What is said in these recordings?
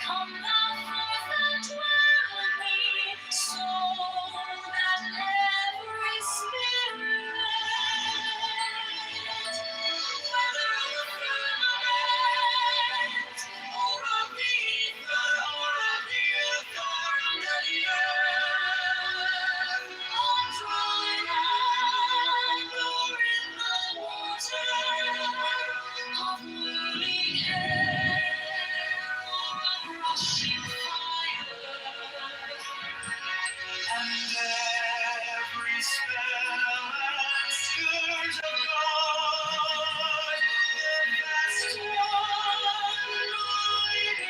Come thou forth and dwell in me, so that every spirit, whether of the firmament, or of the ether, or of the earth, or under the earth, on dry land, or in the water, of whirling air, or of rushing fire, and every spell and scourge of God, the vast one I believe.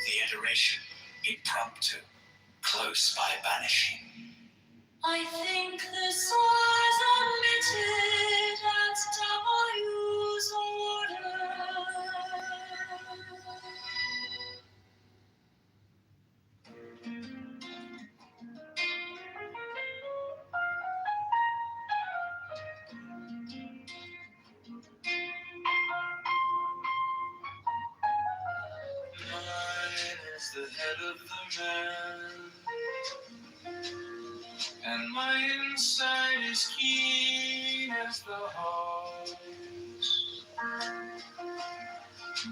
The adoration, impromptu, close by banishing. I think the stars admitted at W's order. Mine is the head of the man, and my inside is keen as the heart.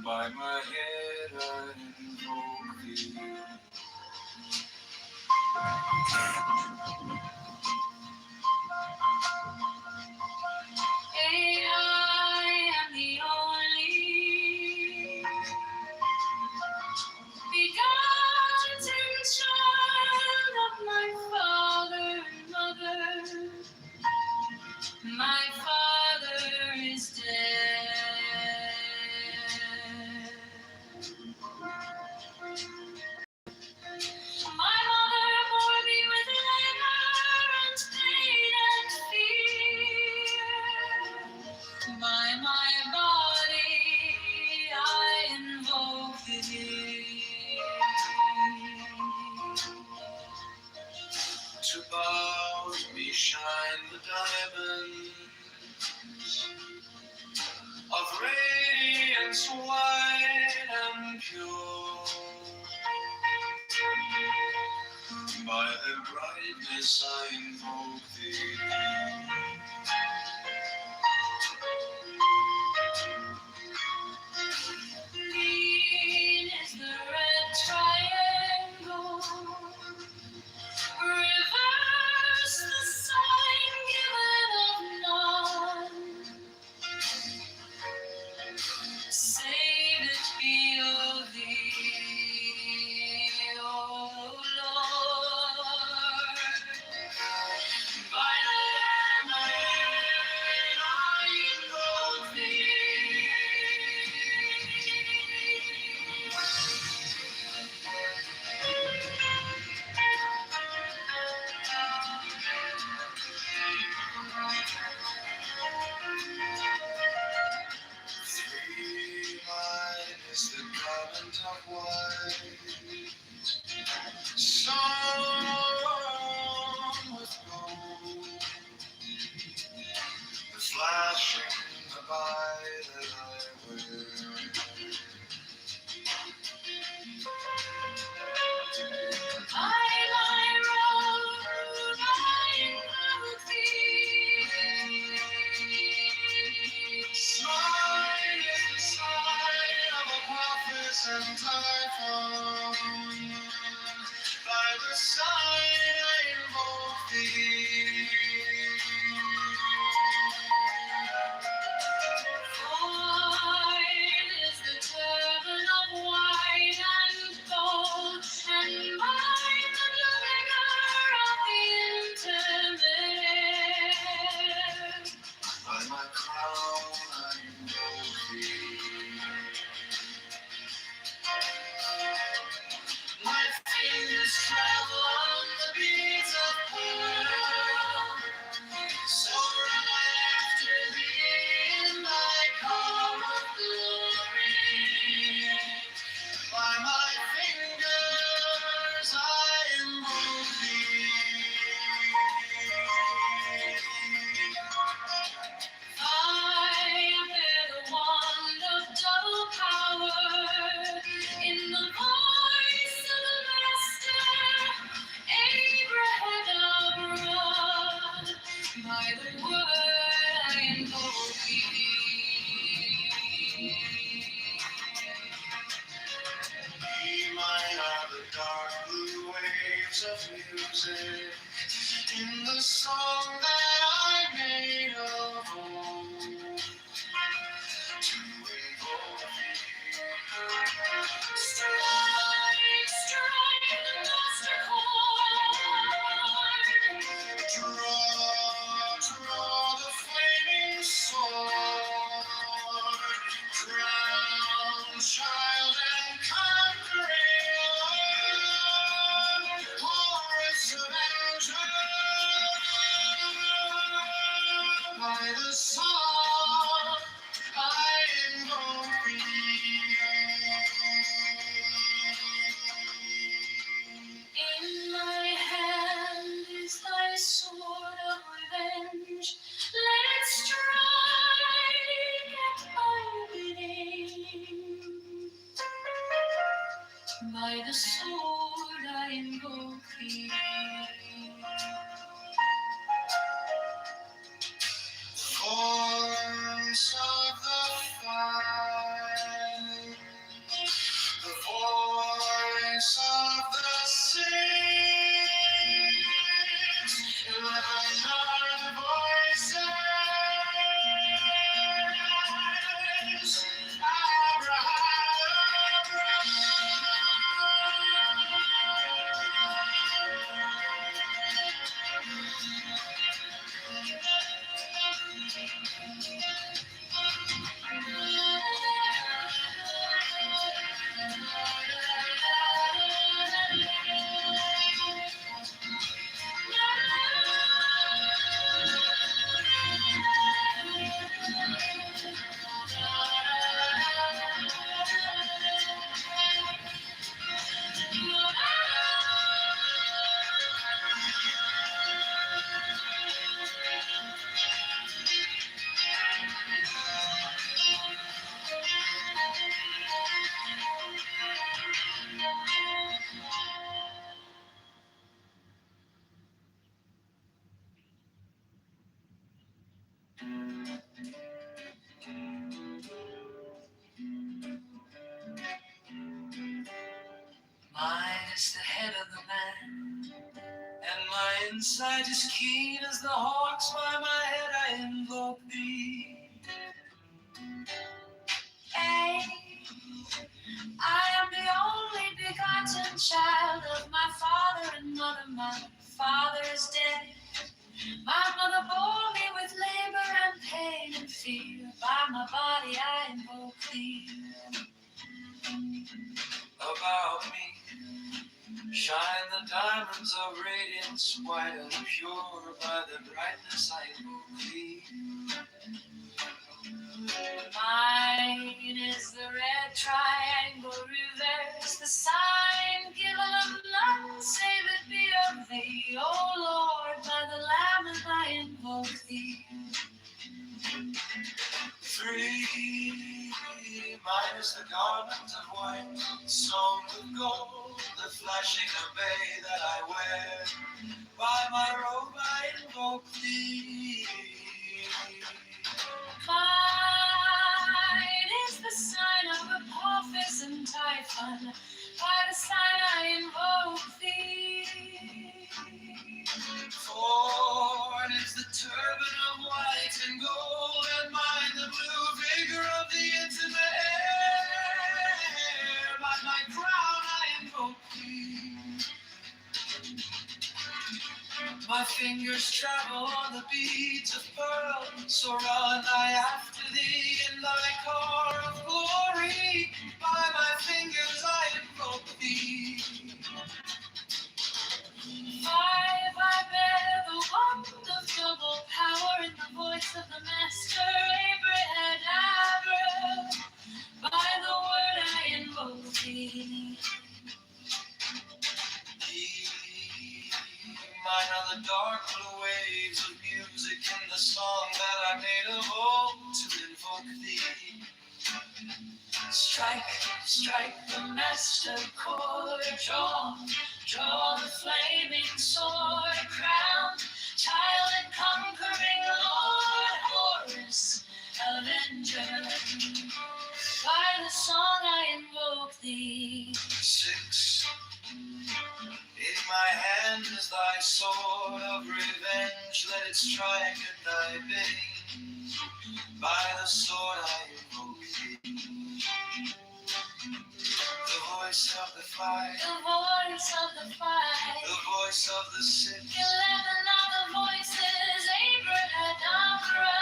By my head I invoke thee. I am the only begotten child of my father and mother. My father is dead. My mother bore me with labor and pain and fear. By my body I invoke thee. To bout me shine the diamonds of radiance white and pure. By their brightness I invoke thee. Green is the red triangle. Reverse the sign given of none. Save it be of thee, O Lord. By the Lamb I invoke thee. Mine is the garment of white, sewn with gold, the flashing of eye that I wear. By my robe I invoke thee. word I invoke thee. Be mine are the dark blue waves of music in the song that I made of old to invoke thee. Strike, strike the master chord. Draw the flaming sword. Crown, child, and conquering Lord. Horus avenger by the song I invoke thee. In my hand is thy sword of revenge. Let it strike at my bidding. By the sword I invoke thee. Voice of the fight, the voice of the saints, 11 are the voices. Mine is the head of the man, and my insight is keen as the hawk's. By my head I invoke thee. Hey, I am the only begotten child of my father and mother. My father is dead. My mother bore me with labor and pain and fear. By my body I invoke thee. About me shine the diamonds of radiance, white and pure. By the brightness I invoke thee. Mine is the red triangle reverse, the sign given of none save it be of thee. O Lord, by the Lamb I invoke thee. 3, mine is the garment of white, sewn with gold, the flashing obey that I wear. By my robe I invoke thee. Mine is the sign of Apophis and Typhon. By the sign I invoke thee. 4 is the turban of white and gold, and mine the blue vigor of the intimate air. By my crown I invoke thee. My fingers travel on the beads of pearl, so run I after thee in thy car of glory. By my fingers I invoke thee. 5, I bear the wand of double power in the voice of the master Abraham. By the word I invoke thee. Mine are the dark blue waves of music in the song that I made of old to invoke thee. Strike, strike the master chord, draw the flaming sword, crown, child and conquering Lord. strike at thy bidding. By the sword I invoke thee. The voice of the fight. The voice of the fight. The voice of the sick. 11 of the voices Abrahadabra.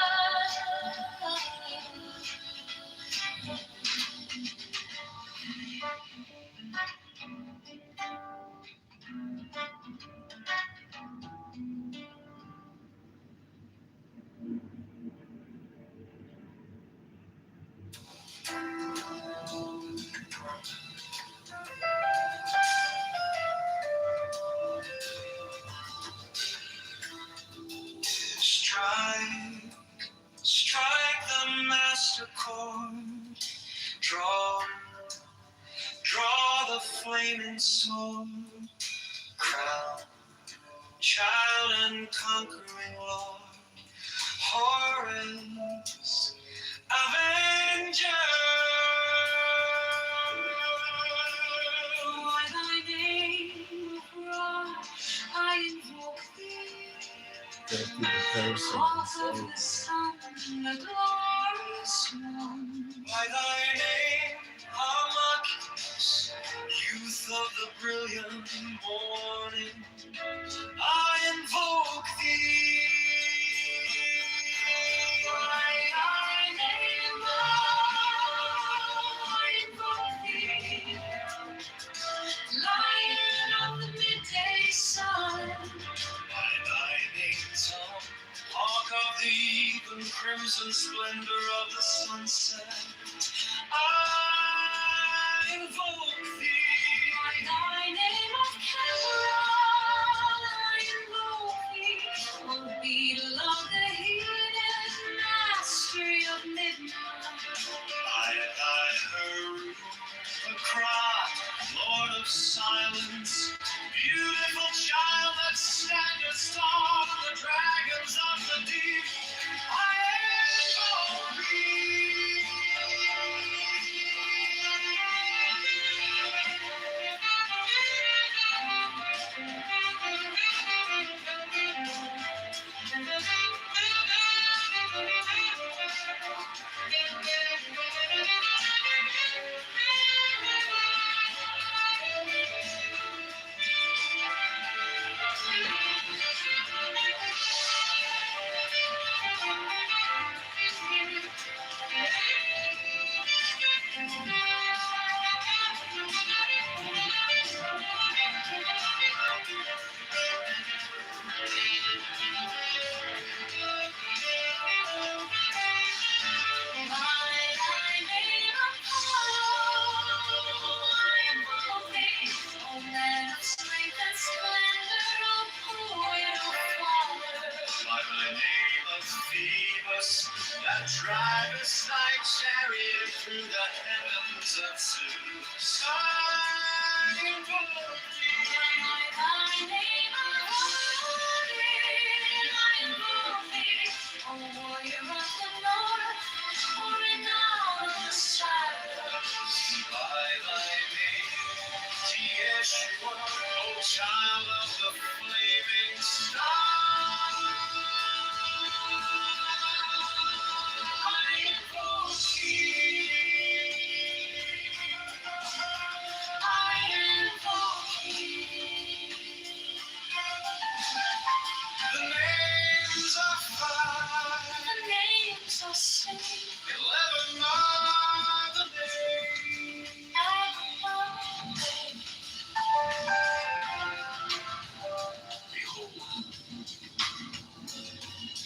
Strike, strike the master chord. Draw the flaming sword. Crown, child and conquering Lord. Horus, avenger. By thy name, I invoke thee. Cause of the sun, the glorious one. By thy name, Harmachis, youth of the brilliant morning, I invoke thee. By thy name, I invoke thee. Lion of the midday sun. By thy name, Tom, hawk of the even crimson splendor of the sunset, I invoke thee. By thy name of Cameron, I invoke thee. O beetle of the hidden mastery of midnight. By thy herb, a cry, Lord of silence, beautiful child that standest on the dragons of the deep, I invoke thee. That drivest thy chariot through the heavens of Zeus. I invoke thee. By thy name I invoke thee. O warrior of the north, O renown of the shadows. By thy name, Yeshua, O child of the flaming star.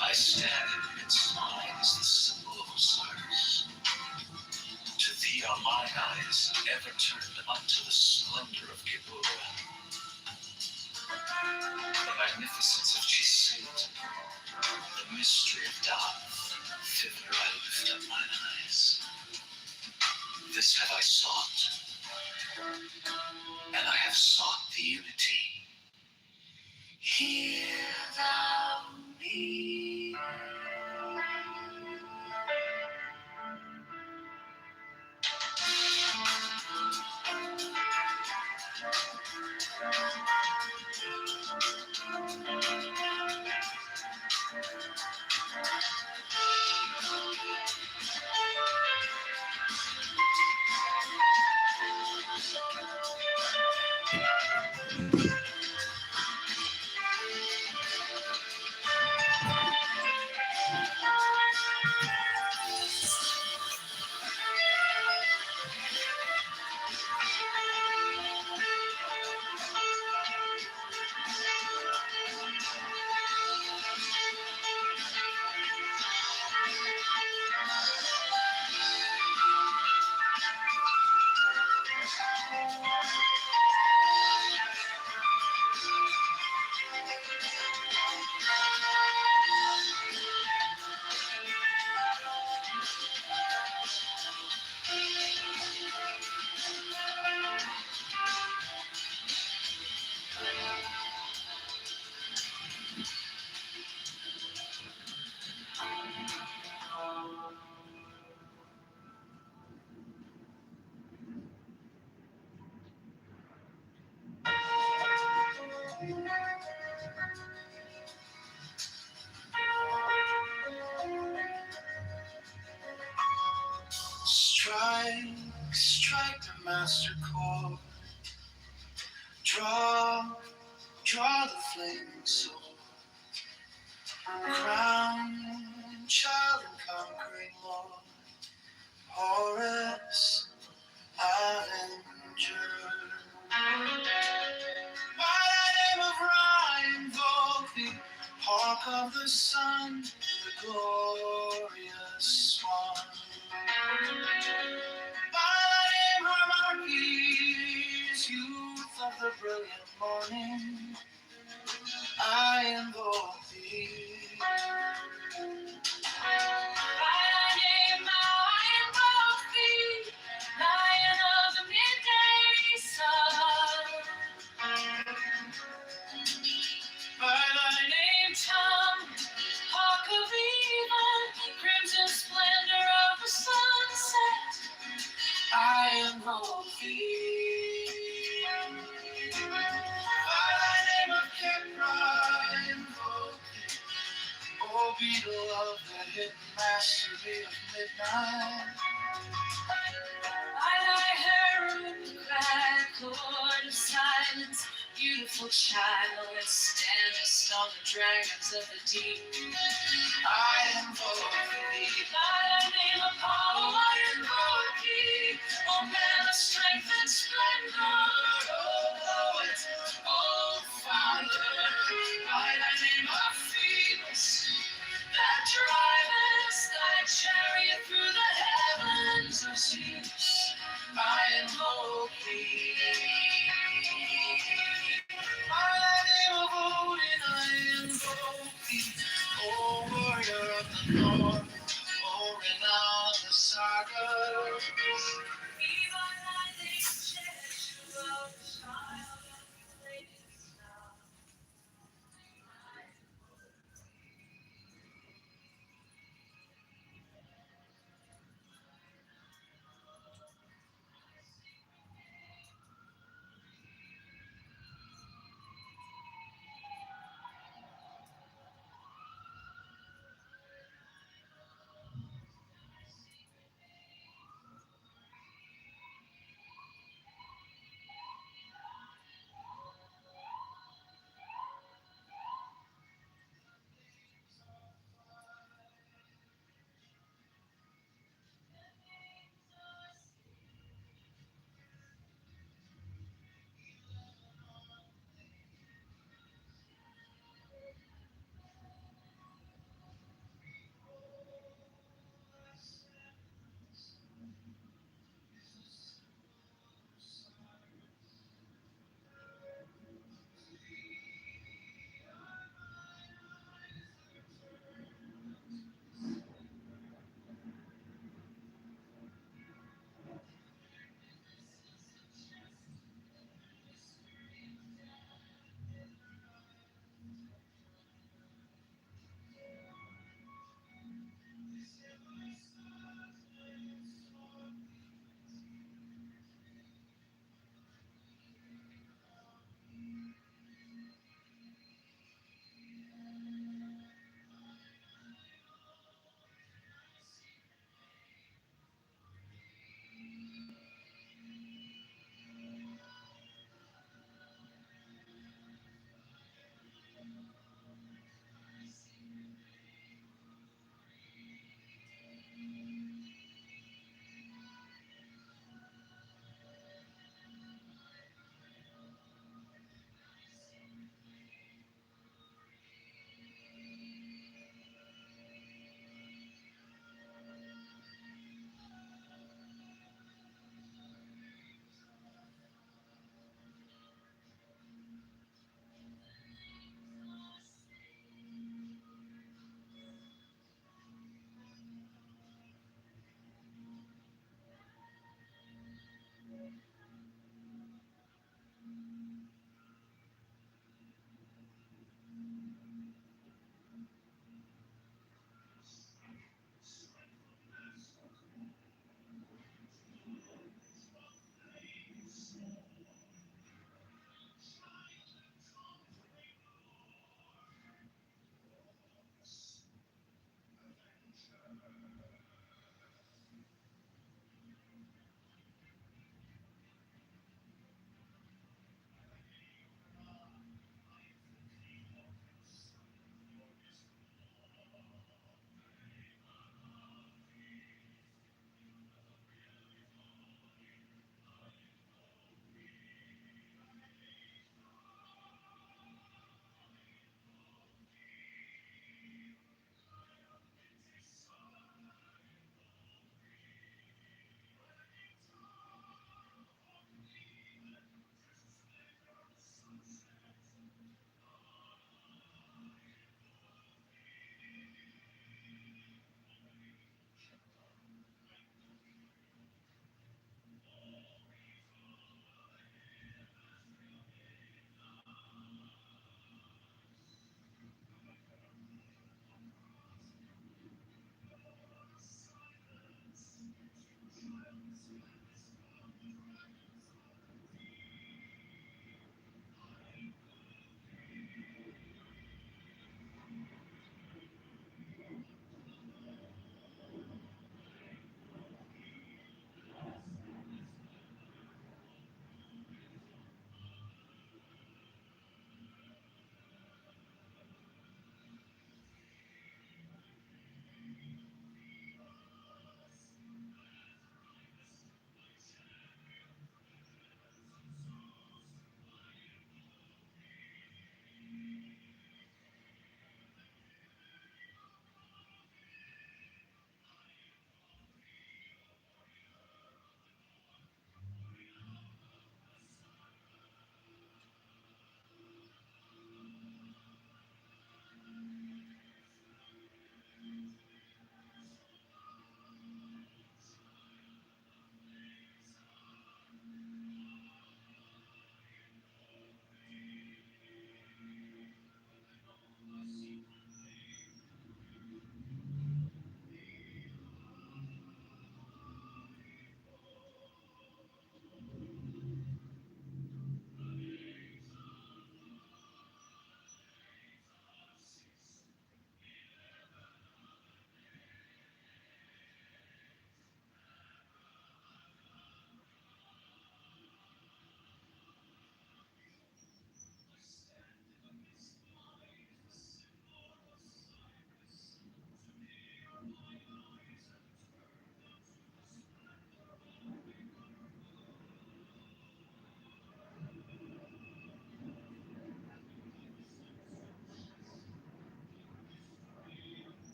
I stand in its line as the symbol of Osiris. To thee are mine eyes ever turned unto the splendor of Kitover. The magnificence of Chisit, the mystery of Dove, thither I lift up mine eyes. This have I sought, and I have sought the unity. Hear thou me. Strike, strike the master chord. Draw, draw the flaming sword. Crown, child and conquering lord. Horus, Avenger. By thy name of Ra invoke thee. Hawk of the sun, the glorious swan. By thy name, Harmarches, youth of the brilliant morning, I invoke thee. By thy name now I invoke thee, Lion of the midday sun. By thy name, Tom, Hawk of even, crimson splendor of the sunset, I invoke thee. By thy name of Kipra, I invoke thee. O beetle of the hidden mastery of midnight. By thy heroine cry, Lord of silence, beautiful child that standest on the dragons of the deep, I invoke thee. By thy name, Apollo, I invoke thee. O man of strength and splendor, O poet, O father. By thy name, Phoebus, that drivest thy chariot through the heavens of Zeus, I invoke thee. By thy name of Odin, I invoke thee. O warrior of the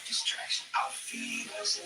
Distraction. I'll feel the same.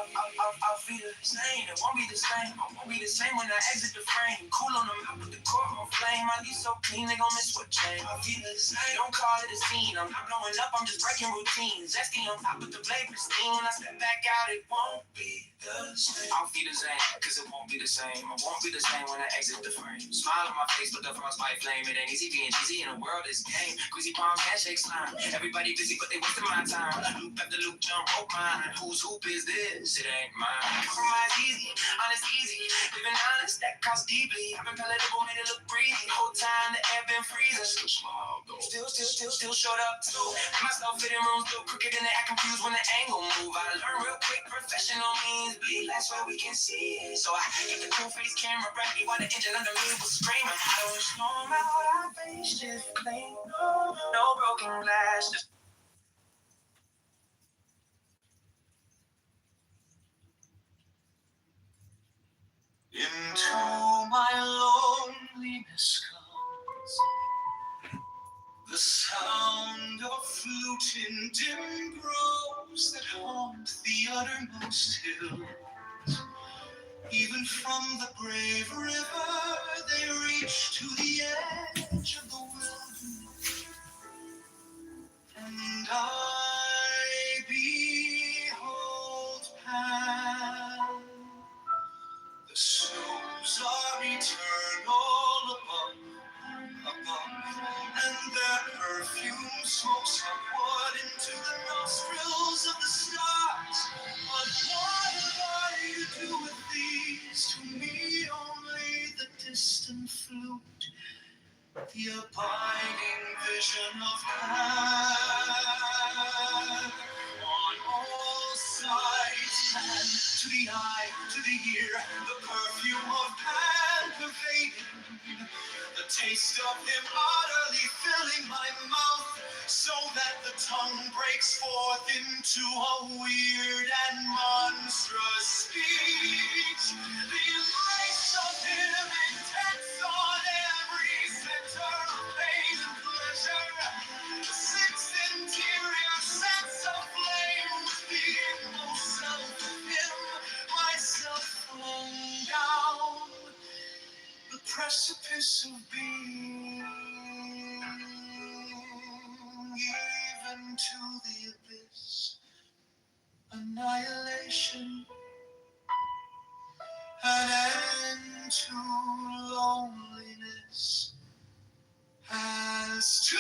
I'll feel the same. It won't be the same. I won't be the same when I exit the frame. Cool on them, I put the core on flame. I leave so clean, they gon' miss what change. I'll feel the same. Don't call it a scene. I'm not blowing up, I'm just breaking routines. Zesty on top with the blade pristine. When I step back out, it won't be the same. I'll feel the same, cause it won't be the same. I won't be the same when I exit the frame. Smile on my face, but the frostbite flame. It ain't easy being cheesy in a world is game. Greasy palms, handshake slime. Everybody busy, but they wasting my time. Loop after loop, jump rope mine. Whose hoop is this? It ain't mine. Compromise easy, honest easy. Living honest, that costs deeply. I've been palatable, made it look breezy. Whole time the air been freezing. Still smile though. Still showed up too. Myself fitting rooms, still crooked and they act confused when the angle move. I learn real quick, professional means bleed less where we can see it. So I get the cool face camera ready while the engine under me was screaming. I don't storm out, I face shift clean. No broken glass, just into my lonely darkness comes, the sound of flute in dim groves that haunt the uttermost hill. Even from the brave river, they reach to the edge of the wilderness, and I behold Pan. The snows are eternal above, and their perfume smokes upward into the nostrils of the stars. But what have I to do with these? To me only the distant flute, the abiding vision of Pan. On all sides, Pan, to the eye, to the ear, the perfume of Pan pervading. The taste of him utterly filling my mouth, so that the tongue breaks forth into a weird and monstrous speech. The embrace of him intense on every center of pain and pleasure. The sixth interior sense of flame with the inmost self of him, myself flung down the precipice of being, even to the abyss, annihilation, an end to loneliness, as to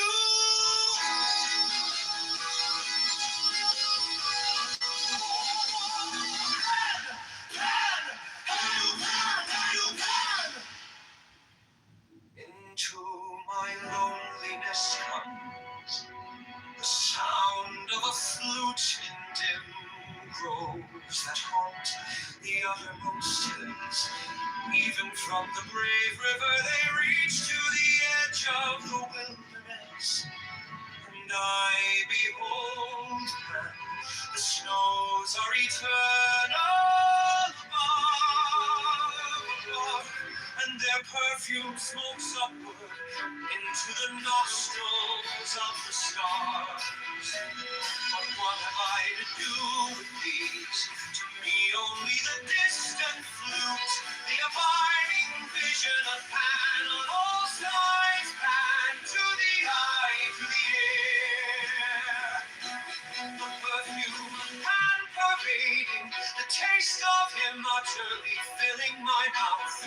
into my loneliness comes the sound of a flute in dim groves that haunt the uttermost hills. Even from the brave river they reach to the edge of the wilderness, and I behold them. The snows are eternal above, and their perfume smokes upward into the nostrils of the stars. But what have I to do with these? To me only the distant flute, the abiding vision of Pan on all sides, Pan to the eye, to the ear. The perfume, Pan pervading, the taste of him utterly filling my mouth,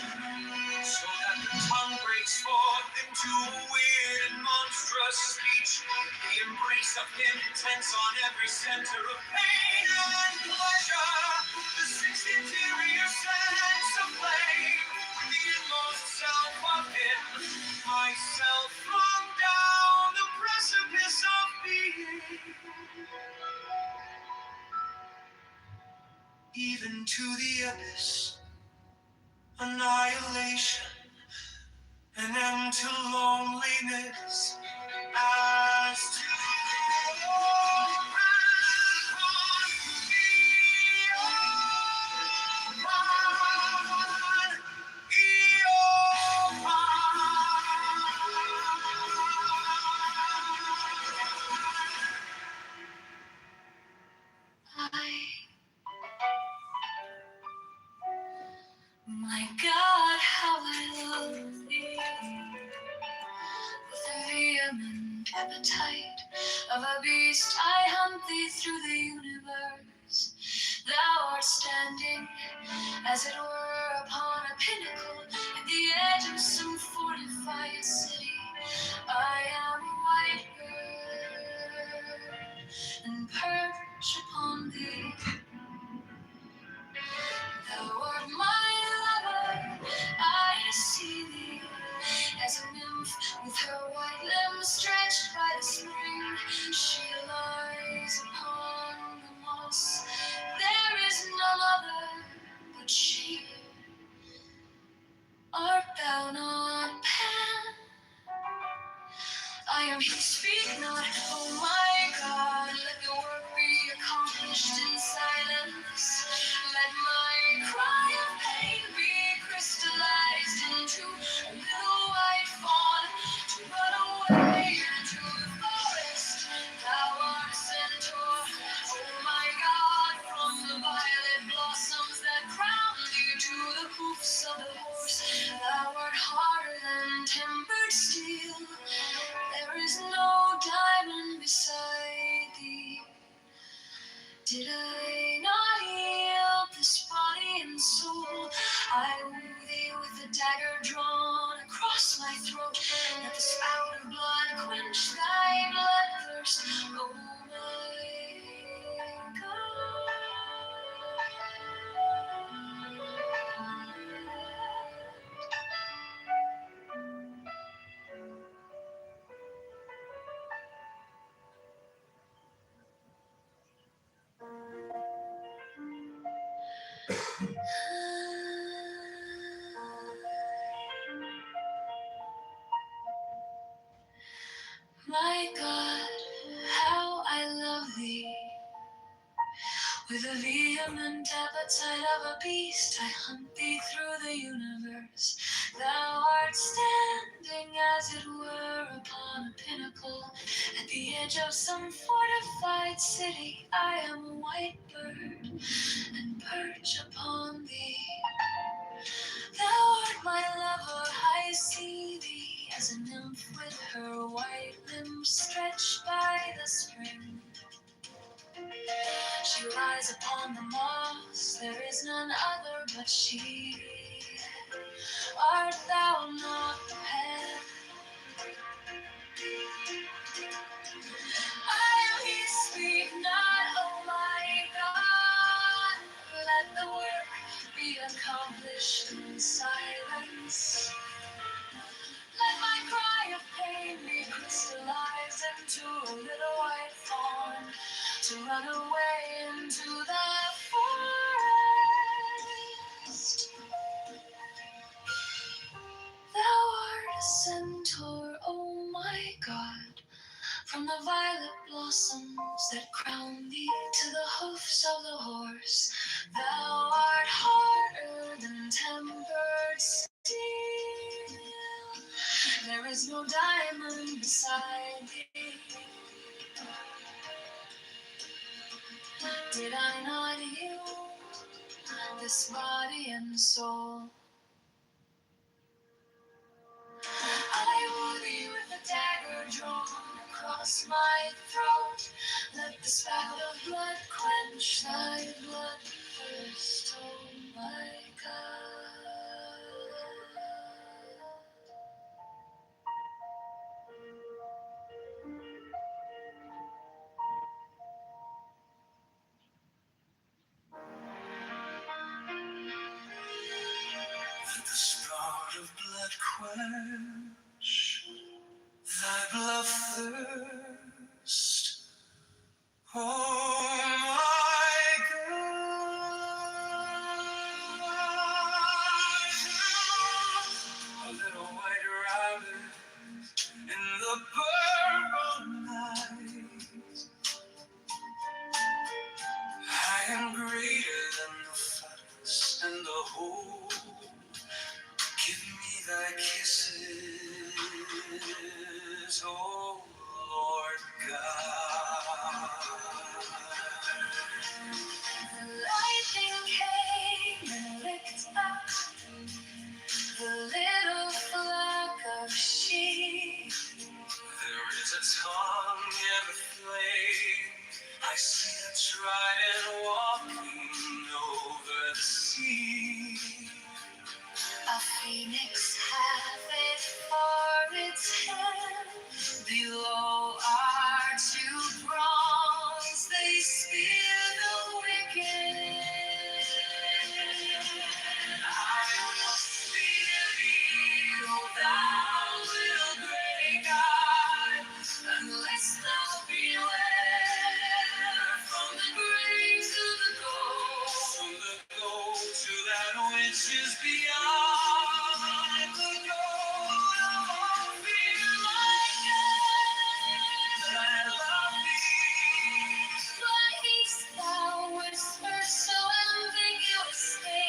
so that the tongue breaks forth into a weird and monstrous speech. The embrace of him intense on every center of pain and pleasure. The sixth interior sense of flame, the inmost self of him, myself flung down the precipice of being, even to the abyss, annihilation, an end to loneliness, as to my God, how I love thee, with a vehement appetite of a beast I hunt thee through the universe. Thou art standing, as it were, upon a pinnacle at the edge of some fortified city. I am a white bird, and perch upon thee. Thou art my lover, I see thee as a nymph with her white limbs stretched by the spring. She lies upon the moss, there is none other but she. Art thou not Pan? I am he, speak not, oh my God, let the work be accomplished in silence. Let my cry of pain be crystallized into a little white tempered steel. There is no diamond beside thee. Did I not yield this body and soul? I woo thee with a dagger drawn across my throat. Let the spout of blood quench thy bloodthirst, oh my God. My God, how I love thee. With the vehement appetite of a beast, I hunt thee through the universe. Thou art standing, as it were, upon a pinnacle. At the edge of some fortified city, I am a white bird, and perch upon thee. Thou art my lover, I see thee as a nymph with her white limbs stretched by the spring. She lies upon the moss, there is none other but she. Art thou not the pen? I am he, speak not, oh my God. Let the work be accomplished in silence. Let my cry of pain be crystallized into a little white fawn to run away into the forest. Thou art a centaur, oh my God, from the violet blossoms that crown thee to the hoofs of the horse. Thou art harder than tempered steel. There is no diamond beside thee. Did I not yield this body and soul? I woo thee with a dagger drawn across my throat. Let the spout of blood quench thy blood thirst, oh my God. Let the spout of blood quench thy blood thirst, oh my God. A little white rabbit in the purple night. I am greater than the fattest and the whole. Give me thy kisses, oh Lord God. The lightning came and licked up the little flock of sheep. There is a tongue and a flame. I see a trident walking over the sea. A phoenix hath it for its head. Below are two prongs, they spear the wicked. I will spear thee, O thou little grey God, unless thou beware from the grey to the gold, from the gold to that which is beyond the gold. Oh, fear my God, I love thee. Why haste thou whisper so ambiguously?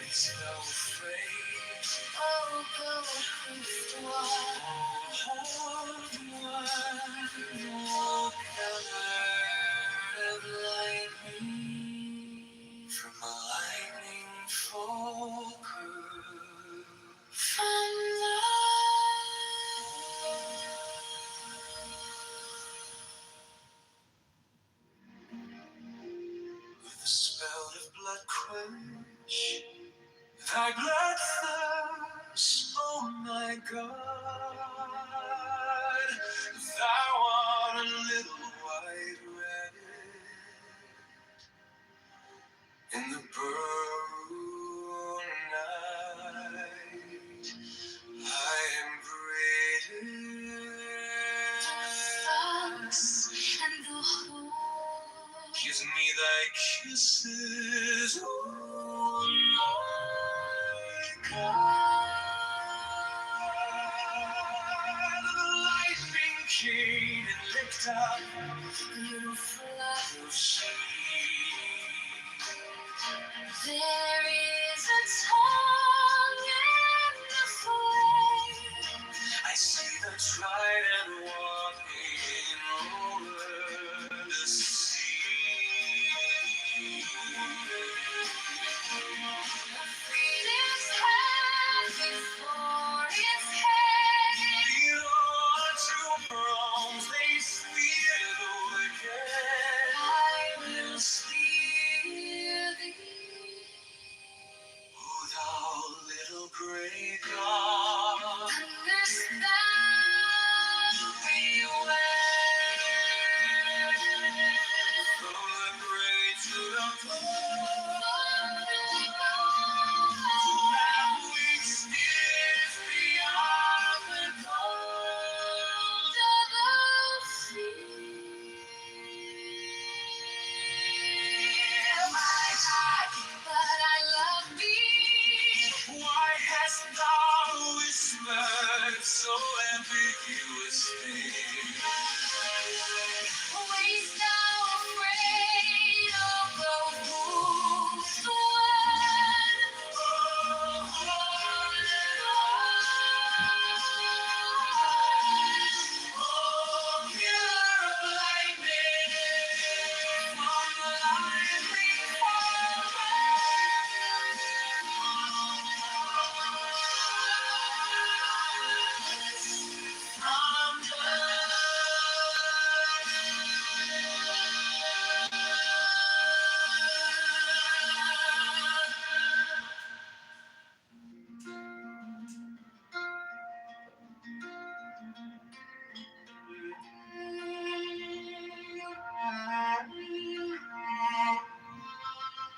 Is thou afraid? Oh, gold-proofed one. Oh, one, oh, covered of lightning from a lightning fulcrum. Thy bloodthirst, oh my God, thou art a little white rabbit in the burning night. I am greater. And the whole. Kiss me thy kisses, oh my God. The lightning came and licked up a little flood of sleep. There is a tongue in the flame. I see the trident walking over the sea. Feet its head before its head. Below our two realms they spear the wicked. I will spear thee. O thou little grey God, unless thou beware. From the great to the poor, to that which is beyond the cold of the sea. My God, but I love thee. Why hast thou whispered so ambiguously? Wast thou afraid of the wolf's word? Oh, killer of lightning, from the lightning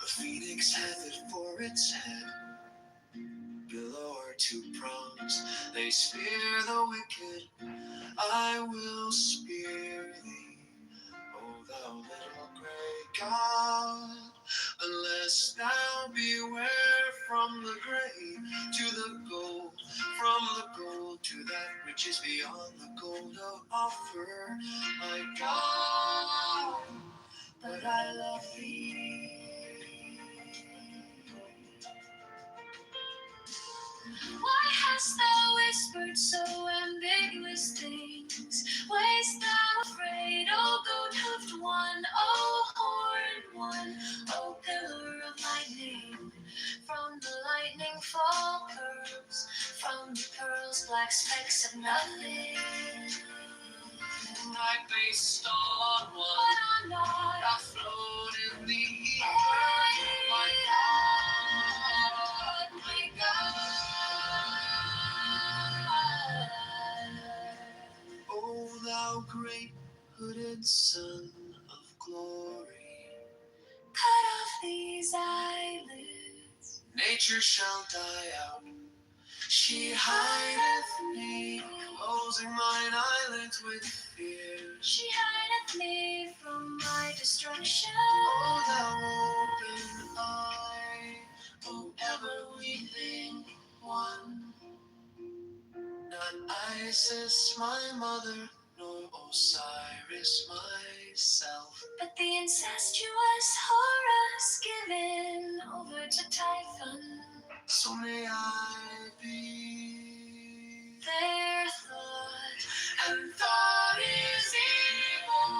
a phoenix hath it for its head. Below are two prongs, they spear the wicked. I will spear thee, O thou little grey God, unless thou beware from the grey to the gold, from the gold to that which is beyond the gold of offer. My God, but I love thee. Why hast thou whispered so ambiguous things? Wast thou afraid, O goat-hoofed one, O horned one, O pillar of lightning? From the lightning fall pearls, from the pearls black specks of nothing. I based on one, but I'm not. I float in the ether. My God, my God. O thou great hooded Son of glory, cut off these eyelids. Nature shall die out. She hideth me, closing mine eyelids with fear. She hideth me from my destruction. O thou open eye, O ever weeping one. Not Isis, my mother, nor Osiris, myself, but the incestuous Horus given over to Typhon. So may I be their thought, and thought is evil.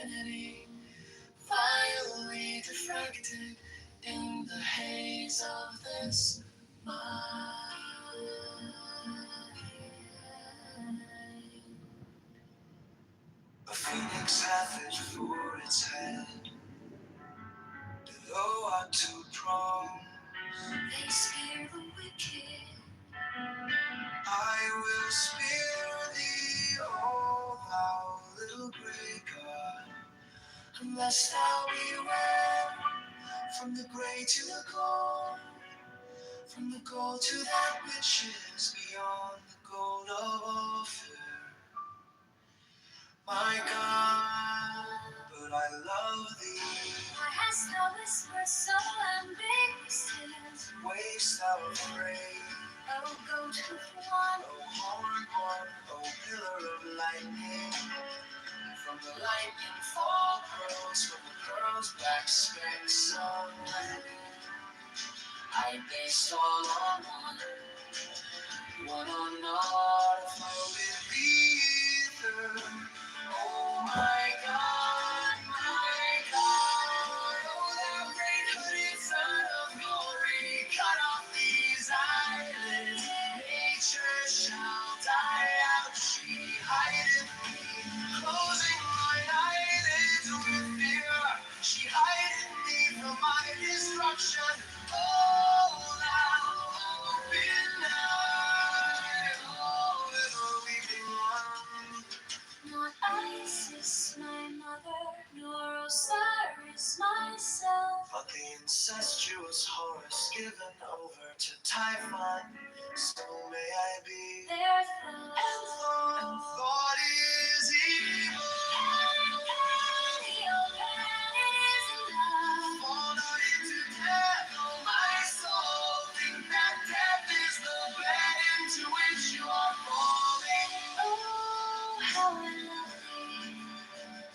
infinity, violently diffracted in the haze of this mind. A phoenix hath it for its head, below are two prongs. They spear the wicked. I will spear thee, O thou little grey god, unless thou beware from the grey to the gold, from the gold to that which is beyond the gold of Ophir. My God, but I love thee. Why hast thou whispered so ambiguous? Waste thou afraid? Oh, goat hoof one, oh, horn one, oh, pillar of lightning. From the lightning fall pearls, from the pearls black specks of lightning. I based all on one on earth, flow with ether. Oh my God, oh thou great hooded son of glory, cut off these eyelids, nature shall die out, she hideth me, closing mine eyelids with fear, she hideth me from my destruction. Oh, thou open eye, oh little weeping one. Not Isis, my mother, nor Osiris, myself, but the incestuous Horus given over to Typhon, so may I be. Their thought, and thought is evil. Pan is love. Fall not into death, oh my soul, think that death is the bed into which you are falling. Oh, how I love thee.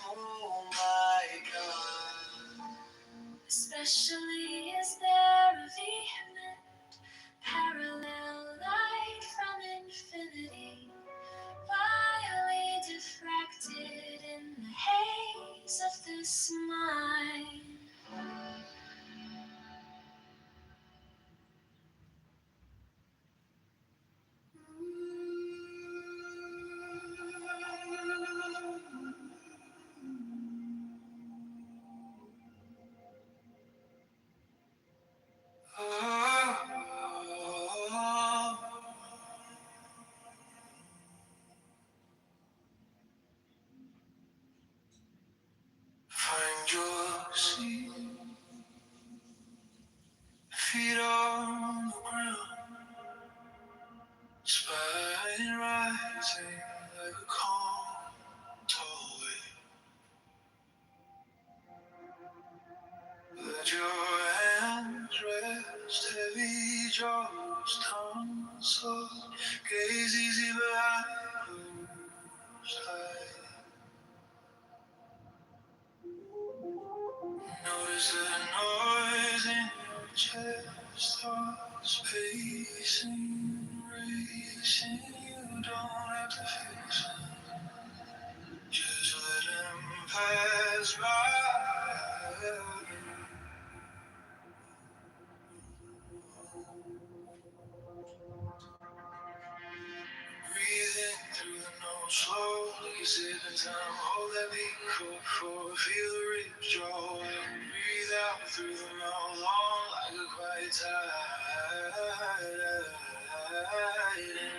Oh my God. Especially is there a vehement parallel light from infinity, vilely diffracted in the haze of this mind. Find your seat, feet on the ground, spine rising like a calm, tall wave. Let your hands rest, heavy jaws, tongue soft, gaze easy behind closed eyes. Notice the noise in your chest, thoughts pacing, racing. You don't have to fix it, just let them pass by. Breathing through the nose, slowly sipping time. Hold that beat, core, feel the rich jaw. Breathe out through the mouth, long like a quiet tide.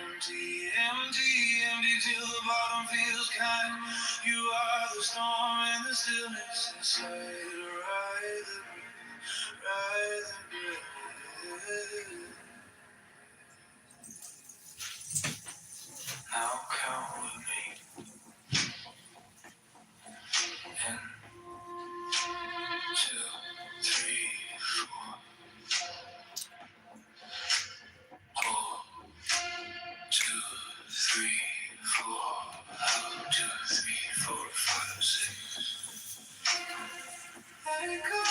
Empty, empty, empty till the bottom feels kind. You are the storm and the stillness inside. Ride the breath. Now count with me. In 2, 3, 4. Hold 2, 3, 4. Out 2, 3, 4, 5, 6. Let it go.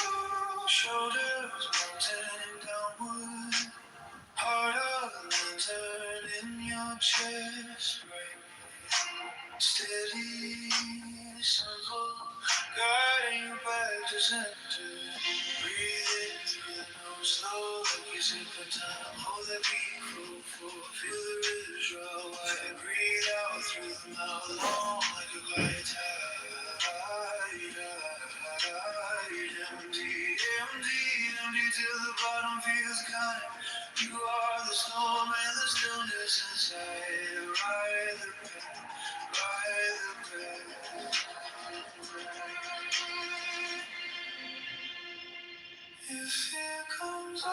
Shoulders mountain downward. Heart of lantern in your chest. Right. Steady, simple. to center. Breathe in through the nose, slow like you sip the time. Hold that beat, feel the rhythm draw wide. Breathe out through the mouth, long like a quiet tide. Empty till the bottom feels kind. You are the storm and the stillness inside. Ride the breath. If fear comes all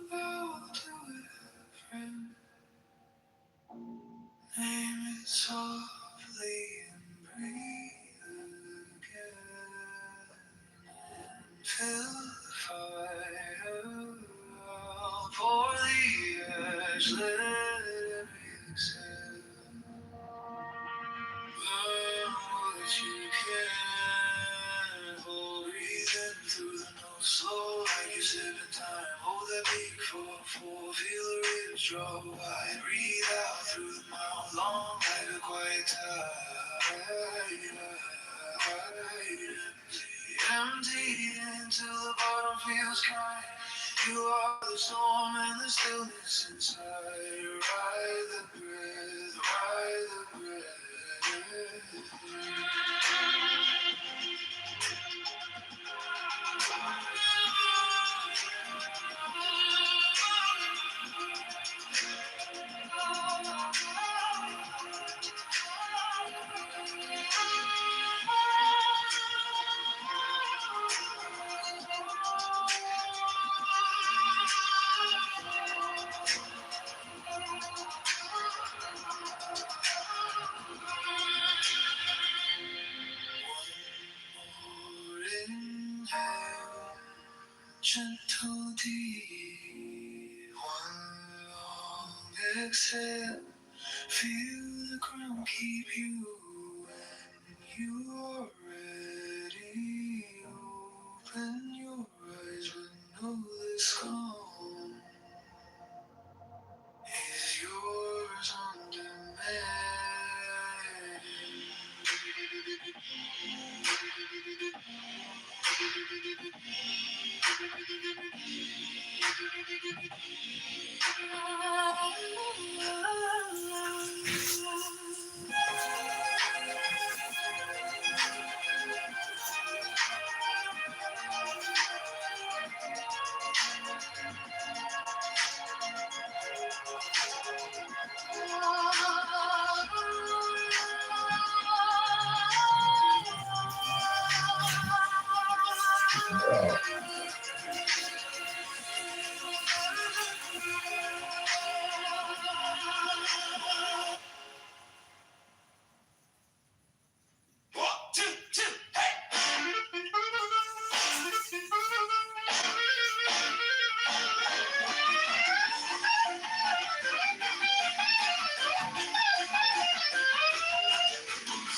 about to it, friend, name it softly and breathe again. Fill the fire, pour the ash, let it exhale. Learn what you can. Hold, breathe in through the nose, slow like you're sipping time. Hold that beat for, feel the ribs draw wide. Breathe out through the mouth, long like a quiet tide. Empty until the bottom feels kind. You are the storm and the stillness inside. Ride the breath, ride the breath. Gentle deep, one long exhale. Feel the ground keep you when you are ready. Open your eyes, but know this calm is yours on demand.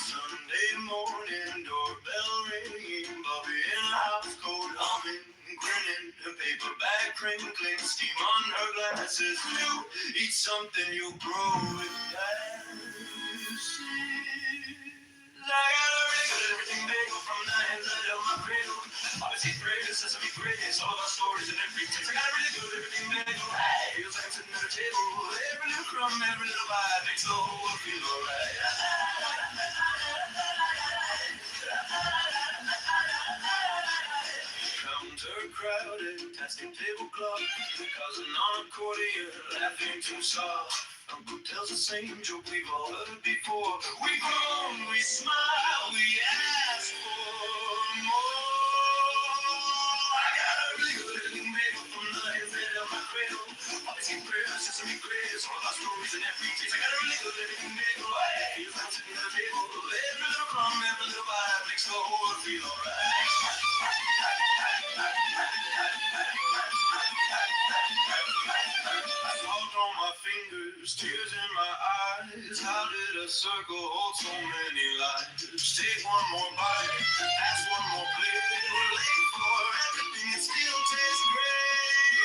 Sunday morning, doorbell ringing, Bobby in the house coat humming, grinning, a paper bag crinkling, steam on her glasses. You eat something, you grow with glasses. I got a really good everything bagel from the inside of my cradle. Obviously, bread and sesame grace, all of our stories and every taste. I got a really good everything bagel. Hey, feels like I'm sitting at a table. Every little crumb, every little bite makes the whole world feel alright. Counter crowded, tasting tablecloth, cousin on accordion, laughing too soft. Uncle tells the same joke we've all heard before. We groan, we smile, we ask for more. I got a really good living bagel from the inside of my cradle. Obviously, prayer, sesame grace, all of our stories and every taste. I got a really good living bagel. Hey, I'm sitting at the table. Every little crumb, every little bite makes the whole world feel alright. Salt on my fingers, tears in my eyes. How did a circle hold so many lives? Take one more bite, ask one more plate. We're late for everything, it still tastes great.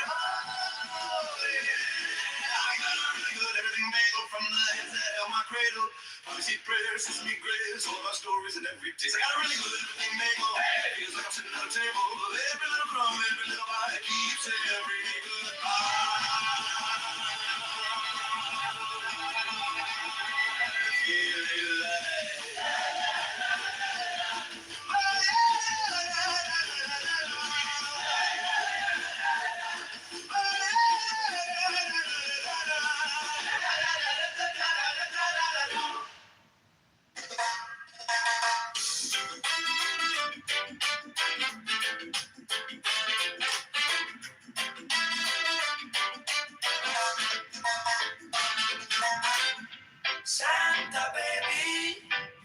Oh, yeah. I got a really good everything bagel from the inside of my cradle. cradle. Policy prayers, sesame grace, all our stories and every taste. I got a really good thing mango. Hey, feels like I'm sitting at a table. Every little crumb, every little bite keeps every good Santa baby,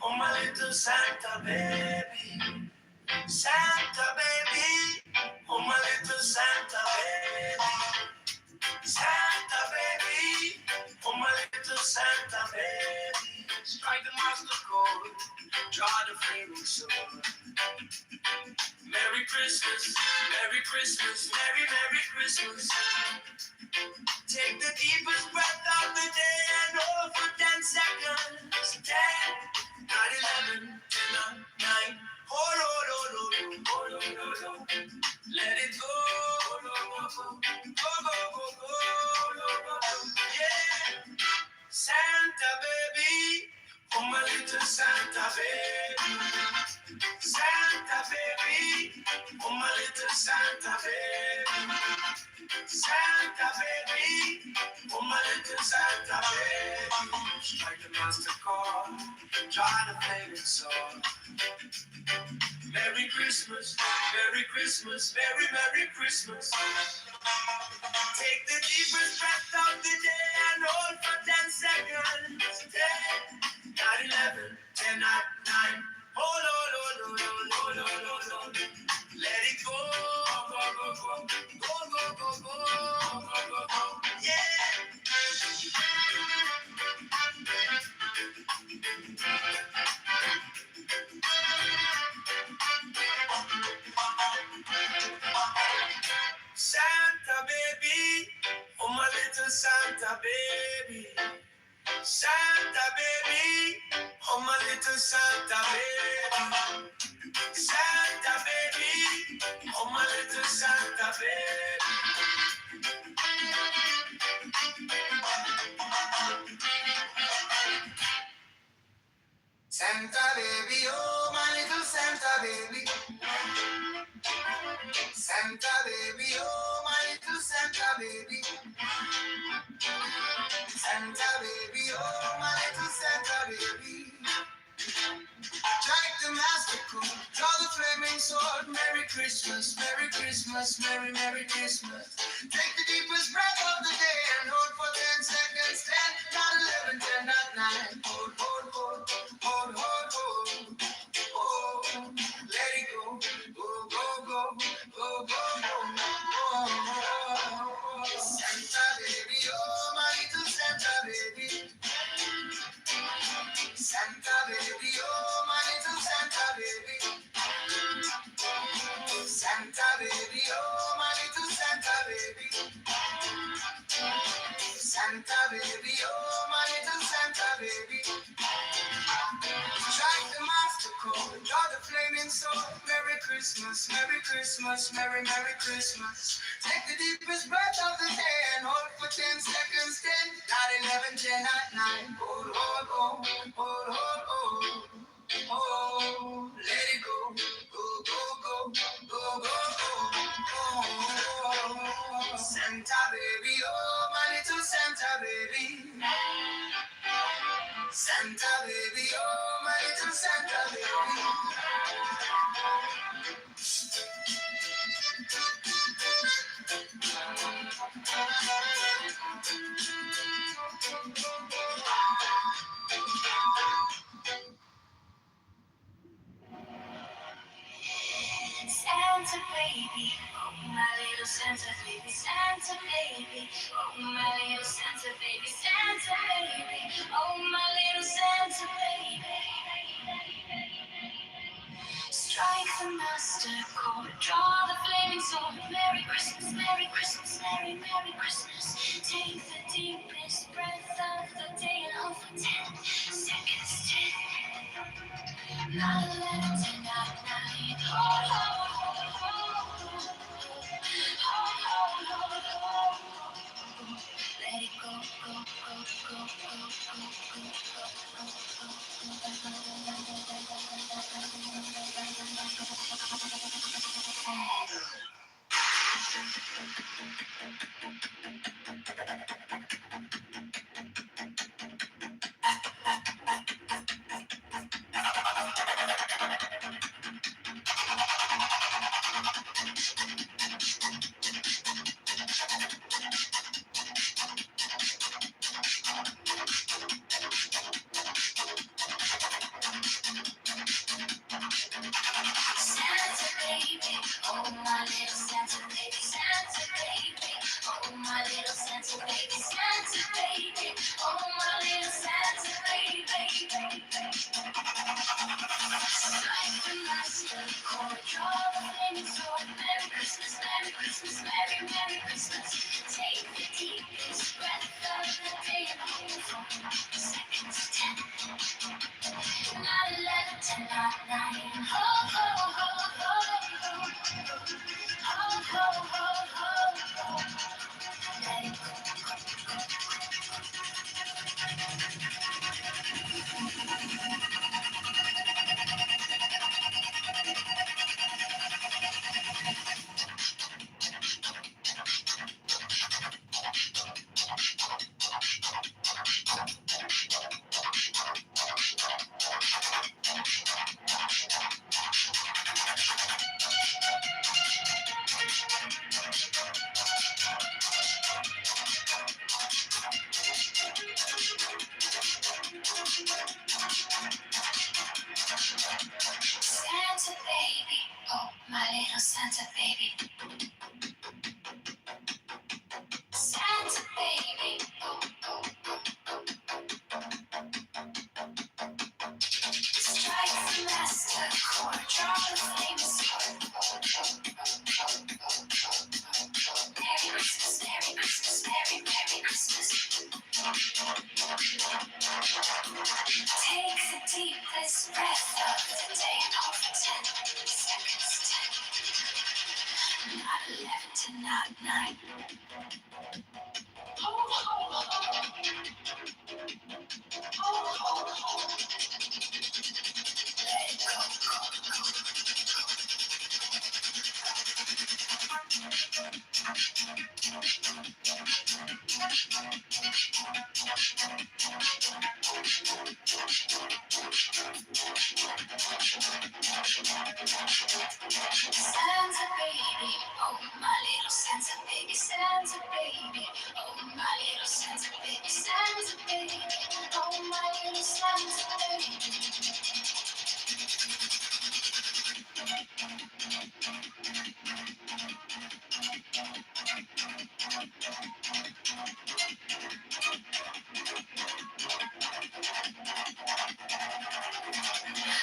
oh my little Santa baby. Santa baby, oh my little Santa baby. Santa baby, oh my little Santa baby. Strike the master chord, draw the flaming sword. Merry Christmas, Merry Christmas, Merry Merry Christmas. Take the deepest breath of the day and hold for 10 seconds. 10, 9, 11, 10, 9. Hold, hold, hold, hold, hold, hold, hold, hold. Let it go. Go, go, go, go, go, go, go. Yeah. Santa baby, oh my little Santa baby. Santa baby, oh my little Santa baby. Santa baby, oh my little Santa baby. Strike the master chord, draw the flaming sword. Merry Christmas, Merry Christmas, Merry Merry Christmas. Take the deepest breath of the day and hold for 10 seconds. 10, 9, 11, 10, 9. Hold, hold, hold, hold, hold, hold, hold, hold. Let it go, go, go, go, go, go, go, go, go, go, go. Yeah. Santa baby, oh my little Santa baby. Santa baby, oh my little Santa baby. Santa baby, oh my little Santa baby. Santa baby, oh my little Santa baby. Santa baby, oh my little Santa baby. Santa baby, oh my little Santa baby. Strike the master chord, draw the flaming sword. Merry Christmas, Merry Christmas, Merry Merry Christmas. Take the deepest breath of the day and hold for 10 seconds. 10, not 11, 10, not 9. Hold, hold, hold, hold, hold, hold. Oh, let it go, go, go, go, go, go, go. Oh, Santa baby, oh my little Santa baby. Santa baby, oh my little Santa baby. Santa baby, oh my little Santa baby. Santa baby, oh my little Santa baby. Strike the master chord, draw the flaming sword. Merry Christmas, Merry Christmas, Merry Merry Christmas. Take the deepest breath of the day and hold for 10 seconds. 10, not 11, 10, not 9. Hold, hold, hold, hold, hold, hold. Oh, let it go, go, go, go, go, go, go. Oh, Santa baby, oh my little Santa baby. Santa baby, oh my little Santa baby. Santa baby, oh my little Santa baby, Santa baby, oh my little Santa baby, Santa baby, oh my little Santa baby. Strike the master chord, draw the flaming sword. Merry Christmas, Merry Christmas, Merry Merry Christmas. Take the deepest breath of the day and hold for 10, Not 11, 10, not 9. Ho, ho, ho, ho. Ho, ho, ho, ho. Let it go, go, go, go, go, go, Santa baby, oh my little Santa baby, Santa baby, oh my little Santa baby, Santa baby, oh my little Santa baby. Like the master chord, draw the flaming sword. Merry Christmas, Merry Christmas, Merry Merry Christmas. Take the deepest breath of the day and hold on. Seconds 10, not 11, 10, not 9. Ho ho ho ho ho ho ho ho ho. Let it go. Santa baby, oh my little Santa baby. Santa baby, oh oh oh. Strike the master chord, draw the famous sword. Merry Christmas, Merry Christmas, Merry Merry Christmas. Take the deepest breath of the day and hold for 10 seconds. 10, not 11, to not 9. Ho, ho, ho. Ho, ho, ho. Let it go, Santa baby, oh my little Santa baby, Santa baby, oh my little Santa baby, Santa baby, oh my little Santa baby.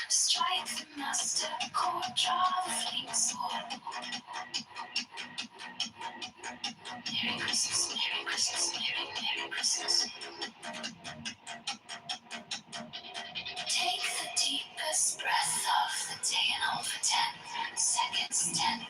Strike the master chord, draw the flame sword. Merry Christmas, Merry Christmas, Merry Merry Christmas. Take the deepest breath of the day and hold for 10 seconds. 10.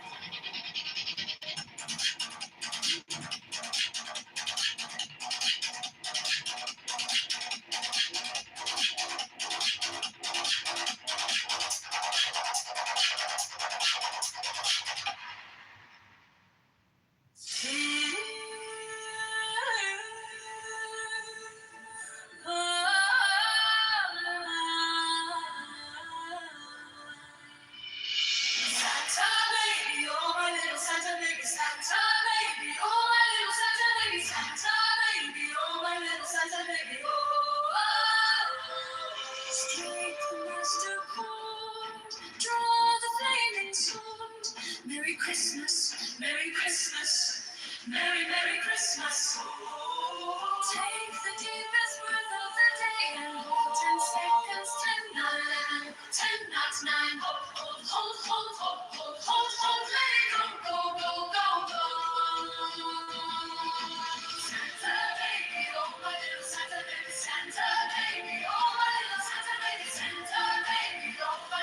Santa baby, oh my little Santa baby, Santa baby, oh my little Santa baby, Santa baby, oh my little Santa baby, oh. Strike the master chord, draw the flaming sword. Merry Christmas, Merry Christmas, Merry Merry Christmas. Take the deepest breath of the day and hold 10 seconds. 10, not 11, 10, not 9. Hold, hold, hold, hold, hold, hold, hold. Let it go, go, go, go, go. Santa baby, oh my little Santa baby, Santa baby, oh my little Santa baby, Santa baby, oh my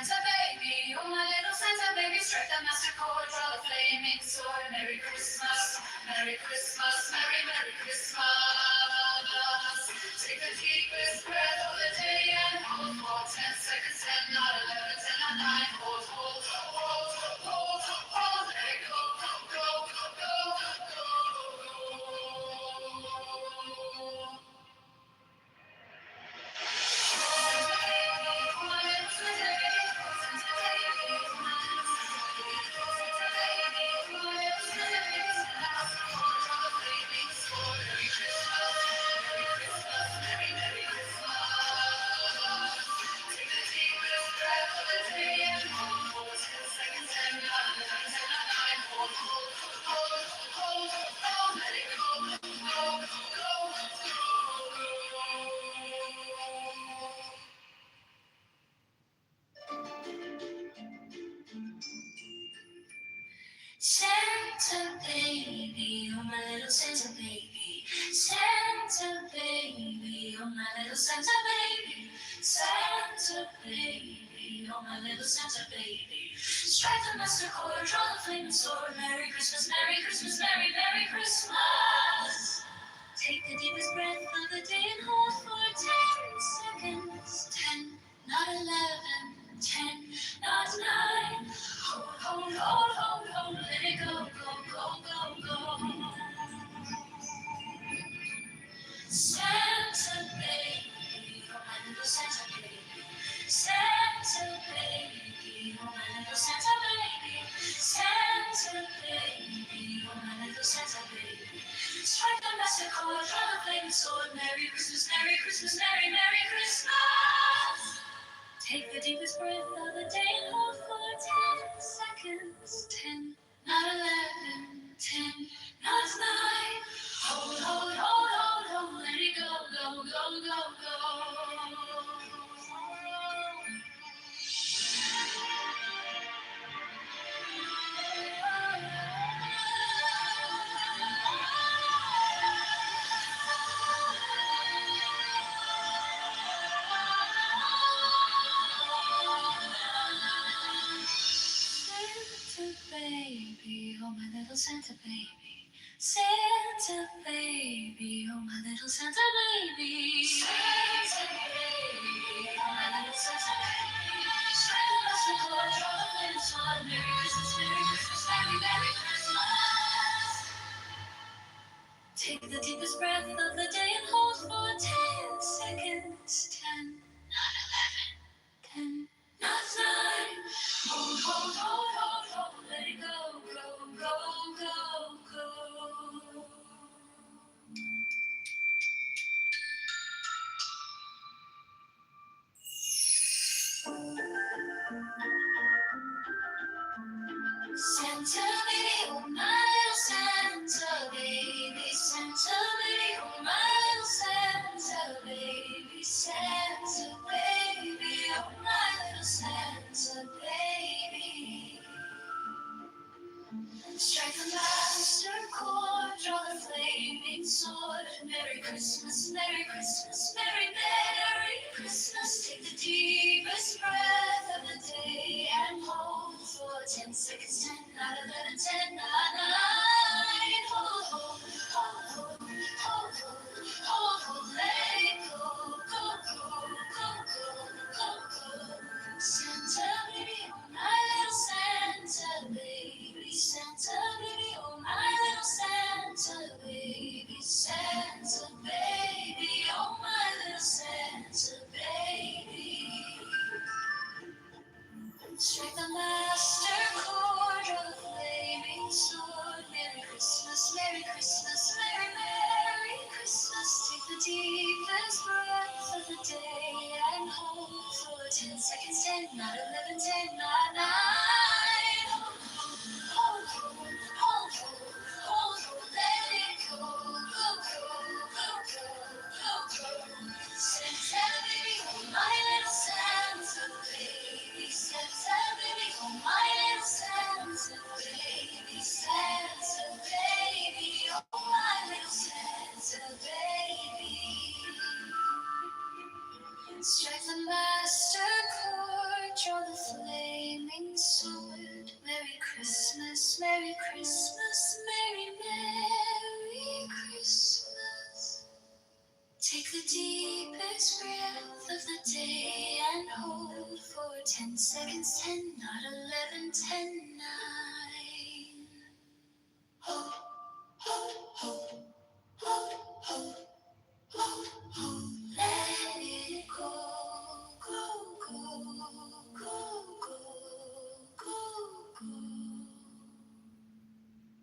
Santa baby, oh my little Santa baby, strike the master chord, draw the flaming sword. Merry Christmas, Merry Christmas, Merry Merry Christmas. Take the deepest breath of the day and hold for 10 seconds, 10, not 11, 10, not 9. Hold, hold, hold, hold, hold, let it go, go, go, go, go, go. Santa baby, oh my little Santa baby. Santa baby, oh my little Santa baby. Santa baby, oh my little Santa baby. Strike the master chord, draw the flaming sword. Merry Christmas, Merry Christmas, Merry Merry Christmas. Take the deepest breath of the day and hold for 10 seconds. 10, not 11, 10, not 9. Hold, hold, hold, hold, hold, let it go, go, go, go, go. Santa baby, oh my little Santa baby. Santa baby, oh my little Santa baby. Santa baby, oh my little Santa baby. Strike the master chord, draw the flaming sword. Merry Christmas, Merry Christmas, Merry Merry Christmas. Take the deepest breath of the day and hold for 10 seconds. 10, not 11, 10, not 9. Hold, hold, hold, hold, hold, let it go, go, go, go, go. Santa baby, oh my little Santa baby. Santa baby, oh my little Santa baby. Santa baby, oh my little Santa baby. Strike the master chord, draw the flaming sword. Merry Christmas, Merry Christmas, Merry Merry Christmas. Take the deepest breath of the day and hold for 10 seconds. 10, not 11, 10, not 9. Hold, hold, hold, hold, hold, let it go, go, go, go, go. Santa baby, oh my little Santa baby. Santa baby, oh my little Santa baby. Santa baby, oh my little Santa baby. Strike the master chord, draw the flaming sword. Merry Christmas, Merry Christmas, Merry Merry Christmas. Take the deepest breath of the day and hold for 10 seconds. 10, not 11, 10, not 9. Hold, hold, hold, hold, hold, hold, hold, let it go, go, go, go, go, go, go. Santa baby, oh my little Santa baby. Santa baby, oh my little Santa baby. Santa baby, oh my little Santa baby. Strike the master chord, draw the flaming sword. Merry Christmas, Merry Christmas, Merry Merry Christmas. Take the deepest breath of the day and hold for 10 seconds. 10, not 11, 10, not 9. Hold, hold, hold, hold, hold, let it go, go, go, go, go, go, go. Santa baby, oh my little Santa baby. Santa baby, oh my little Santa baby. Santa baby, oh my little Santa baby. Strike the master chord, draw the and hold for 10 seconds, 10, not 11, 10, 9. Hold, hold, hold, hold, hold, hold, hold. Let it go, go, go, go, go, go, go.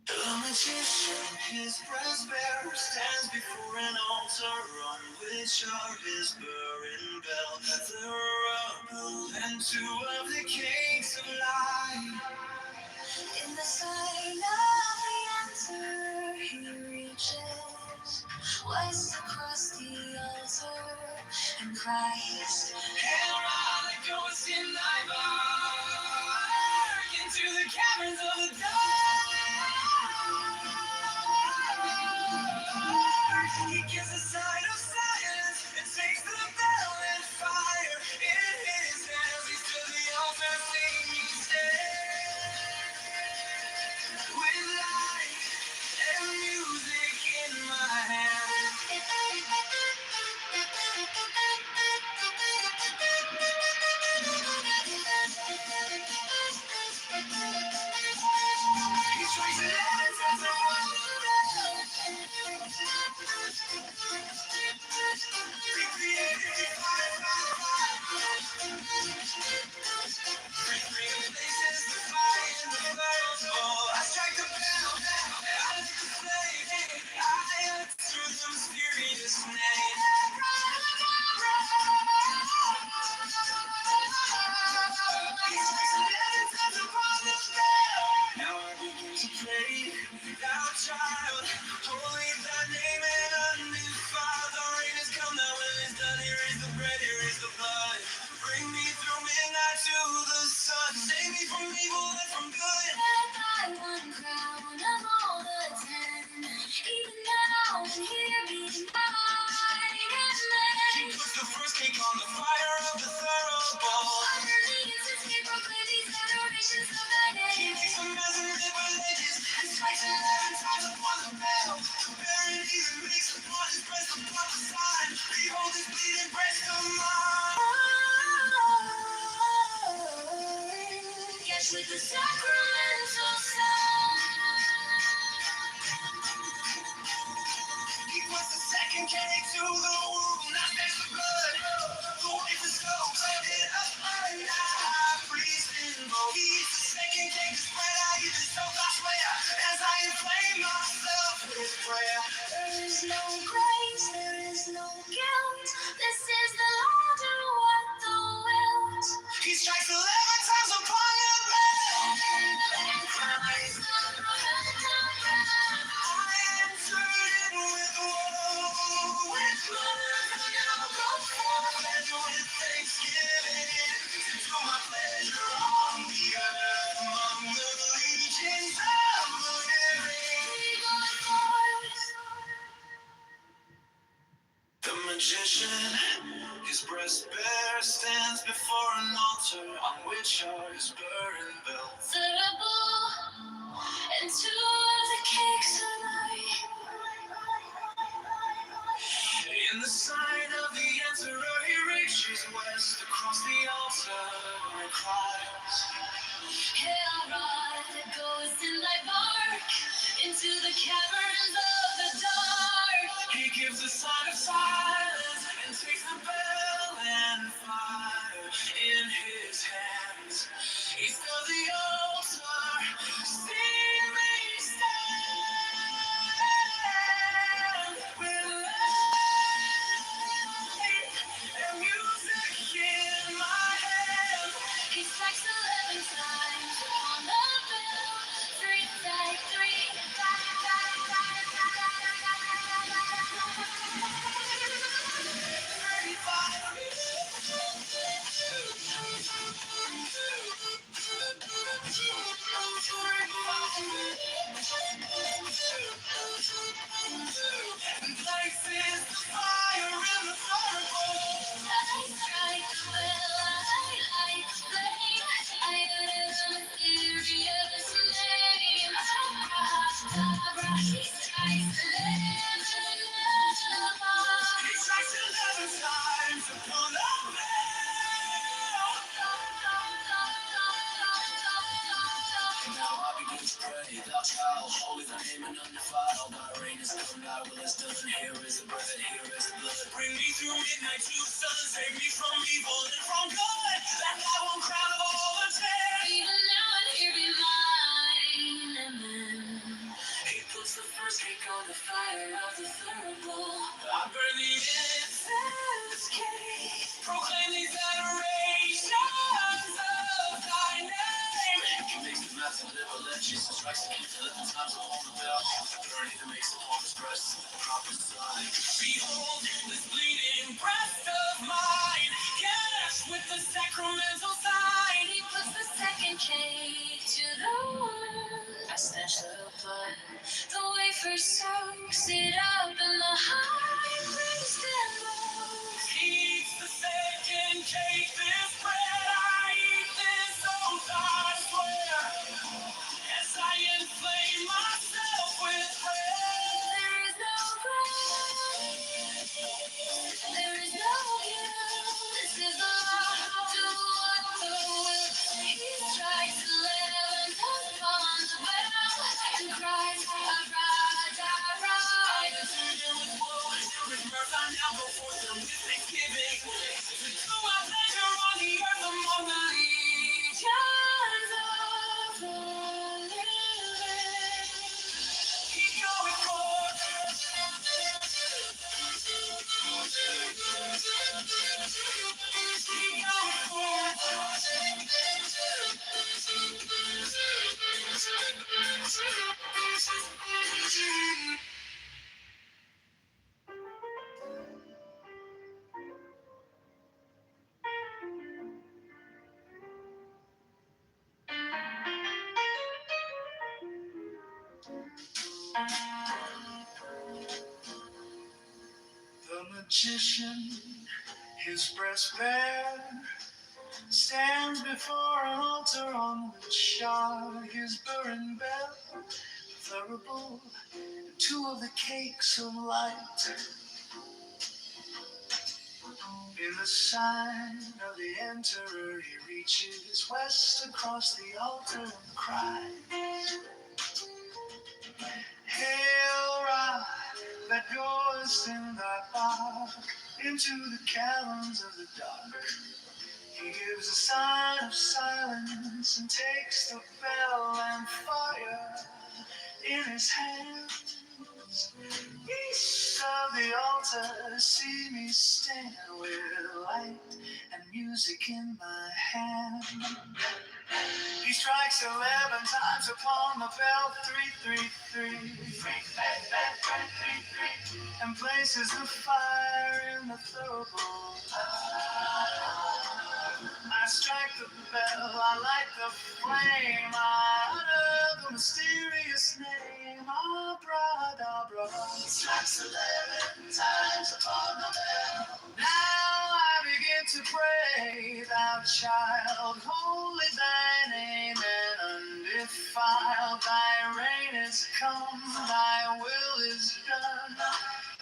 The magician, his breast bearer, stands before an altar on which are his burning bell, the rubble and two of the cakes of light. In the sign of the answer, he reaches west across the altar and cries, Herod, goes in thy bark into the caverns of the dark. He gives a sign of silence and takes the bell and fire in his hands. He stood the altar singing, stand with light and music in my hand. He strikes 11 times around the bell. I strike the bell, I lift the flame, I answer the mysterious name. He strikes 11 times upon the bell. Now I begin to pray, thou child, holy thy name and undefiled. The rain has come, thy will is done. Here is the bread, here is the blood. Bring me through midnight to the sun. Save me from evil and from good. And I one crown of all the 10. Even now, hear me mine and then. He puts the first cake on the fire of the thurible. Utterly insistent, proclaim these adorations of thy name. He makes a messenger with edges and strikes 11 times upon the bell. Bearing even makes upon his breast upon the sign. Behold his bleeding breast of mine. Yes, with the sacramental sign. He puts the second cake to the womb. Now there's the blood. The wife is so it up my high priest invoke. He eats the second cake to spread out even so I swear. As I inflame myself with prayer. There is no grace, there is no guilt. This is the Lord who what the wilt. He strikes 11 times upon the bell. And cries, I answered it with woe. With blood now go forth and with thanksgiving. To do my pleasure on the earth among the legions of the living. The magician, his breast bare, stands before an altar on which are his burning bells. The bull and two of the cakes of light. In the sign of the emperor, he reaches west across the altar and cries, Herod, that goes in thy bark into the caverns of the dark. He gives a sign of silence and takes the bell and fire in his hands. East of the altar, see me stand with light and music in my hand. He strikes 11 times on the bell. 3, 5, 3, 35. Thou shalt holy thy name and undefiled. Thy reign is come, thy will is done. Here is the bread, here is the blood. Bring me through midnight to the sun. Save me from evil and from good. That thy one crown of all the ten. Even now and here be mine. Amen. He puts the first cake on the fire of the third bowl. I burn the incense cake. Proclaim these adorations of thy name. He makes the maps and never let Jesus strikes the king. Let the times upon the bell. Burn he that makes upon his breast the prophesy. Behold this bleeding breast of mine. Yes, with the sacramental sign. He puts the second cake to the one. I snatch the blood. The wafer soaks it up in the high priest and loaves. He eats the second cake. This bread I eat, this oath I swear. As I inflame myself with prayer. There is no bread. There is no guilt. This is the law. Do what the will. He strikes 11 upon the bell and cries, arise, arise. I turn him with woe. With mirth I now go forth and with thanksgiving. To do my pleasure on the earth among the legions of the living. Keep going forth. The magician, his breast bare, stands before an altar on which shard his burring bell, the bull, two of the cakes of light. In the sign of the enterer, he reaches west across the altar and cries, Hail, Ra, that goest in thy bark into the caverns of the dark. He gives a sign of silence and takes the bell and fire in his hands. East of the altar, see me stand with light and music in my hand. He strikes 11 times upon the bell, 333, and places the fire in the thurible. I strike the bell, I light the flame, I utter the mysterious name, Abra-dabra. He strikes 11 times upon the bell. Now I begin to pray, thou child, holy thy name and undefiled. Thy reign is come, thy will is done.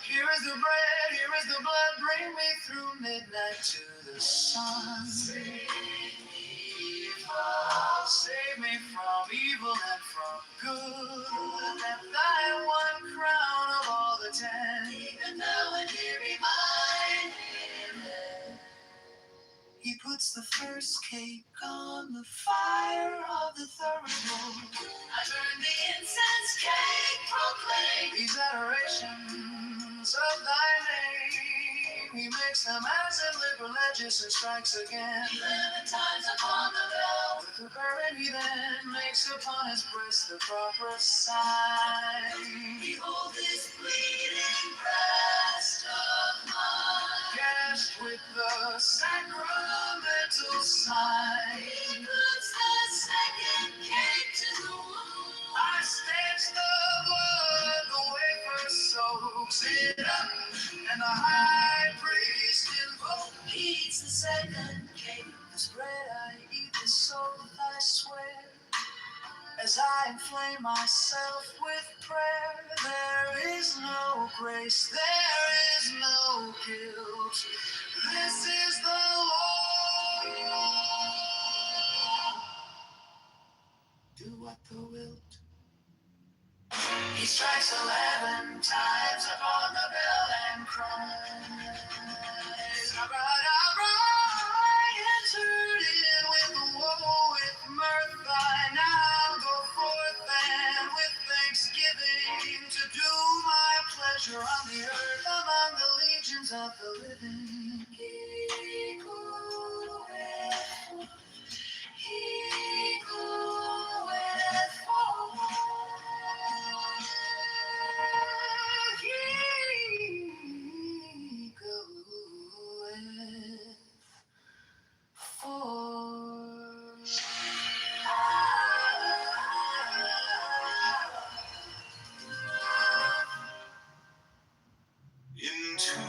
Here is the bread, here is the blood, bring me through midnight to the sun. Save me from evil and from good, that thy one crown of all the 10, even now and here be mine. He puts the first cake on the fire of the third bowl. I burn the incense cake, proclaim these adorations of thy name. He makes them as in live religious and strikes again 11 times upon the bell. With the burden he then makes upon his breast the proper sign. Behold this bleeding breast of mine, gashed with the sacramental sign. He puts the second cake to the wound. I stanch the blood, the wafer soaks it up, and the high priest invokes. He eats the second cake. This bread I eat, this oath I swear. As I inflame myself with prayer, there is no grace, there is no guilt. This is the law. Do what thou wilt. strikes 11 times upon the bell and cries, Abracadabra, answered it with woe, with mirth. I now go forth and with thanksgiving to do my pleasure on the earth among the legions of the living. He goeth, he goeth forth. He goeth forth. Into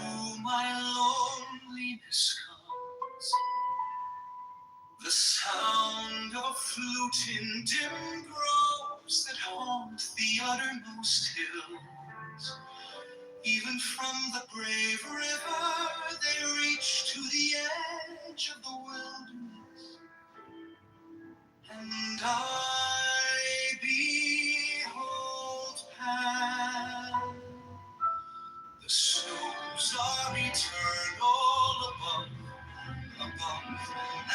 my loneliness comes the sound of a flute in dim groves that haunt the uttermost hills. Even from the brave river they reach to the edge of the wilderness, and I behold Pan. The snows are eternal above,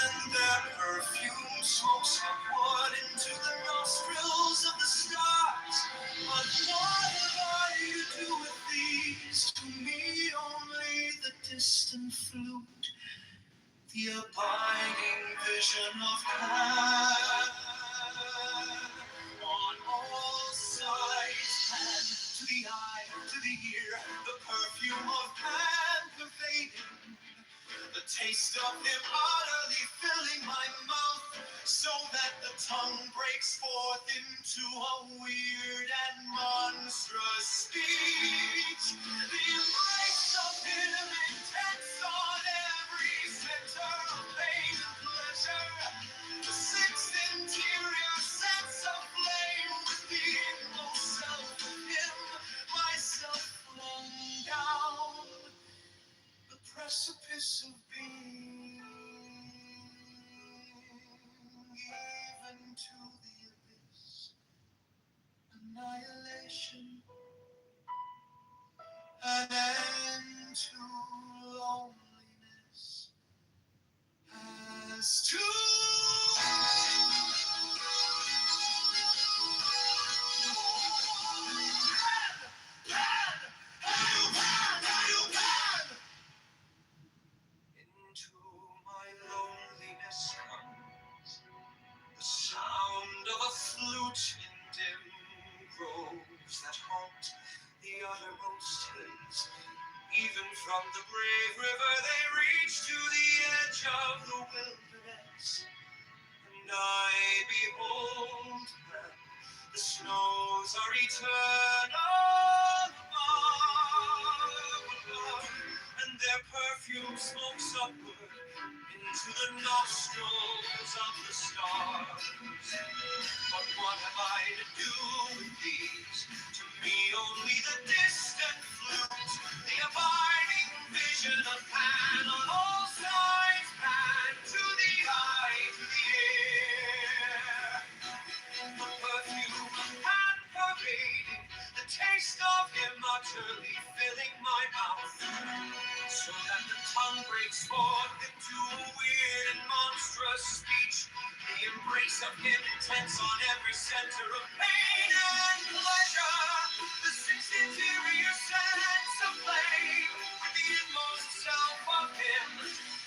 and their perfume smokes upward into the nostrils of the stars. But what have I to do with these? To me only the distant flute, the abiding vision of Pan. On all sides, Pan, to the eye, to the ear, the perfume of Pan pervading. The taste of him utterly filling my mouth, so that the tongue breaks forth into a weird and monstrous speech. The embrace of him intense on every center of pain and pleasure. The six interior sense of flame with the inmost self of him, myself flung down the precipice of being, even to the abyss, annihilation, an end to loneliness, as to into my loneliness comes the sound of a flute in dim groves that haunt the uttermost hills. Even from the brave river they reach to the edge of the wilderness, and I behold them. The snows are eternal above, and their perfume smokes upward into the nostrils of the stars. But what have I to do with these? To me only the distant flute, the abiding vision of Pan on all sides, Pan to the eye, to the ear. The perfume of Pan pervading, the taste of him utterly filling my mouth, so that the tongue breaks forth into a weird and monstrous speech. The embrace of him intense on every center of pain and pleasure. The six interior sense of flame with the inmost self of him,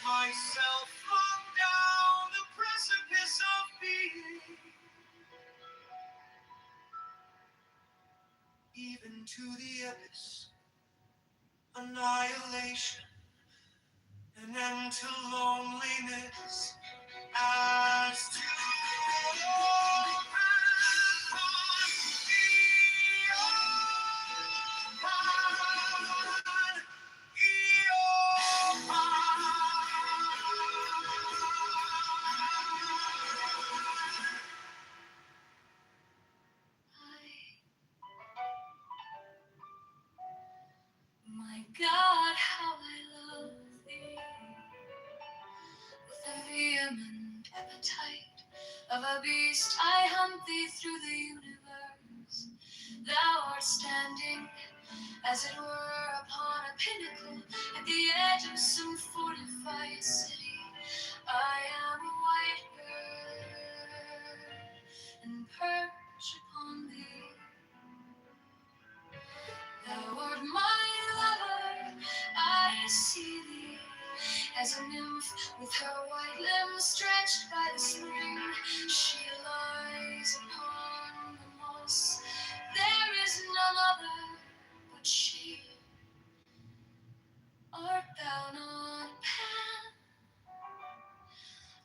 myself flung down the precipice of being, even to the abyss, annihilation, an end to loneliness, as to my God, how I love thee, with a vehement appetite of a beast I hunt thee through the universe. Thou art standing, as it were, upon a pinnacle at the edge of some fortified city. I am a white bird and perch upon thee. Thou art my lover, I see thee as a nymph with her white limbs stretched by the spring. She lies upon the moss, there is none other but she. Art thou not Pan?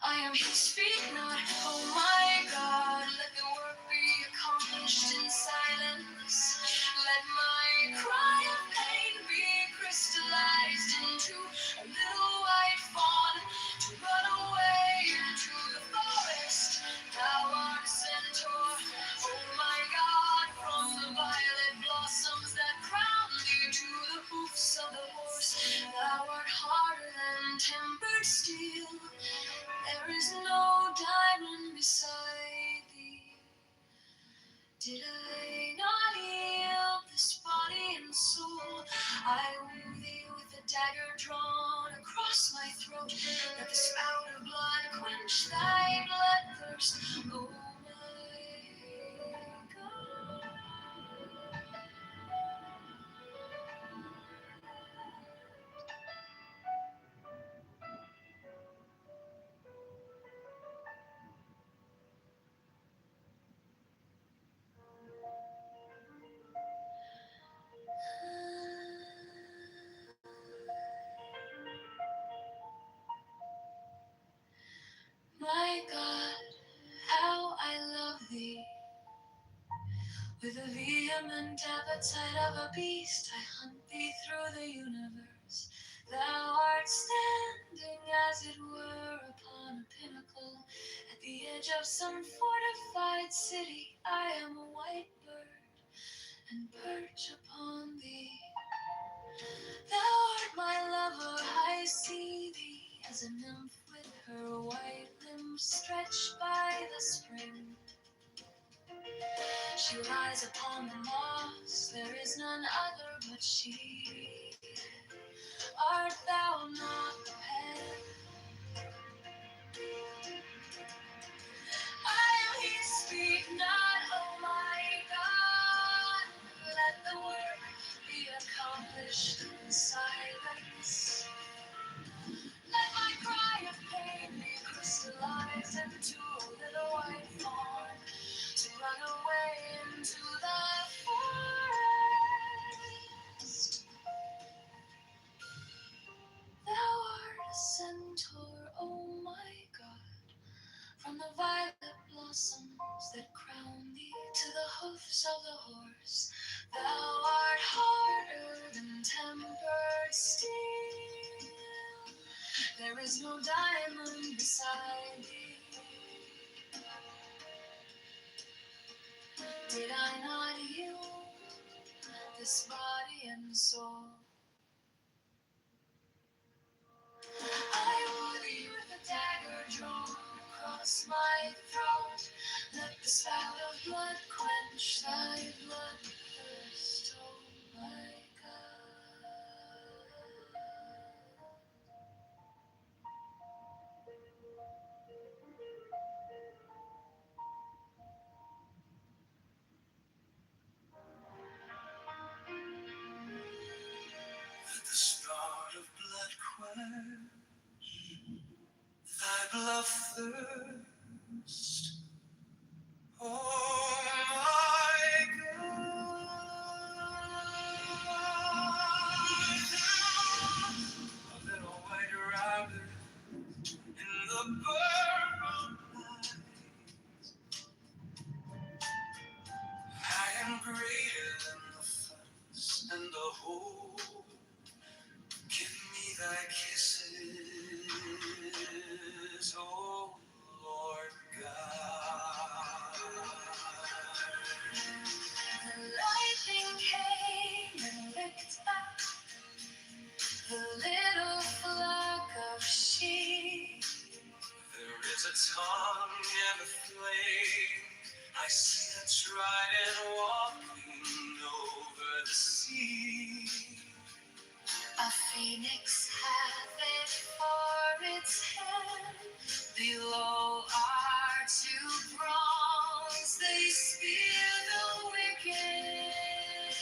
I am he, speak not, oh my God, let the work be accomplished in silence. Let my cry of pain be crystallized into a little white fawn to run away into the forest. Thou art a centaur, oh my God, from the violet blossoms that crown thee to the hoofs of the horse. Thou art harder than tempered steel. There is no diamond beside thee. Did I not yield this body and soul? I woo thee with a dagger drawn across my throat. Let the spout of blood quench thy bloodthirst, oh my God. My God, how I love thee. With the vehement appetite of a beast, I hunt thee through the universe. Thou art standing, as it were, upon a pinnacle at the edge of some fortified city. I am a white bird and perch upon thee. Thou art my lover, I see thee as a nymph with her white limbs stretched by the spring. She lies upon the moss, there is none other but she. Art thou not the pen? I am he, speak not, oh my God. Let the work be accomplished in silence. Let my cry of pain be crystallized into a little white fawn to run away into the forest. Thou art a centaur, oh my God, from the violet blossoms that crown thee to the hoofs of the horse. Thou art harder than tempered steel. There is no diamond beside thee. Did I not yield this body and soul? I woo thee with a dagger drawn across my throat. Let the spout of blood quench thy bloodthirst, oh my God. Let the spout of blood quench thy bloodthirst, oh my God. A little white rabbit in the purple night. I am greater than the fuss and the whole. Give me thy kisses, oh Lord God. The lightning came and licked up the little flock of sheep. There is a tongue and a flame. I see a trident walking over the sea. A phoenix hath it for its head. Below are two prongs, they spear the wicked.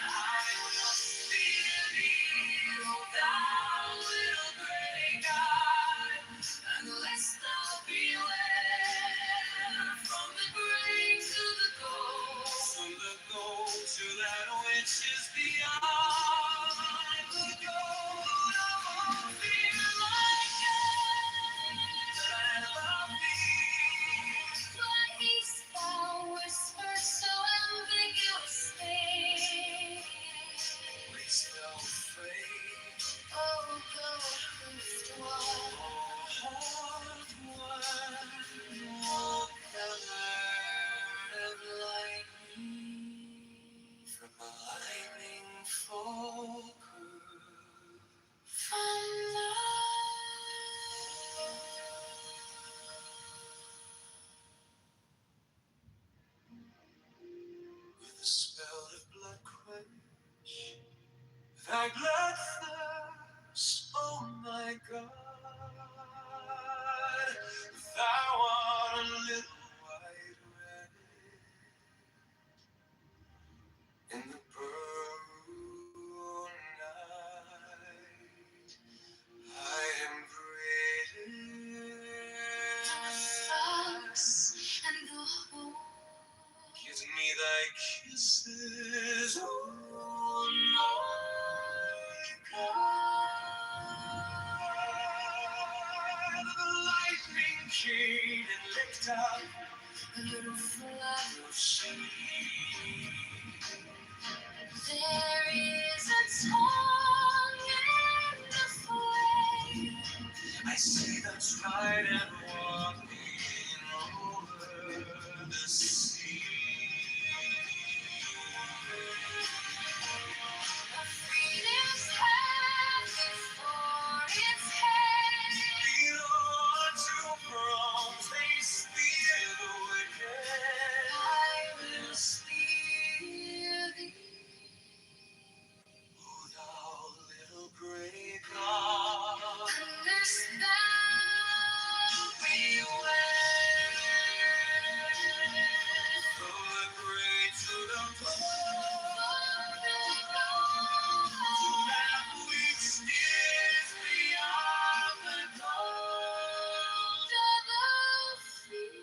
I will spear thee, O thou little grey God, unless thou beware. From the grave to the goal, from the goal to that which is beyond. The goal of fear like and of thee. My haste thou whispered so ambiguously. Waste thou afraid, oh ghost one, oh hard one, oh covered of lightning, from the lightning folk, from the with the spell of blood quench thy blood thirst, oh my God. Thou art a little white rabbit in the burning night. I am greater than the fox and the hole. Kiss me thy kisses, oh my God. The lightning came and licked up a little flood of sea. There is a tongue in the flame. I see them stride and walking over the sea. A phoenix has before its head. Below two prongs, they spear the wicked. I will spear thee, O thou little grey God. Unless thou beware. From the great to the poor, to that which is beyond the gold of the sea.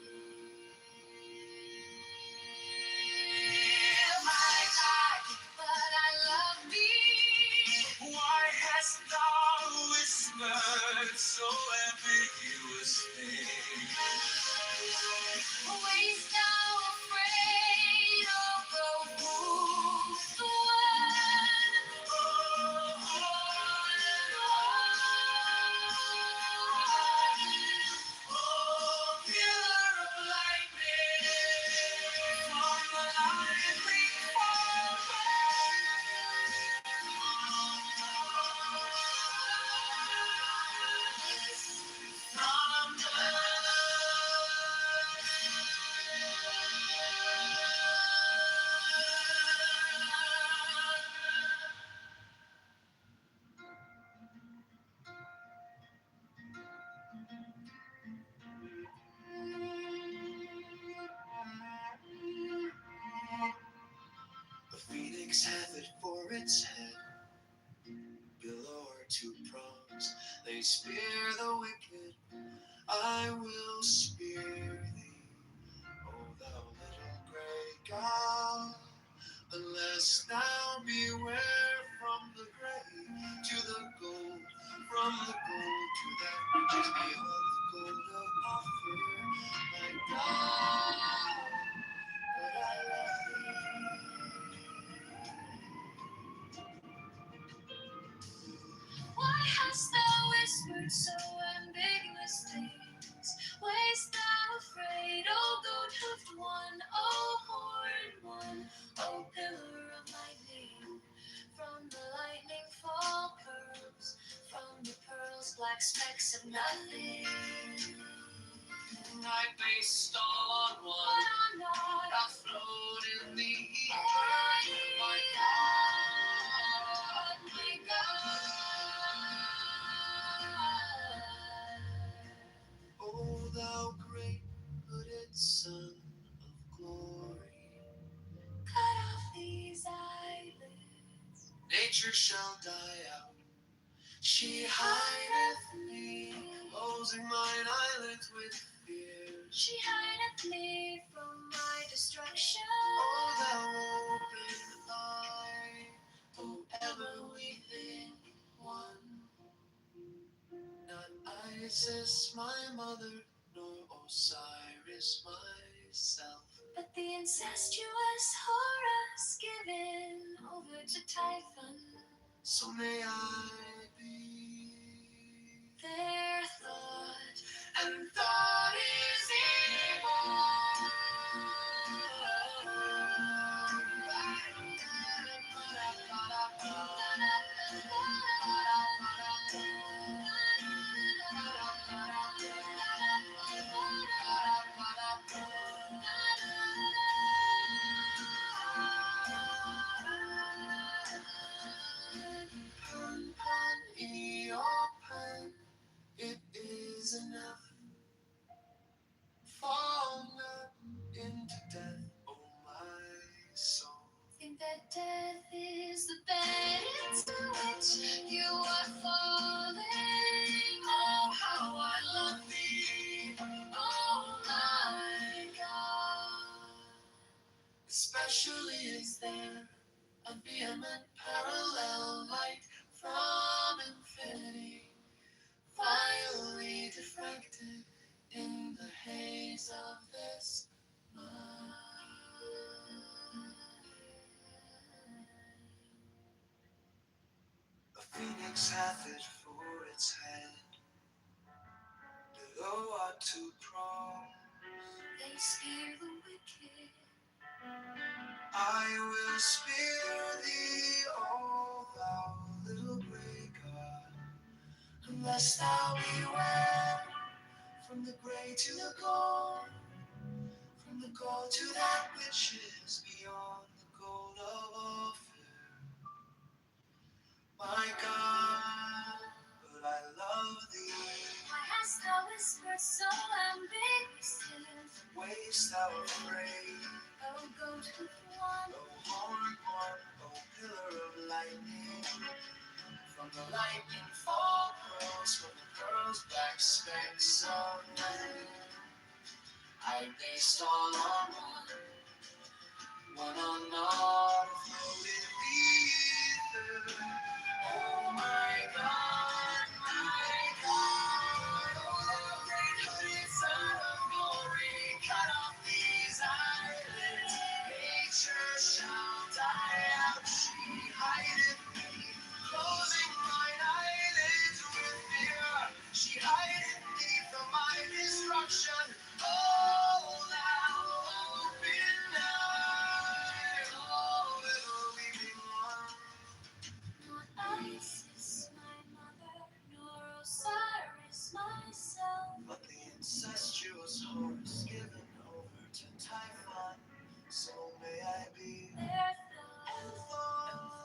My God, but I love thee. Why hast thou whispered so ambiguously? Waste thou afraid, oh go move the wind. Oh, pillar of lightning, from the lightning fall. From the phoenix hath it for its head. Below are two prongs, they spear the wicked. I will spear thee, O thou little grey God. Unless thou beware from the grave to the gold, from the gold to that which is beyond the gold of offer. My God, but I love thee. Why hast thou whispered so ambiguous things? Waste thou afraid, O goat-hoofed one, O horned one, O pillar of lightning? From the lightning fall pearls, from the pearls black specks of nothing. I based on one, but I'm not. I float in Son of glory. Cut off these eyelids. Nature shall die out. She hideth me, closing mine eyelids with fear. She hideth me from my destruction. Oh, thou open eye, O ever weeping one. Not Isis, my mother, nor Osiris, myself, but the incestuous Horus given over to Typhon. So may I be their thought, and thought is evil. In your pen, it is enough. Fall not into death, oh my soul. Think that death is the bed into which you are falling. Oh, how I love thee, oh my God. Especially is there a vehement parallel light from infinity, vilely diffracted in the haze of this mind. A phoenix hath it for its head, below are two prongs. They spear the wicked. I will spear thee, O thou little grey god, unless thou beware from the grey to the gold, from the gold to that which is beyond the gold of Ophir. My God, but I love thee. Why hast thou whispered so ambiguously? Wayest thou afraid? O goat hoofed one, O horned one, O pillar of lightning. From the lightning fall pearls, from the pearls black specks of night. I based all on one on all floated ether. Oh my God, my God, oh thou great hooded Son of glory, cut off these eyelids. Nature shall die out, she hideth me, closing mine eyelids with fear. She hideth me from my destruction. Oh, thou open eye, oh little weeping one. Not Isis, my mother, nor Osiris, myself, but the incestuous Horus given over to Typhon. So may I be their thought, and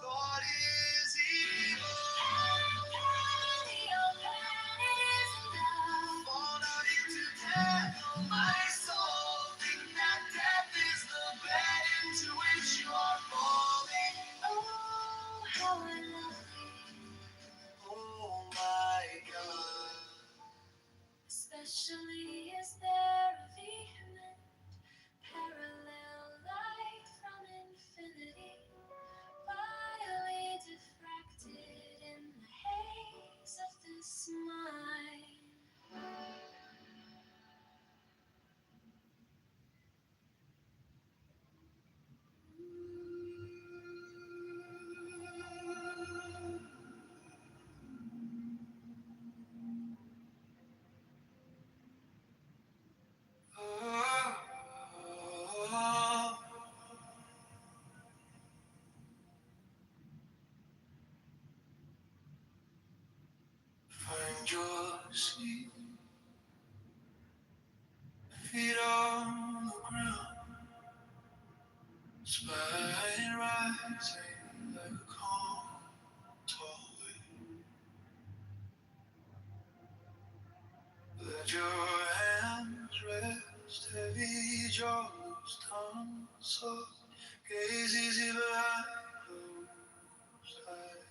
thought is evil. Fall not into death, oh my soul. Think that death is the bed into which you are falling. Oh, how I love thee, oh my God. Especially is there a vehement parallel light from infinity, vilely diffracted in the haze of this mind. Find your sleep, feet on the ground, spine rising like a calm, tall wave. Let your hands rest Heavy jaws, tongue soft, gaze easy behind closed eyes.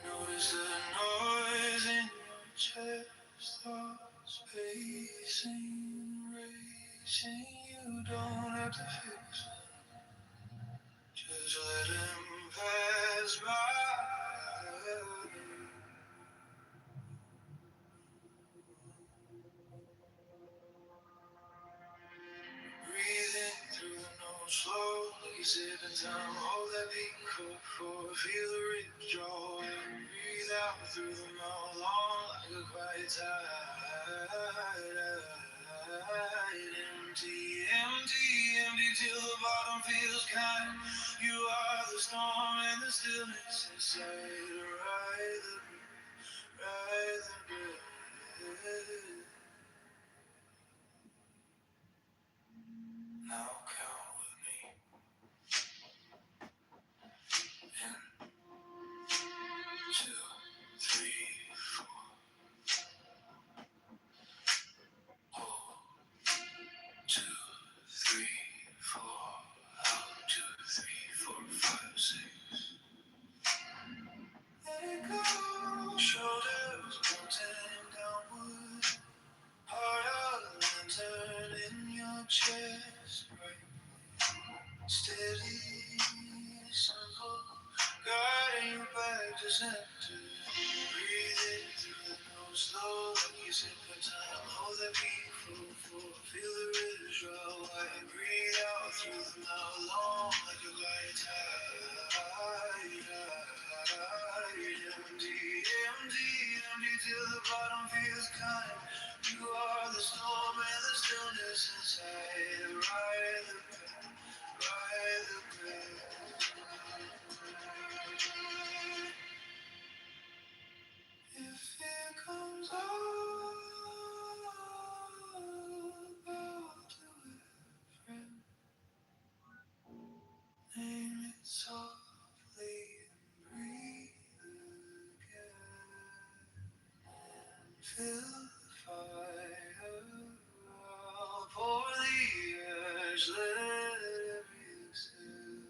Notice the noise in your chest, thoughts pacing, racing. You don't have to fix it, just let him pass by. Breathing through the nose, slowly sipping time. Hold that beat, cut for feel the rip draw. Breathe out through the mouth, long like a quiet tide. Empty, empty, empty till the bottom feels kind. You are the storm and the stillness inside. Ride the breath. Now count with me. Two, three, four. Hold. 2, 3, 4. Out. 2, 3, 4, 5, 6. Let it go. Shoulders mountain downward. Heart out of lantern in your chest. Right. Steady circle. Guiding you back to center. Breathing through the nose, slow like you sip for time. Hold that beat, full, feel the rhythm draw wide. Breathe out through the mouth, long like a quiet tide. Empty, empty, empty till the bottom feels kind. You are the storm and the stillness inside. Ride the breath, ride the breath. If it comes out, I'll do it, friend. Name it softly and breathe again. Fill the fire, I'll pour the ash, let every exhale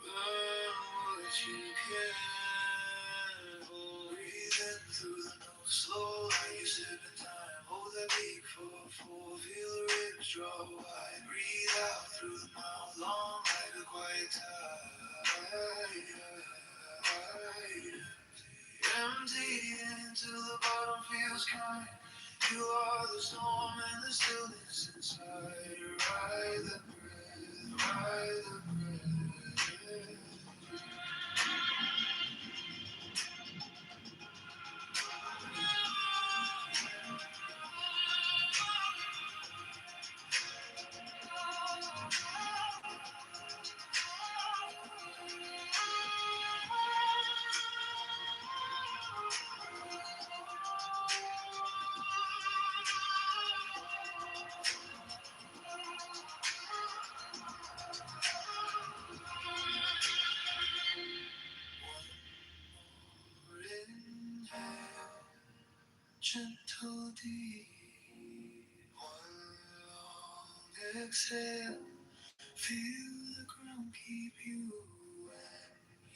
burn what you can. Breathe in through the nose, slow like you sip in time. Hold that beat for feel the ribs draw wide. Breathe out through the mouth, long like a quiet tide. Empty until the bottom feels kind. You are the storm and the stillness inside. Ride the breath, ride the breath. Inhale, gentle deep. One long exhale. Feel the ground keep you when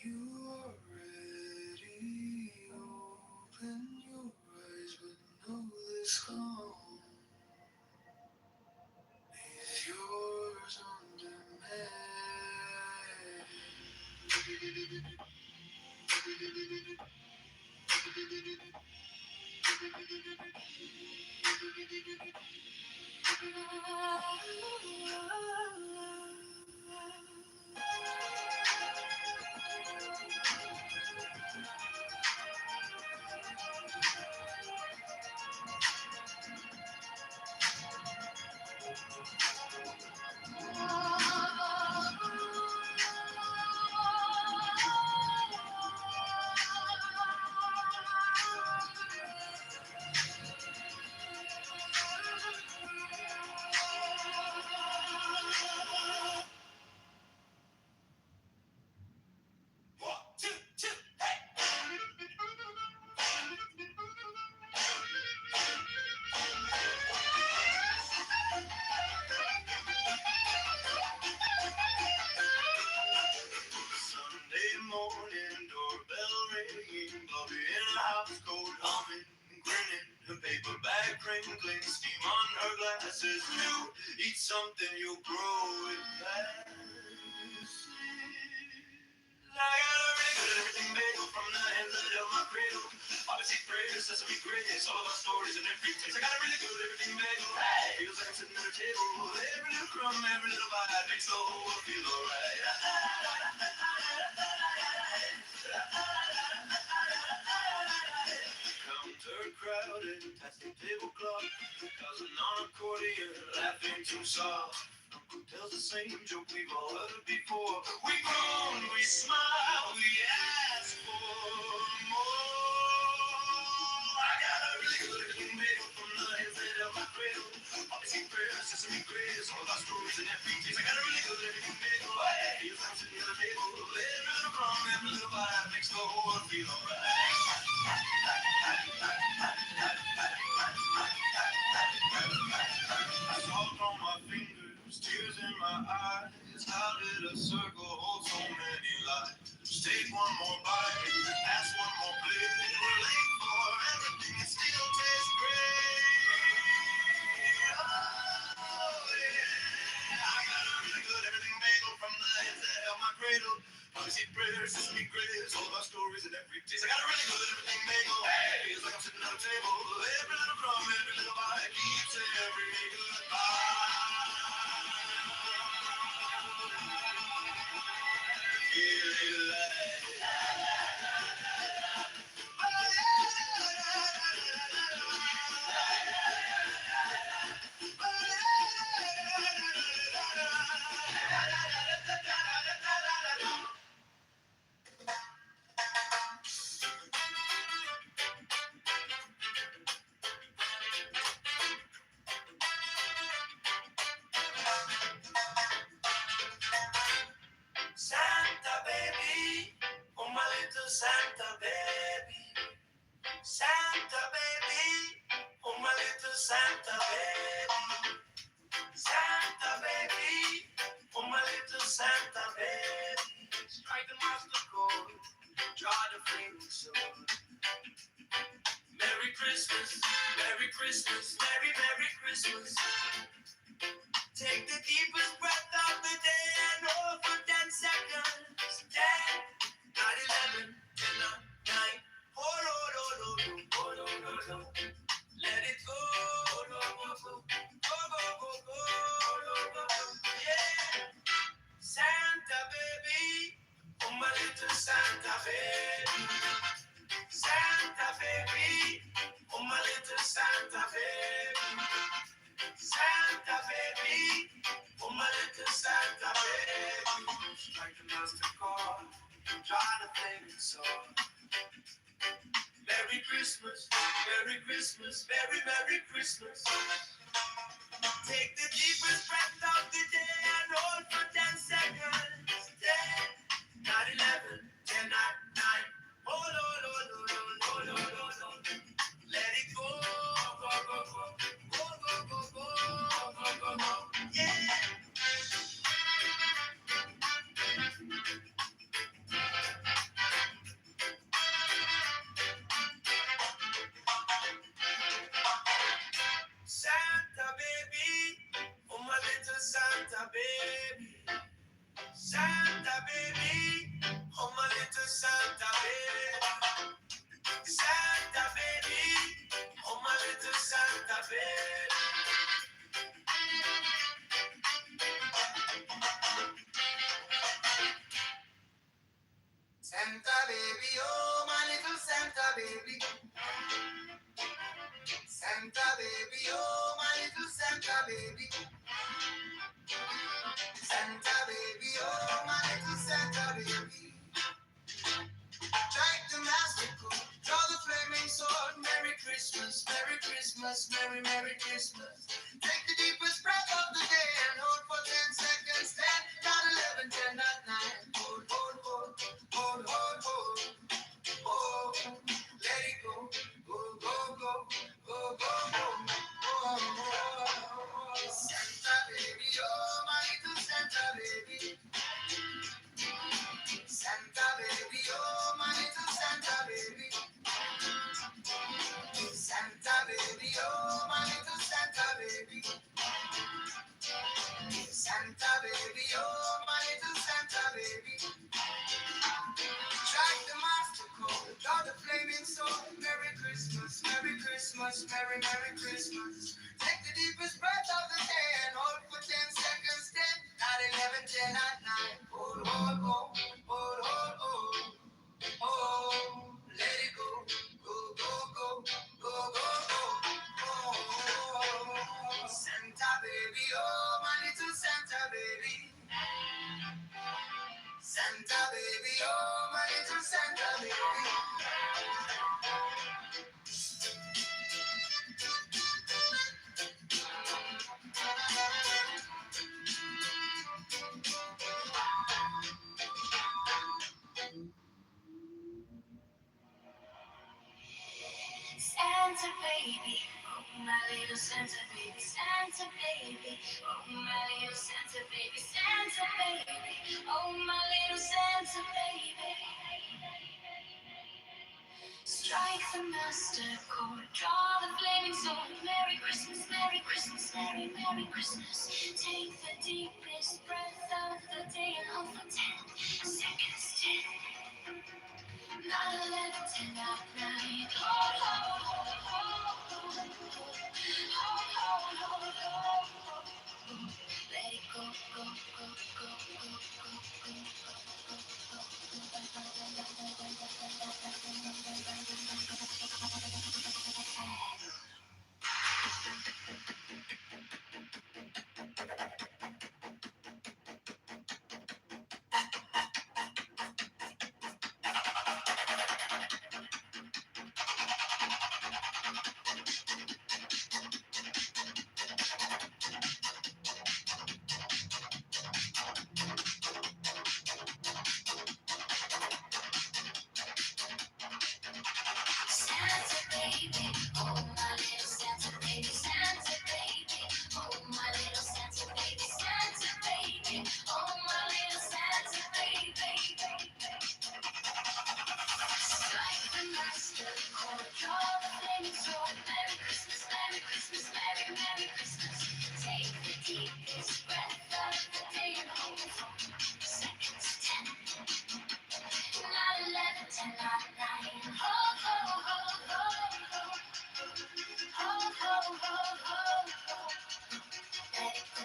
you are ready. Open your eyes, but know this calm is yours on demand. a house coat, humming, grinning, her paper bag crinkling, steam on her glasses. You eat something, you'll grow it fast. I got a regular everything bagel from the hands that held my cradle. Odyssey prayers, sesame grace, all of our stories and every taste. I got a really good everything bagel. Hey, feels like I'm sitting at a table. Every little crumb, every little bite makes the whole world feel alright. Counter crowded, past the tablecloth, cousin on accordion, laughing too soft. Uncle tells the same joke we've all heard before. We groan, we smile, we ask for more. I got a really good everything bagel from the hands that held my cradle. Odyssey prayers, sesame grace, all of our stories and every taste. I got a really good everything bagel. Hey, feels like I'm sitting at the table. Every little crumb, every little bite makes the whole world feel alright. Salt on my fingers, tears in my eyes. How did a circle hold so many lives? Take one more bite, ask one more plate. We're late for everything, it still tastes great. Oh, yeah. I got a really good everything bagel from the hands that held my cradle. Odyssey prayers, sesame grace, all of our stories and every taste. I got a really good everything bagel. Hey, feels like I'm sitting at a table. Every little crumb, every little bite keeps every goodbye. Feel Santa baby, oh my little Santa baby. Santa baby, oh my little Santa baby. Santa baby, oh my little Santa baby. Strike the master chord, draw the flaming sword. Merry Christmas, Merry Christmas, Merry Merry Christmas. Take the deepest breath of the day and hold for 10 seconds. 10, not 11, 10, not 9. Hold, hold, hold, hold, hold, hold, hold, hold. Let it go, go, go, go, go, go, go, go, go, go, go. Yeah, Santa baby, oh my little Santa baby. Santa baby, oh my little Santa baby. Santa baby, oh my little Santa baby. Strike the master chord, draw the flaming sword. Merry Christmas, Merry Christmas, Merry Merry Christmas. Take the deepest breath of the day and hold for 10 seconds. 10, not 11, 10, not 9. Hold, hold, hold, hold, hold, hold, hold, hold. Let it go, go, go, go, go, go, go, go, go, go, go. Yeah. Santa baby, oh my little Santa baby. Santa baby, oh my little Santa baby. Santa baby, oh my little Santa baby. Santa baby, oh my little Santa baby. Santa baby, oh my little Santa baby. Santa baby, oh my little Santa baby. Strike the master chord, draw the flaming sword. Merry Christmas, Merry Christmas, Merry Merry Christmas. Take the deepest breath of the day and hold for 10 seconds. 10, not 11, 10, not 9. Hold, hold, hold, hold, hold, hold, hold. Let it go, go, go, go, go, go, go. Oh, Santa baby, oh my little Santa baby. Santa baby, oh my little Santa baby. Merry, Merry Christmas. Take the deepest breath of the day and hold for 10 seconds. 10, 9, 11, 10 at 9. Hold, hold, hold, hold, hold, hold. Oh, let it go, go, go, go, go, go, go. Oh, Santa baby, oh, my little Santa baby. Santa baby, oh, my little Santa baby. Santa baby, oh my little Santa baby, Santa baby, oh my little Santa baby, Santa baby, oh my little Santa baby. Strike the master chord, draw the flaming sword. Merry Christmas, Merry Christmas, Merry, Merry Christmas. Take the deepest breath of the day and hold for 10 seconds. 10, 9, 11, 10 out 9. Ho, ho, ho, ho, ho, ho, ho, ho, ho, ho. Let it go, go, go, go, go, go, Santa baby, oh my little Santa baby, Santa baby, oh my little Santa baby, Santa baby, oh my little Santa baby. Strike the master chord, draw the flaming sword. Merry Christmas, Merry Christmas, Merry, Merry Christmas. Take the deepest breath of the day and hold for seconds. 10, 9, 11, 10 out 9. Ho, ho, ho, ho, ho. Ho, ho, ho, ho, ho. Let it go.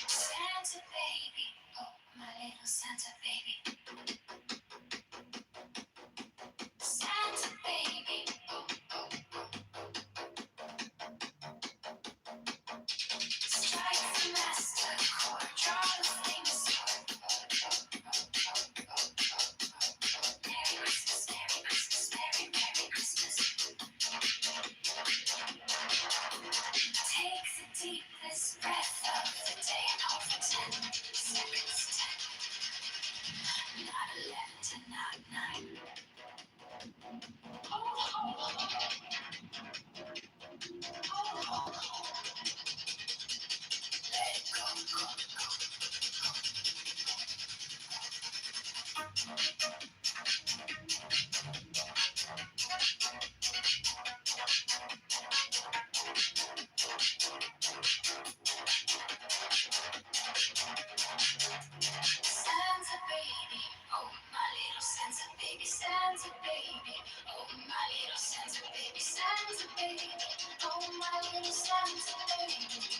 Santa baby, oh my little Santa baby. Santa baby, oh, oh, oh. Strike the master chord, draw the flaming sword. Merry Christmas, Merry Christmas, Merry, Merry Christmas. Take the deepest breath of the day and hold for 10 seconds. 10, 9, 11, 10 out 9. Ho, ho, ho, ho, ho, ho. Let it go, go, go. Santa baby, oh my little Santa baby, Santa baby, oh my little Santa baby, Santa baby, oh my little Santa baby.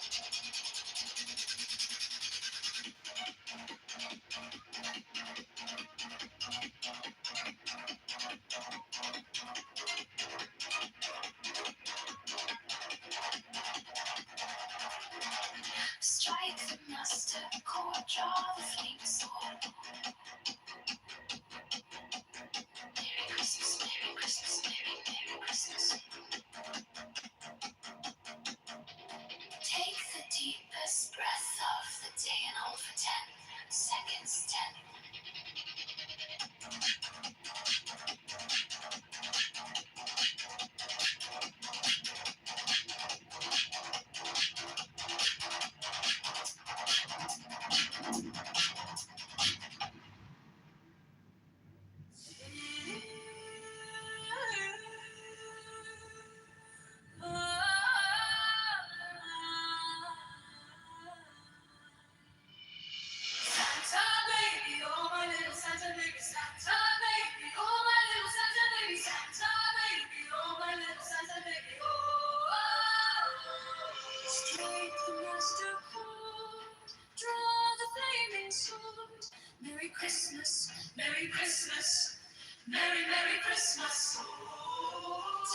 Merry Christmas, Merry, Merry Christmas.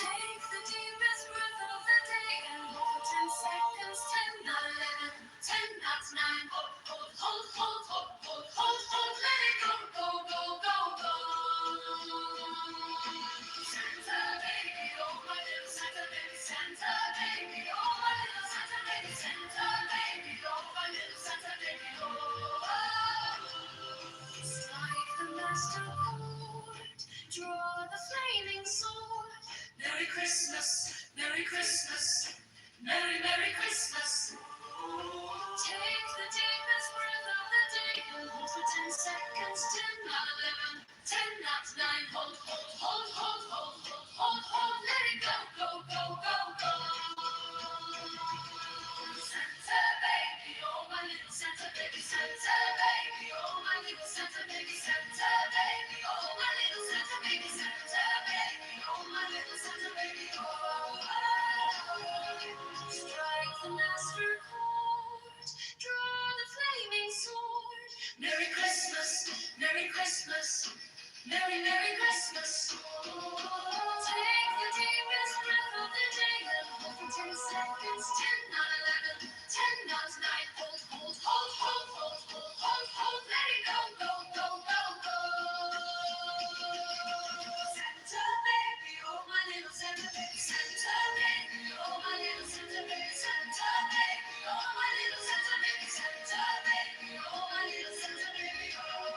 Take the deepest breath of the day and hold for 10 seconds, 10, not 11, 10, not 9, hold, hold, hold, hold, hold, hold, hold, hold, let it go, go, go, go, go. Santa baby, oh my little Santa baby, Santa baby, oh my little Santa baby, Santa baby, oh my little Santa baby, oh. Strike the master chord, draw the flaming sword. Merry Christmas, Merry Christmas, Merry, Merry Christmas. Take the deepest breath of the day and hold for 10 seconds, 10, not 11, 10, not 9, hold, hold, hold, hold, hold, hold, hold, hold, let it go, go, go, go, go. Santa baby, oh my little Santa baby, Santa baby, oh my little Santa baby, Santa baby, oh my little Santa baby, Santa baby, oh my little Santa baby, oh. Strike the master chord, draw the flaming sword. Merry Christmas, Merry Christmas, Merry, Merry Christmas. Take the deepest breath of the day and hold for 10 seconds, 10, not 11, 10, not 9, hold, hold, hold, hold, hold, hold, hold, hold, let it go, go, go, go, go. Santa baby, oh my little Santa baby, Santa baby, oh my little Santa baby, Santa baby, oh my little Santa baby, Santa baby, oh my little Santa baby, oh.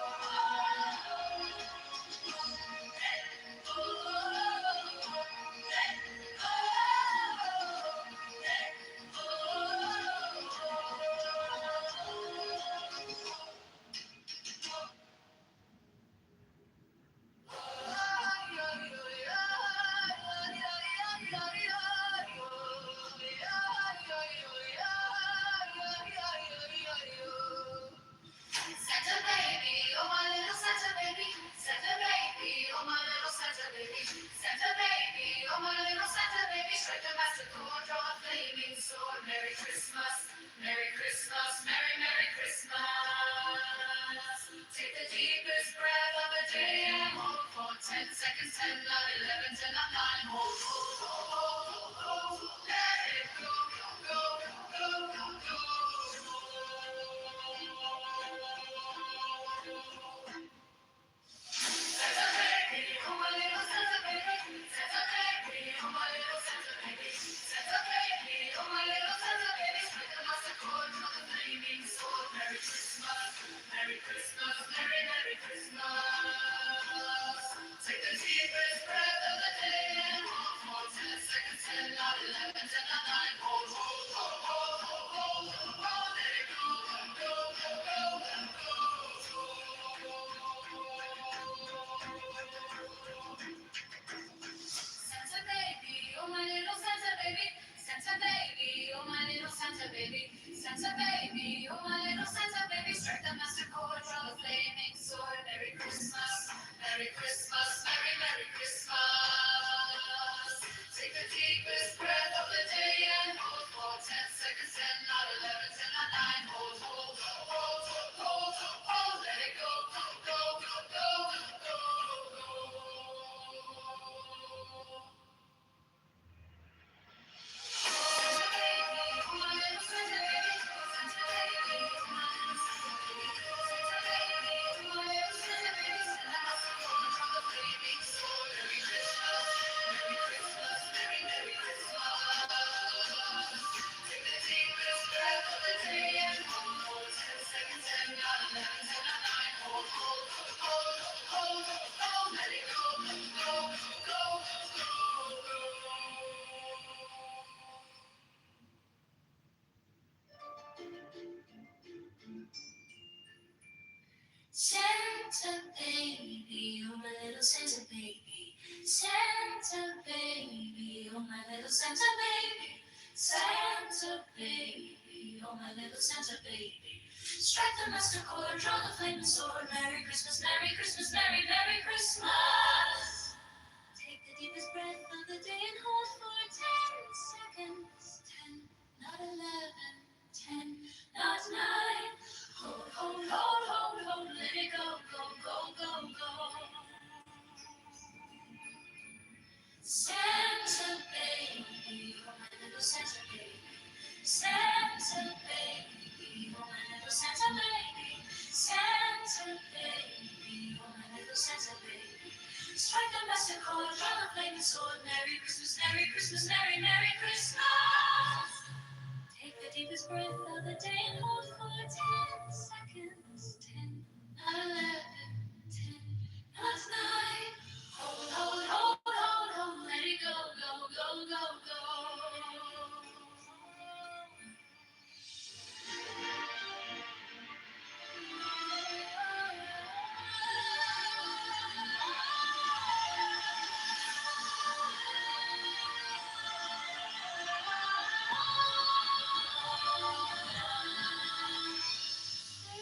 Santa baby, oh my little Santa baby, Santa baby, oh my little Santa baby, Santa baby, oh my little Santa baby, strike the master chord, draw a flaming sword. Merry Christmas, Merry Christmas, Merry, Merry Christmas. Take the deepest breath of the day and hold for 10 seconds, 10, not 11, 10, not 9, hold, hold, hold, hold, hold, hold, let it go, go, go, go, go. Santa baby, oh my little Santa baby, Santa baby, oh my little Santa baby, Santa baby, oh my little Santa baby, strike the master chord, draw the flaming sword. Merry Christmas, Merry Christmas, Merry, Merry Christmas. Take the deepest breath of the day and hold for 10 seconds, 10, not 11, 10, not 9, hold, hold, hold, hold, hold, hold, hold, let it go, go, go, go, go, go. Santa baby, oh my little Santa baby, Santa baby, oh my little Santa baby, Santa baby, oh my little Santa baby, strike the master chord, draw the flaming sword. Merry Christmas, Merry Christmas, Merry, Merry Christmas. Take the deepest breath of the day and hold for 10 seconds, 10, not 11, 10, not 9, hold, hold, hold, hold, hold, hold, let it go, go, go, go, go, go, go. Santa baby, oh my little Santa baby, Santa baby, oh my little Santa baby, Santa baby, oh my little Santa baby, send a master chord, draw the flaming sword. Merry Christmas, Merry Christmas, Merry, Merry Christmas. Take the deepest breath of the day and hold for 10 seconds, 10, not 11, 10, not 9, hold, hold, hold, hold, hold, let it go, go, go, go, go. Santa baby, oh my little Santa baby, Santa baby, oh my little Santa baby, Santa baby, oh my little Santa baby. Strike the master chord, draw the flaming sword. Merry Christmas, Merry Christmas, Merry, Merry Christmas. Take the deepest breath of the day and hold for 10 seconds. 10, not 11, 10, not 9. Hold, hold, hold, hold, hold, let it go, go, go, go, go. sword. Merry Christmas, Merry Christmas, Merry, Merry Christmas. Take the deepest breath of the day and hold for 10 seconds. 10, not 11, 10, not 9. Hold, hold, hold, hold, hold. Let it go, go, go, go, go.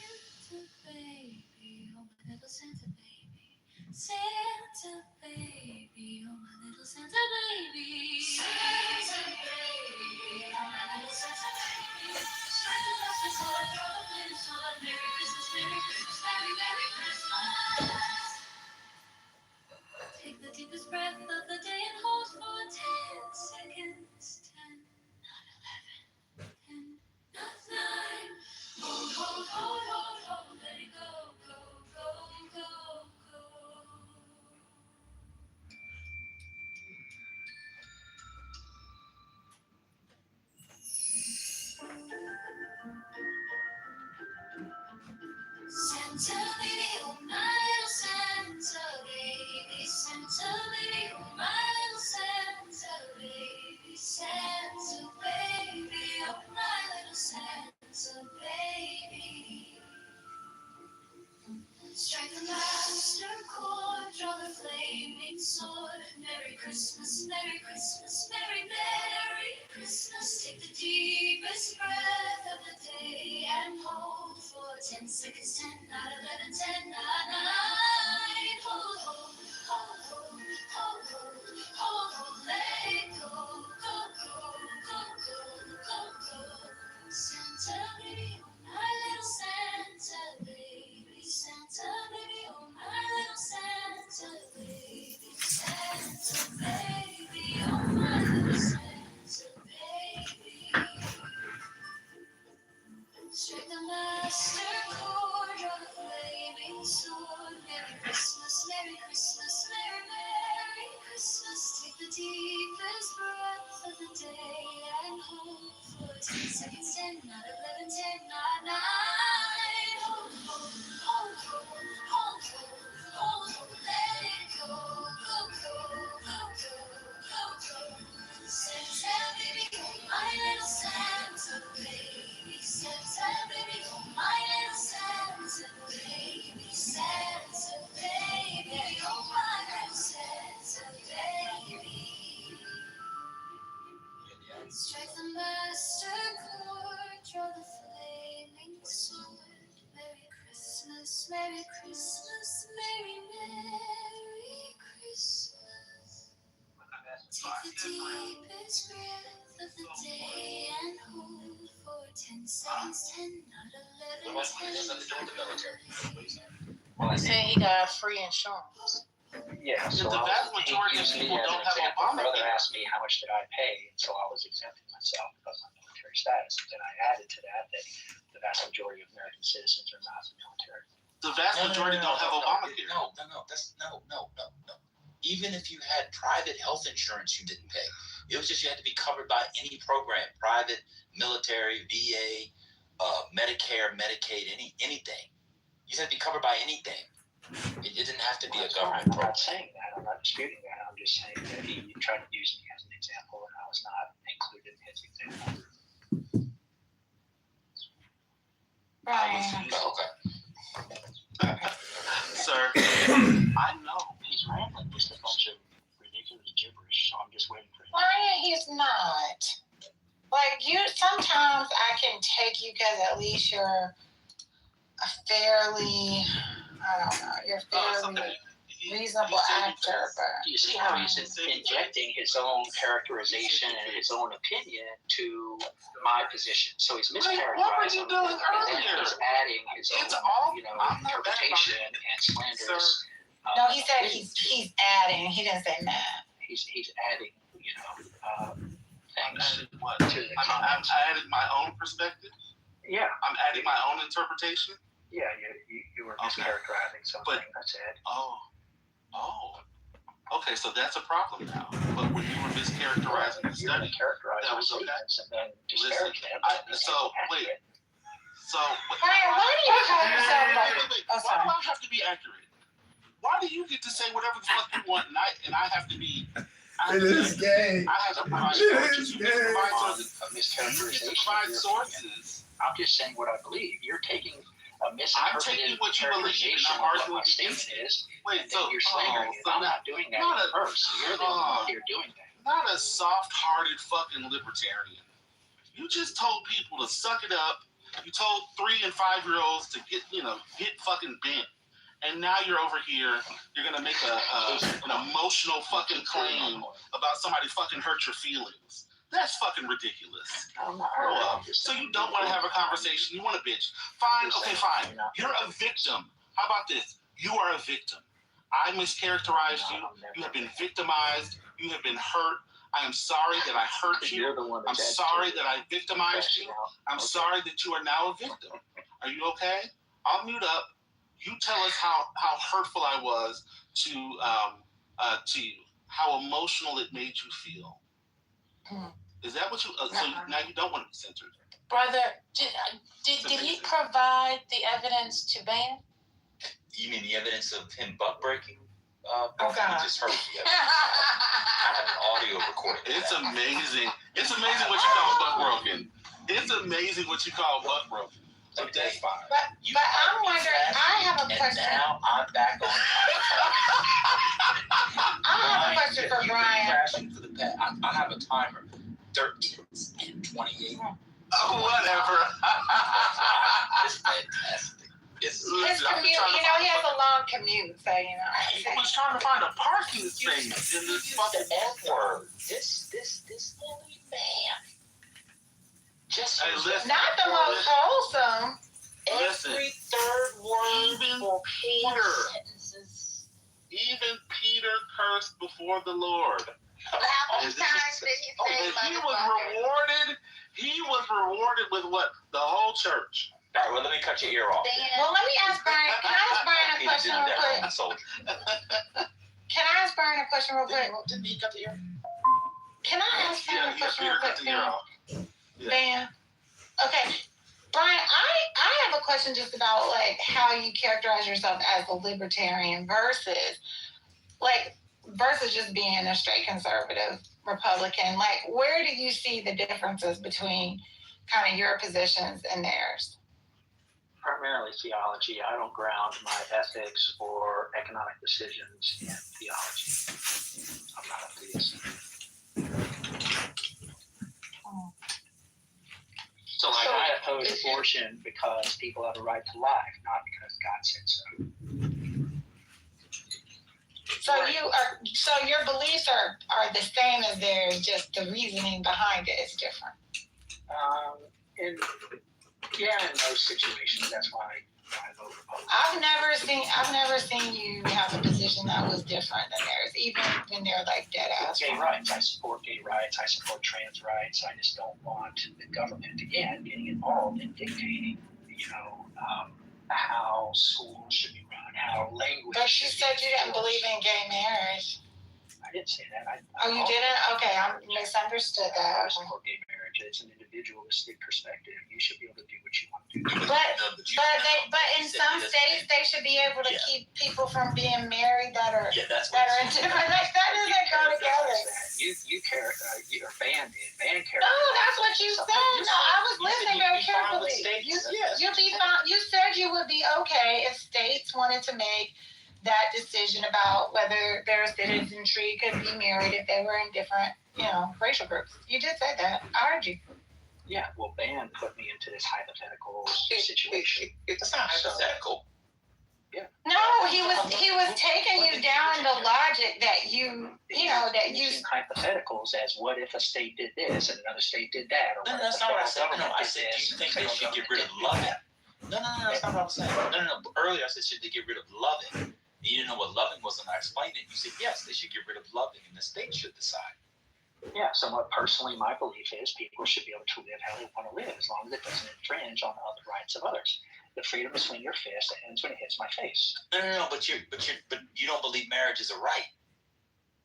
Santa baby, oh my little Santa baby. Santa baby, oh my little Santa baby. Santa baby, oh my little Santa baby. Santa loves his heart, all the glitters on. Merry Christmas, Merry Christmas, Merry, Merry Christmas. Take the deepest breath of the day and hold for 10 seconds. 10, not 11, 10, not 9. Hold, hold, hold, hold, hold. Let it go, go, go, go, go. Santa baby, oh my little Santa baby. Santa baby, oh my little Santa baby. Santa baby, oh my little Santa baby. Strike the master chord, draw the flaming sword. Merry Christmas, Merry Christmas, Merry, Merry Christmas. Take the deepest breath of the day and hold for 10 seconds. 10, not 11, 10, not 9. Hold, hold, hold, hold, hold, hold, hold, hold. Let it go, go, go, go, go, go, go. Santa baby, oh my little Santa baby. Santa baby, oh my little Santa baby. Santa baby, oh my little Santa baby. Strike the master chord, draw the flaming sword. Merry Christmas, Merry Christmas, Merry, Merry Christmas. Take the deepest breath of the day and hold for 10 seconds. 10, not 11, 10, not 9. Hold, hold, hold, hold, hold, hold, hold, hold. Let it go, go, go, go, go, go, go. Santa baby, oh my little Santa baby. Santa baby, oh my little Santa baby. Santa baby, oh my little Santa baby. Strike the master chord, draw the flaming sword. Merry Christmas, Merry Christmas, Merry, Merry Christmas. Take the deepest breath of the day and hold for 10 seconds. 10, not 11, 10. He said he got free insurance. Yeah, so the vast majority of people don't have Obamacare. My brother asked me how much did I pay, and so I was exempting myself because of my military status. And then I added to that the vast majority of American citizens are not in the military. The vast majority don't have Obamacare. No. Even if you had private health insurance, you didn't pay. It was just you had to be covered by any program, private, military, VA, Medicare, Medicaid, anything. You had to be covered by anything. It didn't have to be a government program. I'm not saying that. I'm not disputing that. I'm just saying that he tried to use me as an example, and I was not included in his example. Okay. Sir, I know he's rambling just a bunch of ridiculous gibberish, so I'm just waiting for him. Ryan, he's not. Like, you, sometimes I can take you because at least you're a fairly, I don't know, you're fairly reasonable actor, but. Do you see how he's injecting his own characterization and his own opinion to my position? So he's mischaracterizing. What were you doing And earlier? he's adding his own, interpretation and slanderous. No, he said he's adding. He didn't say that. He's adding, things What? to the comments. I added my own perspective. Yeah, I'm adding my own interpretation. yeah, you were mischaracterizing something. But- That's it. Oh. Okay, so that's a problem now. But when you were mischaracterizing the You're going study, to characterize that the was okay. statements and then Listen, disparage them. wait. So Brian, why do you call yourself like? wait. Oh, Why sorry. do I have to be accurate? Why do you get to say whatever the fuck you want, and I have to be? It is gay. I have to provide It sources. is You get to provide gay. sources. A You get to mischaracterization. provide of your sources. opinion. I'm just saying what I believe. You're taking a I'm misinterpreted taking what you believe, and characterization I'm of what arguing my statement against is, Wait, and so then you're slandering it. so I'm not doing that not in a- reverse. You're the one here doing that. not a soft-hearted fucking libertarian. You just told people to suck it up. You told 3 and 5-year-olds to get fucking bent. And now you're over here, you're gonna make an emotional fucking claim about somebody fucking hurt your feelings. That's fucking ridiculous. I'm not Grow hurt. up. So you don't want to have a conversation, you want to bitch. Fine, okay, fine. You're a victim. How about this? You are a victim. I mischaracterized you. You have been victimized. You have been hurt. I am sorry that I hurt you. You're the one I'm that's sorry that I victimized you. I'm Okay. sorry that you are now a victim. Are you okay? I'll mute up. You tell us how hurtful I was to you. How emotional it made you feel. Is that what you? So now you don't want to be censored. Brother, did he provide the evidence to ban? You mean the evidence of him buck breaking? Oh, We God. just heard the evidence. I have an audio recording. of It's that. amazing. It's amazing what you call buck broken. It's amazing what you call buck broken. Okay, fine. But You but hired I'm me wondering. last I have a week, question. And now I'm back on. I have a question for You've been Brian. crashing for the past. I have a timer. 13 and 28. Oh, whatever. It's fantastic. It's His commute, he has a long commute, so He was trying to find a parking space in this fucking the F-word. This holy man. Just Hey, listen. not the most wholesome. Listen. every third word Even for Peter. sentences. Even Peter cursed before the Lord. How many This is- times did he say And he was motherfucker? rewarded. He was rewarded with what? The whole church. All right, well, let me cut your ear off. Well, let me ask Brian. Can I ask Brian a Peter question did real that quick? Roman soldier. Can I ask Brian a question real quick? Didn't he cut the ear? Can I ask Brian a question Peter real cut quick? the ear off. Dan? Okay. Brian, I have a question just about like how you characterize yourself as a libertarian versus just being a straight conservative Republican. Like, where do you see the differences between kind of your positions and theirs? Primarily theology. I don't ground my ethics or economic decisions in theology. I'm not a theist. So I oppose abortion because people have a right to life, not because God said so. So your beliefs are the same as theirs, just the reasoning behind it is different. In most situations, that's why I vote Republican. I've never seen you have a position that was different than theirs, even when they're like dead ass. Gay rights. I support gay rights. I support trans rights. I just don't want the government, again, getting involved in dictating, how schools should be run, how language But you should be said you didn't enforced. believe in gay marriage. I didn't say that. Oh, you didn't? Okay, I misunderstood I that. support gay marriage. It's an individualistic perspective. You should be able to do what you want to do. But in some states they should be able to keep people from being married that are Yeah, that's that what are in different. Like that doesn't go together. Your band did. Band character. No, that's what you said. No, I was listening very carefully. You'd be fine. You said you would be okay if states wanted to make that decision about whether their citizenry could be married if they were in different, racial groups. You did say that. I heard you. Yeah, well, band put me into this hypothetical situation. It's not hypothetical. No, he was taking you down the logic that you Using hypotheticals as what if a state did this and another state did that, or No, what that's if the not what I federal said. No, government I did said, do this you and think the they federal should get rid of government did loving? No, that's not what I'm saying. No. Earlier I said, should they get rid of loving? You didn't know what loving was, and I explained it. You said, yes, they should get rid of loving, and the state should decide. Yeah, so personally, my belief is people should be able to live how they want to live as long as it doesn't infringe on the rights of others. The freedom to swing your fist ends when it hits my face. No, but you don't believe marriage is a right.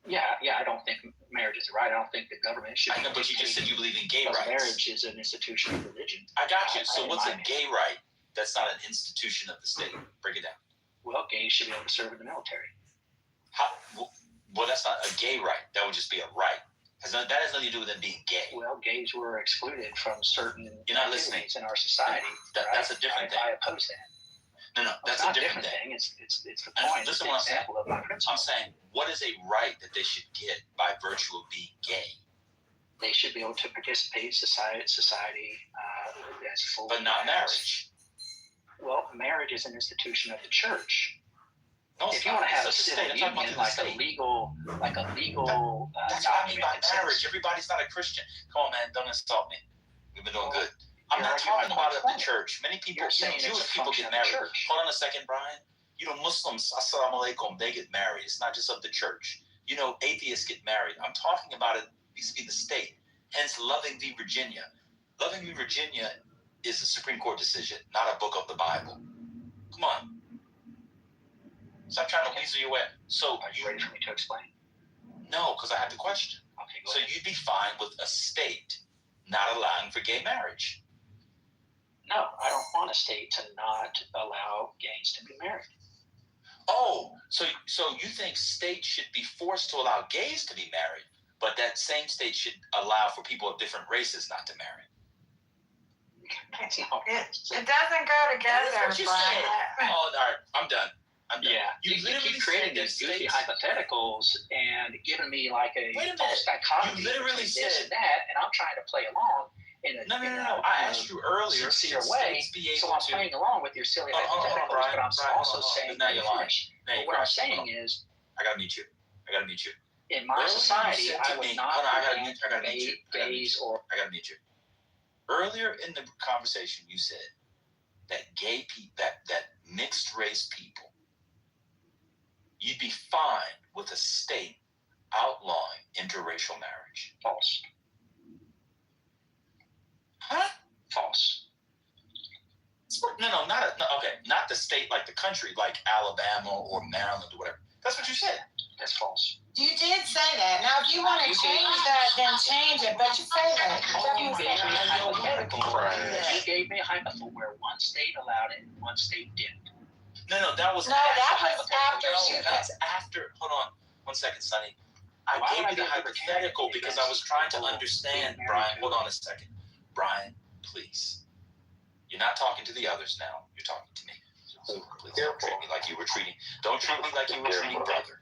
I don't think marriage is right. I don't think the government should. I know, but you just said you believe in gay rights. Marriage is an institution of religion. I got you. So what's a gay right that's not an institution of the state? Break it down. Well, gays should be able to serve in the military. How? Well, that's not a gay right. That would just be a right. That has nothing to do with them being gay. Well, gays were excluded from certain You're not listening. in our society. That's a different thing. I oppose that. No, that's a different thing. It's the point. Listen, what I'm saying. Of my principle. I'm saying, what is a right that they should get by virtue of being gay? They should be able to participate in society as full. But not marriage. Well, marriage is an institution of the church. No, if you want to have a civil union, like a legal, that's what I mean by marriage. Everybody's not a Christian. Come on, man, don't insult me. We've been doing good. I'm not talking about it at the church. Many people, Jewish people get married. Hold on a second, Brian. Muslims, assalamu alaikum, they get married. It's not just of the church. Atheists get married. I'm talking about it vis-a-vis the state. Hence, Loving v. Virginia. Loving v. Virginia is a Supreme Court decision, not a book of the Bible. Come on. Stop trying to weasel your way. So, are you ready for me to explain? No, because I have the question. Okay, so you'd be fine with a state not allowing for gay marriage? No, I don't want a state to not allow gays to be married. Oh, so you think states should be forced to allow gays to be married, but that same state should allow for people of different races not to marry? That's not it doesn't go together, Brian. Oh, all right, I'm done. Yeah, you keep creating these goofy hypotheticals and giving me like a false dichotomy. You literally said this and that, and I'm trying to play along in a no. I asked you earlier, sincere way, so I'm playing along with your silly hypotheticals. But I'm also saying, now you're lying. What I'm saying is, I gotta meet you. In my society, I would not gays or. I gotta meet you. Earlier in the conversation, you said that gay people, that mixed race people, you'd be fine with a state outlawing interracial marriage. False. Huh? False. No, not the state like the country, like Alabama or Maryland or whatever. That's what you said. That's false. You did say that. Now, if you want to change that, then change it. But you say that. You gave me a hypothetical where one state allowed it and one state didn't. No, that was after. That's after. Hold on, 1 second, Sonny. I gave you the hypothetical because I was trying to understand. Brian, hold on a second. Brian, please. You're not talking to the others now. You're talking to me. So please don't treat me like you were treating. Don't treat me like you were treating brother.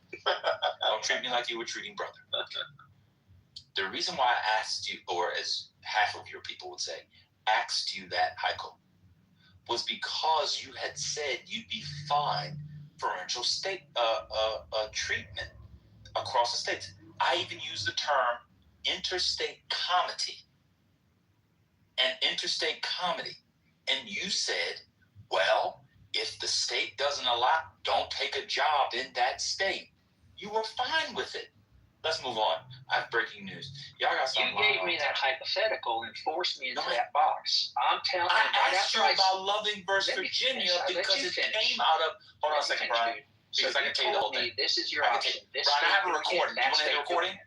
Don't treat me like you were treating brother. The reason why I asked you, or as half of your people would say, asked you that, Heiko, was because you had said you'd be fine for parental state treatment across the states. I even used the term interstate comity. And you said, well, if the state doesn't allow, don't take a job in that state. You were fine with it. Let's move on. I have breaking news. Y'all got something. You gave me that hypothetical and forced me into that box. I'm telling you. I asked you about Loving versus Virginia because it came out of. Hold on a second, Brian. Because I can tell you the whole thing. This is your option. Brian, I have a recording. You want to hear the recording?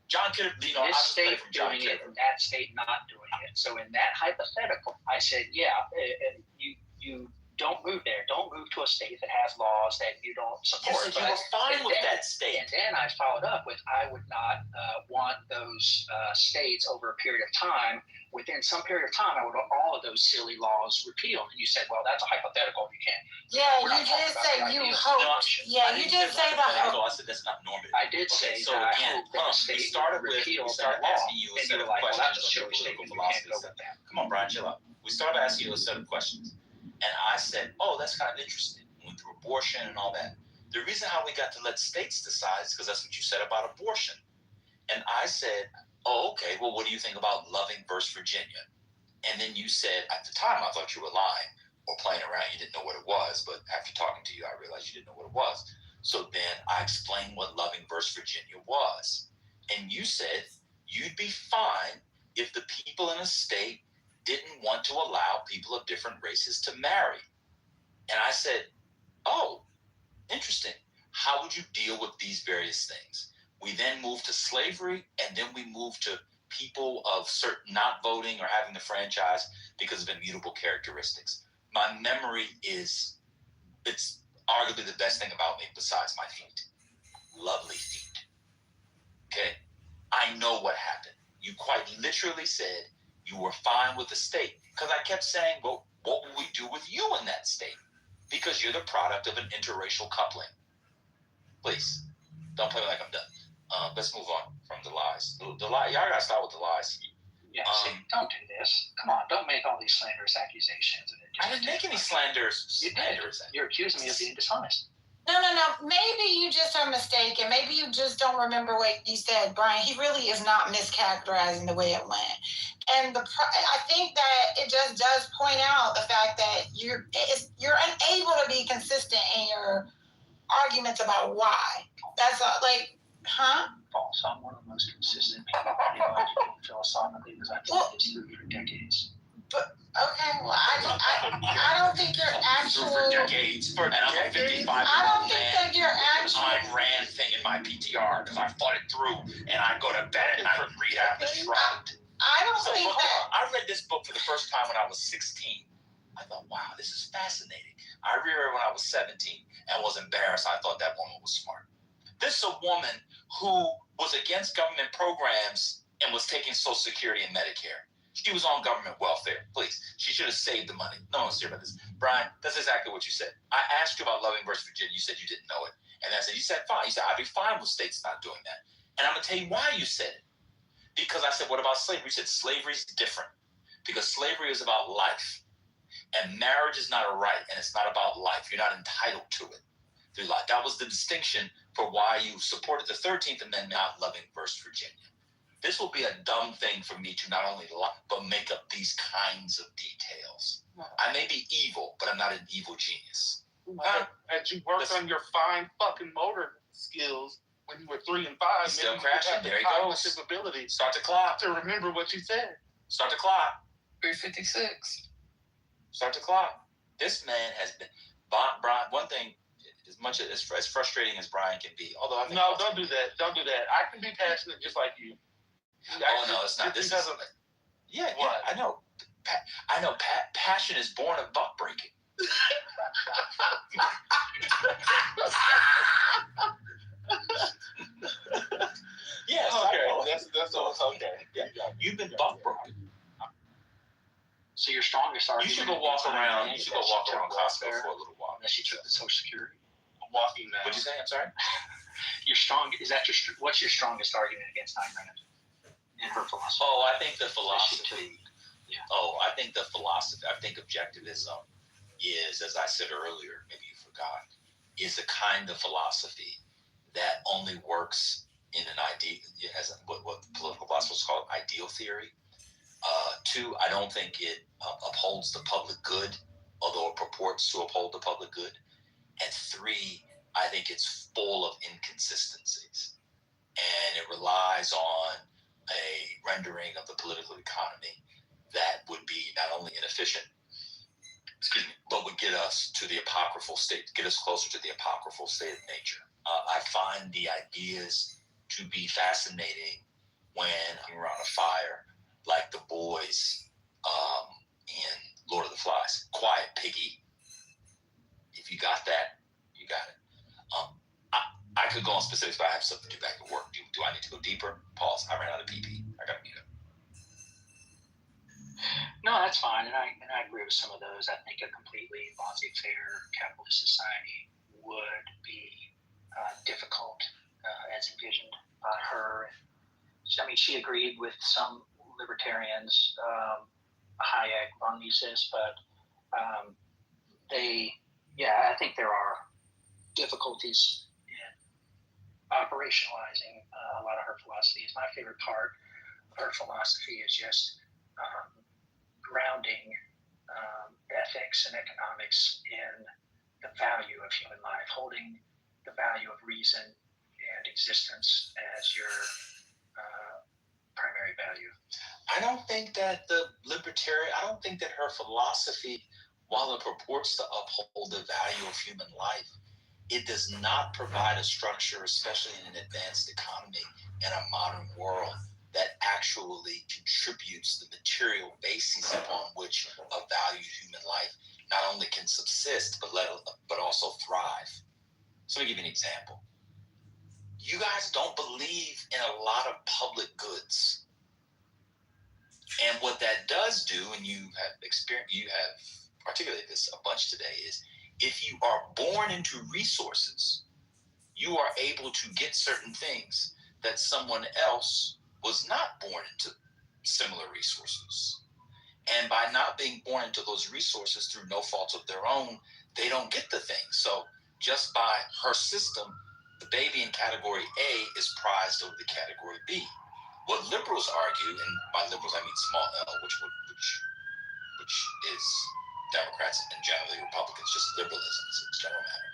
John could have, this state doing it and that state not doing it. So in that hypothetical, I said, you don't move there. Don't move to a state that has laws that you don't support. Yes, you were fine with that state. And then I followed up with, I would not want those states over a period of time. Within some period of time, I would want all of those silly laws repealed. And you said, well, that's a hypothetical. You can't. Yeah, you did say you hope. Yeah, you did say the hope. I said that's not normative. I did say so that again, I hope that the state repealed that law. Asking you a set of questions on political philosophy. Come on, Brian, chill out. We started asking you a set of questions. And I said, oh, that's kind of interesting. We went through abortion and all that. The reason how we got to let states decide is because that's what you said about abortion. And I said, oh, okay, well, what do you think about Loving versus Virginia? And then you said, at the time, I thought you were lying or playing around. You didn't know what it was. But after talking to you, I realized you didn't know what it was. So then I explained what Loving versus Virginia was. And you said you'd be fine if the people in a state didn't want to allow people of different races to marry. And I said, oh, interesting. How would you deal with these various things? We then moved to slavery, and then we moved to people of certain not voting or having the franchise because of immutable characteristics. My memory it's arguably the best thing about me besides my feet. Lovely feet. Okay? I know what happened. You quite literally said you were fine with the state. Because I kept saying, well, what will we do with you in that state? Because you're the product of an interracial coupling. Please, don't play like I'm done. Let's move on from the lies. The lie, y'all gotta start with the lies. Yeah, see, don't do this. Come on, don't make all these slanderous accusations. I didn't make any slanders. You did. You're accusing me of being dishonest. No. Maybe you just are mistaken. Maybe you just don't remember what you said, Brian. He really is not mischaracterizing the way it went. And I think that it just does point out the fact that you're unable to be consistent in your arguments about why. That's all, False. I'm one of the most consistent people ideologically, philosophically, because I've done this through for decades. Okay, well, I don't think your actual. For decades. And I'm a 55-year-old I don't think man. that your actual. I ran thing in my PTR because I fought it through, and I go to bed and I read out the shroud. I don't think that. I read this book for the first time when I was 16. I thought, wow, this is fascinating. I read it when I was 17 and was embarrassed. I thought that woman was smart. This is a woman who was against government programs and was taking Social Security and Medicare. She was on government welfare. Please, she should have saved the money. No one's here about this. Brian, that's exactly what you said. I asked you about Loving versus Virginia. You said you didn't know it. And I said, you said fine. You said, I'd be fine with states not doing that. And I'm going to tell you why you said it. Because I said, what about slavery? You said slavery is different. Because slavery is about life. And marriage is not a right. And it's not about life. You're not entitled to it through life. That was the distinction for why you supported the 13th Amendment, not Loving versus Virginia. This will be a dumb thing for me to not only lie, but make up these kinds of details. I may be evil, but I'm not an evil genius. Had you worked on your fine fucking motor skills when you were 3 and 5, He's still maybe crashing. you would have There he the goes. cognitive ability Start the clock. to remember what you said. Start the clock. 356. Start the clock. This man has been Brian. One thing, as much as frustrating as Brian can be, although I think No, don't do that. Don't do that. I can be passionate just like you. Oh no, it's not. This is yeah. I know. Passion is born of buck breaking. Yes. Okay. That's all. Okay. Yeah. You've been buck broken. So your strongest You argument. should go walk around. You should go walk around Costco for a little while. Unless you took the Social Security. I'm walking now. What'd you say? I'm sorry. What's your strongest argument against Ayn Rand and her philosophy? Oh, I think the philosophy. Yeah. I think the philosophy. I think objectivism is, as I said earlier, maybe you forgot, is a kind of philosophy that only works in an idea, as what political philosophers call ideal theory. 2, I don't think it upholds the public good, although it purports to uphold the public good. And 3, I think it's full of inconsistencies. And it relies on a rendering of the political economy that would be not only inefficient, but would get us to the apocryphal state, get us closer to the apocryphal state of nature. I find the ideas to be fascinating when I'm around a fire, like the boys in Lord of the Flies. Quiet, piggy. If you got that, you got it. I could go on specifics, but I have something to do back at work. Do I need to go deeper? Pause. I ran out of PP. I got to meet up. No, that's fine, and I agree with some of those. I think a completely laissez-faire capitalist society would be difficult, as envisioned by her. She agreed with some libertarians, Hayek, von Mises, but I think there are difficulties in operationalizing a lot of her philosophies. My favorite part of her philosophy is just grounding ethics and economics in the value of human life, holding the value of reason and existence as your primary value. I don't think that I don't think that her philosophy, while it purports to uphold the value of human life, it does not provide a structure, especially in an advanced economy and a modern world, that actually contributes the material basis upon which a valued human life not only can subsist, but also thrive. So let me give you an example. You guys don't believe in a lot of public goods. And what that does do, and you have articulated this a bunch today, is if you are born into resources, you are able to get certain things that someone else was not born into similar resources. And by not being born into those resources through no fault of their own, they don't get the thing. So just by her system, the baby in category A is prized over the category B. What liberals argue, and by liberals I mean small L, which is Democrats and generally Republicans, just liberalism as a general matter,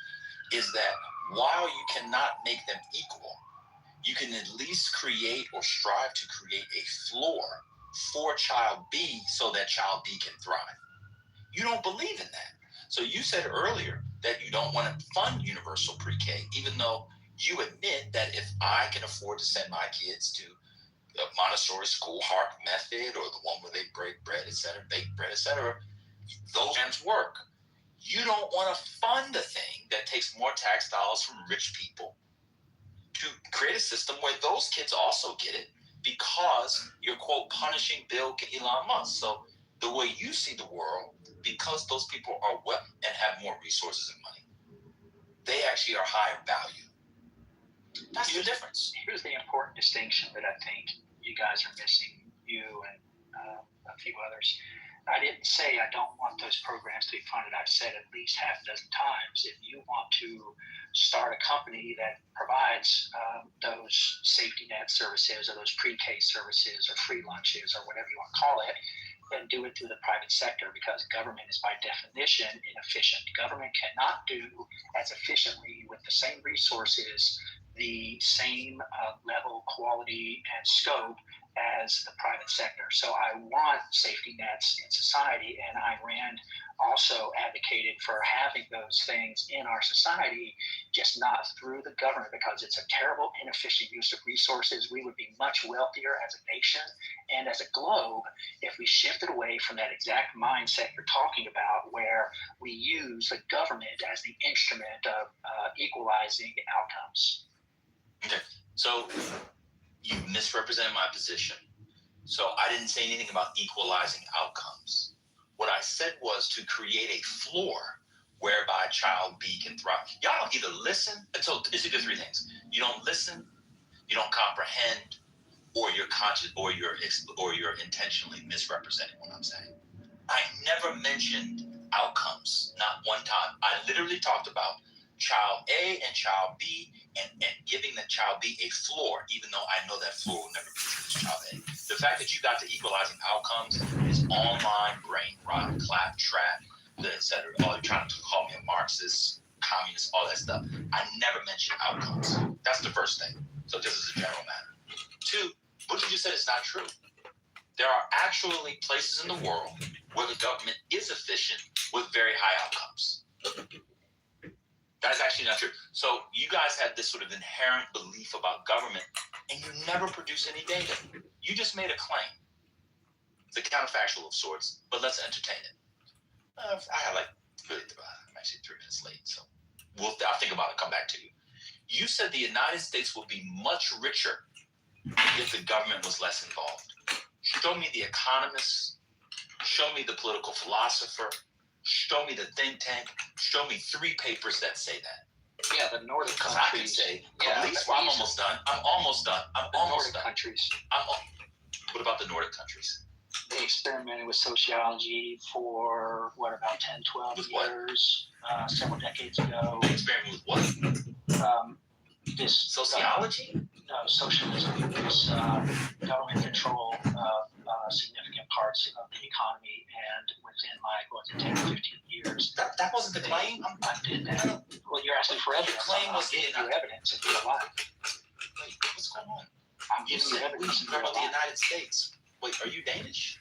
is that while you cannot make them equal, you can at least create or strive to create a floor for child B so that child B can thrive. You don't believe in that. So you said earlier that you don't want to fund universal pre-K, even though you admit that if I can afford to send my kids to a Montessori school, Hark method, or the one where they break bread, bake bread, etc., those programs work. You don't want to fund a thing that takes more tax dollars from rich people to create a system where those kids also get it because you're, quote, punishing Bill and Elon Musk. So the way you see the world, because those people are well and have more resources and money, they actually are higher value. That's the difference. Here's the important distinction that I think you guys are missing, you and a few others. I didn't say I don't want those programs to be funded. I've said at least half a dozen times, if you want to start a company that provides those safety net services or those pre-K services or free lunches or whatever you want to call it, then do it through the private sector, because government is by definition inefficient. Government cannot do as efficiently with the same resources the same level, quality, and scope as the private sector. So I want safety nets in society, and Ayn Rand also advocated for having those things in our society, just not through the government, because it's a terrible, inefficient use of resources. We would be much wealthier as a nation and as a globe if we shifted away from that exact mindset you're talking about, where we use the government as the instrument of equalizing outcomes. Okay, so you misrepresented my position. So I didn't say anything about equalizing outcomes. What I said was to create a floor whereby child B can thrive. Y'all don't either listen, and so it's either three things. You don't listen, you don't comprehend, or you're conscious, or you're intentionally misrepresenting what I'm saying. I never mentioned outcomes, not one time. I literally talked about child A and child B and giving the child B a floor, even though I know that floor will never be child A. The fact that you got to equalizing outcomes is online brain rot, claptrap, etc. Oh, you're trying to call me a Marxist, communist, all that stuff. I never mentioned outcomes. That's the first thing. So this is a general matter. Two, what you just said is not true. There are actually places in the world where the government is efficient with very high outcomes. That's actually not true. So you guys have this sort of inherent belief about government, and you never produce any data. You just made a claim. It's a counterfactual of sorts, but let's entertain it. I'm actually 3 minutes late, so I'll think about it, come back to you. You said the United States will be much richer if the government was less involved. Show me the economist, show me the political philosopher, show me the think tank, show me 3 papers that say that. Yeah, the Nordic Because countries. I can say, Yeah, I'm almost done. I'm almost done. Countries. What about the Nordic countries? They experimented with sociology for, about 10, 12 With what? years, several decades ago. They experimented with what? This Sociology? No, socialism. This government control of significant parts of the economy, and within 10 or 15 years. That wasn't the claim? I did that. Well, you're asking for evidence. The claim was giving you evidence in real life. Wait, what's going on? I'm You giving you said we evidence in compared real to the life. United States. Wait, are you Danish?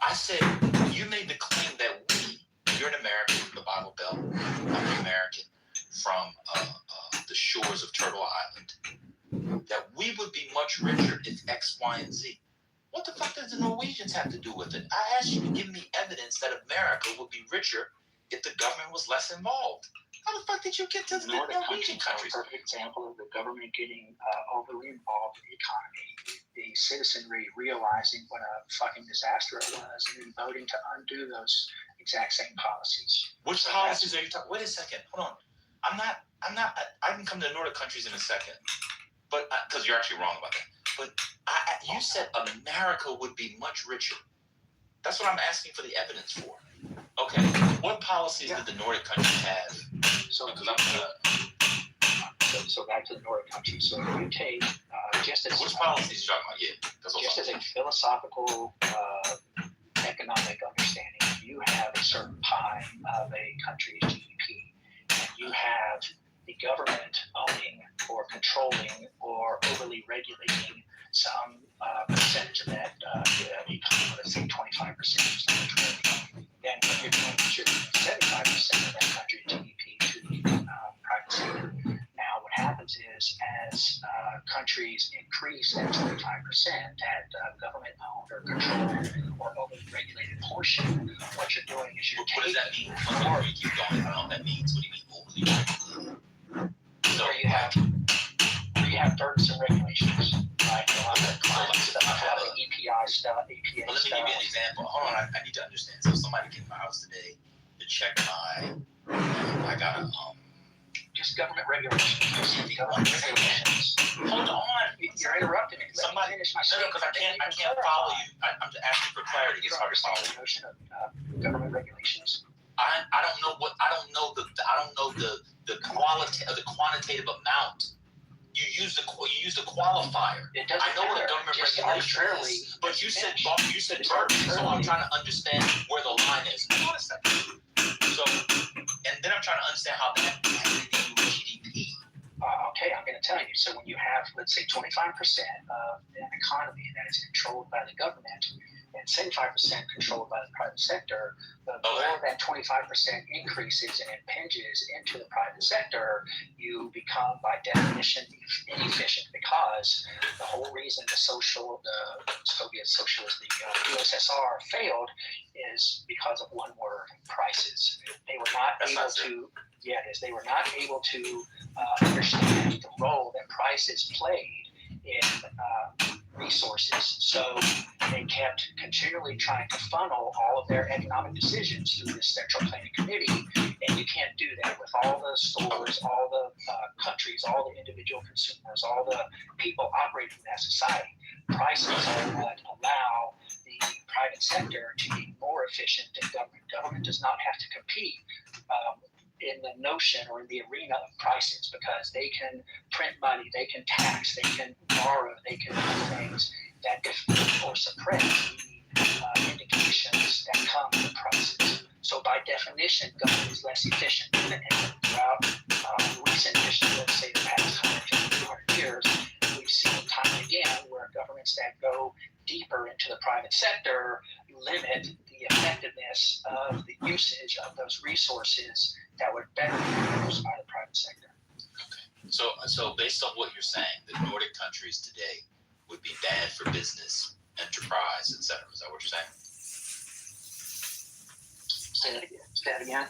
I said, you made the claim that you're an American, the Bible Belt, I'm American, from the shores of Turtle Island, that we would be much richer if X, Y, and Z. What the fuck does the Norwegians have to do with it? I asked you to give me evidence that America would be richer if the government was less involved. How the fuck did you get to the Norwegian countries? A perfect example of the government getting overly involved in the economy, the citizenry realizing what a fucking disaster it was, and then voting to undo those exact same policies. Which policies are you talking? Wait a second, hold on. I can come to the Nordic countries in a second, but because you're actually wrong about that. But you said America would be much richer. That's what I'm asking for the evidence for. Okay, what policies did the Nordic countries have? So back to the Nordic countries. So if you take just as which policies you talking about? Yeah, just as a philosophical economic understanding, you have a certain pie of a country's GDP, and you have the government owning or controlling or overly regulating some percentage of that economy, let's say 25% or something. Then you're going to contribute 75% of that country's GDP to the private sector. Now, what happens is, as countries increase that 25%, that government-owned or controlled or overly regulated portion, what you're doing is you're What does that mean? Before you keep going, I don't know what that means. What do you mean overly regulated? So where you have burdensome regulations, right? A lot of climate stuff, a lot of EPA stuff. Let me give you an example. Hold on, I need to understand. So somebody came to my house today to check I got a just government regulations. Government regulations. Hold on. You're interrupting me. Somebody finish my no, because I can't follow you. I'm just asking for clarity. You It's don't hard to follow. understand the notion of government regulations. I don't know the quantitative amount. You use the qualifier. It doesn't I know what a matter. government Just regulation is, but you said burden, so I'm trying to understand where the line is. Hold on a second. So, and then I'm trying to understand how that has anything to do with GDP. Okay, I'm going to tell you. So when you have, let's say, 25% of an economy that is controlled by the government and 75% controlled by the private sector, the more that 25% increases and impinges into the private sector, you become, by definition, inefficient, because the whole reason the Soviet socialist, the USSR failed is because of one word: prices. They were not able to. Yeah, it is. They were not able to understand the role that prices played in resources. So they kept continually trying to funnel all of their economic decisions through this central planning committee, and you can't do that with all the stores, all the countries, all the individual consumers, all the people operating in that society. Prices are what allow the private sector to be more efficient than government. Government does not have to compete in the notion or in the arena of prices, because they can print money, they can tax, they can borrow, they can do things that defeat or suppress the indications that come with prices. So by definition, government is less efficient. And throughout recent history, let's say the past 150, 200 years, we've seen time and again where governments that go deeper into the private sector limit the effectiveness of the usage of those resources that would better be used by the private sector. Okay. So based on what you're saying, the Nordic countries today would be bad for business, enterprise, etc. Is that what you're saying? Say that again.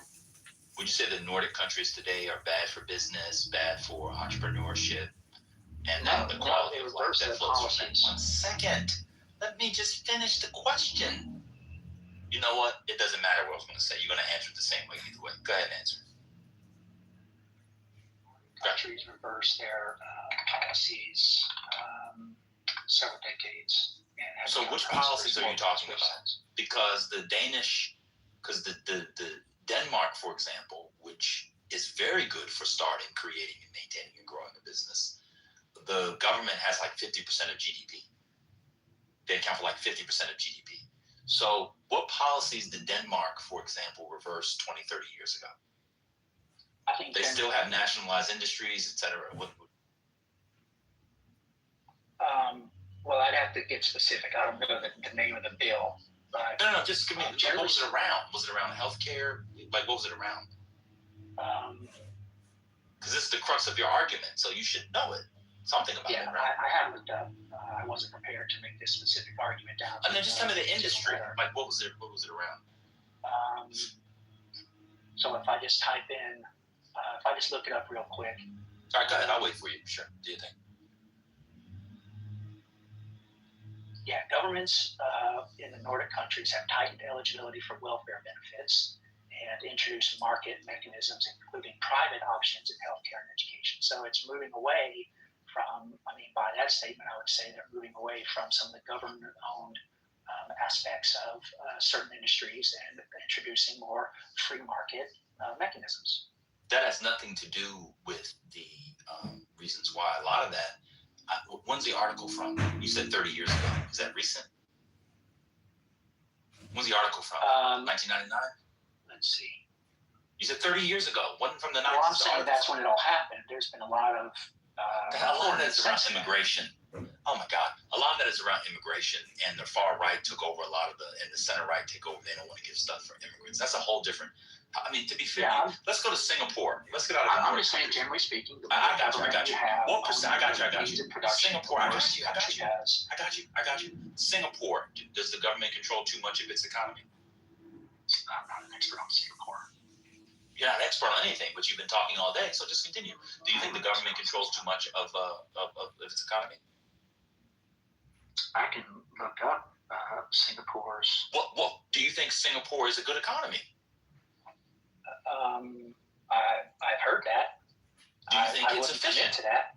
Would you say the Nordic countries today are bad for business, bad for entrepreneurship, and the quality of life that flows from that? 1 second. Let me just finish the question. You know what? It doesn't matter what I was going to say. You're going to answer it the same way either way. Go ahead and answer. Countries reverse their policies several decades. So which policies are you talking about? Because the Denmark, for example, which is very good for starting, creating, and maintaining and growing a business, the government has like 50% of GDP. They account for like 50% of GDP. So what policies did Denmark, for example, reverse 20, 30 years ago? I think they still have nationalized industries, et cetera. Well, I'd have to get specific. I don't know the name of the bill. But no, just give me, what was it around? Was it around healthcare? Like, what was it around? Because this is the crux of your argument, so you should know it. Something about Yeah, it, right? I haven't looked up. I wasn't prepared to make this specific argument down. And then just tell me the industry. Like, what was it around? So if I just type in, if I just look it up real quick. All right, go ahead. I'll wait for you. Sure. Do you think? Yeah, governments in the Nordic countries have tightened eligibility for welfare benefits and introduced market mechanisms, including private options in healthcare and education. So it's moving away from, by that statement, I would say they're moving away from some of the government-owned aspects of certain industries and introducing more free market mechanisms. That has nothing to do with the reasons why. A lot of that. When's the article from? You said 30 years ago. Is that recent? When's the article from? 1999? Let's see. You said 30 years ago. Wasn't from the 90s. Well, I'm saying that's when it all happened. There's been a lot of... a lot of that is around immigration. Oh my God. A lot of that is around immigration, and the far right took over a lot of and the center right take over. They don't want to give stuff for immigrants. That's a whole different... to be fair, let's go to Singapore. Let's get out of the I'm just saying, generally speaking, the I got you. I got you. 1%. I got you. Singapore. I got you. Singapore. Does the government control too much of its economy? I'm not an expert on Singapore. You're not an expert on anything, but you've been talking all day, so just continue. Do you think the government controls too much of its economy? I can look up Singapore's. What do you think Singapore is a good economy? I've heard that. Do you think it's efficient? To that,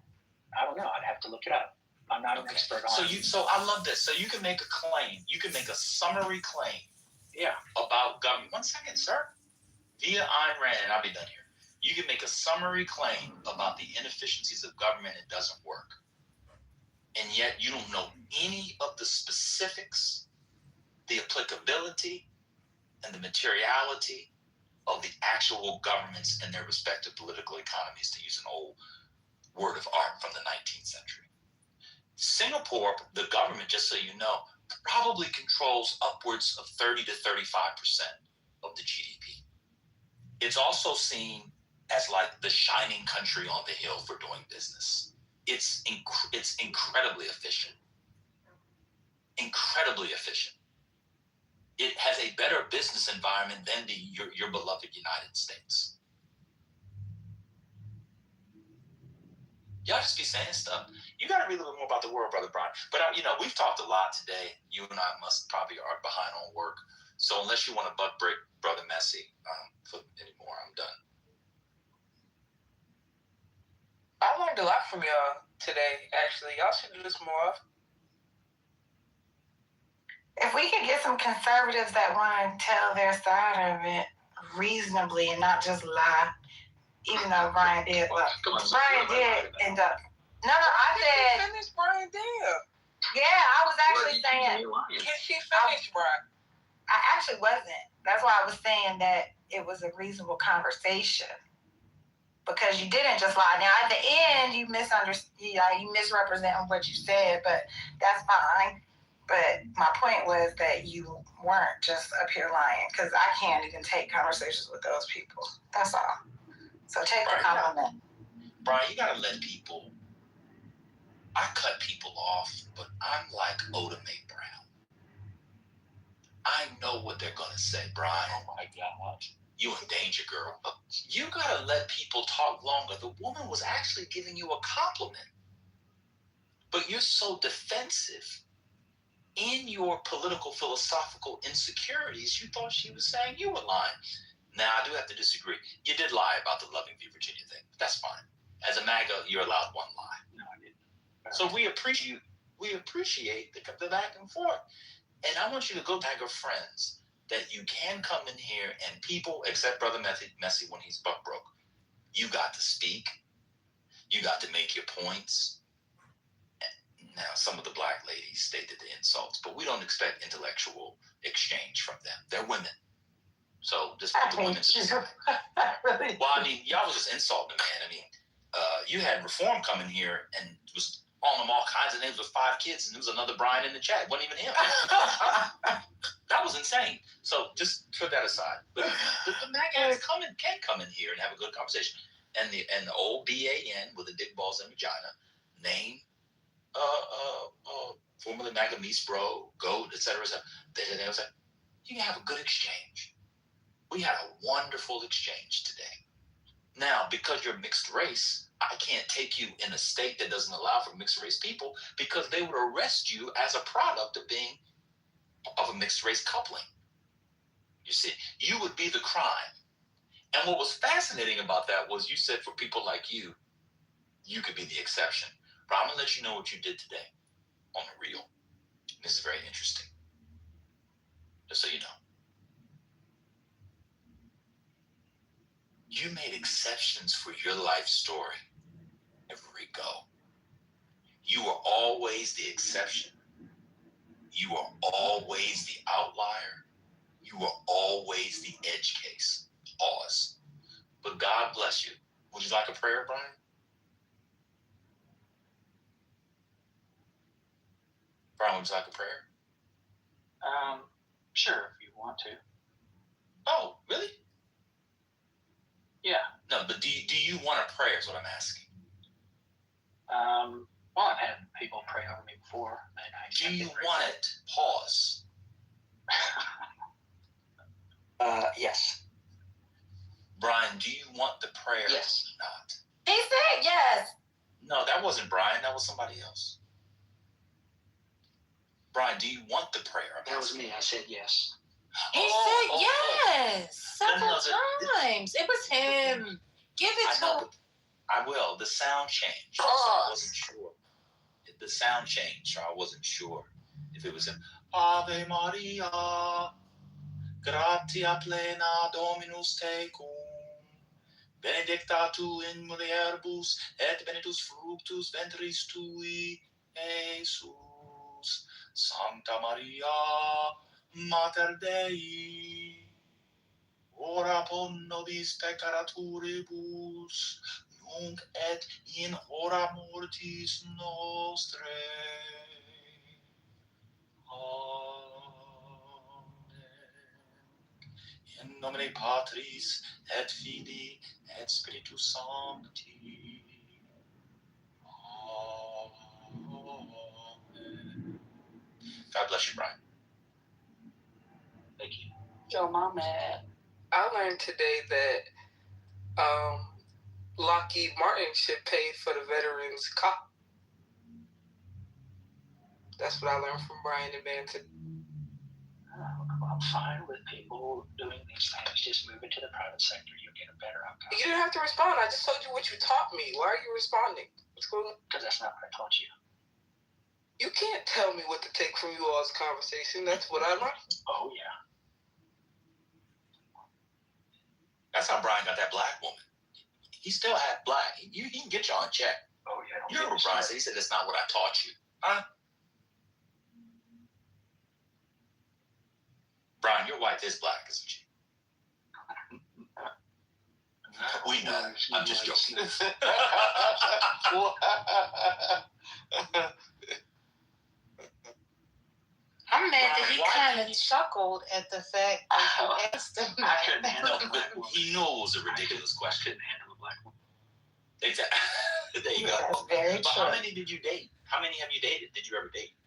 I don't know. I'd have to look it up. I'm not an expert on. So I love this. So you can make a claim. You can make a summary claim. Yeah. About government. 1 second, sir. Via Ayn Rand, and I'll be done here. You can make a summary claim about the inefficiencies of government. It doesn't work, and yet you don't know any of the specifics, the applicability, and the materiality of the actual governments and their respective political economies, to use an old word of art from the 19th century. Singapore, the government, just so you know, probably controls upwards of 30 to 35% of the GDP. It's also seen as like the shining country on the hill for doing business. It's incredibly efficient. Incredibly efficient. It has a better business environment than your beloved United States. Y'all just be saying stuff. You got to read a little bit more about the world, Brother Brian. But, we've talked a lot today. You and I probably are behind on work. So unless you want to butt break Brother Messi anymore, I'm done. I learned a lot from y'all today, actually. Y'all should do this more often. If we could get some conservatives that want to tell their side of it reasonably and not just lie, even though Brian did lie. Brian did end up. No, I said. Finish Brian Dale. Yeah, I was actually saying. Can she finish, Brian? I actually wasn't. That's why I was saying that it was a reasonable conversation. Because you didn't just lie. Now, at the end, you misunderstood. You misrepresented what you said, but that's fine. But my point was that you weren't just up here lying, because I can't even take conversations with those people. That's all. So take the compliment. Brian, you gotta let people. I cut people off, but I'm like Oda Mae Brown. I know what they're gonna say, Brian. Oh my God. You in danger, girl. You gotta let people talk longer. The woman was actually giving you a compliment. But you're so defensive in your political, philosophical insecurities, you thought she was saying you were lying. Now, I do have to disagree. You did lie about the Loving v. Virginia thing. That's fine. As a MAGA, you're allowed one lie. No, I didn't. So we appreciate the back and forth. And I want you to go back with friends that you can come in here and people, except Brother Messi when he's buck broke, you got to speak. You got to make your points. Now, some of the black ladies stated the insults, but we don't expect intellectual exchange from them. They're women. So just put the women to the side. Really? Well, y'all was just insulting, man. You had Reform come in here and was calling them all kinds of names with 5 kids, and there was another Brian in the chat. It wasn't even him. That That was insane. So just put that aside. But the MAGA can come in here and have a good conversation. And the old BAN with the dick, balls, and vagina name formerly MAGA Meets Bro, GOAT, etc. They was like, you can have a good exchange. We had a wonderful exchange today. Now, because you're mixed race, I can't take you in a state that doesn't allow for mixed race people because they would arrest you as a product of being of a mixed race coupling. You see, you would be the crime. And what was fascinating about that was you said for people like you could be the exception. But I'm going to let you know what you did today on the real. This is very interesting. Just so you know. You made exceptions for your life story every go. You were always the exception. You were always the outlier. You were always the edge case. Pause. But God bless you. Would you like a prayer, Brian? Brian, would you like a prayer? Sure, if you want to. Oh, really? Yeah. No, but do you want a prayer is what I'm asking. Well, I've had people pray over me before. Do you want it? Pause. Yes. Brian, do you want the prayer? Yes. Or not? He said yes. No, that wasn't Brian. That was somebody else. Brian, do you want the prayer? That was me. I said yes. He said yes several times. It was him. Give it to him. I will. The sound changed. So I wasn't sure. The sound changed, so I wasn't sure if it was him. Ave Maria, gratia plena Dominus tecum, benedicta tu in mulieribus, et benedictus fructus ventris tui, Jesus. Sancta Maria, Mater Dei, ora pro nobis peccatoribus, nunc et in hora mortis nostrae. Amen. In nomine Patris et Filii et Spiritus Sancti. Amen. God bless you, Brian. Thank you. Yo, my man. I learned today that Lockheed Martin should pay for the veterans' cop. That's what I learned from Brian and Van today. I'm fine with people doing these things. Just move it to the private sector. You'll get a better outcome. You didn't have to respond. I just told you what you taught me. Why are you responding? What's going on? Because that's not what I taught you. You can't tell me what to take from you all's conversation. That's what I learned. Oh, yeah. That's how Brian got that black woman. He still had black. He can get you on check. Oh, yeah. You know what Brian said? He said, that's not what I taught you. Huh? Brian, your wife is black, isn't she? We know. I'm just joking. I'm mad that he kind of chuckled at the fact that you asked him I couldn't that. handle a black woman. He knew it was a ridiculous I question. couldn't handle a black woman. Exactly. There you go. That's very But true. how many did you date? How many have you dated? Did you ever date?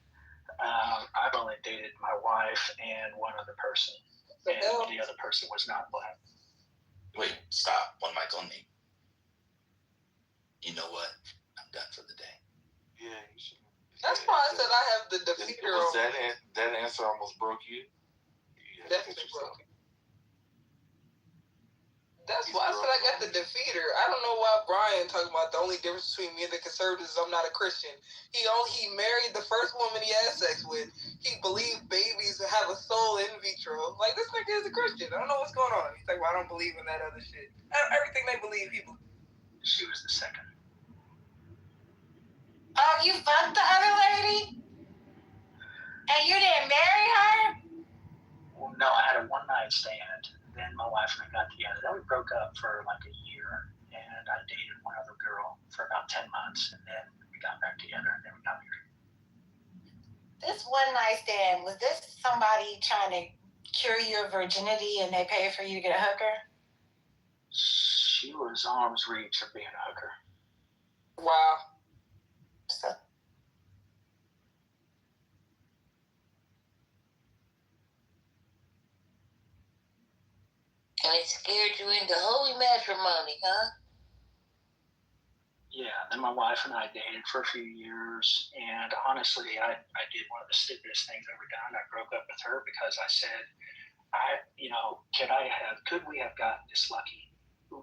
I've only dated my wife and one other person. And the other person was not black. Wait, stop. One mic on me. You know what? I'm done for the day. Yeah, you should. That's why I said I have the defeater Was on. that answer almost broke you? Yeah, Definitely broke. That's why I said I got the defeater. I don't know why Brian talking about the only difference between me and the conservatives is I'm not a Christian. He married the first woman he had sex with. He believed babies have a soul in vitro. Like, this nigga is a Christian. I don't know what's going on. He's like, well, I don't believe in that other shit. Everything they believe, he believes. She was the second. Oh, you fucked the other lady? And you didn't marry her? Well, no, I had a one-night stand. Then my wife and I got together. Then we broke up for like a year. And I dated one other girl for about 10 months. And then we got back together. And then we got married. This one night stand, was this somebody trying to secure your virginity and they pay for you to get a hooker? She was arm's reach of being a hooker. Wow. So, And it scared you into holy matrimony, huh? Yeah, then my wife and I dated for a few years, and honestly, I did one of the stupidest things I've ever done. I broke up with her because I said, could we have gotten this lucky?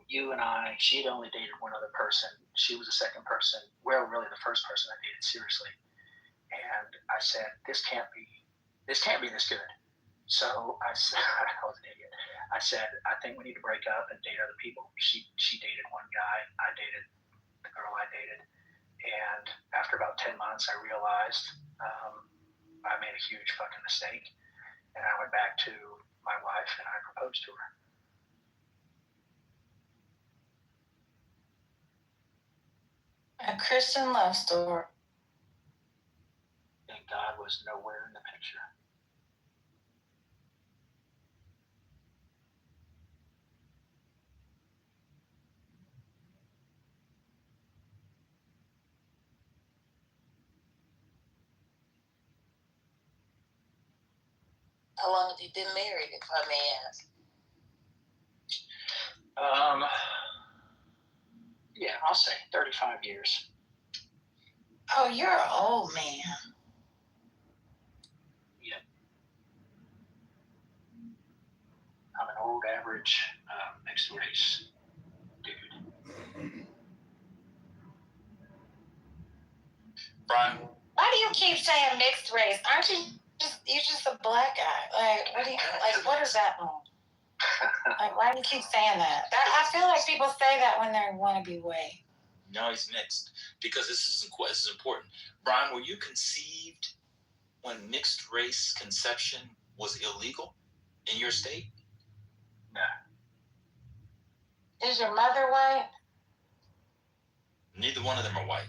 You and I, she had only dated one other person. She was the second person. We're really the first person I dated seriously. And I said, this can't be this good. So I said, I was an idiot. I said, I think we need to break up and date other people. She dated one guy. I dated the girl I dated. And after about 10 months, I realized I made a huge fucking mistake. And I went back to my wife and I proposed to her. a Christian love story. And God was nowhere in the picture. How long have you been married, if I may ask? Yeah, I'll say 35 years. Oh, you're an old man. Yeah. I'm an old average mixed race dude. Brian, Why do you keep saying mixed race? Aren't you just a black guy? Like, what does that mean? Like, why do you keep saying that? I feel like people say that when they want to be white. no, he's mixed because this is important. Brian, were you conceived when mixed race conception was illegal in your state? No. Is your mother white? Neither one of them are white.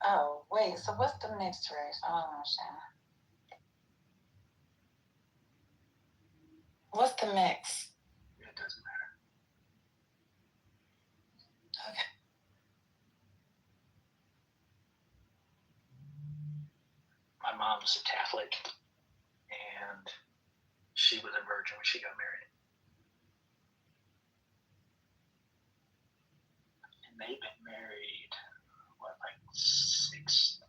Oh, wait. So what's the mixed race? I don't understand. What's the mix? It doesn't matter. Okay. My mom was a Catholic, and she was a virgin when she got married. And they've been married, like 60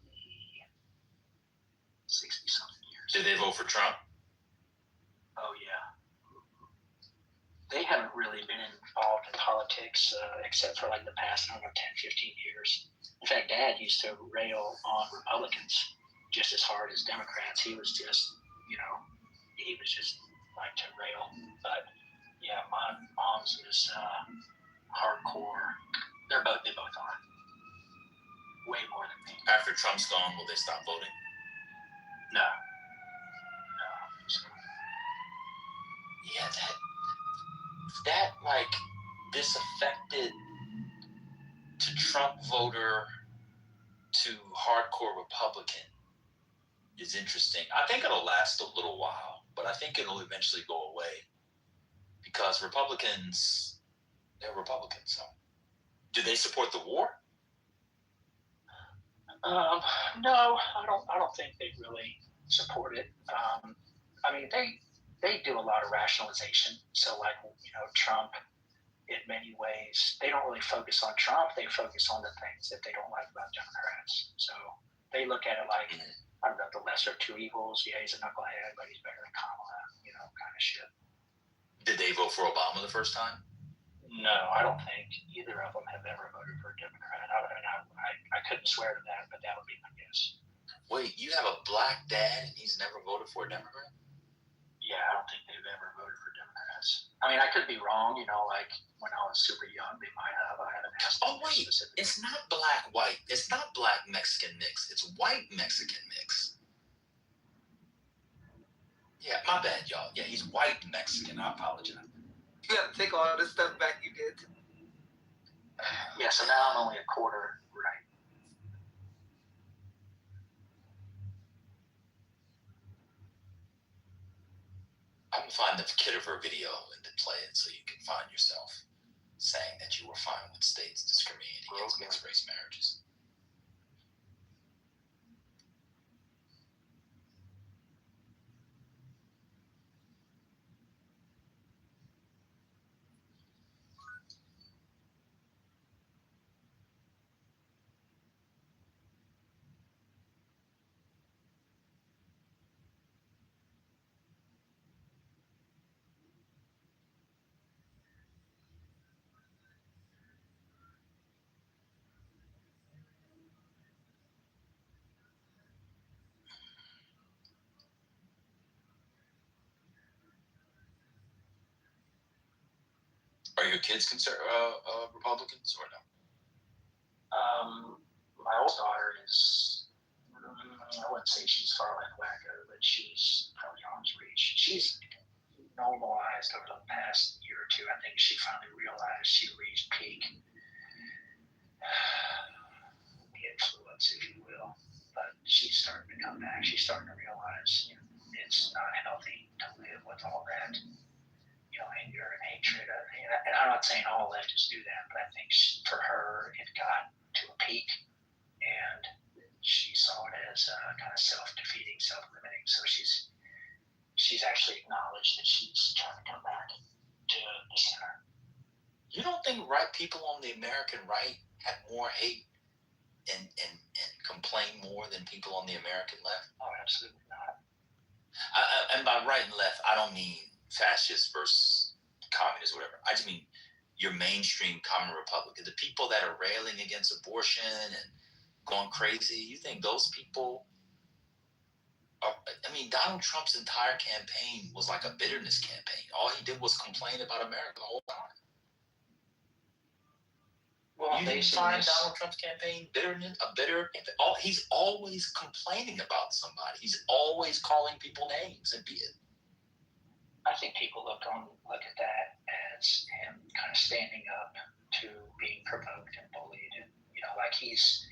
something years. Did they vote for Trump? Oh, yeah. They haven't really been involved in politics except for like the past, 10, 15 years. In fact, Dad used to rail on Republicans just as hard as Democrats. He was just like to rail. But yeah, my mom's is hardcore. They both are. Way more than me. After Trump's gone, will they stop voting? No. Yeah, that like disaffected to Trump voter to hardcore Republican is interesting. I think it'll last a little while, but I think it'll eventually go away because Republicans, they're Republicans. So, do they support the war? No, I don't think they really support it. I mean, they do a lot of rationalization. So, like, Trump, in many ways, they don't really focus on Trump. They focus on the things that they don't like about Democrats. So they look at it like, I don't know, the lesser of two evils. Yeah, he's a knucklehead, but he's better than Kamala, kind of shit. Did they vote for Obama the first time? No, I don't think either of them have ever voted for a Democrat. I couldn't swear to that, but that would be my guess. Wait, you have a black dad and he's never voted for a Democrat? Yeah, I don't think they've ever voted for Democrats. I mean, I could be wrong, like when I was super young, they might have. I haven't asked. Oh, wait, it's not black-white. It's not black-Mexican mix. It's white-Mexican mix. Yeah, my bad, y'all. Yeah, he's white-Mexican. I apologize. You gotta take all this stuff back you did. Yeah, so now I'm only a quarter right. I'm gonna find the Kitover video and then play it so you can find yourself saying that you were fine with states discriminating against mixed race marriages. Are your kids Republicans or no? My oldest daughter is, I wouldn't say she's far left wacko, but she's probably arm's reach. She's normalized over the past year or two. I think she finally realized she reached peak influence, if you will. But she's starting to come back. She's starting to realize it's not healthy to live with all that, anger and hatred. And I'm not saying all leftists do that, but I think for her, it got to a peak, and she saw it as kind of self-defeating, self-limiting. So she's actually acknowledged that she's trying to come back to the center. You don't think people on the American right have more hate and complain more than people on the American left? Oh, absolutely not. And by right and left, I don't mean fascist versus communist, whatever. I just mean your mainstream common Republican, the people that are railing against abortion and going crazy. You think those people are? I mean, Donald Trump's entire campaign was like a bitterness campaign. All he did was complain about America the whole time. Well, you didn't find Donald Trump's campaign bitterness, he's always complaining about somebody. He's always calling people names and I think people look at that as him kind of standing up to being provoked and bullied, and like he's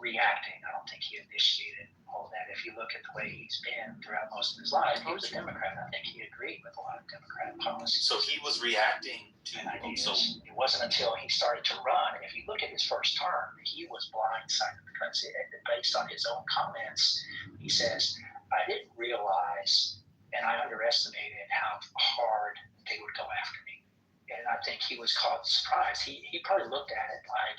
reacting. I don't think he initiated all that. If you look at the way he's been throughout most of his life, he was a Democrat. I think he agreed with a lot of Democrat policies. So he was reacting to ideas. It wasn't until he started to run. If you look at his first term, he was blindsided because based on his own comments, he says, "I didn't realize." And I underestimated how hard they would go after me. And I think he was caught surprised. He probably looked at it like,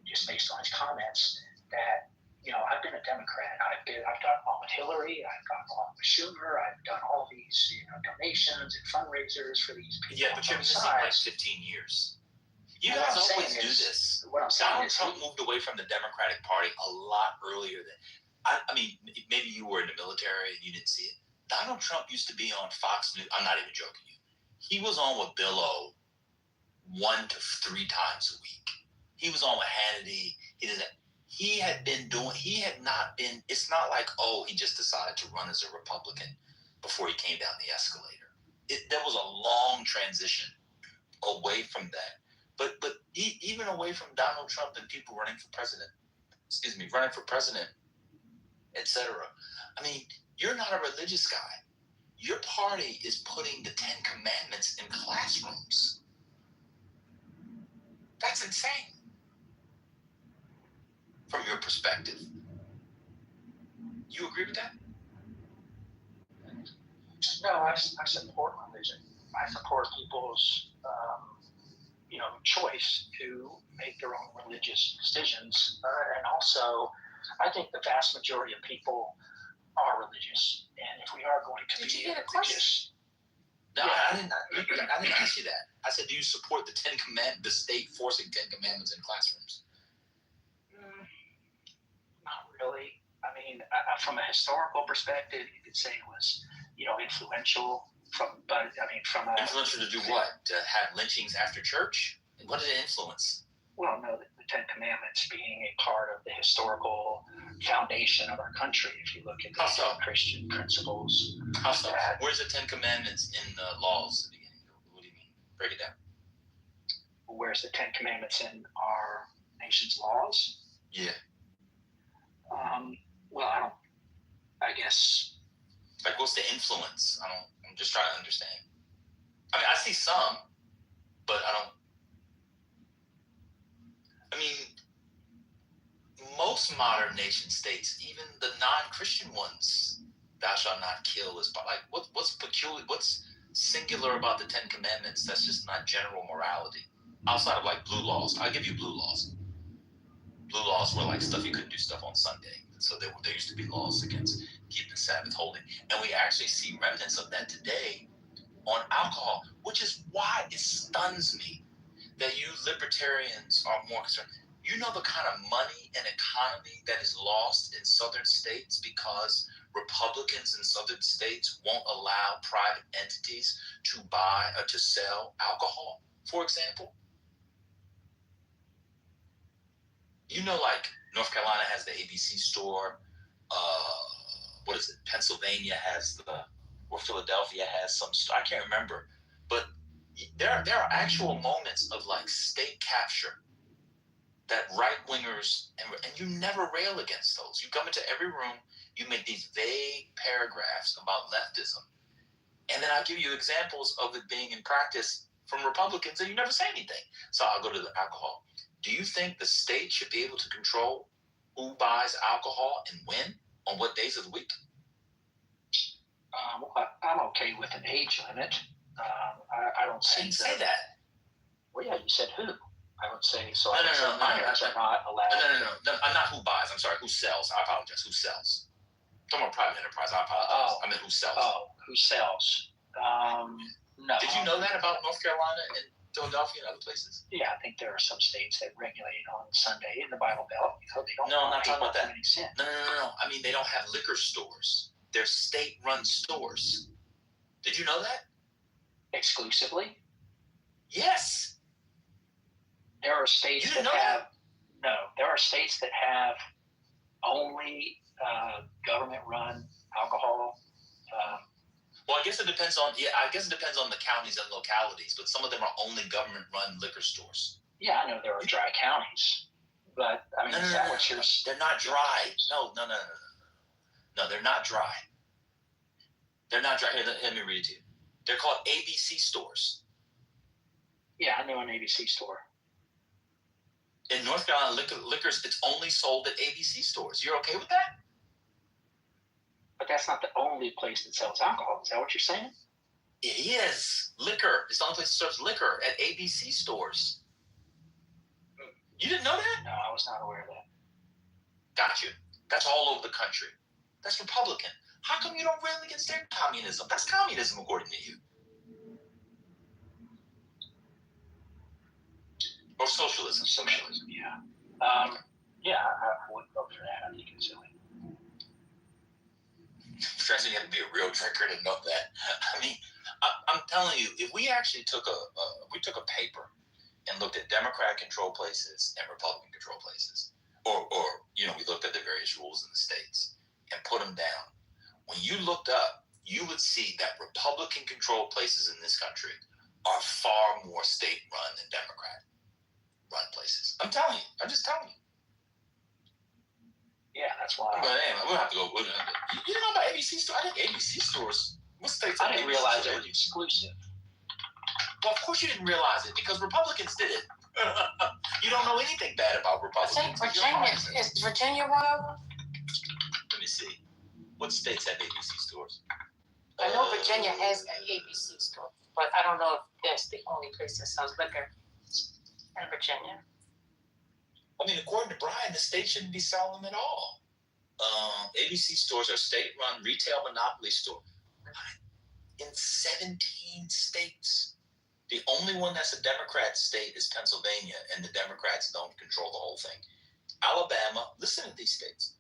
just based on his comments, that, I've been a Democrat. I've gotten along with Hillary. I've gotten along with Schumer. I've done all these, donations and fundraisers for these people. Yeah, but you're missing like 15 years. You guys always do this. What I'm saying is Trump moved away from the Democratic Party a lot earlier than, I mean, maybe you were in the military and you didn't see it. Donald Trump used to be on Fox News. I'm not even joking you. He was on with Bill O 1 to 3 times a week. He was on with Hannity. It's not like, he just decided to run as a Republican before he came down the escalator. There was a long transition away from that. But even away from Donald Trump and people running for president, etc. I mean, you're not a religious guy. Your party is putting the 10 Commandments in classrooms. That's insane. From your perspective. You agree with that? No, I support religion. I support people's, choice to make their own religious decisions. And also, I think the vast majority of people are religious, and if we are going to be religious, no, yeah. I didn't ask you that. I said, do you support the state forcing 10 Commandments in classrooms? Not really. I mean, from a historical perspective, you could say it was, influential. Influential to do what? To have lynchings after church? What did it influence? Well, no, the 10 Commandments being a part of the historical foundation of our country. If you look at the Christian principles. How so? Where's the 10 Commandments in the laws at the beginning? What do you mean? Break it down. Where's the 10 Commandments in our nation's laws? Yeah. Well, I guess. Like, what's the influence? I'm just trying to understand. I mean, I see some, but I don't. I mean, most modern nation states, even the non-Christian ones, thou shalt not kill, is like what's peculiar, what's singular about the Ten Commandments that's just not general morality outside of like blue laws. I'll give you blue laws. Blue laws were like stuff you couldn't do stuff on Sunday, so there used to be laws against keeping Sabbath holy, and we actually see remnants of that today on alcohol, which is why it stuns me that you libertarians are more concerned. You know the kind of money and economy that is lost in southern states because Republicans in southern states won't allow private entities to buy or to sell alcohol, for example. You know, like North Carolina has the ABC store. What is it? Pennsylvania has or Philadelphia has some store. I can't remember, but there are actual moments of like state capture that right wingers and you never rail against those. You come into every room, you make these vague paragraphs about leftism, and then I give you examples of it being in practice from Republicans, and you never say anything. So I'll go to the alcohol. Do you think the state should be able to control who buys alcohol and when, on what days of the week? I'm okay with an age limit. I don't I see didn't say that. Well, yeah, you said who. I would say so. No, Minors are not allowed. No. I'm not who buys. I'm sorry. Who sells? I apologize. Who sells? I'm talking about private enterprise. I apologize. I meant who sells. Oh, who sells? No. Did you know that about North Carolina and Philadelphia and other places? Yeah, I think there are some states that regulate on Sunday in the Bible Belt because they don't. No, I'm not talking about that. Sin. No. I mean, they don't have liquor stores. They're state-run stores. Did you know that? Exclusively? Yes. There are states that have. No, there are states that have only government-run alcohol. Well, I guess it depends on the counties and localities, but some of them are only government-run liquor stores. Yeah, I know there are dry counties, but I mean, is that what you're? They're not dry. No. No, they're not dry. They're not dry. Here, let me read it to you. They're called ABC stores. Yeah, I know an ABC store. In North Carolina, liquors, it's only sold at ABC stores. You're okay with that? But that's not the only place that sells alcohol. Is that what you're saying? It is. Liquor. It's the only place that serves liquor at ABC stores. You didn't know that? No, I was not aware of that. Got you. That's all over the country. That's Republican. How come you don't rail against their communism? That's communism, according to you. Or socialism. Socialism, yeah. Yeah, I wouldn't vote for that. I think it's silly. Stressing you have to be a real drinker to know that. I mean, I'm telling you, if we actually took a paper and looked at Democrat-controlled places and Republican-controlled places, or we looked at the various rules in the states and put them down, when you looked up, you would see that Republican-controlled places in this country are far more state-run than Democrat-run places. I'm telling you. I'm just telling you. Yeah, that's why. But anyway, we'll have to go. You know about ABC stores? I think ABC stores. What states? I didn't realize it was exclusive. Well, of course you didn't realize it because Republicans did it. You don't know anything bad about Republicans. Is Virginia one of them? Let me see. What states have ABC stores? I know Virginia has an ABC store, but I don't know if that's the only place that sells liquor in Virginia. I mean, according to Brian, the state shouldn't be selling them at all. ABC stores are state-run retail monopoly stores in 17 states. The only one that's a Democrat state is Pennsylvania, and the Democrats don't control the whole thing. Alabama, listen to these states,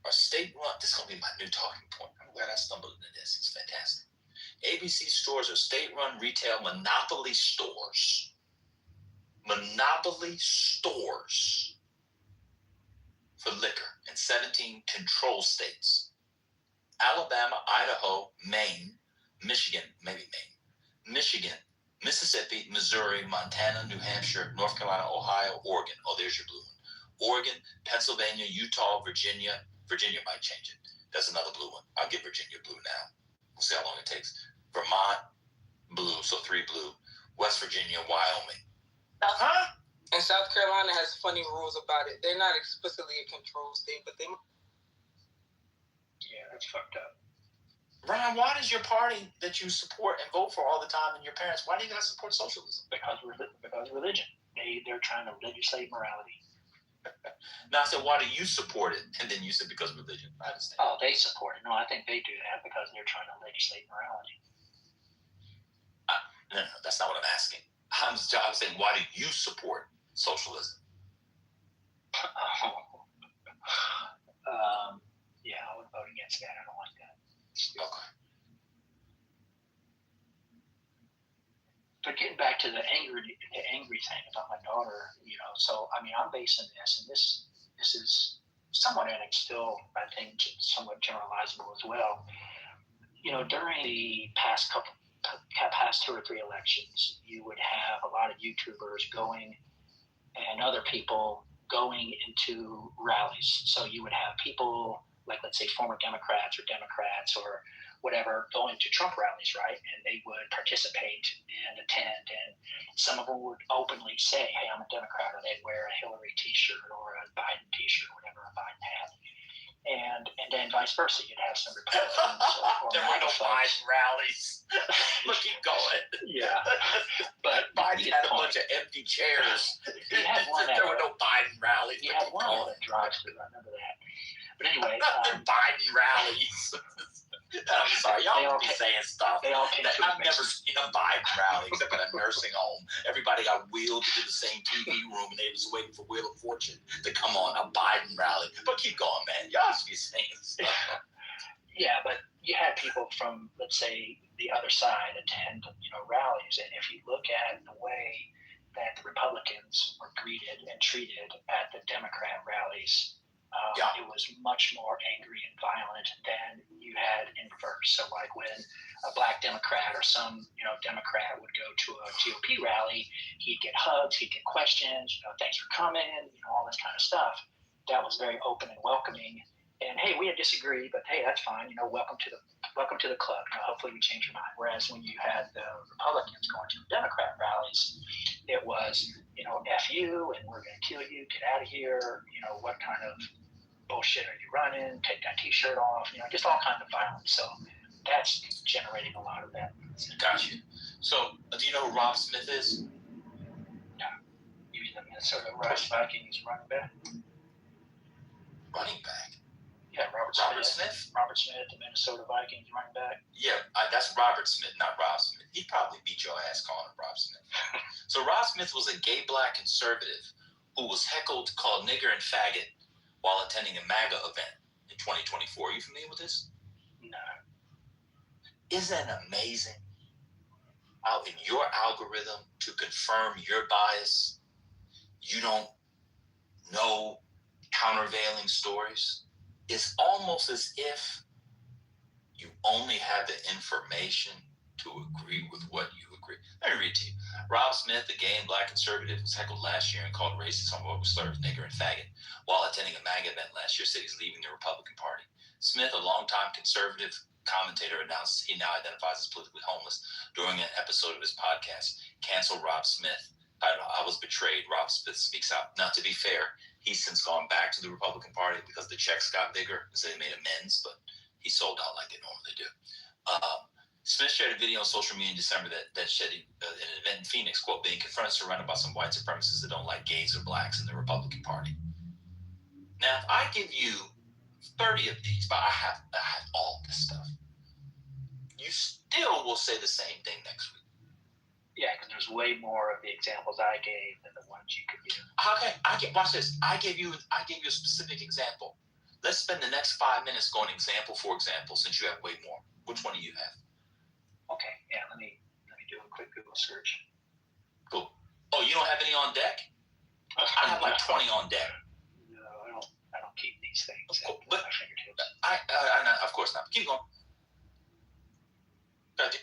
are state-run. This is going to be my new talking point. I'm glad I stumbled into this. It's fantastic. ABC stores are state-run retail monopoly stores. Monopoly stores for liquor in 17 control states. Alabama, Idaho, Maine, Michigan, Michigan, Mississippi, Missouri, Montana, New Hampshire, North Carolina, Ohio, Oregon. Oh, there's your blue one. Oregon, Pennsylvania, Utah, Virginia. Virginia might change it. That's another blue one. I'll give Virginia blue now. We'll see how long it takes. Vermont, blue, so 3 blue. West Virginia, Wyoming. Huh? And South Carolina has funny rules about it. They're not explicitly a control state, but they. Yeah, that's fucked up. Ryan, why does your party that you support and vote for all the time and your parents, why do you guys support socialism? Because religion. They're trying to legislate morality. Now I said, why do you support it? And then you said because of religion. I understand. Oh, they support it. No, I think they do that because they're trying to legislate morality. No, that's not what I'm asking. I'm saying, why do you support socialism? Yeah, I would vote against that. I don't like that. Okay. But getting back to the angry thing about my daughter, so I mean, I'm basing this, and this is somewhat still, I think, somewhat generalizable as well. During the past 2 or 3 elections, you would have a lot of YouTubers going and other people going into rallies. So you would have people like, let's say, former Democrats or whatever going to Trump rallies, right? And they would participate and attend. And some of them would openly say, hey, I'm a Democrat, or they'd wear a Hillary t-shirt or a Biden t-shirt, whatever a Biden had. And then vice versa, you'd have some Republicans or there were no Biden rallies. Look, keep going. Yeah, but Biden had a bunch of empty chairs. He had one there were no Biden rallies. He had one that drives through. I remember that. But anyway, Biden rallies. I'm sorry, y'all be saying stuff. They all came I've never seen a Biden rally except at a nursing home. Everybody got wheeled to the same TV room, and they was waiting for Wheel of Fortune to come on. A Biden rally. But keep going, man. Y'all just be saying stuff. Yeah, but you had people from, let's say, the other side attend, rallies, and if you look at the way that the Republicans were greeted and treated at the Democrat rallies, it was much more angry and violent than you had in reverse. So, like when a black Democrat or some, Democrat would go to a GOP rally, he'd get hugs, he'd get questions, thanks for coming, all this kind of stuff. That was very open and welcoming. And hey, we had disagreed, but hey, that's fine. Welcome to the club. Hopefully we change your mind. Whereas when you had the Republicans going to Democrat rallies, it was, F you, and we're going to kill you, get out of here. What kind of bullshit are you running? Take that t-shirt off. Just all kinds of violence. So that's generating a lot of that. Gotcha. So, do you know who Rob Smith is? No. He's the Minnesota Vikings running back. Running back? Yeah, Robert Smith. Robert Smith, the Minnesota Vikings running back. Yeah, that's Robert Smith, not Rob Smith. He'd probably beat your ass calling him Rob Smith. So Rob Smith was a gay black conservative who was heckled, called nigger and faggot while attending a MAGA event in 2024. Are you familiar with this? No. Isn't it amazing how in your algorithm to confirm your bias, you don't know countervailing stories? It's almost as if you only have the information to agree with what you agree. Let me read to you. Rob Smith, a gay and black conservative, was heckled last year and called racist, homophobic slurs, nigger, and faggot while attending a MAGA event last year, said he's leaving the Republican Party. Smith, a longtime conservative commentator, announced he now identifies as politically homeless during an episode of his podcast, Cancel Rob Smith. I was betrayed. Rob Smith speaks out. Now, to be fair, he's since gone back to the Republican Party because the checks got bigger, so they made amends, but he sold out like they normally do. Smith shared a video on social media in December that said an event in Phoenix, quote, being confronted, surrounded by some white supremacists that don't like gays or blacks in the Republican Party. Now, if I give you 30 of these, but I have all this stuff, you still will say the same thing next week. Yeah, because there's way more of the examples I gave than the ones you could give. Okay, watch this. I gave you a specific example. Let's spend the next 5 minutes going example for example, since you have way more. Which one do you have? Okay, yeah, let me do a quick Google search. Cool. Oh, you don't have any on deck? I have like 20 on deck. No, I don't keep these things Cool. at my fingertips. I of course not. Keep going. Gotcha.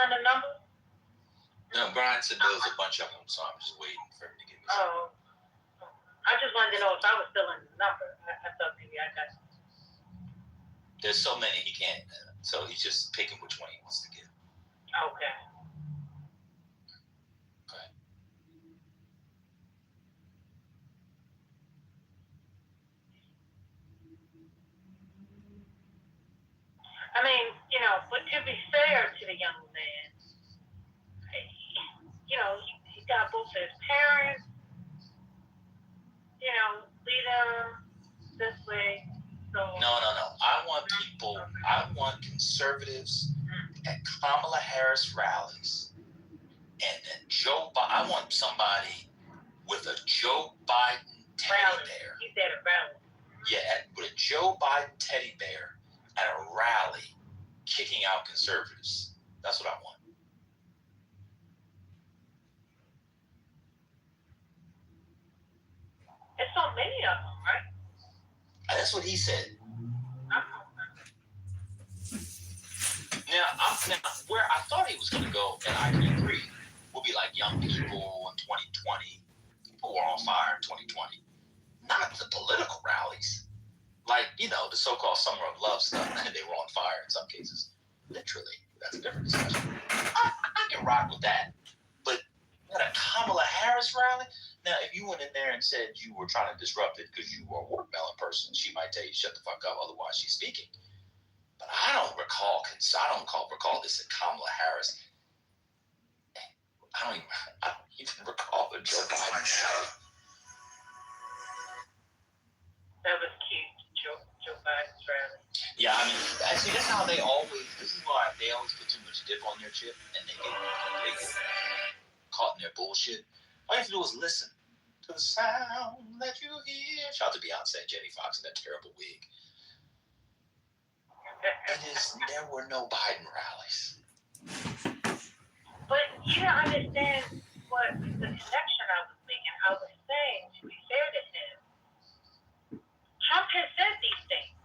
find the number? No, Brian said there was a bunch of them, so I'm just waiting for him to give me some. Oh. I just wanted to know if I was still in the number. I thought maybe I got. There's so many he can't, so he's just picking which one he wants to give. Okay. I mean, but to be fair to the young man, he got both his parents, lead him this way. So No. I want conservatives at Kamala Harris rallies, and then I want somebody with a Joe Biden teddy bear. He said a rally. Yeah, with a Joe Biden teddy bear at a rally, kicking out conservatives. That's what I want. There's so many of them, right? That's what he said. Now, where I thought he was going to go, and I can agree, will be like young people in 2020. People were on fire in 2020. Not the political rallies. Like, the so-called Summer of Love stuff. They were on fire in some cases. Literally. That's a different discussion. I can rock with that. But at a Kamala Harris rally? Now, if you went in there and said you were trying to disrupt it because you were a watermelon person, she might tell you, shut the fuck up, otherwise she's speaking. But I don't recall this at Kamala Harris. I don't even recall the Joe Biden rally. That was cute, Joe Biden's rally. Yeah, I mean, actually, that's how this is why they always put too much dip on their chip and they get caught in their bullshit. All you have to do is listen to the sound that you hear. Shout out to Beyonce and Jamie Foxx in that terrible wig. There were no Biden rallies. But you don't understand what the connection I was making. I was saying, to be fair to him, Trump has said these things.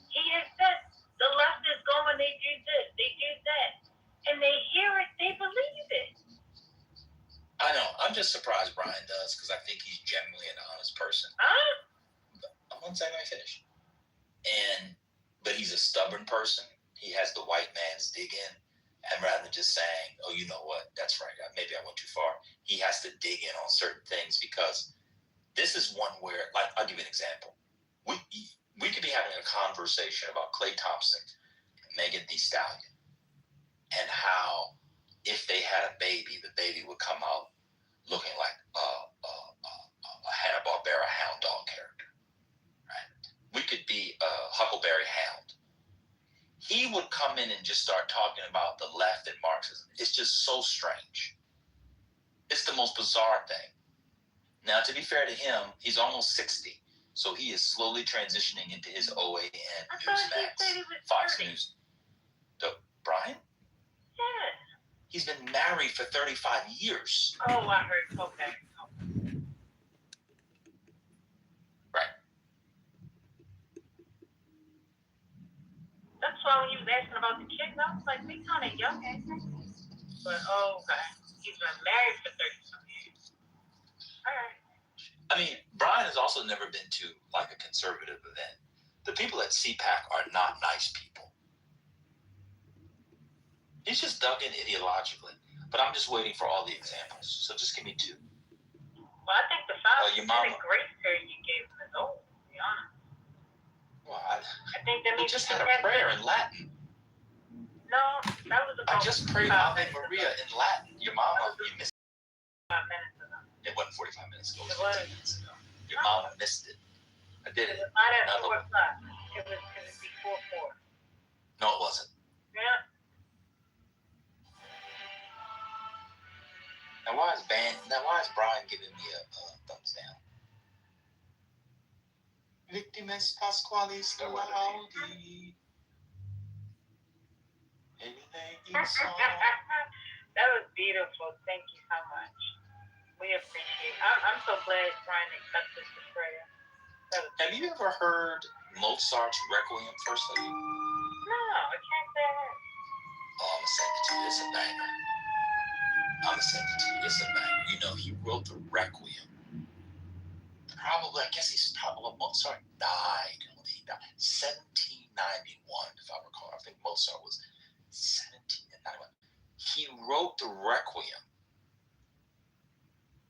He has said the left is going, they do this, they do that. And they hear it, they believe it. I know. I'm just surprised Brian does because I think he's generally an honest person. Huh? One second, let me finish. But he's a stubborn person. He has the white man's dig in. And rather than just saying, oh, you know what, that's right, maybe I went too far, he has to dig in on certain things because this is one where, like, I'll give you an example. We could be having a conversation about Klay Thompson and Megan Thee Stallion and how if they had a baby, the baby would come out looking like a Hanna-Barbera hound dog character. Right? We could be a Huckleberry Hound. He would come in and just start talking about the left and Marxism. It's just so strange. It's the most bizarre thing. Now, to be fair to him, he's almost 60, so he is slowly transitioning into his OAN Newsmax, Fox News. Brian? Yeah. He's been married for 35 years. Oh, I heard. Okay. Right. That's why when you was asking about the kids, I was like, they kind of young, ain't they? But, okay. He's been married for 30-some years. All right. I mean, Brian has also never been to, like, a conservative event. The people at CPAC are not nice people. He's just dug in ideologically. But I'm just waiting for all the examples. So just give me two. Well, I think the five your mama. grace period you gave him is old, to be honest. Well, I think that we means just had a prayer in Latin. No, that was about I just prayed Ave Maria in Latin. Your mama, you missed 5 minutes ago. it. It wasn't 45 minutes ago. It It was was. 15 minutes ago. Your mama missed it. I did It it. was not at Another 4 o'clock. It was before 4. No, it wasn't. Yeah. Now why is Brian giving me a thumbs down? Victimes Pasqualis Laudi. That was beautiful. Thank you so much. We appreciate it. I'm so glad Brian accepted the prayer. Have you ever heard Mozart's Requiem, First Lady? No, I can't say that. I'm gonna send it to you. It's a banger. I'm gonna send it to you. It's a banger. You know, he wrote the Requiem. Probably, I guess Mozart died. When he died, 1791, if I recall. I think Mozart was 1791. He wrote the Requiem,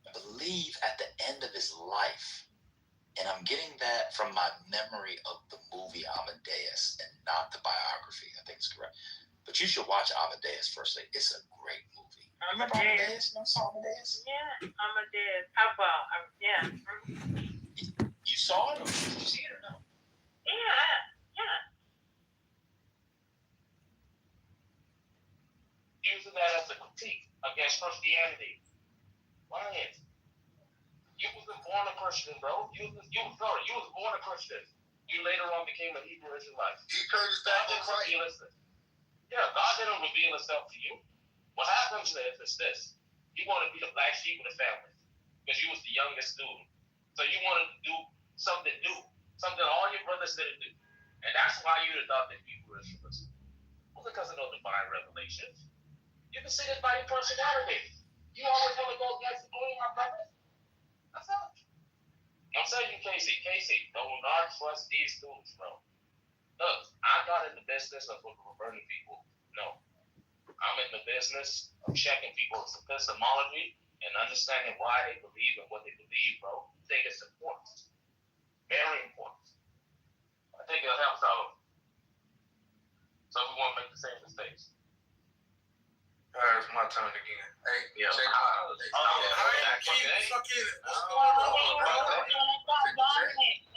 I believe, at the end of his life. And I'm getting that from my memory of the movie Amadeus and not the biography. I think it's correct. But you should watch Amadeus first. It's a great movie. Remember Amadeus? You saw Amadeus? Yeah, Amadeus. Yeah. You saw it, or did you see it, or no? Yeah. Using that as a critique against Christianity. Why is you wasn't born a Christian, bro? You was born a Christian. You later on became a Hebrew Israelite. He turned his back on Christ. Yeah, God didn't reveal himself to you. What happens is this. You want to be the black sheep of the family because you was the youngest student. So you wanted to do something new, something all your brothers didn't do. And that's why you adopted Hebrew Israelism. Well, because of no divine revelations. You can see this by your personality. You always want to go against the glory of my brothers. That's all. I'm saying you, Casey, do not trust these dudes, bro. Look, I got in the business of converting people. No. I'm in the business of checking people's epistemology and understanding why they believe in what they believe, bro. I think it's important. Very important. I think it'll help out. So we won't make the same mistakes. All right, it's my turn again. Hey, Yeah. check it out.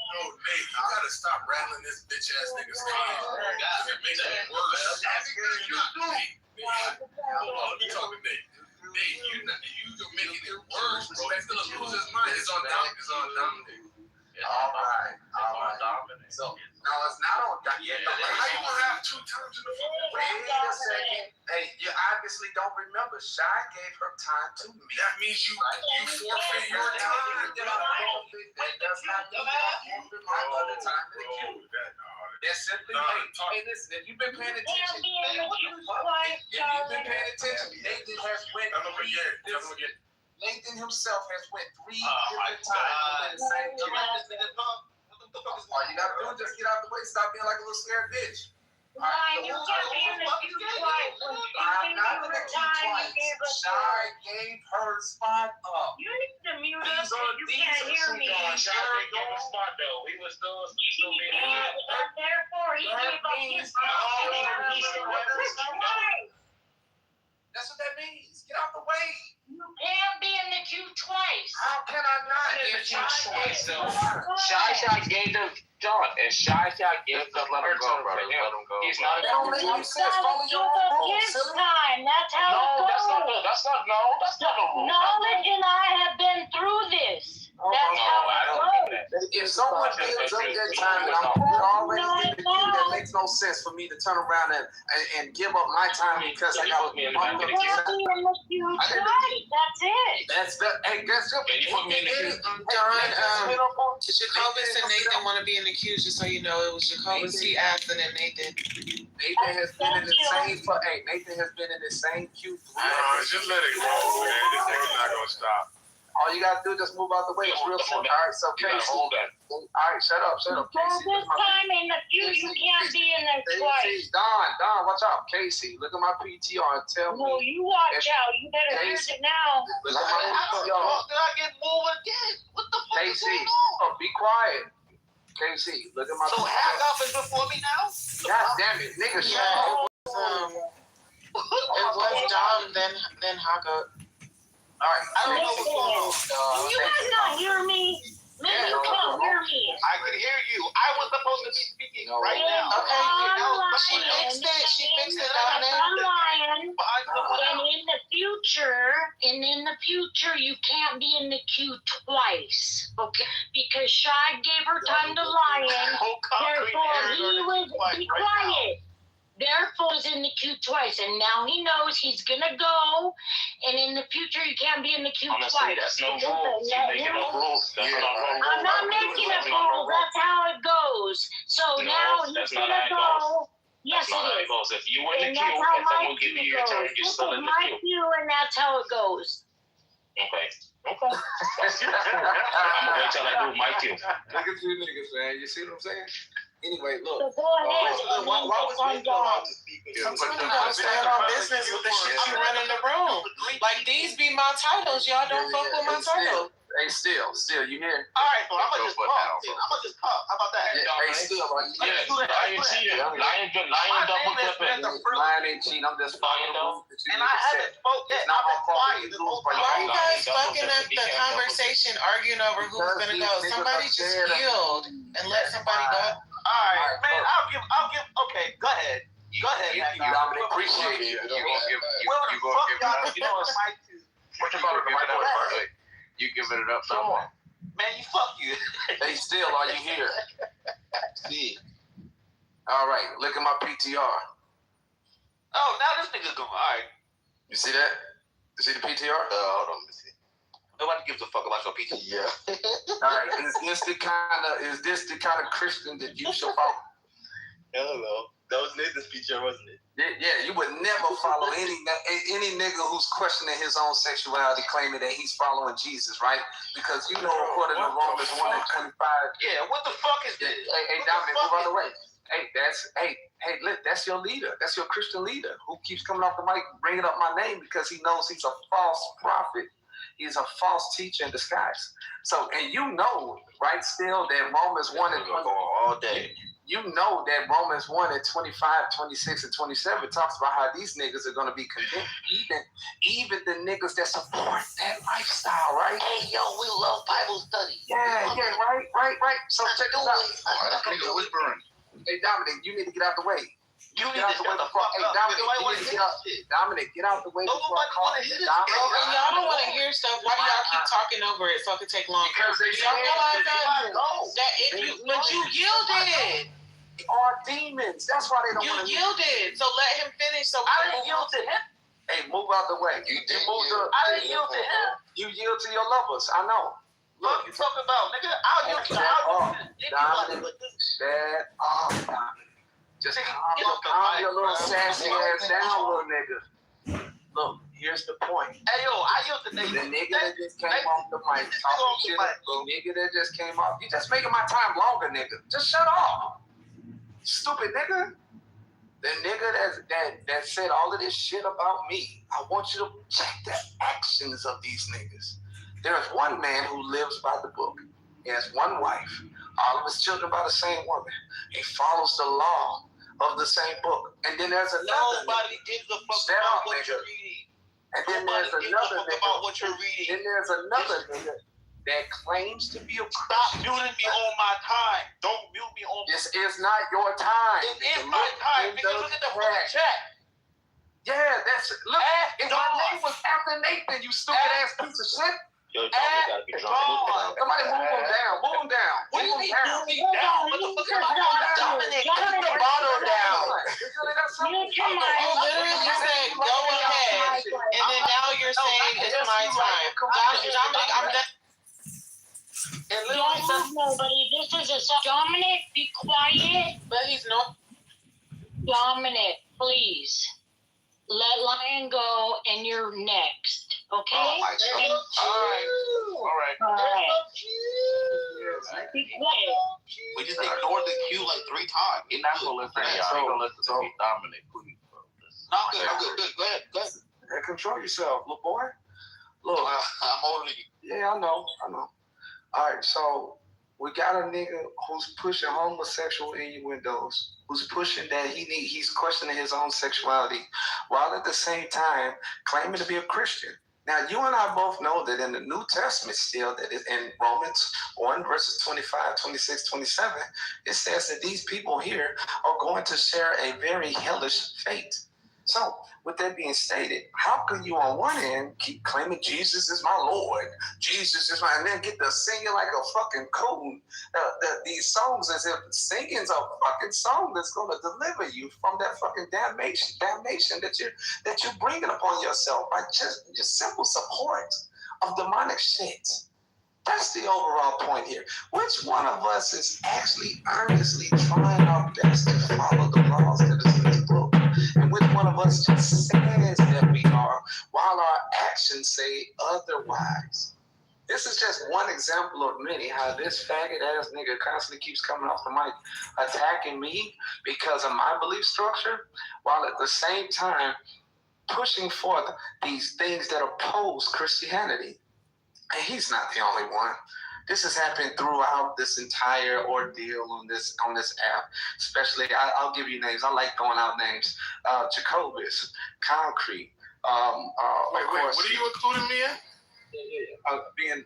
Yo, Nate, you gotta stop rattling this bitch ass nigga's cage. It makes it worse. Let me talk to Nate. Nate, you're making it worse, bro. He's gonna lose his mind. It's on Dominic. All right. So now it's not on Dominic. How you gonna have 2 times in the fucking? Wait a second. Hey, you obviously don't remember. Shy gave her time to me. That means you forfeit your time. That does not mean that I forfeit my other time in the queue. That's simply, hey, listen, if you've been paying attention, Nathan himself has went 3 different times in the same queue. All you gotta do is just get out the way, stop being like a little scared bitch. Ryan, you can't be in the queue twice. I'm not in the queue twice. Shy gave her spot up. You need to mute up so you can't hear me. Shy didn't give him a spot though. He was still being muted. And therefore, he gave up his spot. That's what that means. Get out the way. You can't be in the queue twice. How can I not? If you twice, though. Shy gave them John, and Shy gave them. Let him go, brother. Let him go. He's not. That don't make any sense. Follow your own rules, silly. Time. That's how it goes. That's not the rule. Knowledge and I have been through this. That's how I it don't goes. think that. If someone builds up their time and I'm already in the queue, that makes no sense for me to turn around and give up my time because I got me in the back of the queue. That's it. That's the Can you put me in the queue? Jacobus and Nathan want to be in the queue, just so you know. It was Jacobus, he asked, and then Nathan. Nathan has been in the same Nathan has been in the same queue 3 times. Just let it roll, man. This nigga's not gonna stop. All you gotta do is just move out the way. It's real simple. All right, so Casey. Hold that. All right, shut up, So Casey. this time in the queue, you can't be in there twice. Don, watch out, Casey. Look at my PTR and tell No, me. you watch out. You better hear it now. Look at my PTR. Did I get moved again? What the fuck is Casey, going on? be quiet. Casey, look at my So PTR. half off is before me now? God damn it, nigga, shut up. It was Dom, then Haka. All right, I don't know what's going on. Can you guys not hear me? Maybe you can't hear me. I could hear you. I was supposed to be speaking right now. Okay, she fixed it, Dominic. I'm lying. Behind And in the future, you can't be in the queue twice, okay? Because Shy gave her time to lie in. Therefore, he was be quiet. Therefore, he's in the queue twice, and now he knows he's gonna go. And in the future, you can't be in the queue Honestly, twice. that's no rules. You're making up rules. That's not rules. I'm not making a rule. That's how it goes. So No, now that's he's not gonna how it go. Yes, That's it how is. it goes. If you in the And queue that's how and my someone give you queue your goes. turn, you're This still is in the my queue. queue, and that's how it goes. Okay. I'm gonna wait till I do my queue. Look at you niggas, man. You see what I'm saying? Anyway, So look. go ahead. Why was we allowed to speak? Sometimes you gotta stand on business with the shit you run in the room. Like, these be my titles. Y'all don't fuck with my title. Hey, still, you hear? All right, so I'm gonna just talk. How about that? Hey, still, are you Yes, lion cheating. Lion double clipping. Lion ain't cheating. I'm just following the rules that you And I haven't spoke yet. It's not I've my been fault. quiet this whole time. Why are you guys fucking up the conversation, arguing over who's gonna go? Somebody just yield and let somebody go. All right, man. I'll give. Okay, go ahead. Go ahead. Dominic, appreciate you. You gonna give You know, it's like to. what you gonna give it up? You giving it up? Come on, man. Fuck you. Hey, still, are you here? See. All right, look at my PTR. Oh, now this nigga's going. All right. You see that? You see the PTR? Hold on. Let me see. Nobody gives a fuck about your PTR. Yeah. All right. Is this the kind of Christian that you should follow? Hell no. That was Nathan's PTR, wasn't it? Yeah, you would never follow any nigga who's questioning his own sexuality, claiming that he's following Jesus, right? Because you know, according to Romans 1:25. Yeah, what the fuck is this? Hey, Dominic, move out of the way. Hey, look, that's your leader. That's your Christian leader who keeps coming off the mic, bringing up my name because he knows he's a false prophet. He's a false teacher in disguise. So, and you know, right, still that Romans 1 and 20, all day. You know that Romans 1 and 25, 26, and 27 talks about how these niggas are going to be condemned. Even the niggas that support that lifestyle, right? Hey, yo, we love Bible study. Yeah, right. So check this out. Whispering. Hey, Dominic, you need to get out the way. You need to shut the fuck up. Dominic, get out the way. Nobody want to hear this. Y'all don't want to hear stuff. Why do y'all keep talking over it so it could take longer? Because they y'all realize but you yielded. Are demons. That's why they don't want to You yielded. So let him finish. So I didn't yield to him. Hey, move out the way. I didn't yield to him. You yield to your lovers. I know. What you talking about, nigga? I'll yield to Dominic. Just calm your little sassy ass down, little nigga. Look, here's the point. Hey, yo, I yield to the nigga that just came off the mic talking shit. The nigga that just came off. You just making my time longer, nigga. Just shut up. Stupid nigga. The nigga that said all of this shit about me. I want you to check the actions of these niggas. There's one man who lives by the book. He has one wife. All of his children by the same woman. He follows the law of the same book. And then there's another Nobody gives a fuck about what you're reading. And then there's another nigga about what you're reading. Then there's another nigga that claims to be a Christian. Stop muting me on my time. Don't mute me on my time. This is not your time. It is my time. Because look at the fucking chat. Yeah, that's it. Look, if my name was after Nathan, you stupid ass piece of shit. Yo, gotta be drunk. Somebody move him down. Move him down. What do you mean move me down? What the fuck am I doing? Dominic, put the bottle down. You You literally said go ahead, and then now you're saying it's my time. Dominic, I'm done. don't move nobody. This is a Dominic, be quiet. But he's not. Dominic, please. Let Lion go and you're next. Okay? Oh my God. All right. Be quiet. We just ignored the cue like 3 times. He's not gonna listen to y'all. He's gonna listen to me, Dominic. Please, bro. No, I'm good. Go ahead. Hey, control yourself, little boy. Look, I'm older than you. yeah, I know. All right, so we got a nigga who's pushing homosexual innuendos, who's pushing that he's questioning his own sexuality, while at the same time claiming to be a Christian. Now, you and I both know that in the New Testament still, that is in Romans 1, verses 25, 26, 27, it says that these people here are going to share a very hellish fate. So, with that being stated, how can you on one end keep claiming Jesus is my Lord, Jesus is my, and then get to singing like a fucking coon, these songs as if singing's a fucking song that's going to deliver you from that fucking damnation that you're bringing upon yourself by just simple support of demonic shit. That's the overall point here. Which one of us is actually earnestly trying our best to follow the laws that is of us just says that we are, while our actions say otherwise. This is just one example of many, how this faggot ass nigga constantly keeps coming off the mic attacking me because of my belief structure, while at the same time pushing forth these things that oppose Christianity. And he's not the only one. This has happened throughout this entire ordeal on this app. Especially, I'll give you names. I like throwing out names. Jacobus, Concrete. Wait, what are you including me in?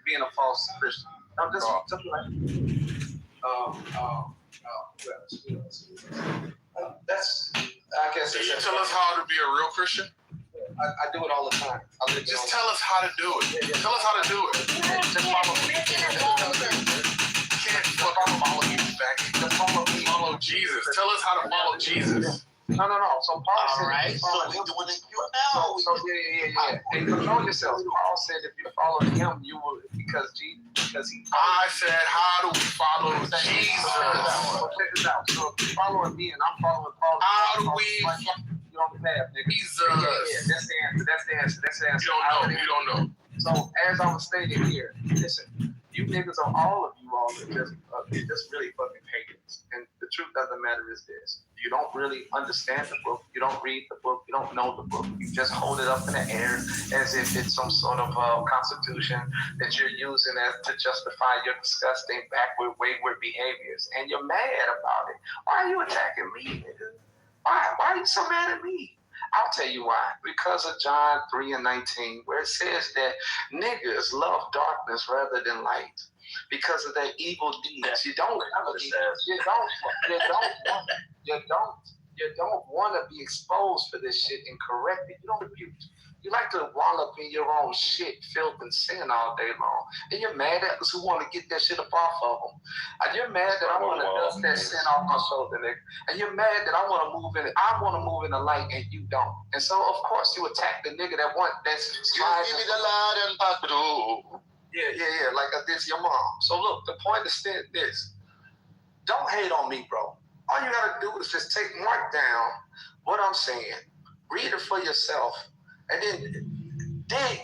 Being a false Christian. No, just that's. I guess. Can you tell us how to be a real Christian? I do it all the time. Just tell us how to do it. Yeah. Tell us how to do it. Just follow me. You can't fucking follow you, faggot. Just follow Jesus. Tell us how to follow Jesus. No. So Paul said, all right, so we're doing it now. So yeah. And control yourself. Paul said if you follow him, you will because he. I said, how do we follow Jesus? So check this out. So if you're following me and I'm following Paul, how do we? You're on the path, nigga. Jesus. Yeah. That's the answer. You don't know. So as I was stating here, listen, you niggas are all of you are just really fucking pagans. And the truth of the matter is this. You don't really understand the book. You don't read the book. You don't know the book. You just hold it up in the air as if it's some sort of constitution that you're using to justify your disgusting, backward, wayward behaviors. And you're mad about it. Why are you attacking me, nigga? Why are you so mad at me? I'll tell you why. Because of John 3:19, where it says that niggas love darkness rather than light. Because of their evil deeds. You don't want to be exposed for this shit and corrected. You like to wallop in your own shit, filth, and sin all day long. And you're mad at us who want to get that shit up off of them. And you're mad that I want to dust that sin off my shoulder, nigga. And you're mad that I want to move in it. I want to move in the light and you don't. And so, of course, you attack the nigga that's striving. Give me the light and pass it on. Yeah, like I did to your mom. So look, the point is this. Don't hate on me, bro. All you gotta do is just mark down what I'm saying. Read it for yourself. And then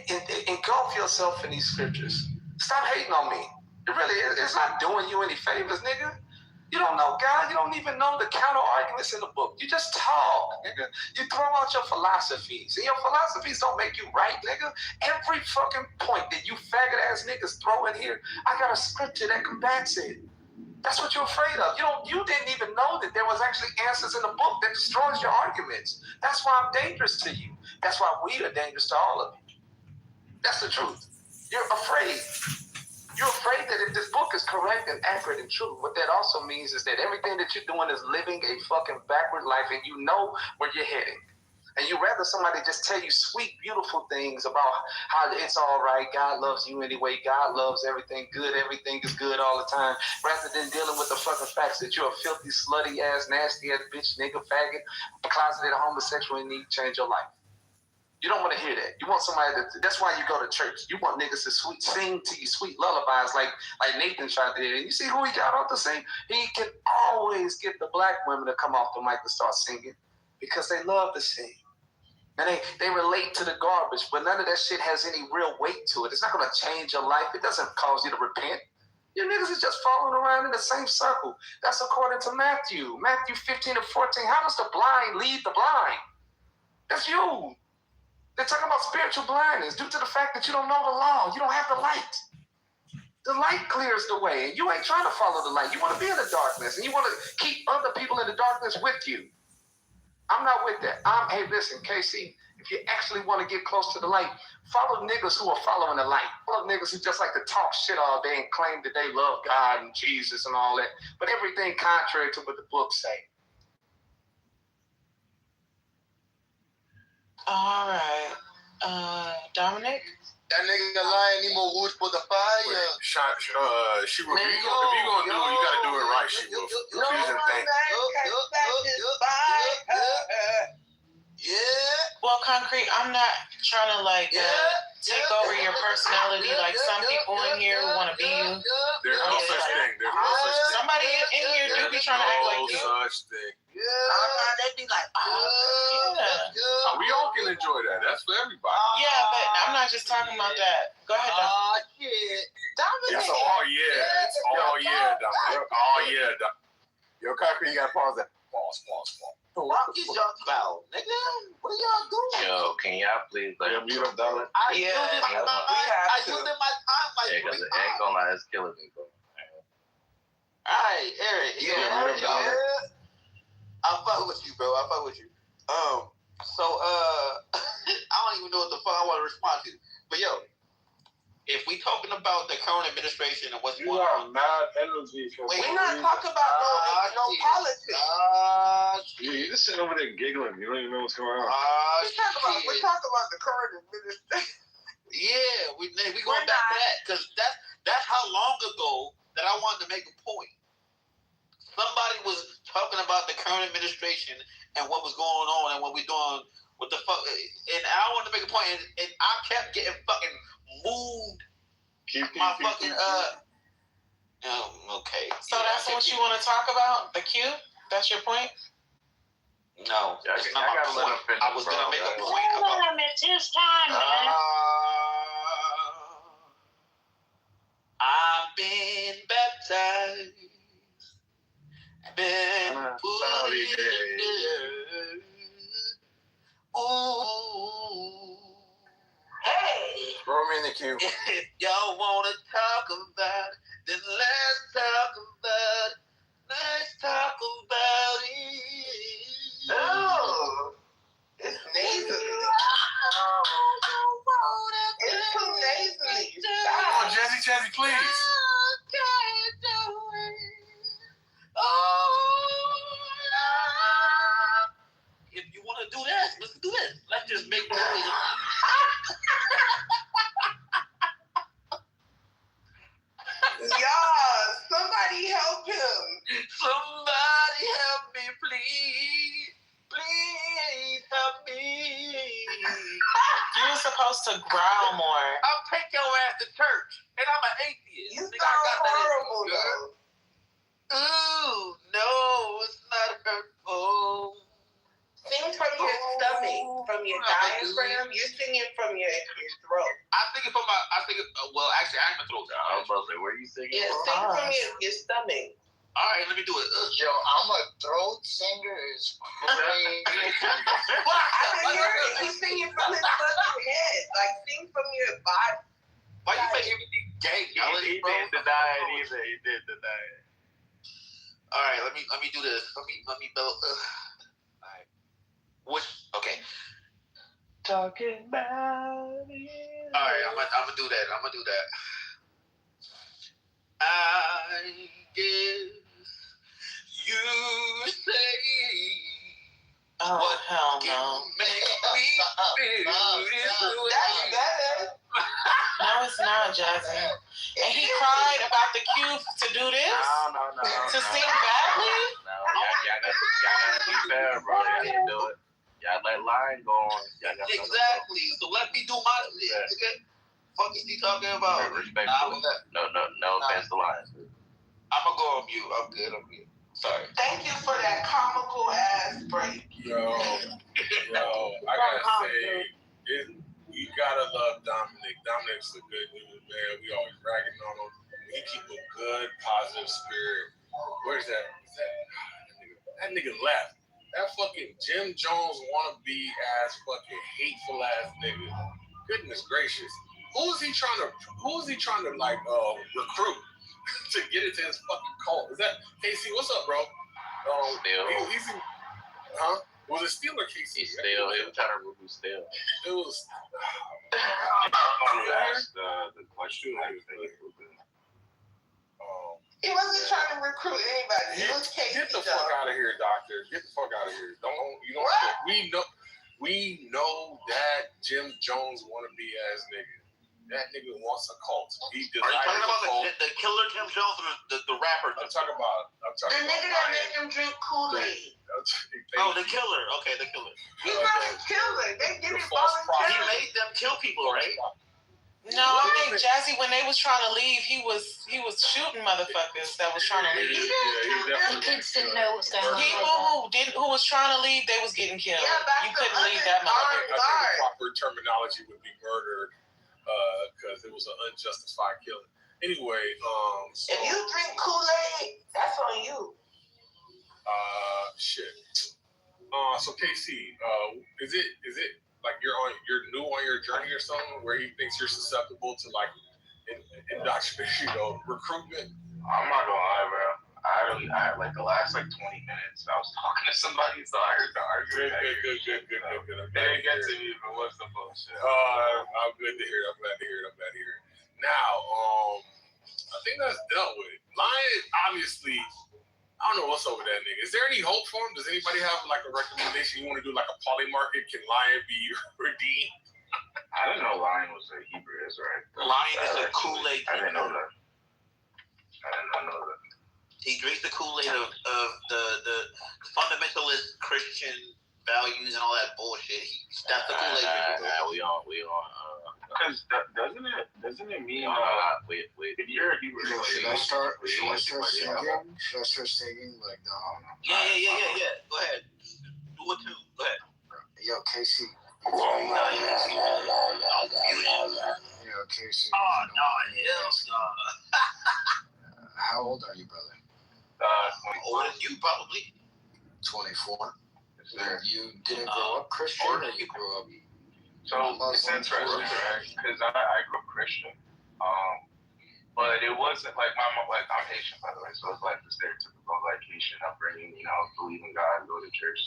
engulf yourself in these scriptures. Stop hating on me. It's not doing you any favors, nigga. You don't know God. You don't even know the counter arguments in the book. You just talk, nigga. You throw out your philosophies. And your philosophies don't make you right, nigga. Every fucking point that you faggot ass niggas throw in here, I got a scripture that combats it. That's what you're afraid of. You didn't even know that there was actually answers in the book that destroys your arguments. That's why I'm dangerous to you. That's why we are dangerous to all of you. That's the truth. You're afraid. You're afraid that if this book is correct and accurate and true, what that also means is that everything that you're doing is living a fucking backward life and you know where you're heading. And you rather somebody just tell you sweet, beautiful things about how it's all right, God loves you anyway, God loves everything good, everything is good all the time, rather than dealing with the fucking facts that you're a filthy, slutty ass, nasty ass bitch, nigga, faggot, closeted homosexual and need to change your life. You don't want to hear that. You want somebody that's why you go to church. You want niggas to sing to you sweet lullabies like Nathan tried to do. And you see who he got off to sing? He can always get the black women to come off the mic and start singing because they love to sing. And they relate to the garbage, but none of that shit has any real weight to it. It's not going to change your life. It doesn't cause you to repent. You niggas is just following around in the same circle. That's according to Matthew 15 and 14. How does the blind lead the blind? That's you. They're talking about spiritual blindness due to the fact that you don't know the law. You don't have the light. The light clears the way. And you ain't trying to follow the light. You want to be in the darkness. And you want to keep other people in the darkness with you. I'm not with that. Hey, listen, KC, if you actually want to get close to the light, follow niggas who are following the light. Follow niggas who just like to talk shit all day and claim that they love God and Jesus and all that. But everything contrary to what the books say. All right. Dominic? That nigga lying, he more wood for the fire. If you gonna do it, you gotta do it right. She will. Yeah. Well, Concrete, I'm not trying to take over your personality. Like some people in here who want to be you. There's no such thing. There's no such thing. Somebody in here do be trying to act like you. No such thing. They be like, Yeah. We all can enjoy that. That's for everybody. Yeah, but I'm not just talking about that. Go ahead, Dom. shit. It's all yeah. It's all yeah, Dominic. All yeah, Dominic. Yo, Concrete, you gotta pause that. Pause. What you talking about, nigga? What are y'all doing? Yo, can y'all please let him mute up, Dollar? I yielded my time like Yeah, because it ain't gonna lie, it's killing me, bro. Alright, Eric. I fuck with you, bro. I fuck with you. So I don't even know what the fuck I want to respond to. But yo, if we talking about the current administration and what's going on, mad energy. we're not talking about no politics. You just sitting over there giggling. You don't even know what's going on. We're talking about the current administration. Yeah, we going back to that because that's how long ago that I wanted to make a point. Somebody was talking about the current administration and what was going on and what we're doing with the fuck. And I wanted to make a point, and I kept getting fucking moved. Okay. So that's what you want to talk about? The Q? That's your point? No, that's not my point. I was gonna make a point about. It's his time, man. I've been baptized. Been put in the ooh. Hey. Throw me in the queue. If y'all wanna talk about it, then let's talk about it. Let's talk about it. Oh, it's nasally. It's too nasally. Come on, Jazzy, please. If you want to do that, let's do it. Let's just make noise. Y'all, somebody help him. Somebody help me, please. Please help me. You were supposed to growl more. I'll take your ass to church, and I'm an atheist. You sound horrible, though. Ooh, no, it's not hurtful. Sing from your stomach, from your diaphragm. You're singing from your throat. I think well, actually, I'm a throat. I was about to say, where are you singing? Yeah, sing from your stomach. All right, let me do it. Yo, I'm a throat singer is crazy. I can hear it. He's singing from his fucking head. Like, sing from your body. Why you make everything gay? He did deny it either. He did deny it. All right, let me do this. Let me build. All right. Okay. Talking about it. All right, I'm gonna do that. I guess you say. Oh, what hell no. make me feel this way. That's better. No, it's not, Jazzy. And he cried about the cue to do this? No. To sing badly? No, y'all gotta be fair, bro. Y'all didn't do it. Y'all let line go on. Exactly. So let me do my shit, okay? Fuck is he talking about? Respectfully. No offense to Lions. I'm gonna go on mute. I'm good. Sorry. Thank you for that comical ass break. Yo, I gotta say, you gotta love Dominic. Dominic's a good dude, man. We always ragging on him. He keep a good, positive spirit. Where's that? That nigga left. That fucking Jim Jones wannabe ass, fucking hateful ass nigga. Goodness gracious. Who is he trying to like recruit to get into his fucking cult? Is that KC? What's up, bro? He's in, huh? Was it Steel or KC? He was trying to remove Steel. It was. The question. He wasn't trying to recruit anybody. It was KC. Get the fuck out of here, doctor. Get the fuck out of here. We know that Jim Jones wannabe ass nigga. That nigga wants a cult. Are you talking about the killer Jim Jones or the rapper? I'm talking about the nigga that made him drink Kool-Aid. Oh, the killer. Okay, the killer. He's not a killer. They did it voluntarily. He made them kill people, right? No, I think Jazzy, when they was trying to leave, he was shooting motherfuckers that was trying to leave. The kids didn't know what was going on. People who was trying to leave, they was getting killed. You couldn't leave that motherfucker. I think the proper terminology would be murdered, because it was an unjustified killing. Anyway, so, if you drink Kool-Aid, that's on you. Shit. So KC, is it like you're new on your journey or something where he thinks you're susceptible to like indoctrination, recruitment? I'm not gonna lie, bro. I like the last 20 minutes, I was talking to somebody, so I heard the argument. Good. They didn't get to me, but what's the bullshit? I'm good to hear it. I'm glad to hear it. Now, I think that's dealt with. Lion, obviously, I don't know what's up with that nigga. Is there any hope for him? Does anybody have like a recommendation? You want to do like a poly market? Can Lion be redeemed? I didn't know Lion was a Hebrew Israelite. Lion is a Kool-Aid. I didn't know that. He drinks the Kool-Aid of the fundamentalist Christian values and all that bullshit. That's the Kool-Aid. We on. Because doesn't it mean wait, if you're a Hebrew Israelite, should I start singing like no? Yeah. Go ahead. Do it too. Go ahead. Yo, Casey. Casey. Oh no, how old are you, brother? older than you, probably. 24. You didn't grow up Christian, or you grew up? So it's interesting, right? Because I grew up Christian, but it wasn't like my mom. Like, I'm Haitian, by the way, so it's like the stereotypical like Haitian upbringing. Believe in God, go to church.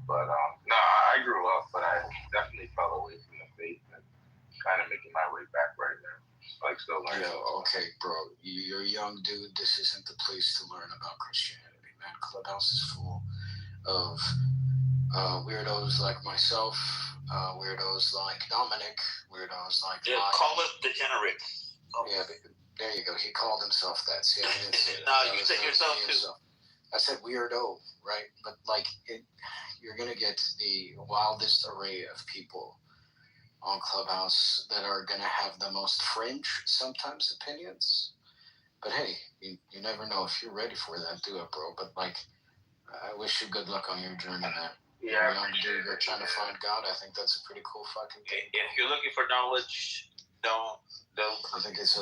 But no, I grew up, but I definitely fell away from the faith and kind of making my way back right now. Like, still learning. Okay, bro, you're a young dude. This isn't the place to learn about Christianity, man. Clubhouse is full of weirdos like myself, weirdos like Dominic, weirdos like call us degenerates. Yeah, there you go. He called himself that. See, I didn't say that. No, you said yourself too. I said weirdo, right? But you're gonna get the wildest array of people on Clubhouse that are gonna have the most fringe, sometimes, opinions. But hey, you never know. If you're ready for that, do it, bro. But I wish you good luck on your journey, man. Yeah, you're trying to find God. I think that's a pretty cool fucking thing. If you're looking for knowledge, don't. I think it's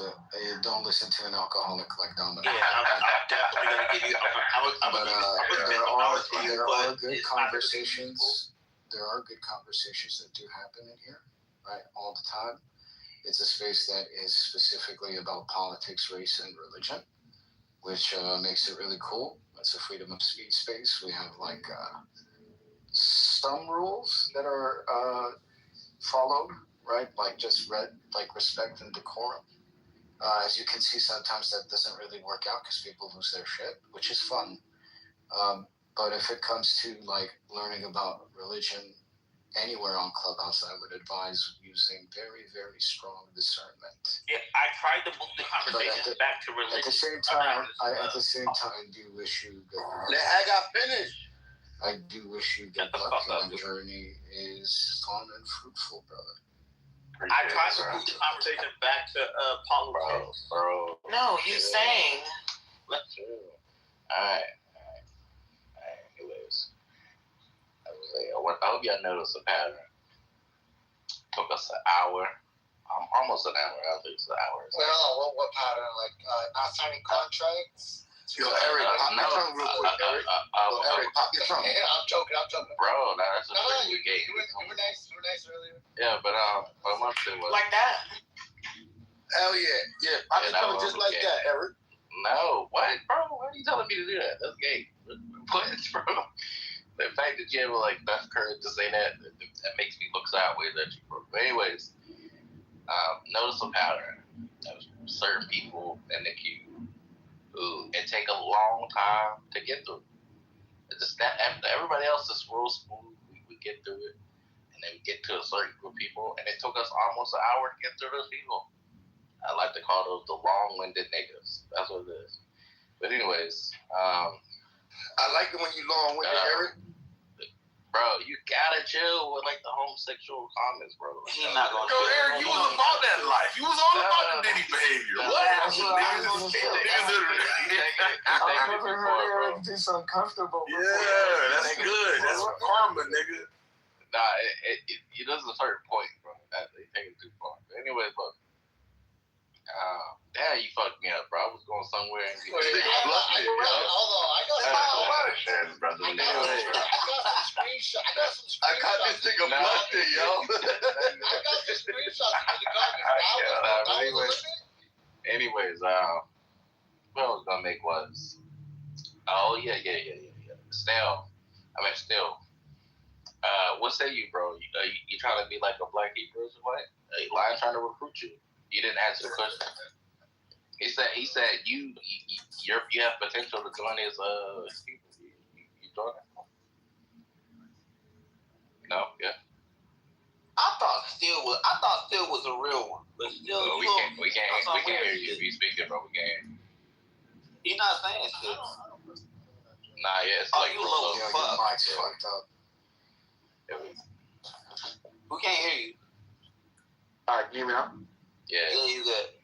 don't listen to an alcoholic like Dominic. Yeah, I'm definitely gonna give you. There are good conversations. There are good conversations that do happen in here, right? All the time. It's a space that is specifically about politics, race, and religion, which makes it really cool. It's a freedom of speech space. We have some rules that are followed, right? Respect and decorum. As you can see, sometimes that doesn't really work out because people lose their shit, which is fun. But if it comes to learning about religion anywhere on Clubhouse, I would advise using very, very strong discernment. Yeah, I tried to move the conversation back to religion. At the same time, I do wish you good luck. I got finished. I do wish you good luck. Your journey is fun and fruitful, brother. I tried to move the conversation back to politics. Bro. No, you sang. Let's do it. All right. Anyways, I hope y'all notice a pattern. Took us an hour. Almost an hour. I think it's an hour. Well, what pattern? Not signing contracts? Yo, Eric, pop your tongue real quick, Eric. Eric, pop your tongue. Yeah, I'm joking. Bro, that's a pretty good game. You were nice earlier. Yeah, but my thing was like that. Hell yeah. Pop your tongue just like that, Eric. No, what, bro? Why are you telling me to do that? That's gay. What, bro? The fact that you have enough courage to say that makes me look sideways at you, bro. But anyways, notice a pattern. There's certain people in the queue who it take a long time to get through. After everybody else is real smooth, we get through it, and then we get to a certain group of people, and it took us almost an hour to get through those people. I like to call those the long-winded niggas. That's what it is. But anyways, I like it when you long-winded, Eric. Bro, you gotta chill with the homosexual comments, bro. He's not gonna. Yo, Eric, you was about that life. life. You was all about the Diddy behavior. What? I've never heard Eric this uncomfortable before. Yeah, that's good. That's karma, nigga. Nah, it does a certain point, bro. They take it too far. But anyway, look. Damn, you fucked me up, bro. I was going somewhere and you Hold on, I got some screenshots. I got this nigga busted, yo. I got the screenshots in the comments. Anyways, what I was gonna make was, yeah. Still. What say you, bro? You trying to be like a black Hebrew Israelite? A lion trying to recruit you? You didn't answer the question. He said you have potential to join his people. You join it? No, yeah. I thought Still was a real one, but Still. No, we can't hear you if you speaking, bro. We can't hear you. You're not saying shit. Nah, yeah, it's like you little fuck. Your mic's fucked up. We can't hear you. All right, hear me now? Yeah, you good.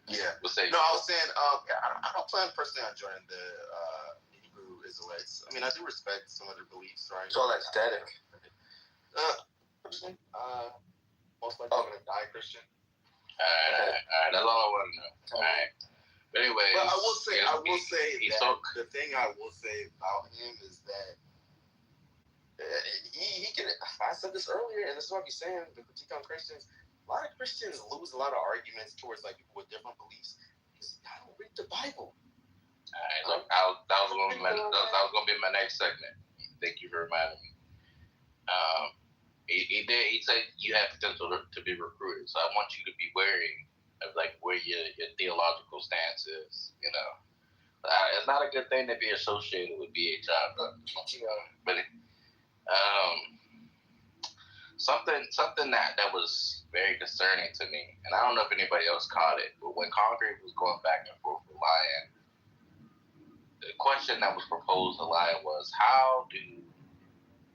Yeah. We'll say No, I was saying, I don't plan personally on joining the Hebrew Israelites. I mean, I do respect some of their beliefs, right? It's all aesthetic. Personally, most likely I'm gonna die Christian. All right. That's all I want to know. All right. But anyway, But I will say that the thing I will say about him is that he can. I said this earlier, and this is what I'm saying. The critique on Christians. A lot of Christians lose a lot of arguments towards like people with different beliefs because I don't read the Bible. All right, look, that was gonna be my next segment. Thank you for reminding me. He said you have potential to be recruited, so I want you to be wary of like where your theological stance is. You know, it's not a good thing to be associated with BHI, but something that was very concerning to me, and I don't know if anybody else caught it, but when Congress was going back and forth with Lion, the question that was proposed to Lion was, how do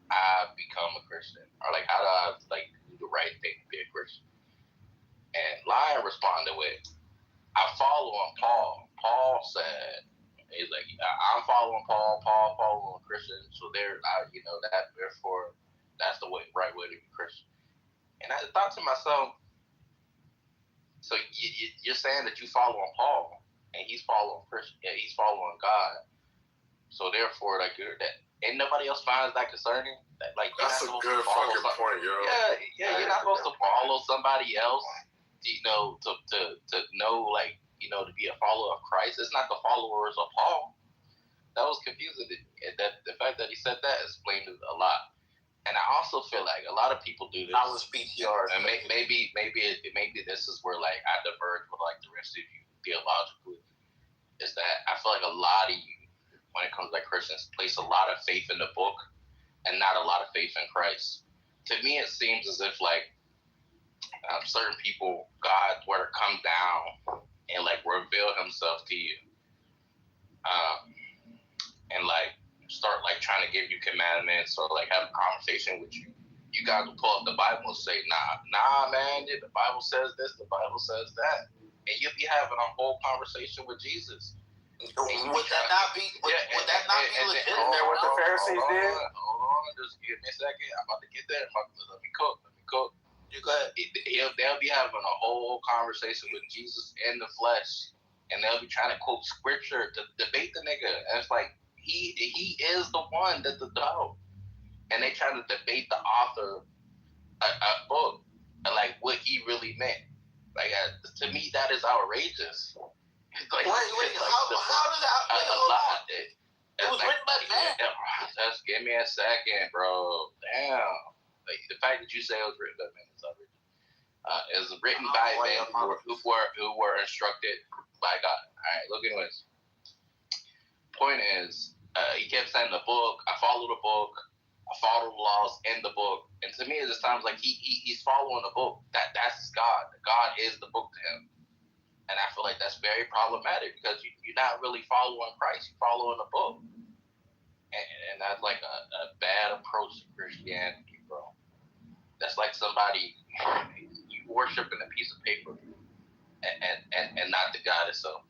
I become a Christian? Or like, how do I like do the right thing to be a Christian? And Lion responded with, I follow on Paul. Paul said, he's like, I'm following Paul following Christian, so therefore that's the right way to be Christian. And I thought to myself, so you're saying that you follow on Paul, and he's following Christian, he's following God, so therefore, like, ain't nobody else finds that concerning? That, like, that's a good fucking point, yo. Yeah, you're not supposed to follow somebody else, to know, like, to be a follower of Christ. It's not the followers of Paul. That was confusing. That the fact that he said that explained it a lot. And I also feel like a lot of people do this. I was PTR. And maybe this is where like I diverge with like the rest of you theologically. Is that I feel like a lot of you, when it comes to like Christians, place a lot of faith in the book and not a lot of faith in Christ. To me, it seems as if like certain people, God were to come down and like reveal Himself to you, and like start like trying to give you commandments or like have a conversation with you. You guys will pull up the Bible and say, nah, man, the Bible says this, the Bible says that, and you'll be having a whole conversation with Jesus. Would that not be legit? Isn't that what the Pharisees did? Hold on, just give me a second. I'm about to get there. Let me cook. You go ahead. They'll be having a whole conversation with Jesus in the flesh, and they'll be trying to quote scripture to debate the nigga. And it's like, he is the one that's the dog. And they try to debate the author a book, and like what he really meant. Like, to me, that is outrageous. Like, how did that? It was written by man. Just give me a second, bro. Damn. Like, the fact that you say it was written by man is outrageous. It was written by men who were instructed by God. All right, look anyways. Point is, he kept saying the book. I follow the book. I follow the laws in the book. And to me, it just sounds like he's following the book. That's God. God is the book to him. And I feel like that's very problematic because you're not really following Christ. You're following the book. And that's like a bad approach to Christianity, bro. That's like somebody, you worshiping a piece of paper. and not the God itself.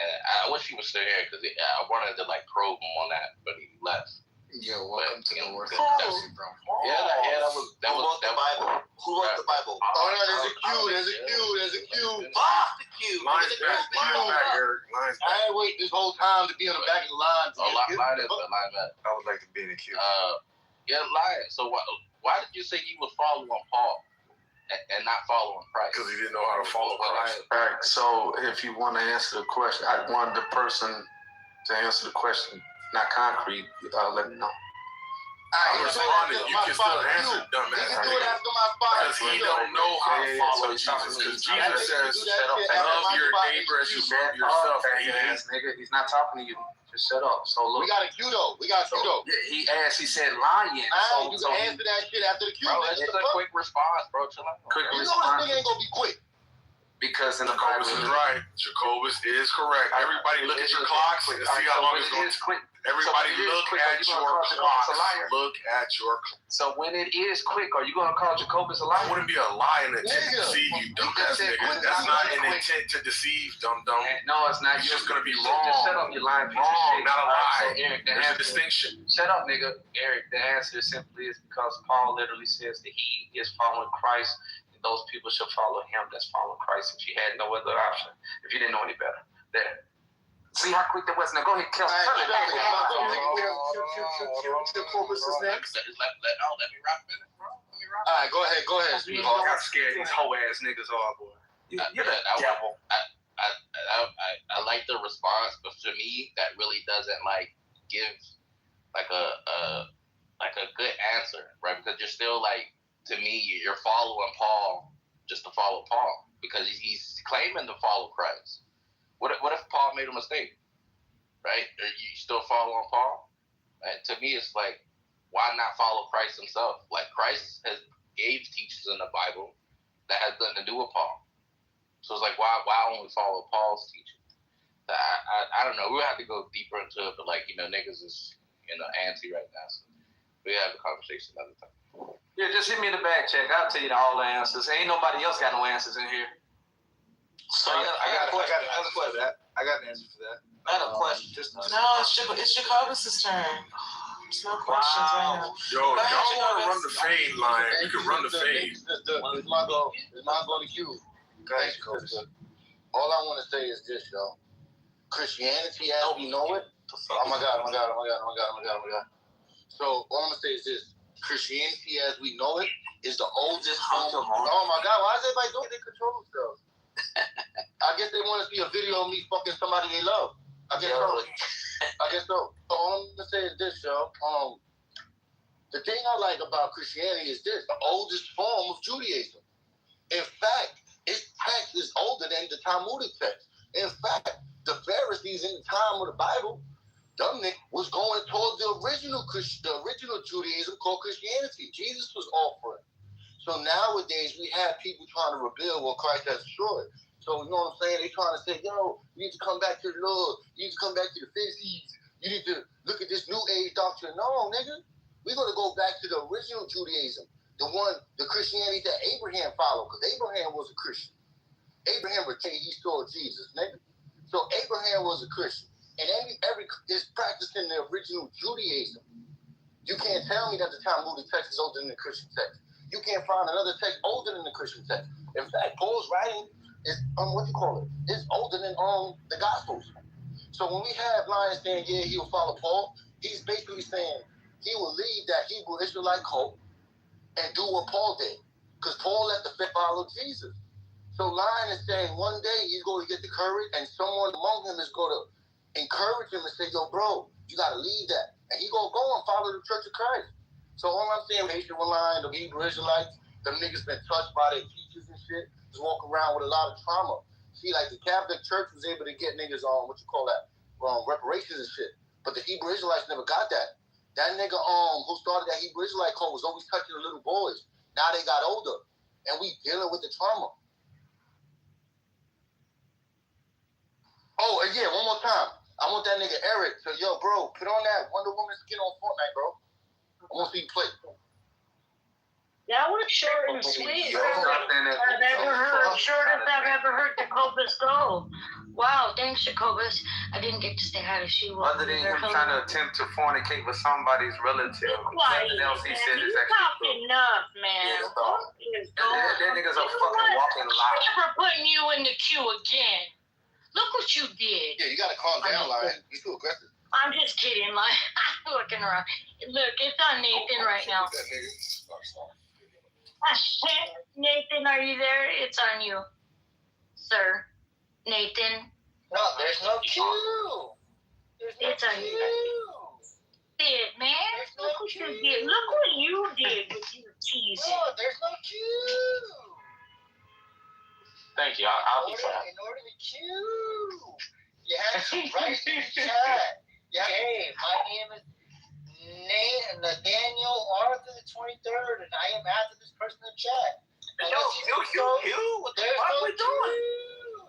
And I wish he was still here because I wanted to like probe him on that, but he left. Yo, welcome to the Orthodoxy, bro. Yeah, that was the Bible. Who wrote the Bible? Oh no, there's a Q. Fuck the Q. Line's back, Eric. Line's back. I ain't waiting this whole time to be on the back of the line. Line back. I would like to be in the queue. Lion. So why did you say you would follow on Paul and not following Christ? Because he didn't know how to follow Christ. All right, so if you want to answer the question, I want the person to answer the question, not concrete, let me know. I responded. You can still answer, dumbass. He can do it after my spot. Because he don't know how to follow Jesus. Because Jesus says, love your neighbor as you love yourself. Nigga, he's not talking to you. Just shut up. So look. We got a Q though. Yeah, he said lion. You can answer that shit after the Q. Bro, it's just a quick response, bro. Chill out. Quick You know response. this nigga ain't gonna be quick. Because in the Bible, Jacobus is right. Jacobus is correct. Everybody look at your clocks and see how long it's going to take. Everybody look at your clocks. Look at your clocks. So when it is quick, are you going to call Jacobus a liar? I wouldn't be a lie in intent to deceive you, dumbass nigga. That's not an intent to deceive, dumb. No, it's not. You're just going to be wrong. Just shut up, you lying piece of Wrong, shit. not a lie. So, Eric, There's a distinction. Shut up, nigga. Eric, the answer simply is because Paul literally says that he is following Christ. Those people shall follow him that's following Christ if you had no other option, if you didn't know any better. There. See how quick that was? Now go ahead, Kelsey. Jacobus is next. Let me rock with it, bro. All right, go ahead. I got scared these hoe ass niggas are, boy. You're the devil. I like the response, but to me, that really doesn't like give like a good answer, right? Because you're still like, to me, you're following Paul just to follow Paul because he's claiming to follow Christ. What if Paul made a mistake, right? Are you still following Paul? Right? To me, it's like, why not follow Christ himself? Like Christ has gave teachings in the Bible that has nothing to do with Paul. So it's like, why only follow Paul's teaching? I don't know. We'll have to go deeper into it, but like, niggas is, antsy right now. So we have a conversation another time. Yeah, just hit me in the back check. I'll tell you all the answers. Ain't nobody else got no answers in here. So I got an answer for that. I got a question. No, it's Jacobus' turn. There's no questions right now. Yo, y'all want to run the fade line? We can run the fade. It's my goal to Q. Guys, all I want to say is this, y'all. Christianity as we know it. Oh my God. So all I'm gonna say is this: Christianity as we know it is the oldest form. Oh my God, why is everybody doing? They control themselves. I guess they want to see a video of me fucking somebody they love. I guess so. So all I'm gonna say is this, y'all. The thing I like about Christianity is this: the oldest form of Judaism. In fact, its text is older than the Talmudic text. In fact, the Pharisees in the time of the Bible, was going towards the original Judaism called Christianity. Jesus was offering. So nowadays we have people trying to rebuild what Christ has destroyed. So you know what I'm saying? They're trying to say, yo, you need to come back to the Lord. You need to come back to the Pharisees. You need to look at this new age doctrine. No, nigga. We're going to go back to the original Judaism. The Christianity that Abraham followed. Because Abraham was a Christian. Abraham would say he saw Jesus, nigga. So Abraham was a Christian. And every is practicing the original Judaism. You can't tell me that the Talmudic text is older than the Christian text. You can't find another text older than the Christian text. In fact, Paul's writing is it's older than the Gospels. So when we have Lion saying, yeah, he'll follow Paul, he's basically saying he will leave that Hebrew Israelite cult and do what Paul did. Because Paul let the fit follow Jesus. So Lion is saying one day he's going to get the courage and someone among him is going to encourage him and say, yo, bro, you got to leave that. And he going to go and follow the Church of Christ. So all I'm saying, Haitian line, the Hebrew Israelites, them niggas been touched by their teachers and shit, just walk around with a lot of trauma. See, like the Catholic Church was able to get niggas on, reparations and shit. But the Hebrew Israelites never got that. That nigga who started that Hebrew Israelite cult was always touching the little boys. Now they got older. And we dealing with the trauma. Oh, and yeah, one more time. I want that nigga Eric to, yo, bro, put on that Wonder Woman skin on Fortnite, bro. I want to see you play. That was short and sweet. I've ever heard. shortest I've ever heard Jacobus go. Wow, thanks, Jacobus. I didn't get to say hi to Sheila. Other than him trying to attempt to fornicate with somebody's relative, nothing else he said is actually true. Enough, man. That nigga's a fucking walking lie. I'm never putting you in the queue again. Look what you did. Yeah, you gotta calm down, Lion. You're too aggressive. I'm just kidding, like I'm looking around. Look, it's on Nathan right now. Nathan, are you there? It's on you, sir. Nathan. No, there's no queue. It's on you. Did, man? Look what you did. Look what you did with your teasing. No, there's no queue. Thank you. I'll be fine. In order to queue, you have to write in the chat. Yeah, hey, my name is Nathaniel Arthur the 23rd, and I am after this person in the chat. There's no queue. What the fuck are we doing?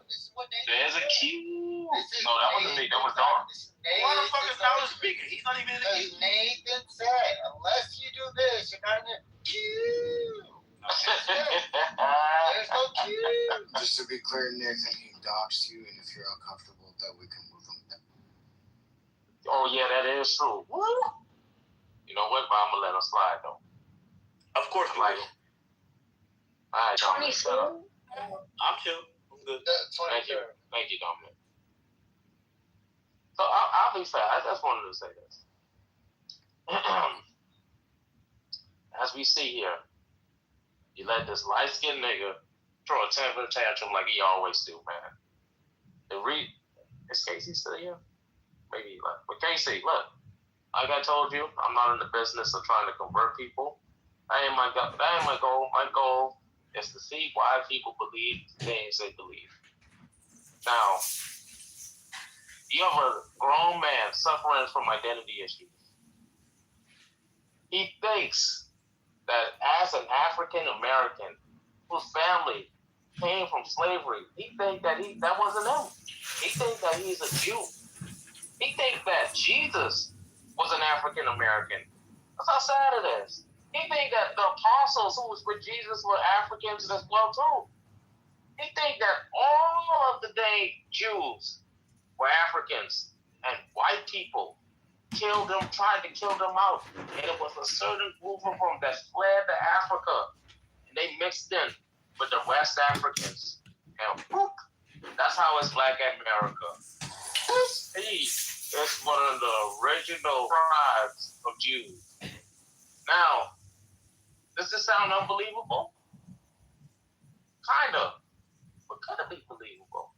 This is what There's a queue. No, that wasn't me. That was Dawn. Why the fuck is Dollar speaking? He's not even in the queue. Nathan said, unless you do this, you're not in the queue. There's no queue. Just to be clear, Nathan, he doxed you, and if you're uncomfortable, that we can move him down. Oh yeah, that is true. Woo. You know what? But I'm gonna let him slide though. Of course, like. All right, Dominic. I'm chill. I'm good. Thank you, Dominic. So I'll be fair. I just wanted to say this. As we see here, you let this light-skinned nigga throw a temper tantrum like he always do, man. Is Casey still here? Maybe like, but Casey, look, like I told you, I'm not in the business of trying to convert people. That ain't my goal. My goal is to see why people believe the things they believe. Now, you have a grown man suffering from identity issues. He thinks that as an African American whose family came from slavery, he thinks that that wasn't him. He thinks that he's a Jew. He thinks that Jesus was an African American. That's how sad it is. He thinks that the apostles who was with Jesus were Africans as well too. He thinks that all of the day Jews were Africans and white people killed them, tried to kill them out. And it was a certain group of them that fled to Africa and they mixed in with the West Africans. And whoop, that's how it's Black America. He is one of the original tribes of Jews. Now, does this sound unbelievable? Kind of. But could it be believable?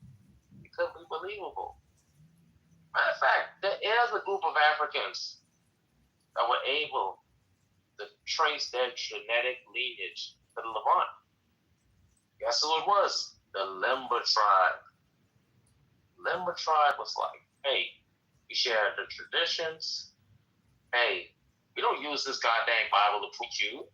It could be believable. Matter of fact, there is a group of Africans that were able to trace their genetic lineage to the Levant. Guess who it was? The Limber tribe. Limber tribe was like, hey, we share the traditions. Hey, we don't use this goddamn Bible to preach you.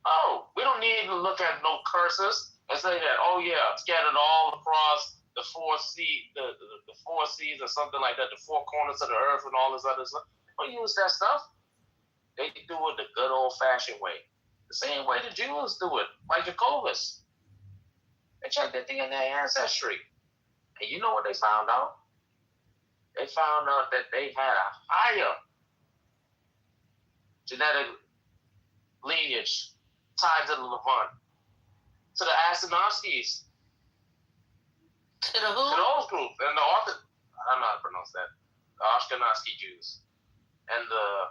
Oh, we don't need to look at no curses and say that, oh yeah, scattered all across the four seas or something like that, the four corners of the earth and all this other stuff. They don't use that stuff. They do it the good old-fashioned way. The same way the Jews do it, like Jacobus. They checked their DNA ancestry. And you know what they found out? They found out that they had a higher genetic lineage tied to the Levant, to the Ashkenazis, to the who? to those groups, and the I don't know how to pronounce that. The Ashkenazi Jews and the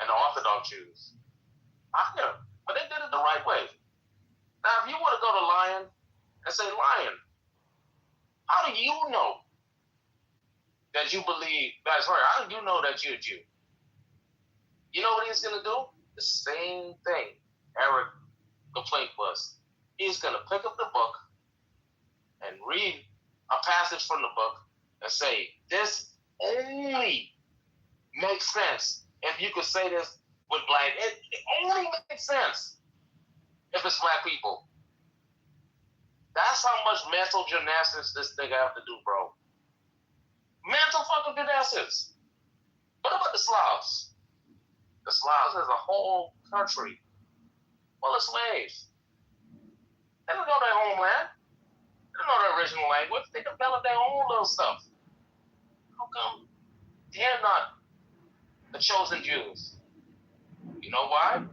Orthodox Jews. Higher, but they did it the right way. Now, if you want to go to Lion and say, Lion, how do you know that you believe that's right? How do you know that you're a Jew? You know what he's going to do? The same thing Eric complaint was. He's going to pick up the book and read a passage from the book and say, this only makes sense if you could say this with black. It only makes sense if it's black people. That's how much mental gymnastics this nigga have to do, bro. Mental fucking gymnastics. What about the Slavs? The Slavs is a whole country full of slaves. They don't know their homeland. original language. They developed their own little stuff. How come they're not the chosen Jews? You know why?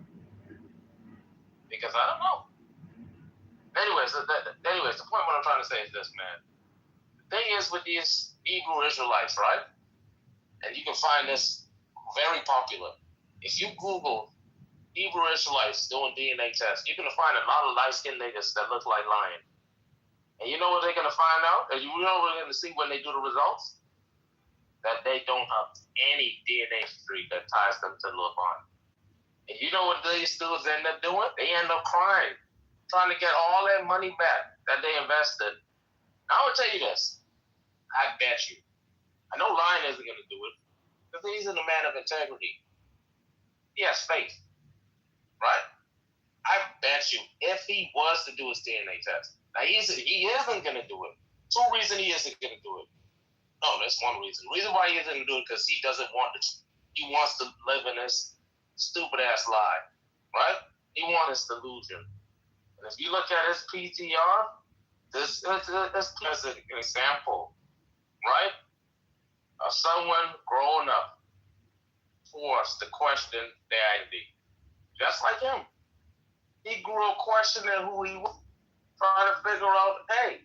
Because I don't know. Anyways, the point what I'm trying to say is this, man. The thing is with these Hebrew Israelites, right? And you can find this very popular. If you Google Hebrew Israelites doing DNA tests, you're going to find a lot of light-skinned niggas that look like lion. And you know what they're going to find out? And you know what they're going to see when they do the results? That they don't have any DNA history that ties them to Levant. And you know what these dudes end up doing? They end up crying, trying to get all that money back that they invested. Now, I'm going to tell you this. I bet you. I know Lion isn't going to do it because he's a man of integrity. He has faith, right? I bet you if he was to do his DNA test, now he isn't going to do it. Two reasons he isn't going to do it. No, that's one reason. The reason why he isn't going to do it because he doesn't want to. He wants to live in this stupid ass lie, right? He wants this delusion. And if you look at his PTR, this is an example, right, of someone growing up forced to question their identity. Just like him. He grew up questioning who he was, trying to figure out, hey,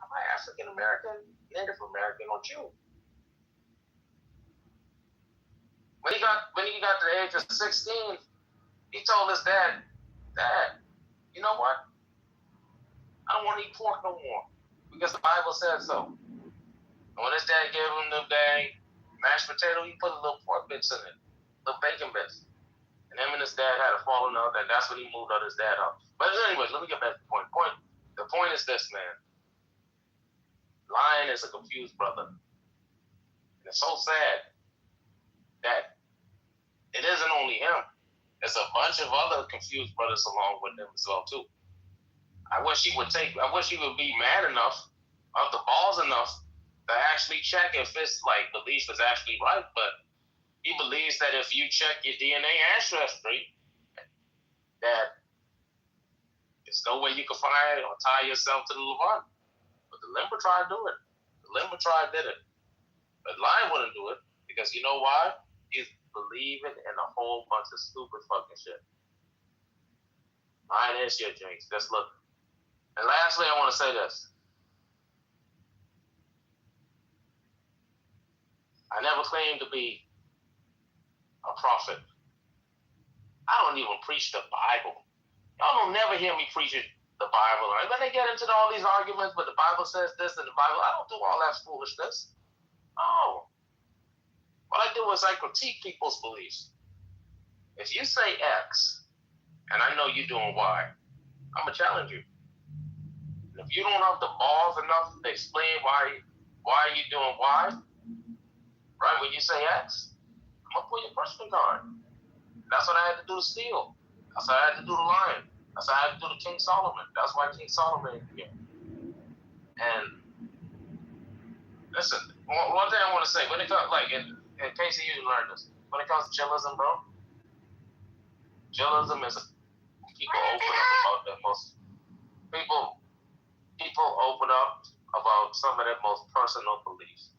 am I African American, Native American, or Jew? When he got to the age of 16, he told his dad, Dad, you know what? I don't want to eat pork no more because the Bible said so. And when his dad gave him the dang mashed potato, he put a little pork bits in it, little bacon bits. And him and his dad had a falling out, and that's when he moved out his dad out. But anyways, let me get back to the point. The point is this, man. Lion is a confused brother. And it's so sad that it isn't only him. There's a bunch of other confused brothers along with him as well, too. I wish he would be mad enough, of the balls enough, to actually check if his belief is actually right. But he believes that if you check your DNA ancestry, that there's no way you can find or tie yourself to the Levant. But the Limber tribe do it. The Limber tribe did it. But Lion wouldn't do it because you know why? He's believing in a whole bunch of stupid fucking shit. Lion is your jinx. Just look. And lastly, I want to say this. I never claimed to be a prophet. I don't even preach the Bible. Y'all don't never hear me preaching the Bible. Right? When they get into all these arguments, but the Bible says this and the Bible, I don't do all that foolishness. Oh. What I do is I critique people's beliefs. If you say X, and I know you're doing Y, I'm going to challenge you. And if you don't have the balls enough to explain why you're doing Y, right, when you say X, I'm going to pull your question card. That's what I had to do to Steel. That's what I had to do to Lion. That's what I had to do to King Solomon. That's why King Solomon is here. And listen, one thing I want to say, when it comes, in case you learned this, when it comes to chillism, bro, chillism is people open up about their most people open up about some of their most personal beliefs,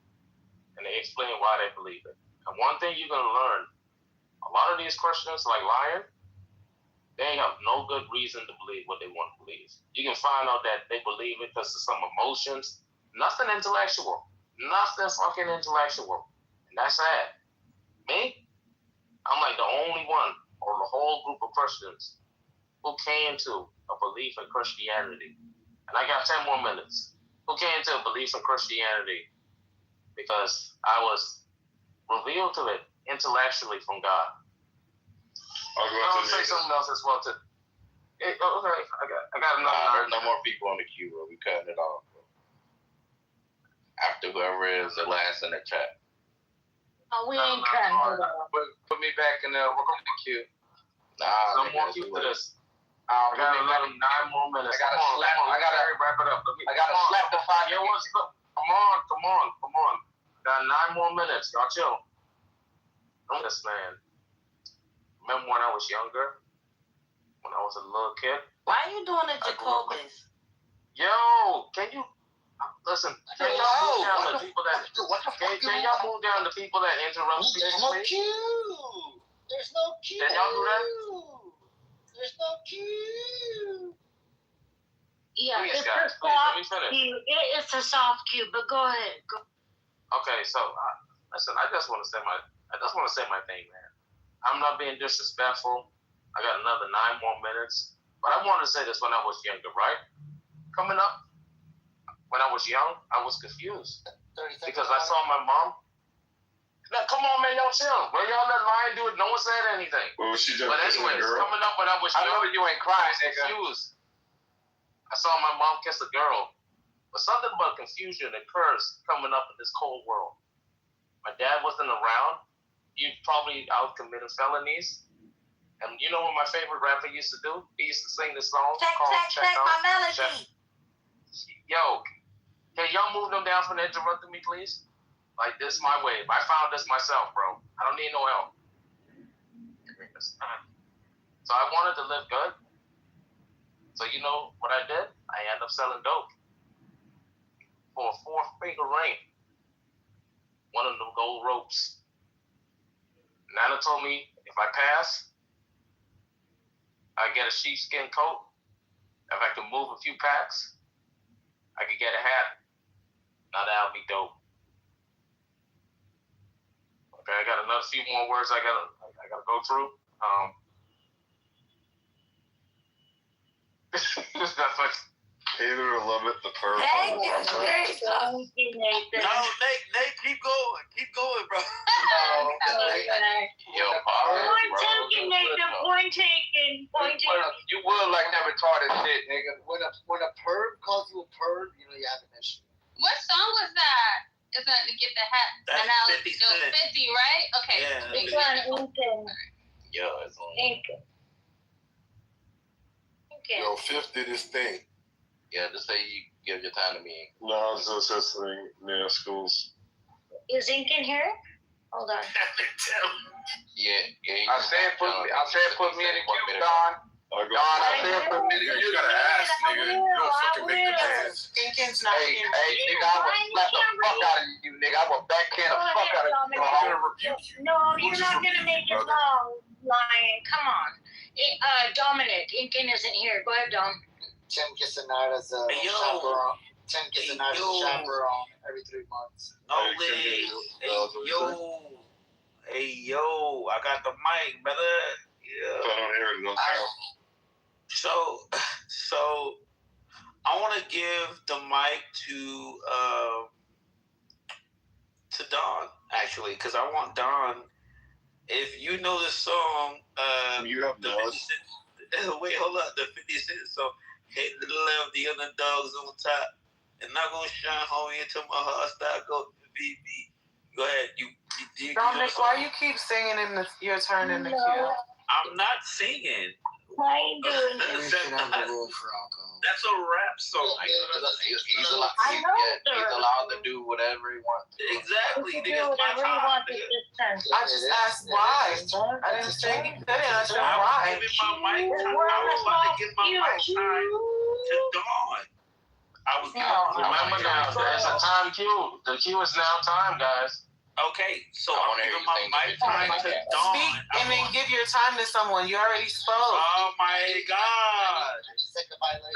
and they explain why they believe it. And one thing you're gonna learn, a lot of these Christians, like Lion, they have no good reason to believe what they want to believe. You can find out that they believe it because of some emotions, nothing intellectual, nothing fucking intellectual, and that's sad. Me, I'm like the only one or the whole group of Christians who came to a belief in Christianity. And I got 10 more minutes. Who came to a belief in Christianity because I was revealed to it intellectually from God. I'm going to say something else as well too. Okay, I got enough. There's no more people on the queue, bro. We cutting it off, bro. After whoever is the last in the chat. Oh, we ain't cutting it off. Put me back in the queue. No more queue for this. I got another 9 more minutes. I gotta wrap it up. I gotta slap the 5 minutes. Come on. Got 9 more minutes. Y'all chill. This man. Remember when I was younger? When I was a little kid? Why are you doing a Jacobus? Yo, can you Listen, can y'all move down the people that can y'all move down the people that interrupt There's people? no queue. There's no queue. Can y'all do that? There's no queue. Yeah, Please, it's guys, a please, let soft me finish. cue. It's a soft cue, but go ahead. Go. Okay, so listen, I just want to say my thing, man. I'm not being disrespectful. I got another 9 more minutes, but I wanted to say this when I was younger, right? Coming up, when I was young, I was confused because I saw my mom. Now, come on, man, y'all chill. Well, y'all let Lion do it. No one said anything. Well, she just But anyways, coming up when I was young, I know you ain't crying, I was nigga. confused. I saw my mom kiss a girl, but something about confusion occurs coming up in this cold world. My dad wasn't around. He probably out committing felonies. And you know what my favorite rapper used to do? He used to sing this song called Check my Out. melody. Yo, can y'all move them down from interrupting me, please? Like, this my wave. I found this myself, bro. I don't need no help. So I wanted to live good. So you know what I did? I ended up selling dope for a 4-finger ring. One of them gold ropes. Nana told me if I pass, I get a sheepskin coat. If I can move a few packs, I could get a hat. Now that'll be dope. Okay, I got another few more words I gotta go through. That's like Either to love it, the purple. Hey, it's great. Thank you, Nathan. No, Nate, keep going, bro. Yo, Point taken, Nathan. Point taken. Point taken. you would like that retarded shit, nigga. When a perv calls you a perv, you know you have an issue. What song was that? Is that to get the hat? That's and now 50 it's still Cent. 50, right? Okay. Yeah. It's on Incan. Yo, it's on. Incan. Yo, 50 this thing. Yeah, just say you give your time to me. No, it's just this thing near schools. Is Incan here? Hold on. Yeah. I said put me in the queue, Don. I go. Don, I said put me in the You queue. gotta ask, nigga. You don't fucking make the dance. Incan's not Hey, here. nigga, I will slap the fuck out of you, nigga. I will backhand the fuck out of you. I'm gonna rebuke you. No, you're not gonna make it long, Lion. Come on. Dominic, Incan isn't here. Go ahead, Dom. Tim gets a night as a Hey, yo. chaperone. Tim gets a night as a Yo. chaperone every 3 months. No way. Hey, yo, I got the mic, brother. Yeah. If I don't hear it, don't count. So, I want to give the mic to Don, actually, because I want Don. If you know the song, You have the no. 50 Cent, wait, hold up, the 50 Cent song, hit the left, the underdogs on top, and not gonna shine, homie, until my heart start go to BB. Go ahead, you Dominic, why you keep singing your turn in the queue? I'm not singing. How you doing? Maybe we should have a rule for alcohol. That's a rap song. He's allowed, I know, he's allowed to do whatever he wants. Exactly. You can do Nigga, it's my whatever you time. want at Nigga. this time. I just asked why. I didn't say he couldn't. I said I was why. giving my mic time. I was about to give my mic time to Dawn. I was remember now, there's a time cue. The cue is now time, guys. okay, so I I'm wanna hear giving you my sing mic the time to Dawn. Speak and then give your time to someone. You already spoke. Oh my God.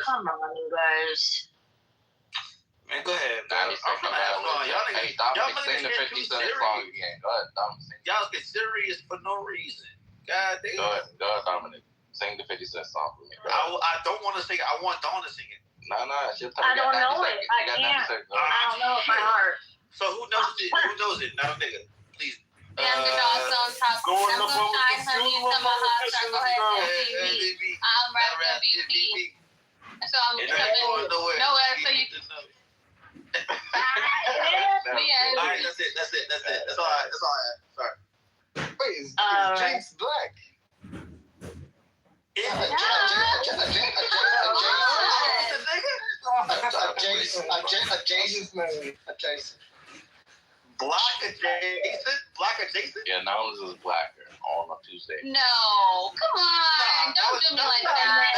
Come on, you guys. Man, go ahead. Now Man. he's I'm taking gonna have fun. Y'all Hey, niggas, y'all Dominic, sing the niggas 50 get too Cent song serious. again. Go ahead, Dominic. Sing. Y'all get serious for no reason. God damn. Go ahead, Dominic. Sing the 50 Cent song for me. Bro. I don't want to sing it. I want Dawn to sing it. No, it's your turn. I You got don't know 90 it. seconds. I You got 90 can't. seconds. Go I ahead. don't know it by heart. So who knows it? Who knows it? Not a nigga. Please. The underdogs on top. Go in I'm the gonna boat, shine, honey, you until my heart will start. Go ahead, MVP. I'm rapping MVP. So I'm It ain't going nowhere. nowhere, so you. All right, that's it. That's all right. Sorry. Wait, is James Black? Jason. Black adjacent? Yeah, now this is Blacker on a Tuesday. No, come on, don't do me like that.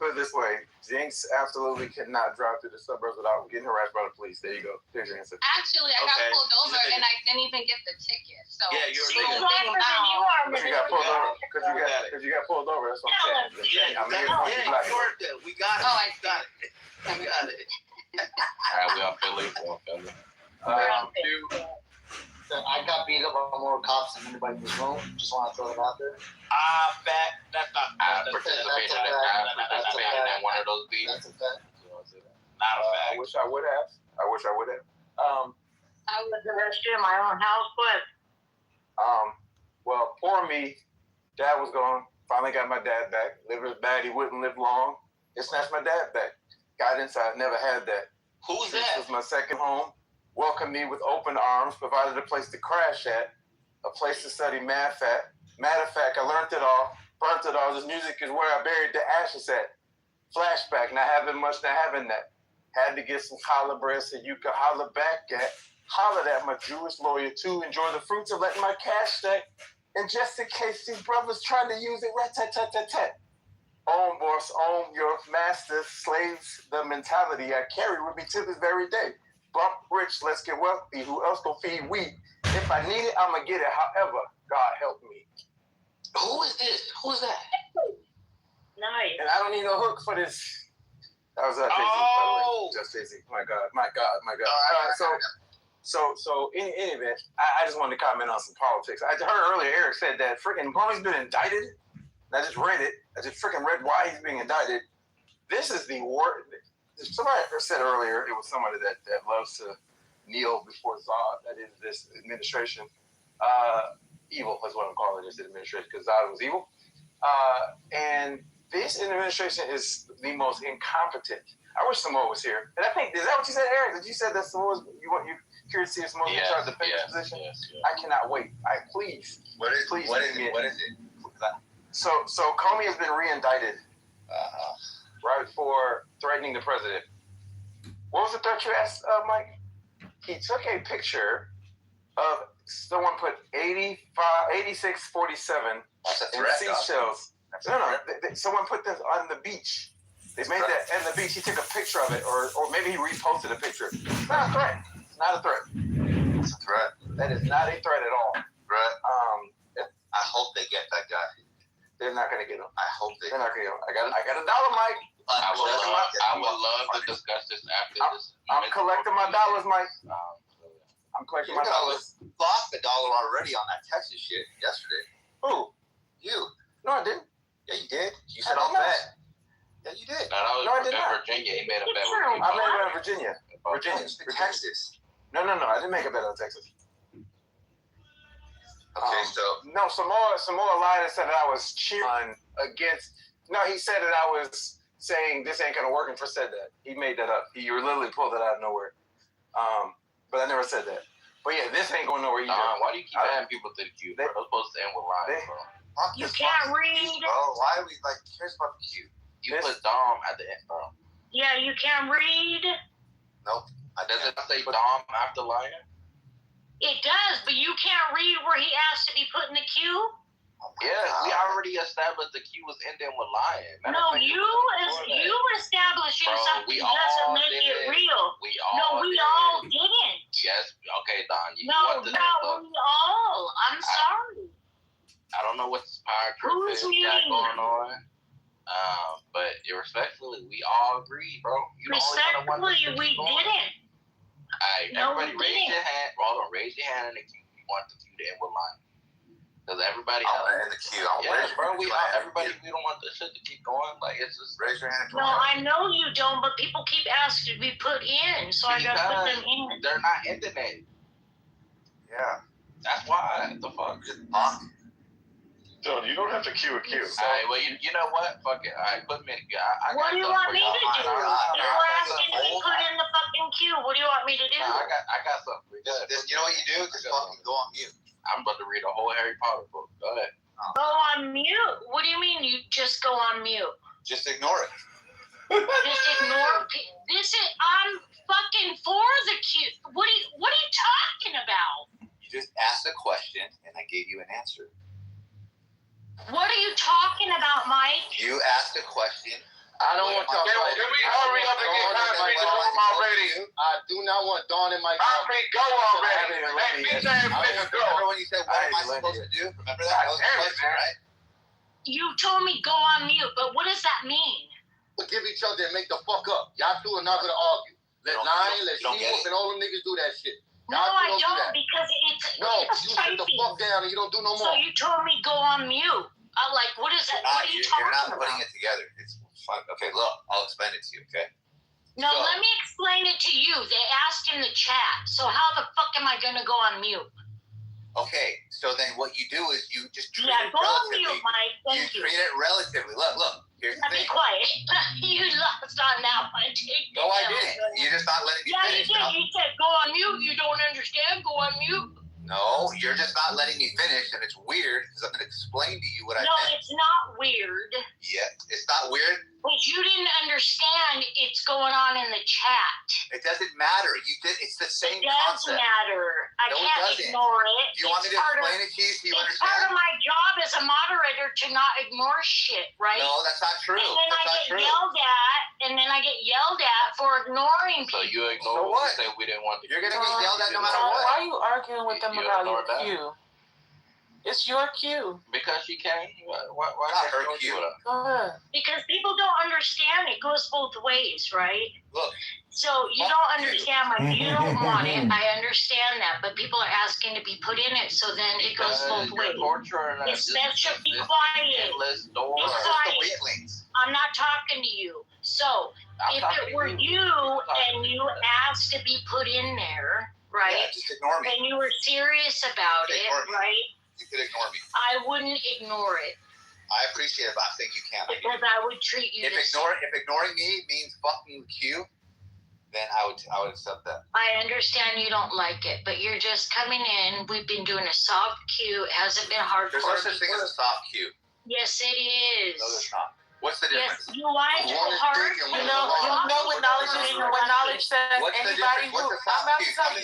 put it this way. Jinx absolutely cannot drive through the suburbs without getting harassed by the police. There you go. There's your answer. Actually, I got pulled over and I didn't even get the ticket. So Yeah, you're She's legal. smarter than you are, Because you got pulled over. Because you got pulled over. That's what I'm saying. Yeah, I'm here for you, black. We got it. Oh, I got it. We got it. Alright, we on Philly. I got beat up on more cops than anybody in this room. Just want to throw it out there. Fat. That's not. I participated in one of those beats. That's a fact. Not a fact. I wish I would have. I was arrested in my own house, but Well, poor me. Dad was gone. Finally got my dad back. Liver was bad. He wouldn't live long. It snatched my dad back. Got inside. Never had that. Who's This that? was my second home. Welcomed me with open arms. Provided a place to crash at. A place to study math at. Matter of fact, I learned it all. Burnt it all. This music is where I buried the ashes at. Flashback. Not having much, not having that. Had to get some challah bread so you could holler back at. Hollered at my Jewish lawyer to enjoy the fruits of letting my cash stack. And just in case these brothers trying to use it, rat-tat-tat-tat-tat. Own boss, own your master, slaves, the mentality I carry with me to this very day. Bump rich, let's get wealthy. Who else gonna feed we? If I need it, I'ma get it. However, God help me. Who is this? Who is that? nice. And I don't need no hook for this. That was Jay-Z, by the way. Just Jay-Z. My God. So in any event, I just wanted to comment on some politics. I heard earlier Eric said that freaking Comey's been indicted. And I just read it. I just freaking read why he's being indicted. This is the word. Somebody said earlier, it was somebody that loves to kneel before Zod. That is this administration. Evil is what I'm calling this administration because Zod was evil. And this administration is the most incompetent. I wish Samoa was here. And I think, is that what you said, Eric? Did you say that Samoa, you curious to see if Samoa in charge of the defense position? Yes. I cannot wait. Please. What is it? So Comey has been re-indicted, right, for threatening the president. What was the threat you asked, Mike? He took a picture of someone put 8647 in seashells. No. Someone put this on the beach. They made that on the beach. He took a picture of it, or maybe he reposted a picture. It's not a threat. It's not a threat. It's a threat. That is not a threat at all. Right. I hope they get that guy. They're not gonna get him. I hope they're not gonna get him. I got $1, Mike. I would love to discuss this after this. I'm collecting my dollars, Mike. I'm collecting my dollars. Lost $1 already on that Texas shit yesterday. Who? You. No, I didn't. Yeah, you did. You said all that. Yeah, you did. No, I did not. Virginia. He made a bet with me. I made a bet on Virginia. Texas. No. I didn't make a bet on Texas. Okay, no, Samoa lied and said that I was cheering against. No, he said that I was saying this ain't gonna work and first said that. He made that up. He literally pulled it out of nowhere. But I never said that. But yeah, this ain't going nowhere either. Why do you keep adding people to the queue? They're supposed to end with lines, bro. You can't read. Bro, why are we cares about the queue? You put Dom at the end, bro. Yeah, you can't read. Nope. Does it say Dom after Lion? It does, but you can't read where he asked to be put in the queue. We already established the queue was ending with Lion. No, you establishing something doesn't make it real. We all didn't. Yes, okay, Don. We all. I'm sorry. I don't know what this power trip is got going on. But respectfully, we all agreed, bro. Respectfully, we didn't. Alright, everybody raise your hand. Hold on, raise your hand in the queue. You want the queue to end with Lion. Because everybody in the queue. Bro, everybody, we don't want this shit to keep going. Like, it's just raise your hand. No, I know you don't, but people keep asking to be put in, so I gotta put them in. They're not ending it. Yeah. That's why. The fuck? Dude, you don't have to queue a queue. Alright, well, you know what? Fuck it. Alright, put me in the queue. What do you want me to do? You're asking to be put in the fucking queue. What do you want me to do? I got something. You know what you do? Just fucking go on mute. I'm about to read a whole Harry Potter book. Go ahead. Go on mute? What do you mean you just go on mute? Just ignore it. Just ignore I'm fucking for the queue. What are you talking about? You just asked a question and I gave you an answer. What are you talking about, Mike? You asked a question I don't want y'all. Can we hurry up and get concrete to room already? I do not want Dawn in my Concrete, go already. Let these ass niggas go. Remember when you said, what am I supposed to do? Remember that? That was the question, right? You told me go on mute, but what does that mean? Forgive each other and make the fuck up. Y'all two are not gonna argue. Let Nine, let She-Wolf, and all them niggas do that shit. No, I don't, because it's you sit the fuck down and you don't do no more. So you told me go on mute. Like, what is that? What are you talking about? You're not putting it together. It's fun. Okay, look, I'll explain it to you, okay? No, let me explain it to you. They asked in the chat, so how the fuck am I gonna go on mute? Okay, so then what you do is you just treat it go on relatively. mute, Mike. Thank you. Treat it relatively. Look. Here's the thing. Be quiet. You lost on that one. No, I didn't. You're just not letting me finish. Yeah, you did. You said go on mute. You don't understand. Go on mute. No, you're just not letting me finish, and it's weird because I'm going to explain to you what I meant. No, it's not weird. Yeah, it's not weird. But you didn't understand it's going on in the chat. It doesn't matter. It's the same concept. It does matter. I can't ignore it. Do you want me to explain it to you so you understand? It's part of my job as a moderator to not ignore shit, right? No, that's not true. And then I get yelled at for ignoring people. So you ignore what we said we didn't want to. You're going to get yelled at no matter what. Why are you arguing with them about your cue? It's your cue. Because she came. Why not her cue? Because people don't understand. It goes both ways, right? Look. So you don't understand. Like you don't want it. I understand that, but people are asking to be put in it. So then it goes both ways. Especially be quiet. Be quiet. I'm not talking to you. So if it were you and you asked to be put in there, right? Yeah, just ignore me. And you were serious about it, right? You could ignore me. I wouldn't ignore it. I appreciate it, but I'm saying you can't. Because I would treat you if ignoring me means fucking Q, then I would accept that. I understand you don't like it, but you're just coming in. We've been doing a soft Q. It hasn't been hardcore. There's no such thing as a soft Q. Yes, it is. No, there's not. What's the difference? Yes, you lied to the heart. You know when knowledge says anybody who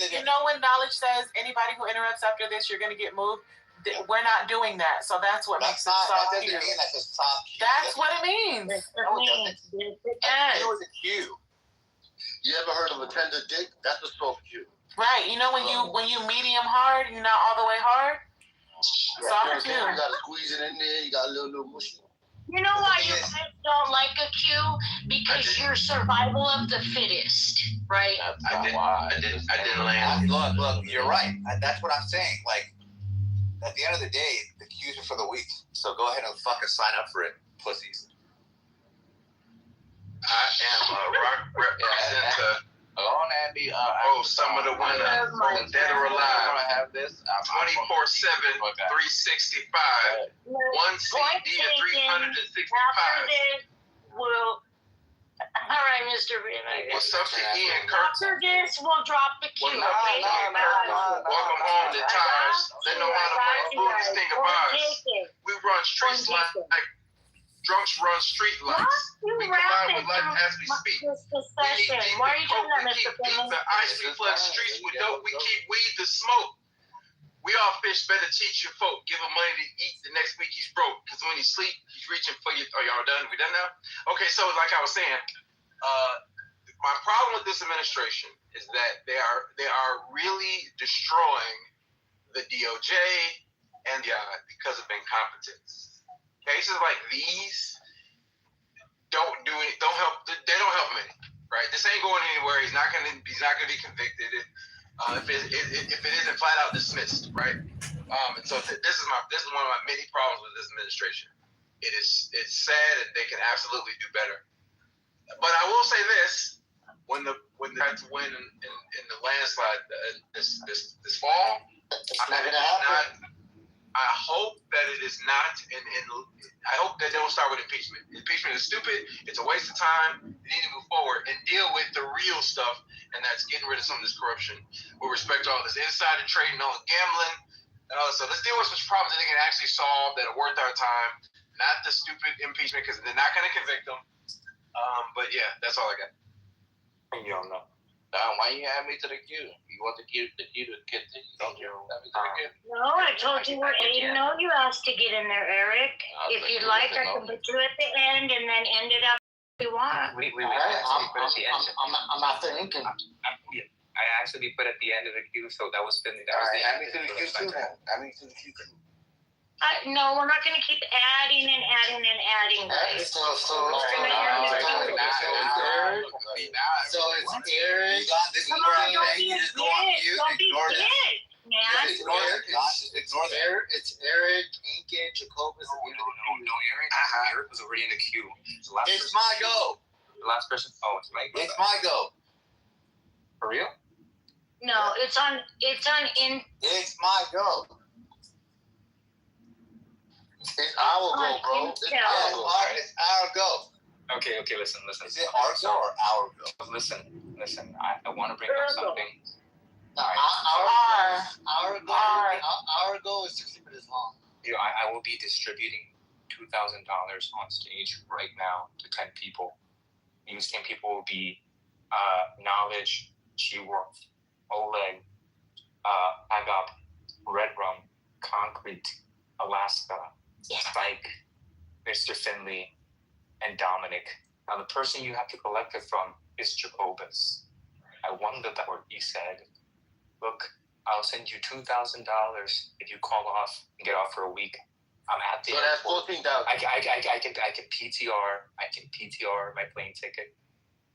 you know when knowledge says anybody who interrupts after this, you're gonna get moved. We're not doing that, so that's what makes it soft. That doesn't mean that's a soft Q. That's what it means. No, it doesn't. It was a Q. You ever heard of a tender dick? That's a soft Q. Right. You know when you medium hard, you're not all the way hard. Soft Q. You gotta squeeze it in there. You got a little mushy. You know why you guys don't like a Q? Because you're survival of the fittest, right? I didn't land. Look, you're right. That's what I'm saying. Like, at the end of the day, the Qs are for the weak. So go ahead and fucking sign up for it, pussies. I am a rock representative. On Andy, some of the winners, dead or alive. I have this 24/7, 365. One CD of 365. All right, Mr. Vin. What's up to Ian Kirk? After this, we'll drop the Q. Welcome home to Tires. They know how to play through this thing of ours. We run streets like drunks run street lights. We collide with life as we speak. Why are you doing that, Mr. Finley? The ice, we flood streets with dope. We keep weed to smoke. We all fish better teach your folk. Give him money to eat. The next week he's broke. Because when he sleep, he's reaching for you. Are y'all done? We done now? Okay, so like I was saying, my problem with this administration is that they are really destroying the DOJ and the because of incompetence. Cases like these don't help. They don't help him any, right? This ain't going anywhere. He's not gonna be convicted if it isn't flat out dismissed, right? And so this is one of my many problems with this administration. It's sad that they can absolutely do better. But I will say this: when they had to win in the landslide this fall, it's not gonna happen. I hope that it is not, and I hope that they don't start with impeachment. Impeachment is stupid. It's a waste of time. They need to move forward and deal with the real stuff, and that's getting rid of some of this corruption with respect to all this insider trading, all the gambling, and all this stuff. Let's deal with some problems that they can actually solve that are worth our time, not the stupid impeachment, because they're not going to convict them. But yeah, that's all I got. You don't know. Why you add me to the queue? You want the queue to continue? Don't you add me to the queue? No, I told you we're 8-0. You asked to get in there, Eric. If you'd like, I can put you at the end and then end it up. We want. We All right, put at the end. I'm not thinking. I actually put at the end of the queue, so that was Finley. All right, add me to the queue too then. Add me to the queue too. No, we're not going to keep adding and adding and adding. Guys. So it's Eric. Come on, don't be a dick. Don't be a dick, man. Ignore Eric. It's Eric, Incan, Jacobus. No, Eric was already in the queue. It's my go. The last person. Oh, it's my go. It's my go. For real? No, it's on. It's my go. It's our go, bro. It's our go. Okay, listen. Is it our go or our go? Listen. I want to bring up something. Our goal is 60 minutes long. I will be distributing $2,000 on stage right now to 10 people. These 10 people will be Knowledge, Chiworth, Oleg, Agap, Red Rum, Concrete, Alaska, Spike, Mr. Finley, and Dominic. Now, the person you have to collect it from is Jacobus. I wondered that what he said. Look, I'll send you $2,000 if you call off and get off for a week. I'm at the airport. So that's $14,000. I can PTR my plane ticket,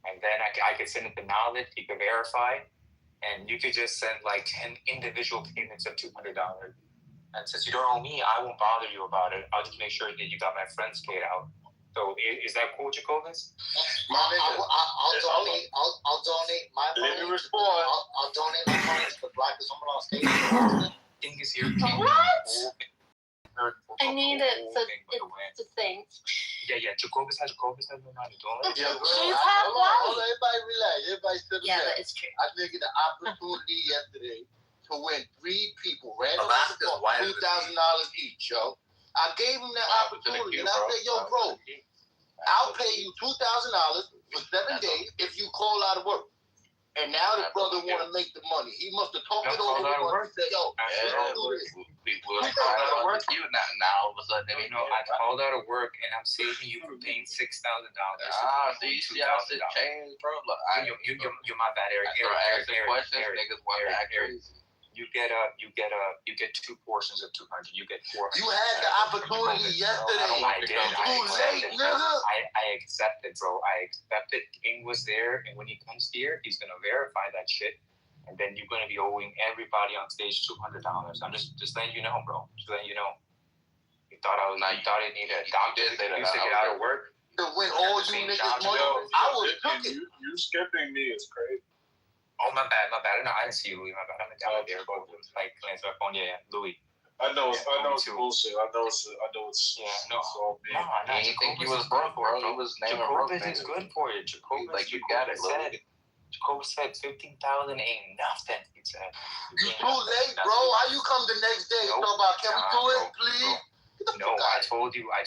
and then I could send it to Knowledge. He could verify, and you could just send like 10 individual payments of $200. And since you don't owe me, I won't bother you about it. I'll just make sure that you got my friends paid out. So is that cool, Jacobus? I'll donate my money. I'll donate my money to the Black is on stage. Thing is here. What? I need it. It's a thing. Yeah. Jacobus has no money, don't Yeah, Hold on, everybody relax. Everybody sit Yeah, relax. that is true. I think the opportunity yesterday to win 3 people random Alaska's $2,000 each, yo. I gave him that opportunity, and I said, yo, bro, I'll pay you $2,000 for 7 days if you call out of work. And now the brother want to make the money. He must have talked it over and said, yo, don't do this. We called out of work. You now all of a sudden, I called out of work and I'm saving you from paying $6,000. See, I said change, bro. Look, you're my bad, Eric. You get 2 portions of 200. You get 400. You had the opportunity yesterday. I did. I accepted, bro. I accepted. King was there, and when he comes here, he's gonna verify that shit, and then you're gonna be owing everybody on stage $200. I'm just letting you know, bro. Just letting you know. You thought I needed a doctor to get out of work. To win all you niggas money, I was cooking. You skipping me is crazy. Oh, my bad. No, I didn't see you, Louis. My bad. I'm down there. Like, answer my phone. Yeah, Louis. I know it's bullshit. I know it's all big. No, I didn't think he was broke for it. He was naming broke. Jacobus is good for you. Jacobus, like you got it, Louis. Jacobus said 15,000 ain't nothing. He said. You too late, bro. How you come the next day? Talk about, can we do it, please? No, I told you I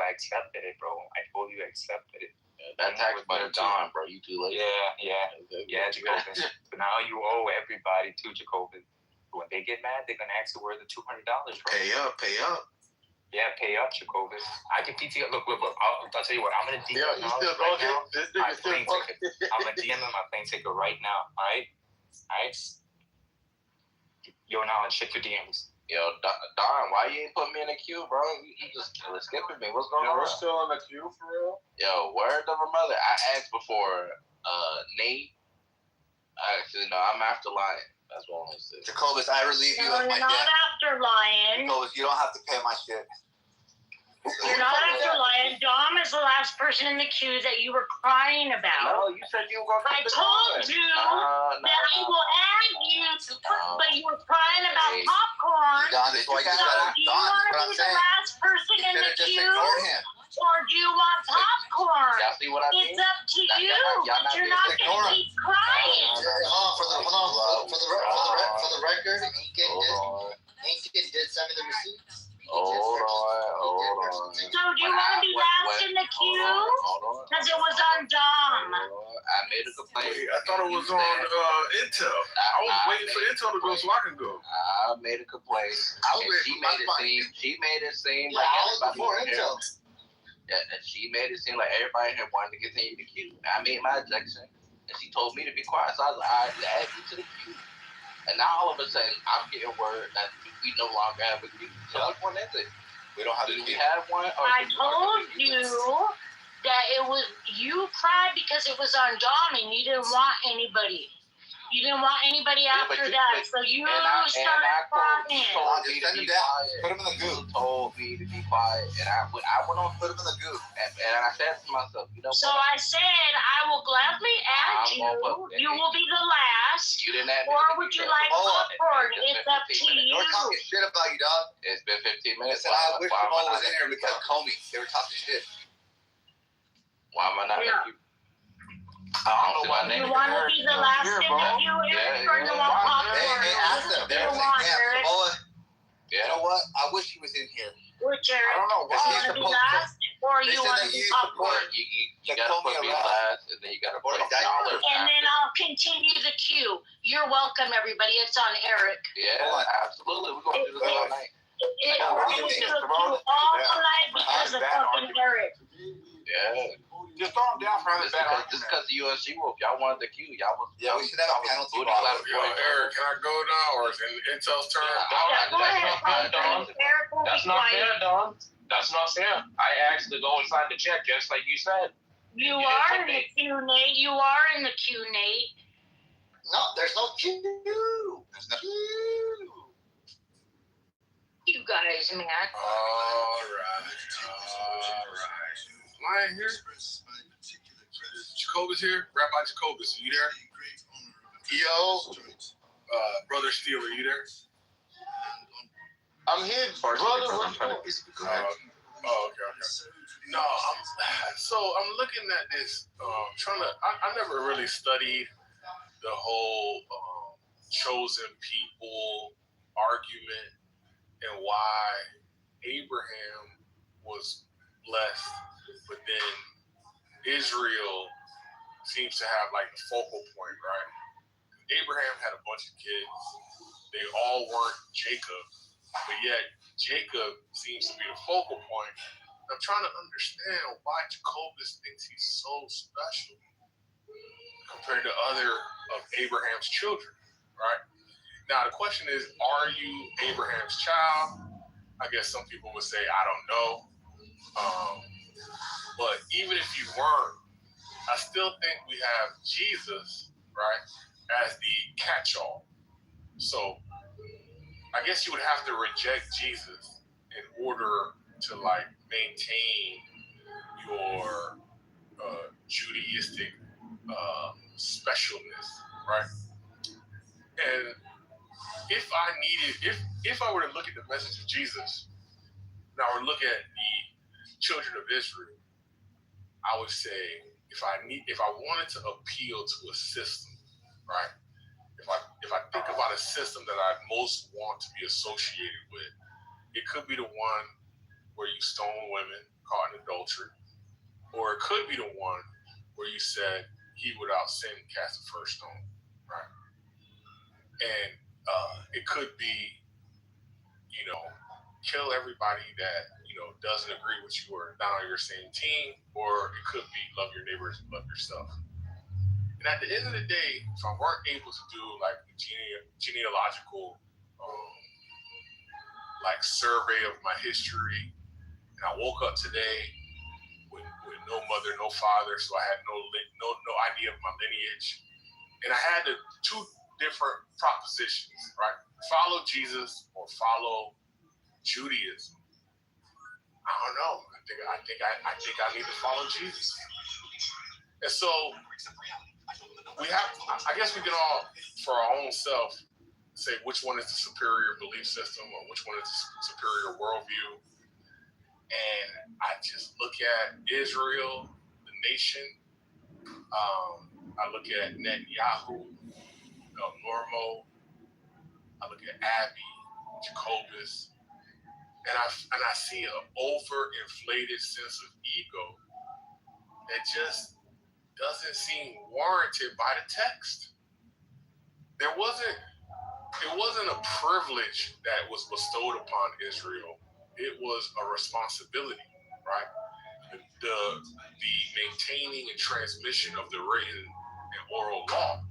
accepted it, bro. I told you I accepted it. That tax money gone, bro. You too late. Yeah, Jacobus. So now you owe everybody to Jacobus. When they get mad, they're gonna ask you where the $200, bro. Pay up. Yeah, pay up, Jacobus. I can PTO. Look. I'll tell you what. I'm gonna DM you still right now. This nigga still fucking. I'm gonna DM him my plane ticket right now. All right. Yo, Knowledge, check your DMs. Yo, Don, why you ain't put me in the queue, bro? You just skipping me. What's going on? We're still in the queue for real? Yo, word of a mother. I asked before Nate. Actually, no, I'm after Lion. That's what I'm gonna say. Jacobus, I relieve you of my You're not debt. after Lion. Jacobus, you don't have to pay my shit. You're not after Lion. Dom is the last person in the queue that you were crying about. No, you said you were going to I told you that I will add you to but you were crying about popcorn. Don, this is why you So do you want to be the last person in the queue? Or do you want popcorn? Y'all see what I mean? It's up to you, but you're not going to keep crying. For the record, Incan did send me the receipts. Hold on. So do you want to be last in the queue? Because it was on Dom. I made a complaint. I thought it was on Intel. I was waiting for Intel to go so I can go. I made a complaint. She made it seem like I was before Intel. And she made it seem like everybody in here wanted to continue the queue. I made my objection, and she told me to be quiet. So I was like, all right, add me to the queue. And now all of a sudden, I'm getting word that we no longer have a queue. So which one is it? We don't have a queue. Do we have one? I told you that it was, you cried because it was on Dom and you didn't want anybody. You didn't want anybody after that, so you started crying. Put him in the goo. Told me to be quiet, and I went on, put him in the goo, and I said to myself, you know. So I said, I will gladly add you. You will be the last. You didn't add me. Or would you like popcorn? It's up to you. They're talking shit about you, dog. It's been 15 minutes. I wish Jamal was in here because Comey. They were talking shit. Why am I not in you? I don't know why you want to be the last interview, Eric, or you want popcorn? Hey, ask them. They're like, damn, Samoa. You know what? I wish he was in here. Which Eric? I don't know. You want to be last, or you want to be popcorn? You gotta put me last, and then you gotta put $1. And then I'll continue the queue. You're welcome, everybody. It's on Eric. Yeah, absolutely. We're gonna do this all night. We're going to do all night because of fucking Eric. Yeah. Just calm down for this because the USC wolf. Y'all wanted the queue. Y'all was. Yeah, we should have a penalty. Yo, Eric, can I go now, or is it Intel's turn? That's not fair, Don. That's not fair. I asked to go inside the check, just like you said. You are in the queue, Nate. You are in the queue, Nate. No, there's no queue. There's no queue. You guys, man. All right. Lion here. Jacobus here. Rabbi Jacobus, you there? Yo. Brother Steeler, you there? I'm here, brother. Okay. No, I'm looking at this. I never really studied the whole chosen people argument and why Abraham was blessed, but then Israel seems to have like the focal point, right? Abraham had a bunch of kids. They all weren't Jacob, but yet Jacob seems to be the focal point. I'm trying to understand why Jacobus thinks he's so special compared to other of Abraham's children, right? Now, the question is, are you Abraham's child? I guess some people would say, I don't know. But even if you weren't, I still think we have Jesus, right, as the catch-all. So I guess you would have to reject Jesus in order to, like, maintain your Judaistic specialness, right? And if I were to look at the message of Jesus, now we're looking at the children of Israel, I would say if I wanted to appeal to a system, right? If I think about a system that I most want to be associated with, it could be the one where you stone women caught in adultery, or it could be the one where you said he without sin cast the first stone, right? And it could be, kill everybody that, doesn't agree with you or not on your same team, or it could be love your neighbors and love yourself. And at the end of the day, if I weren't able to do like the genealogical like survey of my history, and I woke up today with no mother, no father, so I had no idea of my lineage, and I had the two different propositions, right? Follow Jesus or follow Judaism. I don't know. I think I need to follow Jesus. And so I guess we can all, for our own self, say which one is the superior belief system or which one is the superior worldview. And I just look at Israel, the nation. I look at Netanyahu, Normo. I look at Abby, Jacobus. And I see an overinflated sense of ego that just doesn't seem warranted by the text. It wasn't a privilege that was bestowed upon Israel. It was a responsibility, right? The the maintaining and transmission of the written and oral law.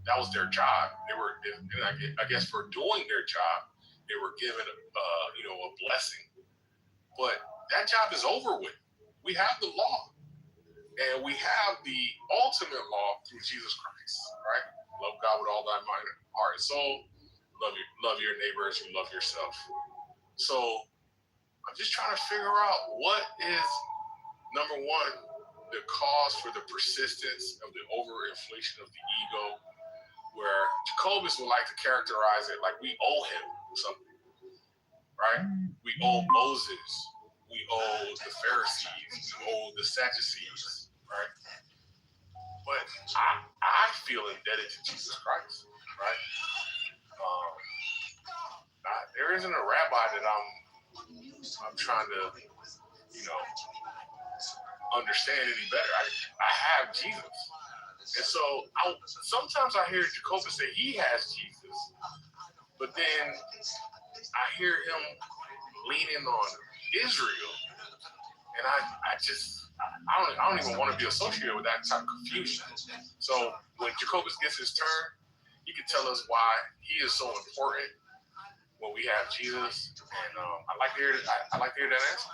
That was their job. They were, and I guess, for doing their job, they were given a blessing. But that job is over with. We have the law, and we have the ultimate law through Jesus Christ. Right? Love God with all thy mind, heart, and soul. Love your neighbor as you love yourself. So I'm just trying to figure out what is, number one, the cause for the persistence of the overinflation of the ego, where Jacobus would like to characterize it like we owe him something, right? We owe Moses, we owe the Pharisees, we owe the Sadducees, right? But I feel indebted to Jesus Christ, right? There isn't a rabbi that I'm trying to, understand any better. I have Jesus. And so sometimes I hear Jacobus say he has Jesus, but then I hear him leaning on Israel, and I don't even want to be associated with that type of confusion. So when Jacobus gets his turn, he can tell us why he is so important when we have Jesus, and I'd like to hear that answer.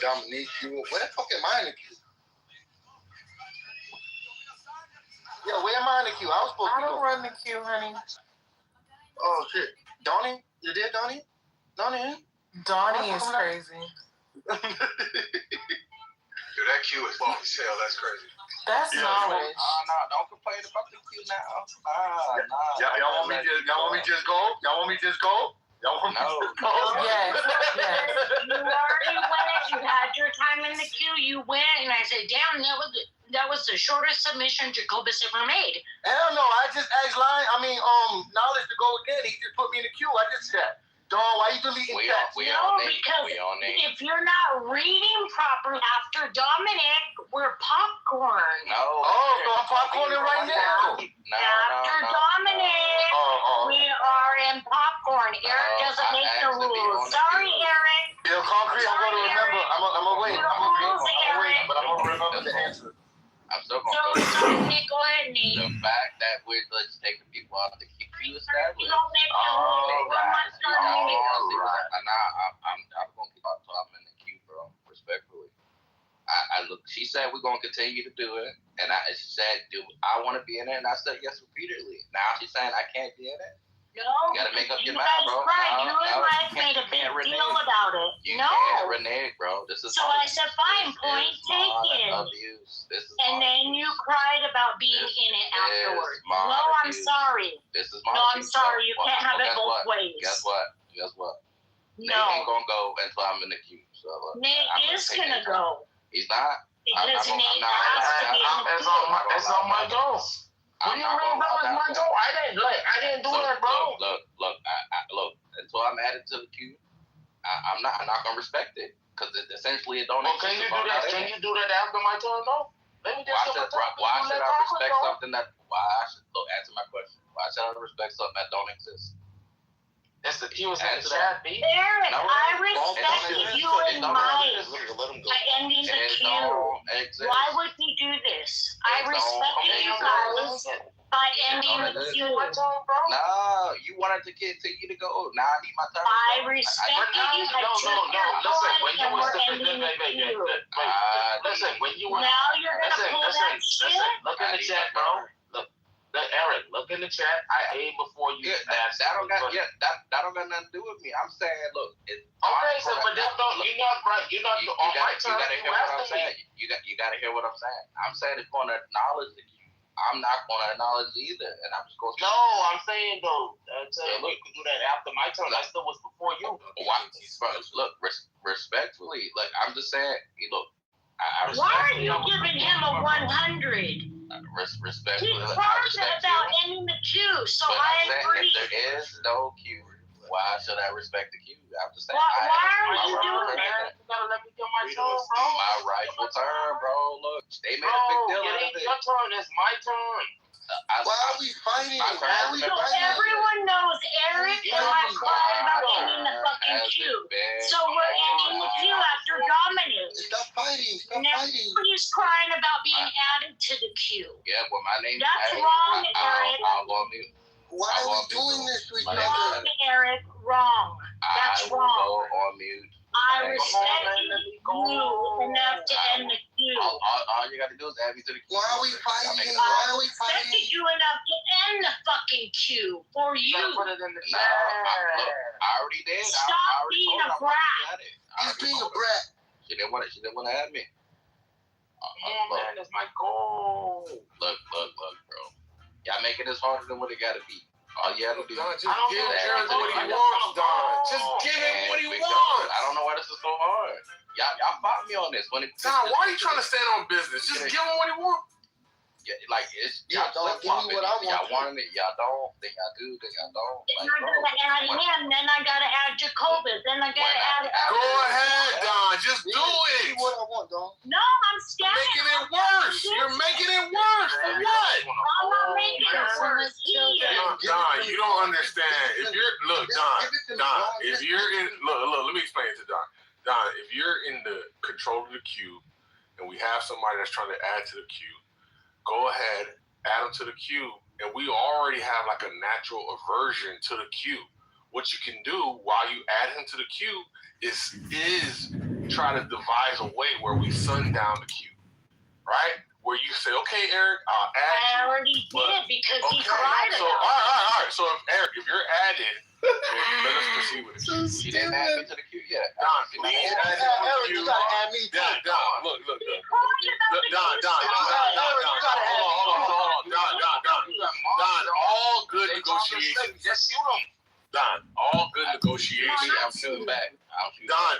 Dominique, where the fuck am I in the queue? Yeah, where am I in the queue? I was supposed to go. I don't run the queue, honey. Oh, shit. Donnie? You there, Donnie? Donnie is crazy. Dude, that queue is long as hell. That's crazy. That's knowledge. No, don't complain about the queue now. Y'all want me to just go? Y'all want me to just go? Y'all want me to just go? Yes. You already went. You had your time in the queue. You went, and I said, "Damn, that was the shortest submission Jacobus ever made." Hell no, I just asked Knowledge to go again. He just put me in the queue. I just said, Dawn, why you deleting that? Because if you're not reading properly after Dominic, we're popcorn. So I'm popcorning right now. After Dominic, we are in popcorn. Eric doesn't make the rules. Sorry, Eric. Bill Concrete, I'm going to remember. I'm going to wait. But I'm going to remember the answer. I'm still going to go. Nick, go ahead, Nate. The fact that we're just taking people out of the queue established. You don't make the rules. I'm going to keep on talking in the queue, bro, respectfully. I look. She said we're going to continue to do it. And she said, I want to be in it. And I said yes repeatedly. Now she's saying I can't be in it. No, you gotta make up your mind, bro. Right. You and Mike made a big deal about it. You can't renege, bro. This is so I said, fine, point taken. Abuse. And then you cried about being in it afterwards. No, I'm sorry. This is no, I'm sorry. You can't have it both ways. Guess what? No. Nate ain't gonna go until I'm in the queue. So Nate is gonna go. He's not. Because Nate has to be in the queue. It's on my goal. What do you mean, bro? It's my goal. I didn't do that, bro. Look. Until I'm added to the queue, I'm not gonna respect it because essentially it don't. Well, can you do that? Can you do that after my turn, though? Let me just why should I respect something that? Answer my question. Why should I respect something that don't exist? That's the queue is in the chat, B. Eric, I respected you and Mike by ending the queue. Why would we do this? I respected you guys by ending the queue. No, you wanted to continue to go. Now I need my turn. I respected you by Listen, we're ending the queue. Listen, when you were now you're gonna pull that shit. Look in the chat, bro. Eric, look in the chat. I ate before you. That don't got nothing to do with me. I'm saying, look. Okay, so but that's you're not right. You're not on my turn. You gotta hear what I'm saying. You gotta hear what I'm saying. I'm saying it's going to acknowledge the queue. I'm not going to acknowledge either, and I'm just going to. No, I'm saying though. Look, you can do that after my turn. That still was before you. Look, respectfully, like I'm just saying. Look, why are you giving him a 100? Respectfully, he cried about ending the queue, so I agree. If there is no queue, Why should I respect the queue? I'm just saying. Why are you doing that? You gotta let me do my turn, bro. My rightful turn, bro. Look, they made a big deal out of it. Your turn. It's my turn. Why are we fighting? So everyone knows Eric and I cried about ending the fucking queue. So we're ending the queue after Dominic. Stop fighting. Stop now fighting. he's crying about being added to the queue. Yeah, well, my name. That's wrong, Eric. I'll go on mute. Why are we doing this to each other? Wrong, Eric. Wrong. That's wrong. Go on mute. I respect you enough to end the queue. All you got to do is add me to the queue. Why are we fighting? I respected you enough to end the fucking queue for you. Put it in the No, I already did. Stop being a brat. He's being a brat. She didn't want to add me. Man, that's my goal. Look, bro. Y'all making this harder than what it got to be. All you have to do. Don, just give Eric what he wants, Don. Just give him what he wants. I don't know why this is so hard. Y'all fought me on this. Don, why are you trying to stand on business? Just give him what he wants. Yeah, like it's Yeah, Don, give me what I want. Y'all want it, y'all don't. Then y'all do, then y'all don't. Then I gotta add him, then I gotta add Jacobus, then I gotta add. Go ahead, Don. Just do it. Give me what I want, Don. No, I'm You're standing. making it worse. You're making it worse. For what? I'm not making it worse. Don, you don't understand. If you're Don, if you're in look, let me explain it to Don. Don, if you're in the control of the queue and we have somebody that's trying to add to the queue, go ahead, add them to the queue, and we already have like a natural aversion to the queue. What you can do while you add him to the queue is try to devise a way where we sundown the queue, right? Where you say, okay, Eric, I'll add you. I already did because he cried So, about it. all right. So, Eric, if you're added, let us proceed with it. She didn't add me to the queue yet. Don, please add him to the Eric, queue. you gotta add me too. Don, look. Don, all good negotiations. Just shoot him. Don, all good negotiations. I'm shooting back. Don,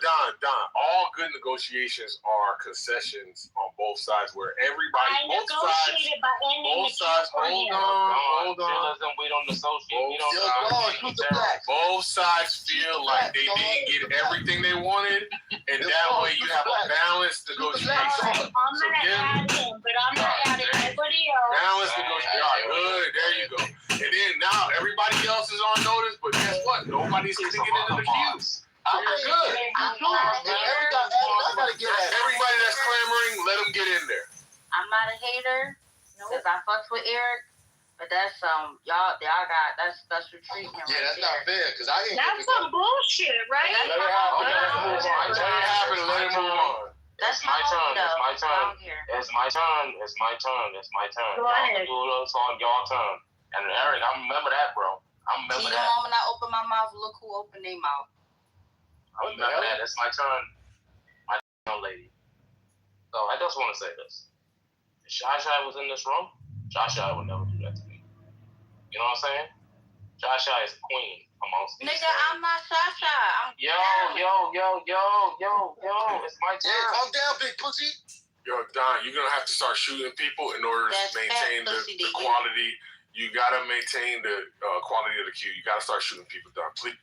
all good negotiations are concessions on both sides where everybody, I negotiated by ending the queue for him. Hold on. We don't associate. We don't. Both sides feel like they didn't get everything they wanted, and that way you have a balanced negotiation. I'm gonna add him, but I'm not adding anybody else. Balanced negotiation. All right, good. There you go. And then now everybody else is on notice, but guess what? Nobody's going to get into the queue. You're good. Everybody that's clamoring, let them get in there. I'm not a hater because I fucks with Eric, but that's y'all got that's special treatment. Yeah, that's not fair because I didn't. That's some bullshit, right? Let it happen. Let it move on. That's my turn. It's my turn. It's my turn. It's my turn. It's my turn. Go ahead. Y'all do this on your turn. And Eric, I remember that, bro. I remember the that. moment I open my mouth, look who opened their mouth. I remember that. It's my turn. My young lady. So I just want to say this. If Shy was in this room, Shy would never do that to me. You know what I'm saying? Shy is queen amongst these. Nigga, I'm not Shy. I'm Yo. It's my turn. Yeah, calm down, big pussy. Yo, Don, you're going to have to start shooting people in order to maintain the quality. You got to maintain the quality of the queue. You got to start shooting people, Don. Please.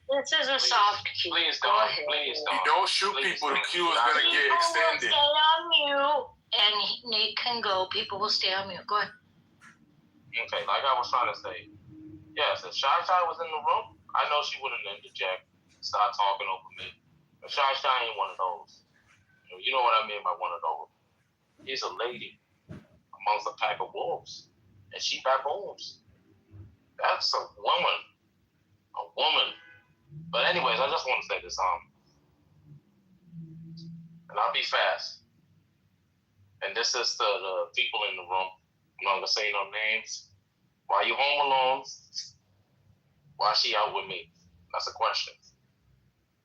This is a soft queue. Please don't. Please don't. You don't shoot people, the queue is going to get extended. Stay on mute, and Nick can go. People will stay on mute. Go ahead. Okay, like I was trying to say, yes, if Shy was in the room, I know she wouldn't interject, start talking over me. But Shy ain't one of those. You know what I mean by one of those. He's a lady amongst a pack of wolves, and she baboons. That's a woman. A woman. But anyways, I just want to say this, and I'll be fast. And this is to the people in the room. I'm not gonna say no names. Why you home alone? Why she out with me? That's a question.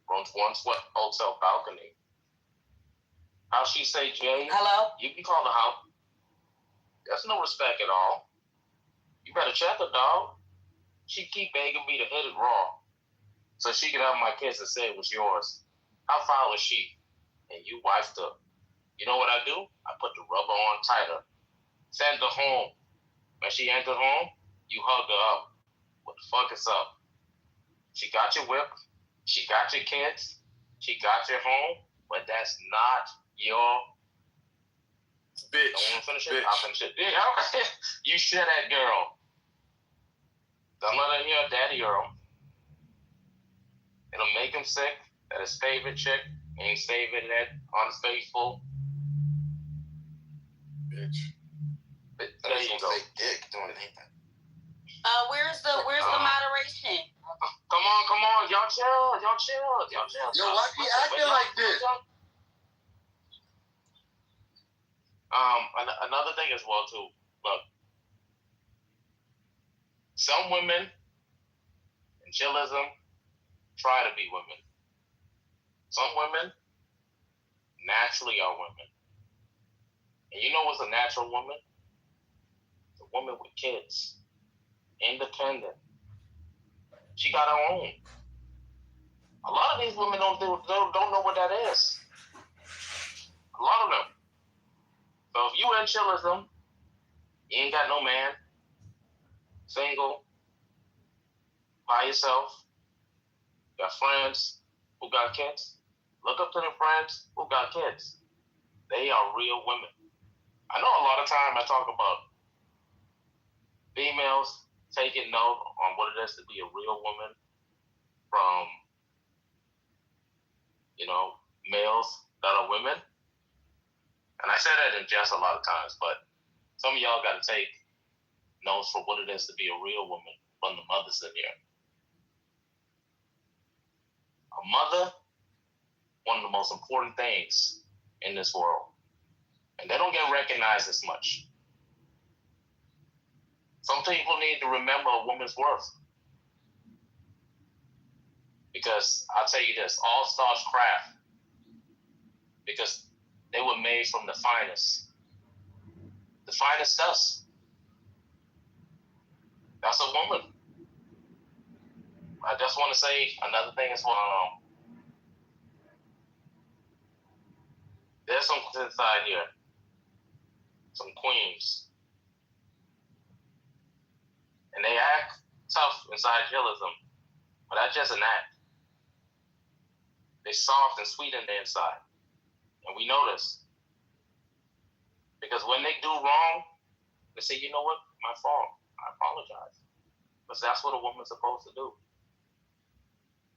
From one sweat hotel balcony. How she say, Jay? Hello? You can call her out. That's no respect at all. You better check her, dog. She keep begging me to hit it raw, so she could have my kids and say it was yours. How foul is she? And you wifed her. You know what I do? I put the rubber on tighter. Send her home. When she entered home, you hug her up. What the fuck is up? She got your whip. She got your kids. She got your home. But that's not your bitch. Don't want to finish it? I'll finish it. Yeah, you share that girl. Don't let her hear daddy girl. It'll make him sick that his favorite chick ain't saving that unfaithful. Bitch. But there you go. Dick doing anything. Where's the moderation? Come on. Y'all chill. Yo, why she acting like this? Another thing as well too. Look, some women in chillism try to be women. Some women naturally are women. And you know what's a natural woman? It's a woman with kids. Independent. She got her own. A lot of these women don't know what that is. A lot of them. So if you in chillism, you ain't got no man, single, by yourself, got friends who got kids, look up to the friends who got kids. They are real women. I know a lot of time I talk about females taking note on what it is to be a real woman from, males that are women. And I say that in jest a lot of times, but some of y'all got to take notes for what it is to be a real woman from the mothers in here. A mother, one of the most important things in this world. And they don't get recognized as much. Some people need to remember a woman's worth. Because I'll tell you this, all starts craft. Because they were made from the finest. The finest dust. That's a woman. I just want to say another thing as well. There's some inside here. Some queens. And they act tough inside chillism. But that's just an act. They're soft and sweet on the inside. And we know this. Because when they do wrong, they say, you know what? My fault. I apologize. Because that's what a woman's supposed to do.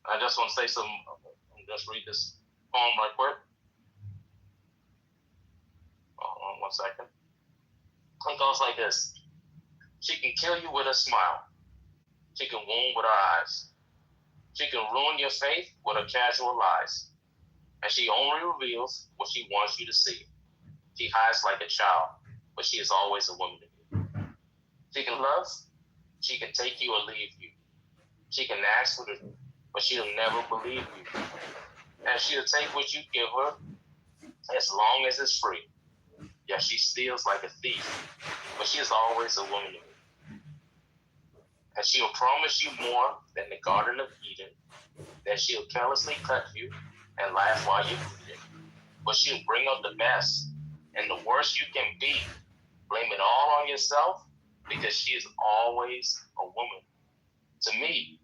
I just want to say just read this poem right quick. Hold on 1 second. It goes like this. She can kill you with a smile. She can wound with her eyes. She can ruin your faith with her casual lies. And she only reveals what she wants you to see. She hides like a child, but she is always a woman to you. She can love, she can take you or leave you. She can ask for it, but she'll never believe you. And she'll take what you give her as long as it's free. Yeah, she steals like a thief, but she is always a woman to you. And she'll promise you more than the Garden of Eden, that she'll carelessly cut you and laugh while you're bleeding. But she'll bring out the best and the worst you can be. Blame it all on yourself because she is always a woman. To me,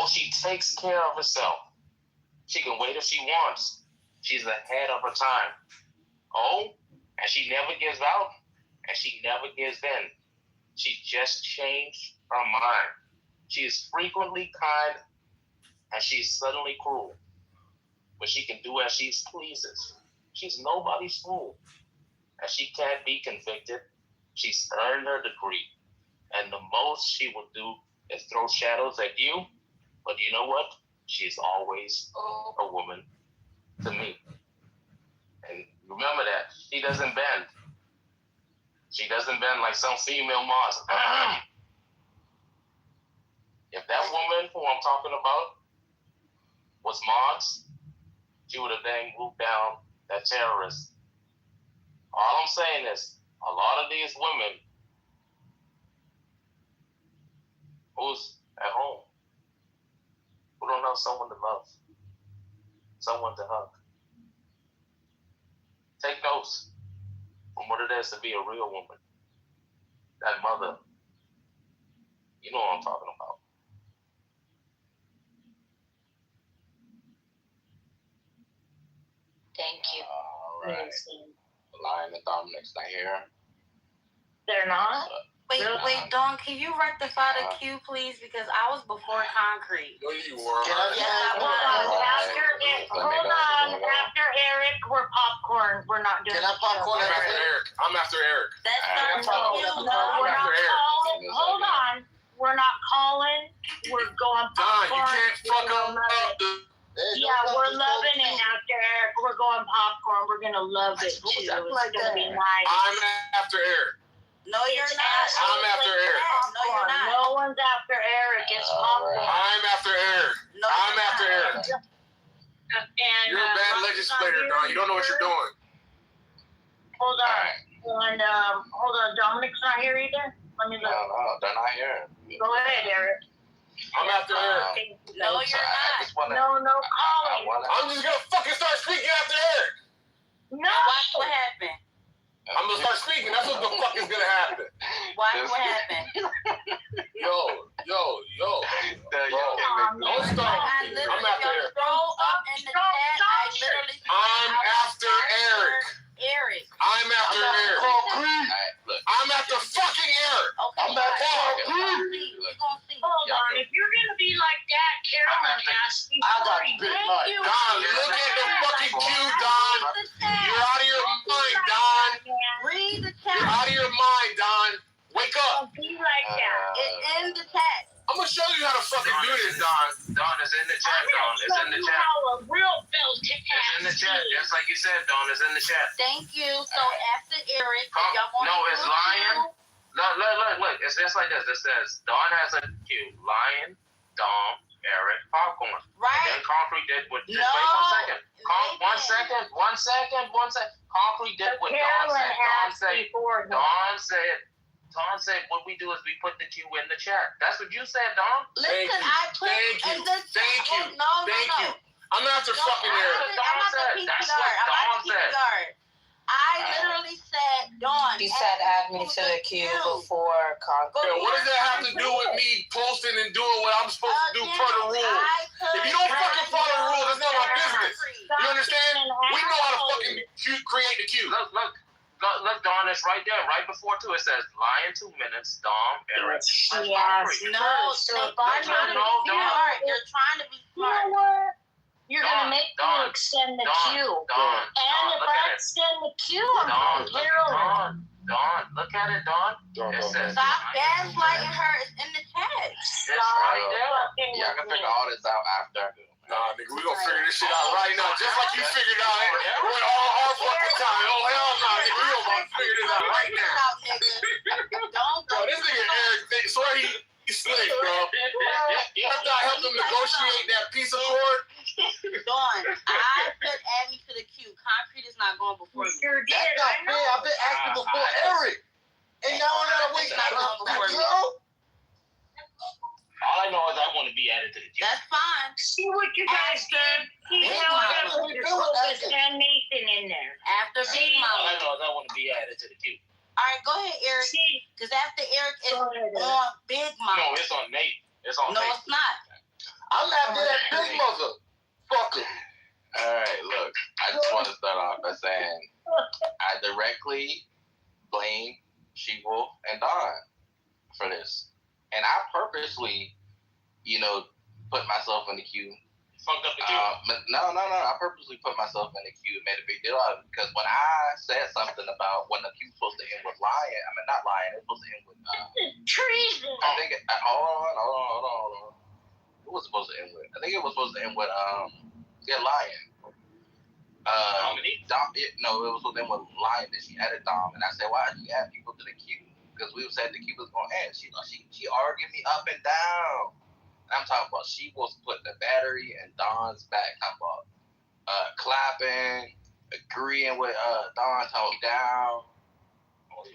she takes care of herself. She can wait if she wants. She's ahead of her time. And she never gives out and she never gives in. She just changed her mind. She is frequently kind and she's suddenly cruel. But she can do as she pleases. She's nobody's fool. And she can't be convicted. She's earned her degree. And the most she will do is throw shadows at you. But you know what? She's always a woman to me. And remember that. She doesn't bend. She doesn't bend like some female mods. If that woman who I'm talking about was mods, she would have then moved down that terrorist. All I'm saying is, a lot of these women who's at home, who don't have someone to love, someone to hug. Take notes from what it is to be a real woman. That mother, you know what I'm talking about. Thank you. All right. Lion and Dominic's not here. They're not? Wait, No. Dawn, can you rectify the queue, please? Because I was before concrete. No, you were. Yes, I was. After Eric, we're popcorn. We're not doing. Can I popcorn I'm after after Eric. I'm after Eric. That's not you. No, I'm we're not after Eric. calling. Hold on. We're not calling. We're going Don, popcorn. you can't fuck up the. Yeah, we're loving it after Eric. We're going popcorn. We're gonna love it too. It's gonna be nice. I'm after Eric. No, you're not. I'm after Eric. No, you're not. No one's after Eric. It's popcorn. I'm after Eric. No, I'm after Eric. And, You're a bad legislator, Don. You don't know what you're doing. Hold on. And hold on. Dominic's not here either. Let me look. No, they're not here. Go ahead, Eric. I'm after Eric. No, you're not. No calling. I'm just gonna fucking start speaking after Eric. No. Watch what happened. I'm gonna start speaking. That's what the fuck is gonna happen. Watch what happened. Yo. Don't stop. I'm after Eric. Scroll up in the chat. I literally. I'm after Eric. Eric. I'm after Eric. I'm after fucking Eric. Okay. I'm after Eric. Hold on. If you're gonna be like that, Carolyn asked me. I got Thank big mic. you. Don, look at the fucking queue, Don. You're out of your mind, Don. Read the You're chat. out of your mind, Don. Wake up. Don't be like that. It's in the chat. I'm gonna show you how to fucking do this, Don. Don, it's in the chat, Don. It's in the chat. How a real belt can It's in the chat. Just like you said, Don. It's in the chat. Thank you. So after Eric, y'all want No, it's Lion. Look. It's just like this. It says Don has a queue. Lion, Dom, Eric, Popcorn. Right. And then Concrete did what. Just No, wait 1 second. One second. Concrete did what Don said. Don said what we do is we put the queue in the chat. That's what you said, Don. Listen, I put in the chat. Thank you. No. I'm after fucking Eric. I'm at the PPR. I literally said, Dawn. He said add me to the queue before concrete. Yo, what does that have to do with me posting and doing what I'm supposed to do per the rules? If you don't fucking follow the rules, it's not my business. You understand? We know how to fucking create the queue. Look, Dawn, it's right there, right before too. It says Lion 2 minutes, Dom, Eric. Yes. No, you're trying to be smart. You're going to make me extend the queue. And if I extend the queue, I'm Carolyn. Dawn, look at it, Dawn. It says stop gaslighting her. It's in the text. It's right there. Yeah, I can figure all this out after. Nah, nigga, we gonna figure this shit out right now. Just like you figured out it with all our fucking time. Oh, hell no, nigga. We gonna figure this out right now. Bro, this nigga Eric, swear he's slick, bro. After I helped him negotiate that piece of cord. Dawn, I put add me to the queue. Concrete is not going before me. Sure did. That's not fair. I've been asking before Eric. And now I gotta wait. All I know is I want to be added to the queue. That's fine. See what you guys did? See how I got Lucas and Nathan in there. After Big All I Mama. know is I want to be added to the queue. All right, go ahead, Eric. Because after Eric is on Big Mama. No, it's on Nate. It's on No, Nate. it's not. I'm after that big mother. Fucker. All right, look. I just want to start off by saying I directly blame She-Wolf and Don for this. And I purposely, put myself in the queue. Fucked up the queue. No. I purposely put myself in the queue and made a big deal out of it because when I said something about when the queue's supposed to end with Lion, not Lion, it's supposed to end with treason. I think hold on. Who was supposed to end with? I think it was supposed to end with Lion. Dominique? No, it was supposed to end with Lion. Then she added Dom, and I said, why did you add people to the queue? Because we said the queue was going to end. She argued me up and down. And I'm talking about she was putting the battery in Don's back. I'm talking about clapping, agreeing with Don, talking down.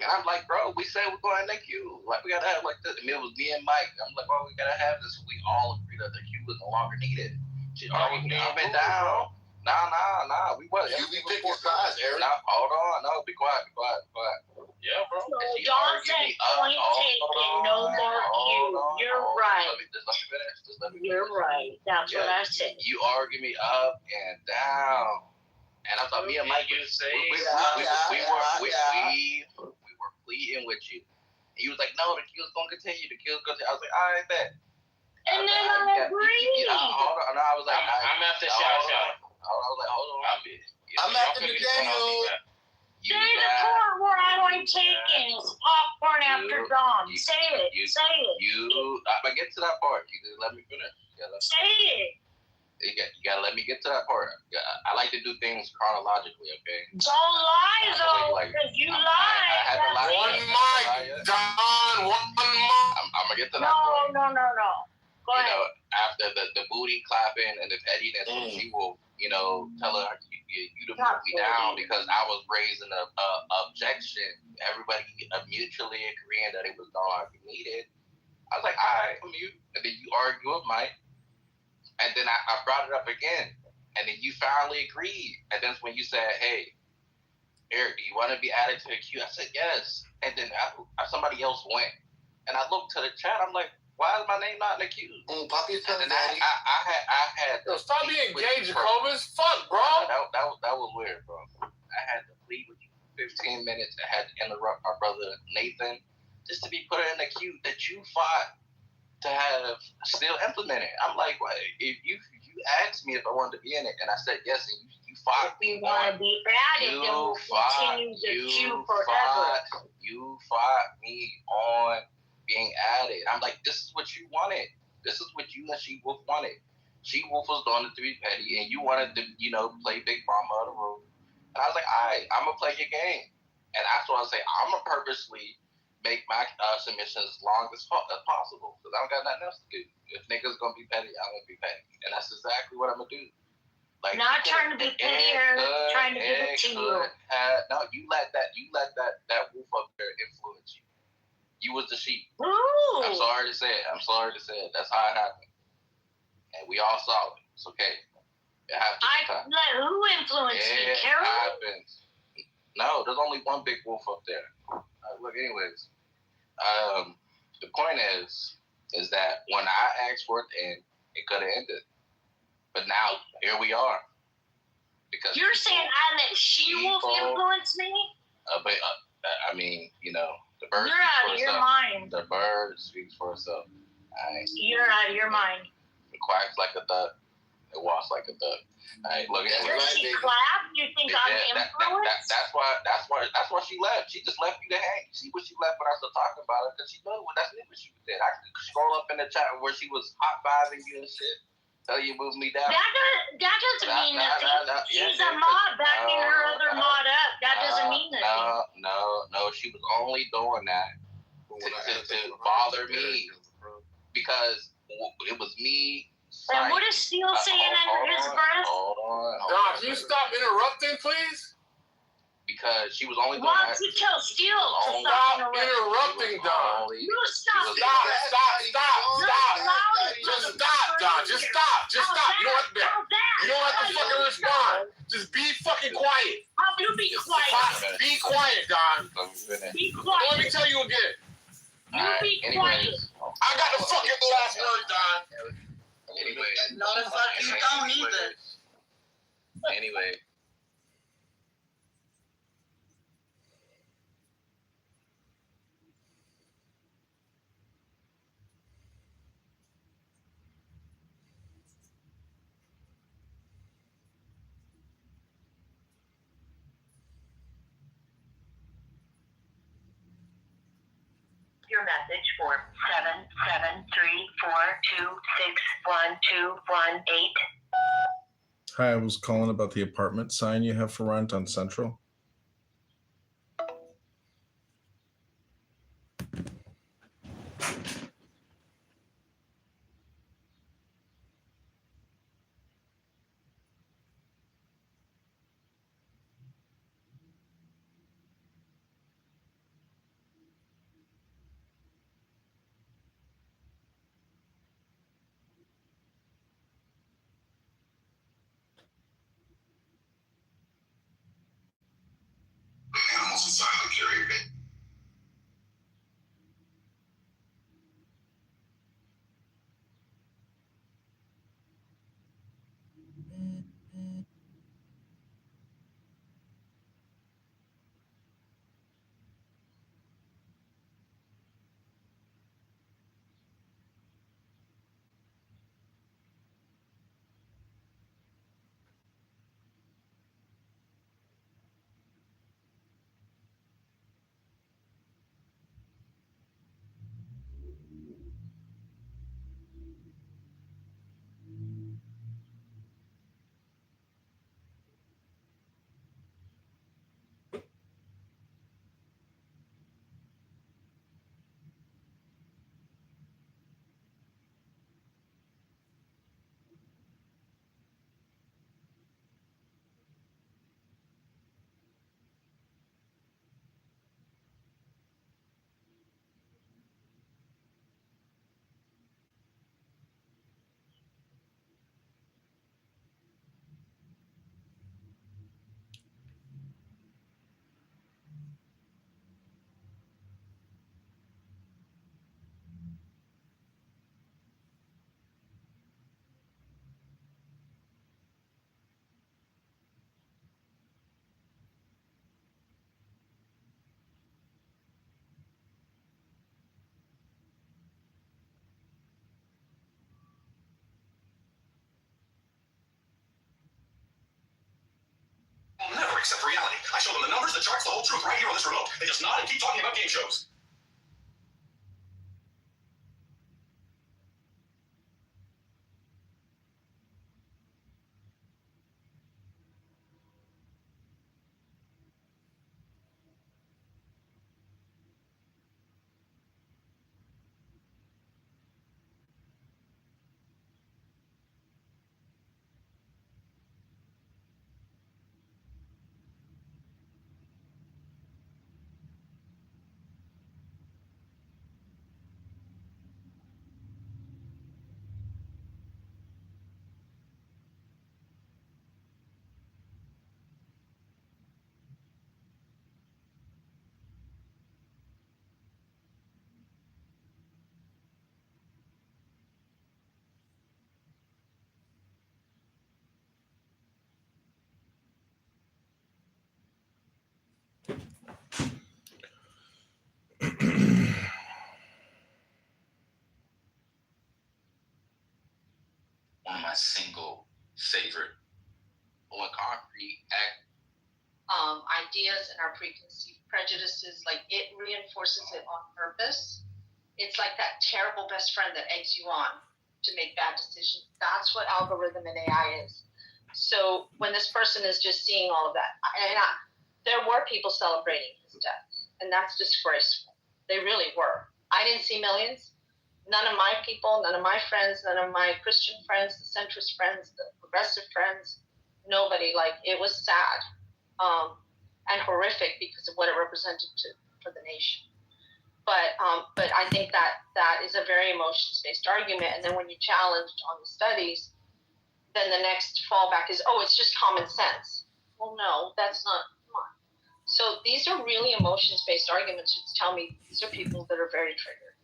And I'm like, bro, we said we're going to the queue. Like, we got to have like this. And it was me and Mike. I'm like, bro, we got to have this. We all agree that the queue was no longer needed. She argued me up and down. Nah. We wasn't. You be picking sides, Eric. Nah, hold on. No, be quiet. Yeah, bro. So Dawn said point taken, no more queue. You're right. Just let me finish. You're right. That's what I said. You argue me up and down. And I'm Me and Mike, we were pleading with you. And he was like, no, the queue's gonna continue. I was like, all right, bet. And then I agreed. Hold on. No, I was like, I'm after Shasha. I was like, hold on. I'm after Nathaniel. Say the part where I like taking is popcorn after dawn. Say it. I'm gonna get to that part. You just let me finish. Say it. You gotta let me get to that part. I like to do things chronologically, okay? Don't lie though, because you lied. I haven't lied. One mic, Don. One mic. I'm gonna get to that part. No. Go ahead. You know, after the booty clapping and the pettiness, she will, tell her you to move me down because I was raising a objection. Everybody mutually agreeing that it was no longer needed. I was like, all right, I'm mute. And then you argue with Mike. And then I brought it up again. And then you finally agreed. And then when you said, hey, Eric, do you want to be added to the queue? I said, yes. And then somebody else went. And I looked to the chat. I'm like, why is my name not in the queue? And then I had. Yo, stop being gay, Jacobus. Fuck, bro. That was weird, bro. I had to plead with you for 15 minutes. I had to interrupt my brother Nathan just to be put in the queue that you fought to have still implemented. I'm like, well, if you asked me if I wanted to be in it, and I said yes, and you fought. If we want to be added, then we'll continue the queue forever. You fought me on being added. I'm like, this is what you wanted. This is what you and She-Wolf wanted. She-Wolf was going to be petty, and you wanted to, play Big Mama of the room. And I was like, all right, I'm going to play your game. And that's why I say I'm going to purposely make my submissions as long as possible because I don't got nothing else to do. If niggas going to be petty, I'm going to be petty. And that's exactly what I'm going to do. Like, not trying to be petty or trying to give it to you. No, you let that wolf up there influence you. You was the sheep. Ooh. I'm sorry to say it. That's how it happened. And we all saw it. It's okay. It happens. Who influenced me? Carol? Happens. No, there's only one big wolf up there. Look, anyways. The point is that when I asked for it to end, it could have ended. But now, here we are. Because you're saying I let She-Wolf influence me? The bird. You're out of your mind. The bird speaks for itself. You're out of your mind. It quacks like a duck. It walks like a duck. Look at does she clap? You think I'm influenced? That's why she left. She just left you to hang. See what she left when I started talking about her because she knew that's what she did. I could scroll up in the chat where she was hot-fiving you and shit. Tell you move me down. That doesn't mean nothing. She's a mod backing her other mod up. That doesn't mean nothing. No. She was only doing that to bother me because it was me. And what is Steele saying under his breath? Hold on. Don, can you stop interrupting, please? Because she was only doing why that. don't you tell Steele to stop interrupting, Don? You stop. Stop. Just stop, Don. Just stop. You don't have to fucking respond. Just be fucking quiet. How do you be quiet? Be quiet, Don. Be quiet. Let me tell you again. You be quiet. I got the fucking last word, Don. Anyway. No, the fuck you don't either. Anyway. Your message for 77342612118. Hi, I was calling about the apartment sign you have for rent on Central. Animals inside the carrier. accept reality. I show them the numbers, the charts, the whole truth right here on this remote. They just nod and keep talking about game shows. One of my single favorite or concrete ideas and our preconceived prejudices, like it reinforces it on purpose. It's like that terrible best friend that eggs you on to make bad decisions. That's what algorithm and AI is. So when this person is just seeing all of that, there were people celebrating his death, and that's disgraceful. They really were. I didn't see millions. None of my people, none of my friends, none of my Christian friends, the centrist friends, the progressive friends, nobody. Like, it was sad and horrific because of what it represented for the nation. But I think that is a very emotions-based argument. And then when you challenged on the studies, then the next fallback is, oh, it's just common sense. Well, no, that's not. Come on. So these are really emotions-based arguments which tell me these are people that are very triggered,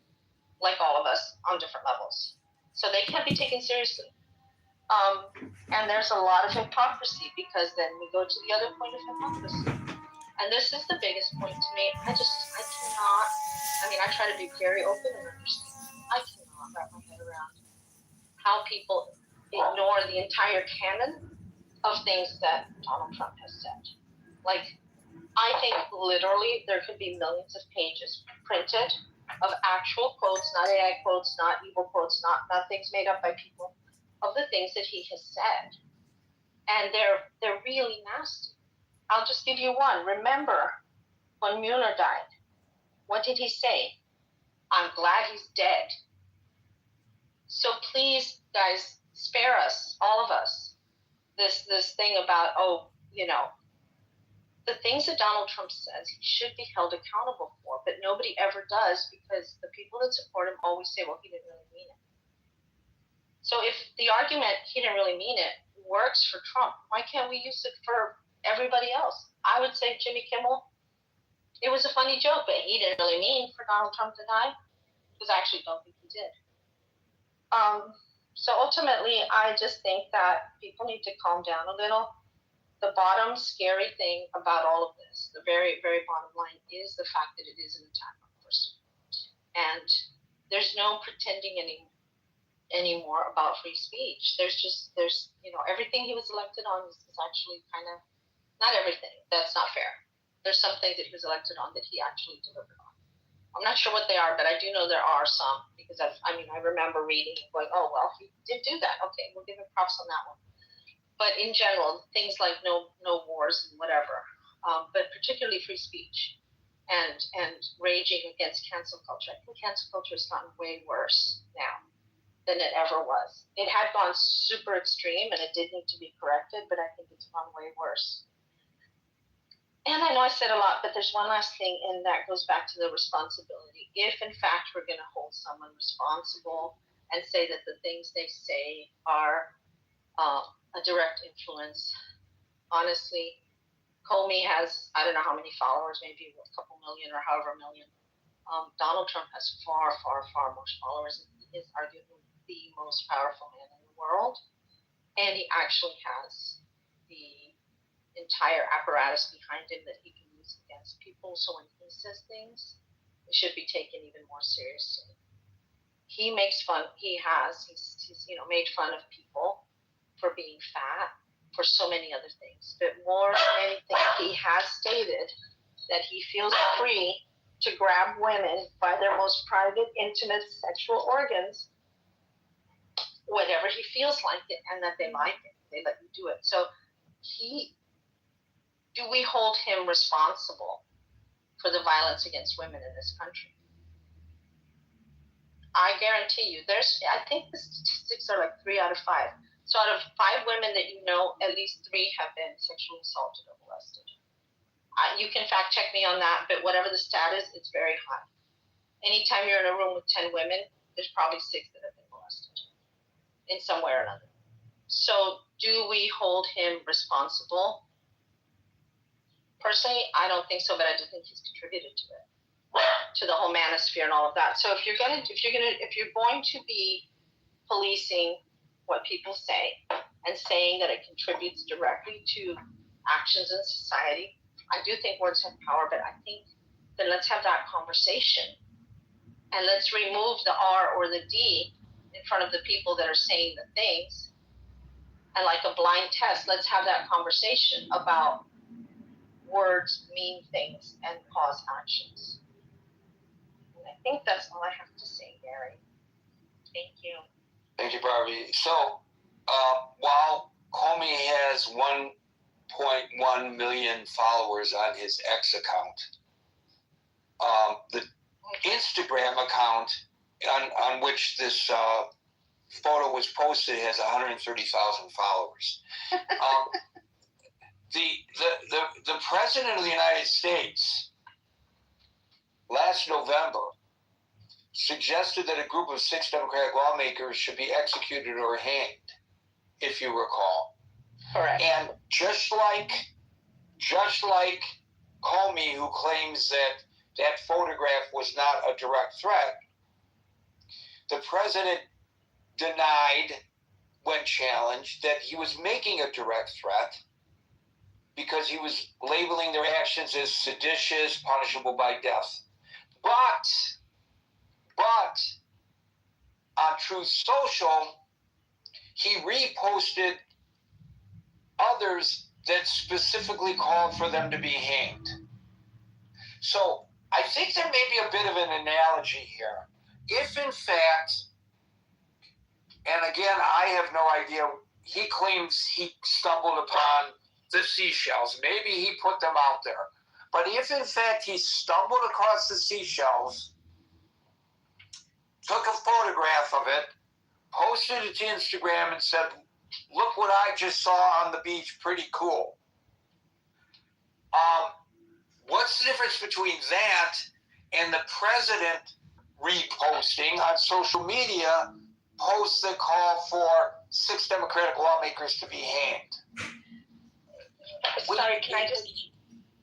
like all of us, on different levels. So they can't be taken seriously. And there's a lot of hypocrisy, because then we go to the other point of hypocrisy. And this is the biggest point to me. I cannot, I try to be very open and understand. I cannot wrap my head around how people ignore the entire canon of things that Donald Trump has said. Like, I think literally there could be millions of pages printed of actual quotes, not AI quotes, not evil quotes, not things made up by people, of the things that he has said. And they're really nasty. I'll just give you one. Remember when Mueller died, what did he say? I'm glad he's dead. So please, guys, spare us, all of us, this thing about, the things that Donald Trump says he should be held accountable for, but nobody ever does, because the people that support him always say, well, he didn't really mean it. So if the argument, he didn't really mean it, works for Trump, why can't we use it for everybody else? I would say Jimmy Kimmel, it was a funny joke, but he didn't really mean for Donald Trump to die, because I actually don't think he did. So ultimately, I just think that people need to calm down a little. The bottom scary thing about all of this, the very, very bottom line, is the fact that it is an attack on the First Amendment. And there's no pretending anymore about free speech. There's everything he was elected on is actually kind of, not everything, that's not fair. There's some things that he was elected on that he actually delivered on. I'm not sure what they are, but I do know there are some, because I remember reading and going, oh, well, he did do that. Okay, we'll give him props on that one. But in general, things like no wars and whatever, but particularly free speech and raging against cancel culture. I think cancel culture has gotten way worse now than it ever was. It had gone super extreme and it did need to be corrected, but I think it's gone way worse. And I know I said a lot, but there's one last thing, and that goes back to the responsibility. If, in fact, we're going to hold someone responsible and say that the things they say are a direct influence, honestly, Comey has, I don't know how many followers, maybe a couple million or however million. Donald Trump has far, far, far more followers, and he is arguably the most powerful man in the world. And he actually has the entire apparatus behind him that he can use against people. So when he says things, it should be taken even more seriously. He makes fun. He's made fun of people for being fat. for so many other things. But more than anything, he has stated that he feels free to grab women by their most private, intimate sexual organs whenever he feels like it, and that they like it. They let you do it. So do we hold him responsible for the violence against women in this country? I guarantee you, I think the statistics are like 3 out of 5. So out of 5 women that you know, at least 3 have been sexually assaulted or molested. You can fact check me on that, but whatever the stat is, it's very high. Anytime you're in a room with 10 women, there's probably 6 that have been molested in some way or another. So do we hold him responsible? Personally, I don't think so, but I do think he's contributed to it, to the whole manosphere and all of that. So if you're going to be policing what people say and saying that it contributes directly to actions in society, I do think words have power, but I think then let's have that conversation and let's remove the R or the D in front of the people that are saying the things. And like a blind test, let's have that conversation about words mean things and cause actions. And I think that's all I have to say, Gary. Thank you. Thank you, Barbie. So, while Comey has 1.1 million followers on his X account, the Instagram account on which this photo was posted has 130,000 followers. The President of the United States last November suggested that a group of 6 Democratic lawmakers should be executed or hanged, if you recall. Correct. And just like Comey, who claims that photograph was not a direct threat, the president denied, when challenged, that he was making a direct threat because he was labeling their actions as seditious, punishable by death. But on Truth Social, he reposted others that specifically called for them to be hanged. So I think there may be a bit of an analogy here. If in fact, and again, I have no idea, he claims he stumbled upon the seashells. Maybe he put them out there. But if in fact he stumbled across the seashells, took a photograph of it, posted it to Instagram and said, look what I just saw on the beach, pretty cool. What's the difference between that and the president reposting on social media posts that call for 6 Democratic lawmakers to be hanged? Sorry, can I just...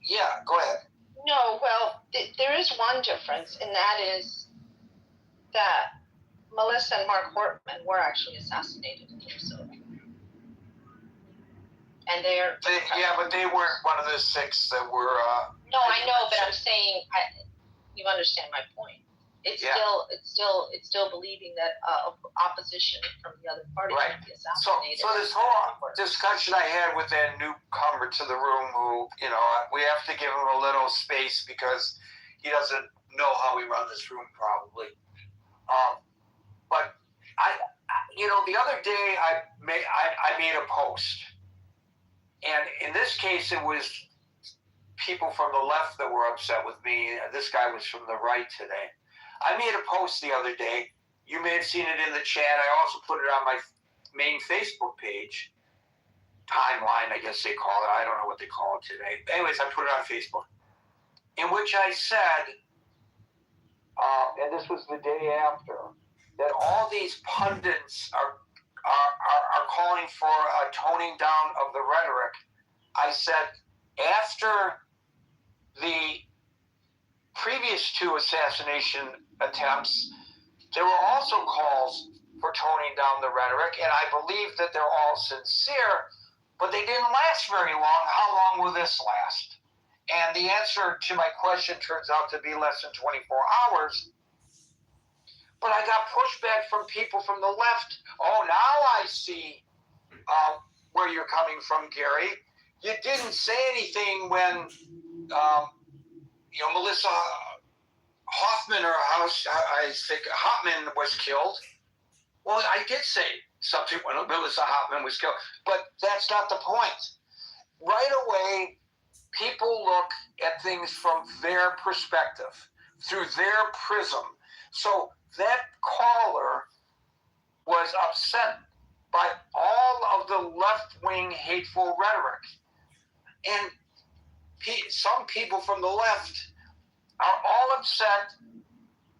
Yeah, go ahead. No, well, there is one difference, and that is that Melissa and Mark Hortman were actually assassinated in Minnesota. And but they weren't one of the 6 that were... No, I know, but I'm saying, you understand my point. It's still believing that opposition from the other party right. should be assassinated. So this whole discussion I had with that newcomer to the room, who, we have to give him a little space because he doesn't know how we run this room probably. But the other day I made a post, and in this case it was people from the left that were upset with me. This guy was from the right today. I made a post the other day. You may have seen it in the chat. I also put it on my main Facebook page. Timeline, I guess they call it. I don't know what they call it today. Anyways, I put it on Facebook, in which I said, and this was the day after, that all these pundits are calling for a toning down of the rhetoric. I said, after the previous 2 assassination attempts, there were also calls for toning down the rhetoric, and I believe that they're all sincere, but they didn't last very long. How long will this last? And the answer to my question turns out to be less than 24 hours. But I got pushback from people from the left. Oh, now I see where you're coming from, Gary. You didn't say anything when, Melissa Hoffman, or Hoffman was killed. Well, I did say something when Melissa Hoffman was killed, but that's not the point. Right away, people look at things from their perspective, through their prism. So that caller was upset by all of the left-wing hateful rhetoric. And some people from the left are all upset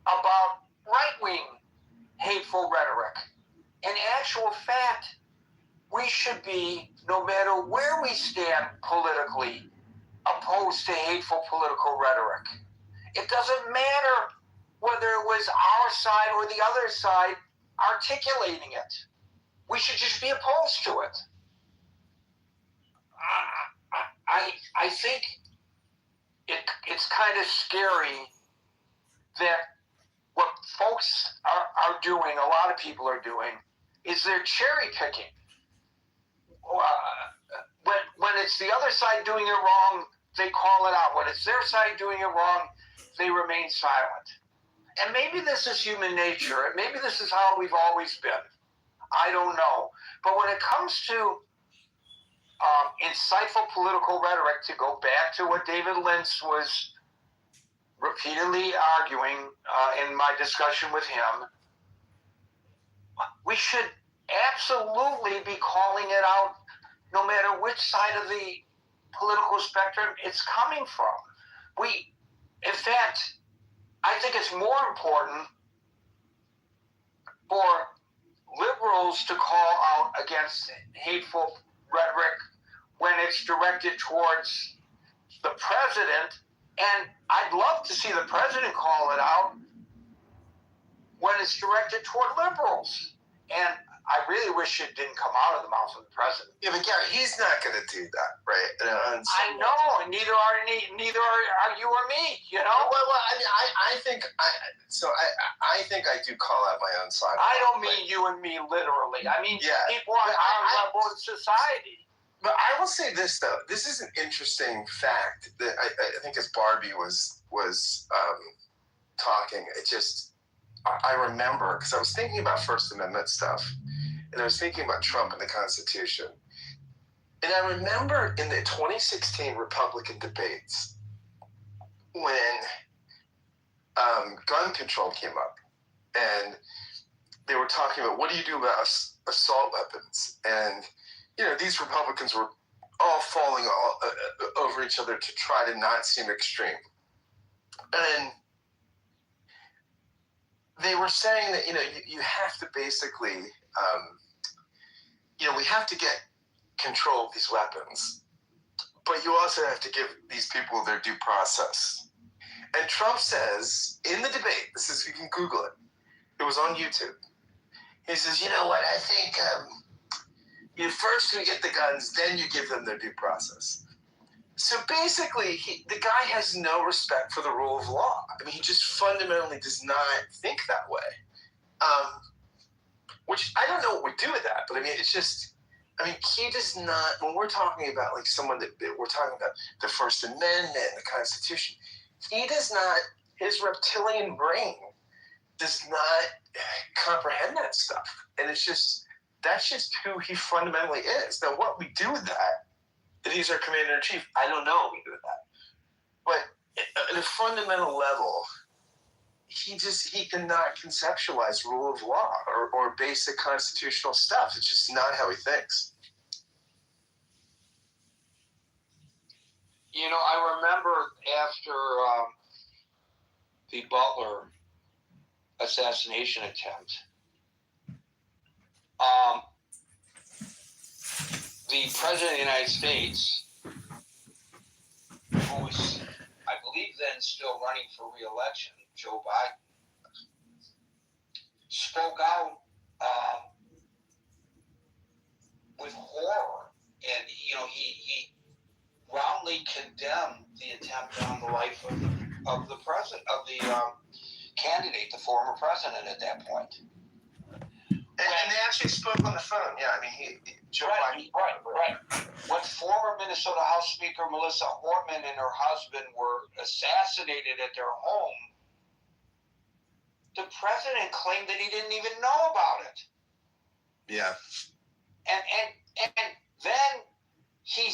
about right-wing hateful rhetoric. In actual fact, we should be, no matter where we stand politically, opposed to hateful political rhetoric. It doesn't matter whether it was our side or the other side articulating it. We should just be opposed to it. I think it's kind of scary that what folks are doing, a lot of people are doing, is they're cherry picking. When it's the other side doing it wrong, they call it out. When it's their side doing it wrong, they remain silent. And maybe this is human nature, and maybe this is how we've always been. I don't know. But when it comes to insightful political rhetoric, to go back to what David Lentz was repeatedly arguing in my discussion with him, we should absolutely be calling it out no matter which side of the political spectrum it's coming from. In fact, I think it's more important for liberals to call out against hateful rhetoric when it's directed towards the president, and I'd love to see the president call it out when it's directed toward liberals. And I really wish it didn't come out of the mouth of the president. Yeah, but Gary, he's not going to do that, right? I know, and neither are you or me. You know. Well, I mean, I think I do call out my own side. I don't mean you and me literally. I mean people on our level in society. But I will say this though. This is an interesting fact that I think as Barbie was talking, I remember because I was thinking about First Amendment stuff, and I was thinking about Trump and the Constitution, and I remember in the 2016 Republican debates when gun control came up, and they were talking about what do you do about assault weapons, and these Republicans were all falling over each other to try to not seem extreme. And they were saying that, you have to basically, we have to get control of these weapons, but you also have to give these people their due process. And Trump says in the debate, you can Google it. It was on YouTube. He says, you know what, I think first we get the guns, then you give them their due process. So basically, the guy has no respect for the rule of law. I mean, he just fundamentally does not think that way. Which I don't know what we do with that, but I mean, he does not, when we're talking about like someone that we're talking about the First Amendment and the Constitution, he does not, his reptilian brain does not comprehend that stuff. And that's just who he fundamentally is. Now, what we do with that he's our commander-in-chief, I don't know what we do with that. But at a fundamental level, he cannot conceptualize rule of law or basic constitutional stuff. It's just not how he thinks. I remember after the Butler assassination attempt, the President of the United States, who was, I believe then still running for re-election, Joe Biden, spoke out with horror, and he roundly condemned the attempt on the life of the president, of the candidate, the former president at that point. And they actually spoke on the phone. Yeah, I mean, Right. When former Minnesota House Speaker Melissa Hortman and her husband were assassinated at their home, the president claimed that he didn't even know about it. Yeah. And then he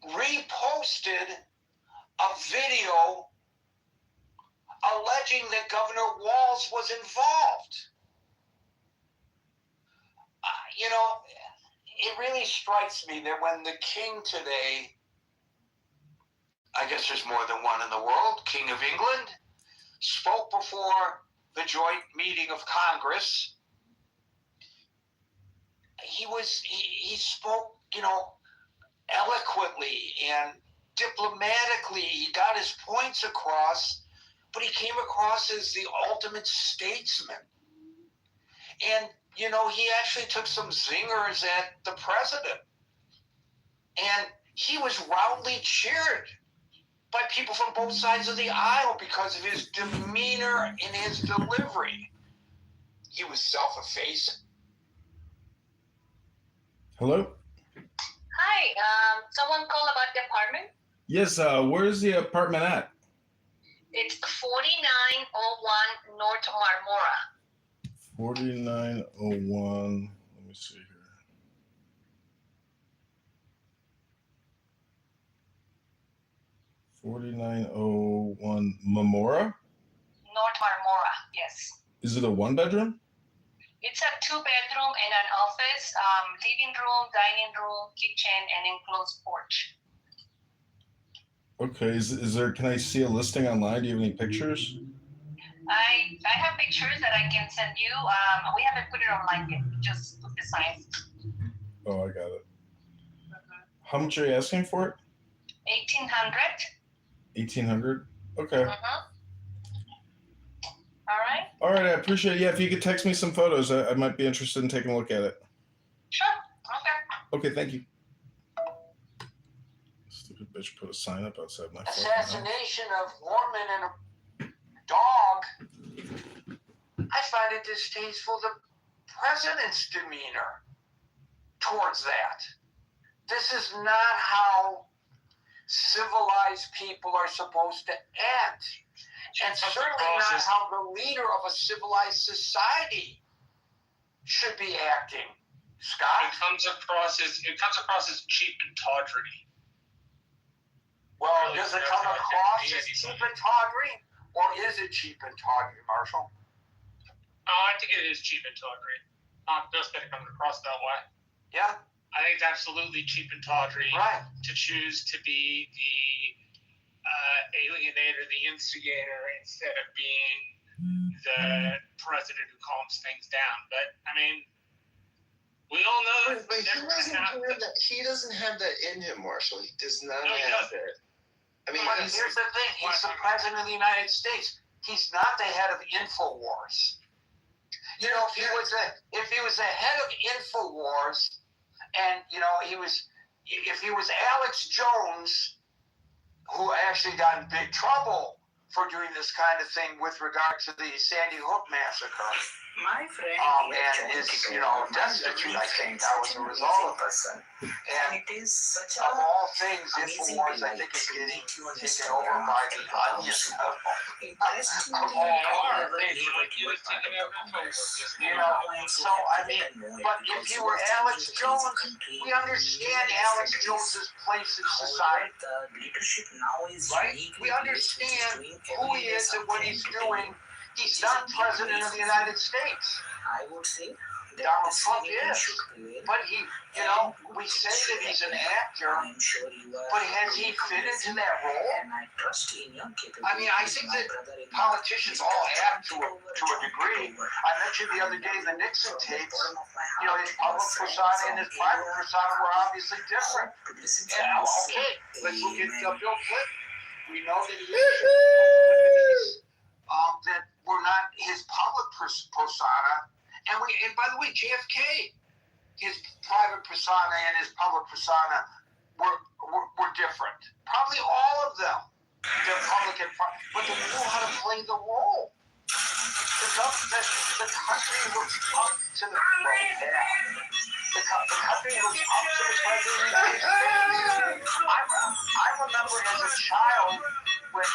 reposted a video alleging that Governor Walz was involved. It really strikes me that when the king today, I guess there's more than one in the world, King of England, spoke before the joint meeting of Congress, he spoke, eloquently and diplomatically. He got his points across, but he came across as the ultimate statesman. And, he actually took some zingers at the president. And he was roundly cheered by people from both sides of the aisle because of his demeanor and his delivery. He was self-effacing. Hello? Hi, someone called about the apartment? Yes, where's the apartment at? It's 4901 North Marmora. 4901, let me see here. 4901 Marmora? North Marmora, yes. Is it a one bedroom? It's a 2-bedroom and an office, living room, dining room, kitchen, and enclosed porch. Okay, is there, can I see a listing online? Do you have any pictures? I have pictures that I can send you. We haven't put it online yet, just put the size. Oh, I got it. How much are you asking for it? 1,800. 1,800? Okay. All right, I appreciate it. Yeah, if you could text me some photos, I might be interested in taking a look at it. Sure, okay. Okay, thank you. Stupid bitch put a sign up outside my fucking house. Assassination of Mormon and a dog. I find it distasteful, the president's demeanor towards that. This is not how civilized people are supposed to act. And certainly not how the leader of a civilized society should be acting. Scott? It comes across as cheap and tawdry. Well, does it come across as cheap and tawdry? Or is it cheap and tawdry, Marshall? Oh, I think it is cheap and tawdry. Not just that it comes across that way. Yeah. I think it's absolutely cheap and tawdry to choose to be the alienator, the instigator, instead of being the president who calms things down. But I mean, we all know but he doesn't have that in him, Marshall. He does not have that. I mean, here's the thing: he's the president of the United States. He's not the head of InfoWars. If he was the head of InfoWars, and if he was Alex Jones, who actually got in big trouble for doing this kind of thing with regard to the Sandy Hook massacre. My friend, and his, destitute, I think that was a result of it. And it is such of all things, InfoWars, I think, is getting taken over by the Onion. So I mean, but if you were Alex Jones, we understand Alex Jones's place in society, right? We understand who he is and what he's doing. He's not president of the United States. I would say Donald Trump is, but he, we say that he's an actor, but has he fit into that role? I mean, I think that politicians all act to a degree. I mentioned the other day the Nixon tapes. His public persona and his private persona were obviously different. And, okay, let's look at Bill Clinton. We know that that were not his public persona, and by the way, JFK, his private persona and his public persona were different. Probably all of them, they're public and private, but they knew how to play the role. The country was up to the role. the country was up to the president of the United States. I remember as a child when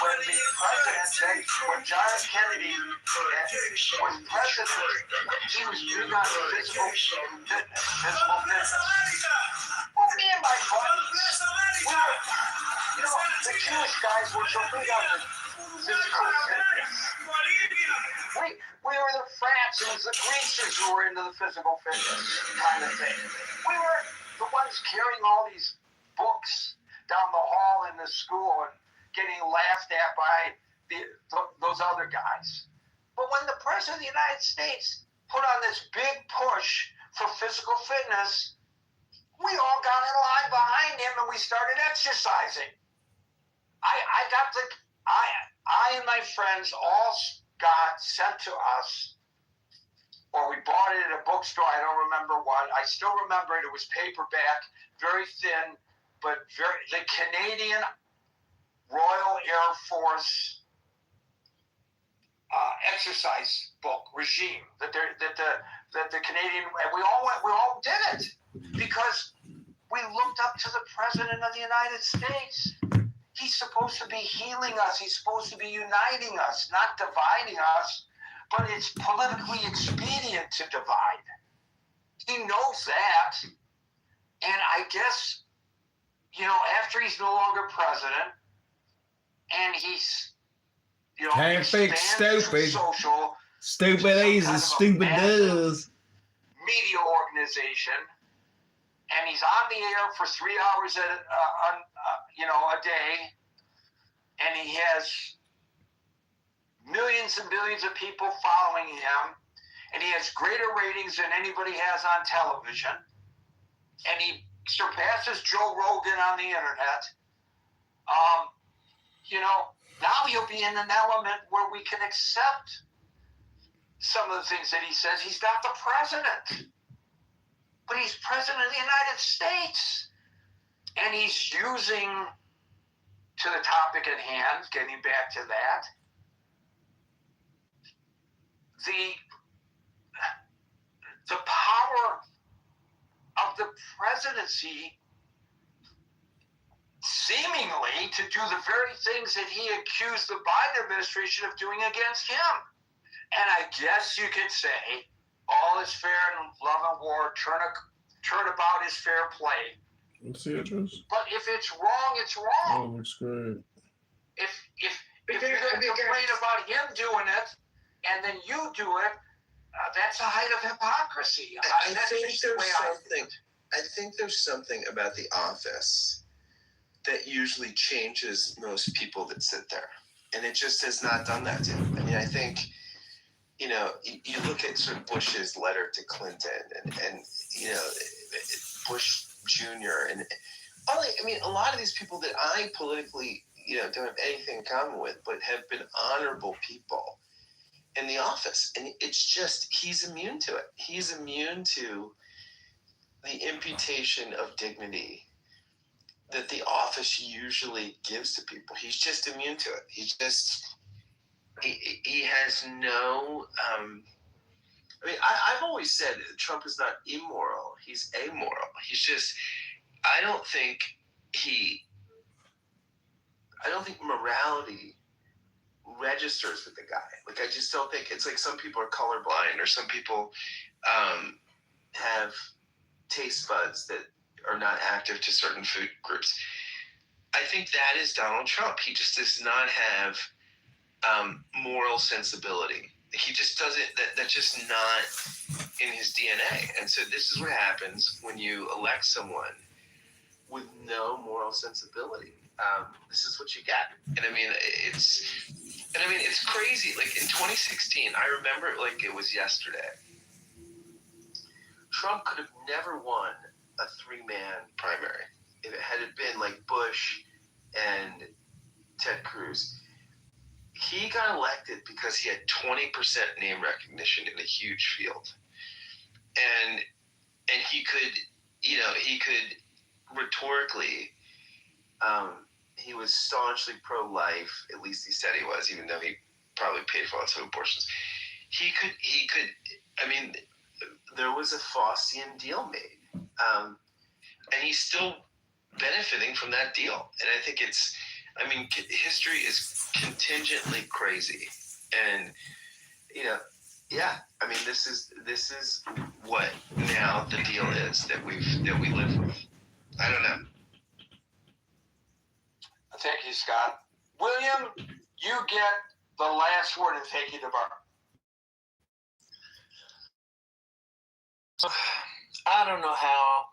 the president, when John F. Kennedy was president, he was big on physical fitness. Well, me and my buddies, the Jewish guys were so big on the physical fitness. We were the frats, it was the Greasers who were into the physical fitness kind of thing. We were the ones carrying all these books down the hall in the school and getting laughed at by those other guys. But when the President of the United States put on this big push for physical fitness, we all got in line behind him and we started exercising. I and my friends all got sent to us, or we bought it at a bookstore. I don't remember what. I still remember it. It was paperback, very thin, but the Canadian Royal Air Force exercise book regime that the Canadian, and we all did it because we looked up to the President of the United States. He's supposed to be healing us. He's supposed to be uniting us, not dividing us. But it's politically expedient to divide. He knows that, and I guess after he's no longer president, and he's can't fix stupid. Social, stupid is as stupid does. Media organization, and he's on the air for 3 hours a day, and he has millions and billions of people following him, and he has greater ratings than anybody has on television, and he surpasses Joe Rogan on the internet. Now he'll be in an element where we can accept some of the things that he says. He's not the president, but he's president of the United States, and he's using, to the topic at hand, getting back to that, the power of the presidency seemingly to do the very things that he accused the Biden administration of doing against him. And I guess you could say all is fair in love and war, turnabout is fair play. Let's see it, Bruce. But if it's wrong, it's wrong. Oh, looks great. If you're going to complain about him doing it, and then you do it, that's a height of hypocrisy. I think there's something about The Office that usually changes most people that sit there, and it just has not done that to him. I mean, I think you look at sort of Bush's letter to Clinton, and Bush Jr. and a lot of these people that I politically don't have anything in common with, but have been honorable people in The Office, and it's just he's immune to it. He's immune to the imputation of dignity that The Office usually gives to people. He's just immune to it. He has no. I've always said Trump is not immoral. He's amoral. He's just. I don't think morality registers with the guy. Like, I just don't think it's like some people are colorblind, or some people have taste buds that are not active to certain food groups. I think that is Donald Trump. He just does not have moral sensibility. He just doesn't. That's just not in his DNA. And so this is what happens when you elect someone with no moral sensibility. This is what you get. And it's crazy. Like in 2016, I remember it like it was yesterday. Trump could have never won a 3-man primary if it had been like Bush and Ted Cruz. He got elected because he had 20% name recognition in a huge field, and he could rhetorically. He was staunchly pro-life. At least he said he was, even though he probably paid for lots of abortions. he could. I mean, there was a Faustian deal made, and he's still benefiting from that deal. And I think it's. I mean, history is contingently crazy, and yeah. I mean, this is what now the deal is that we live with. I don't know. Thank you, Scott. William, you get the last word and take you to bar. I don't know how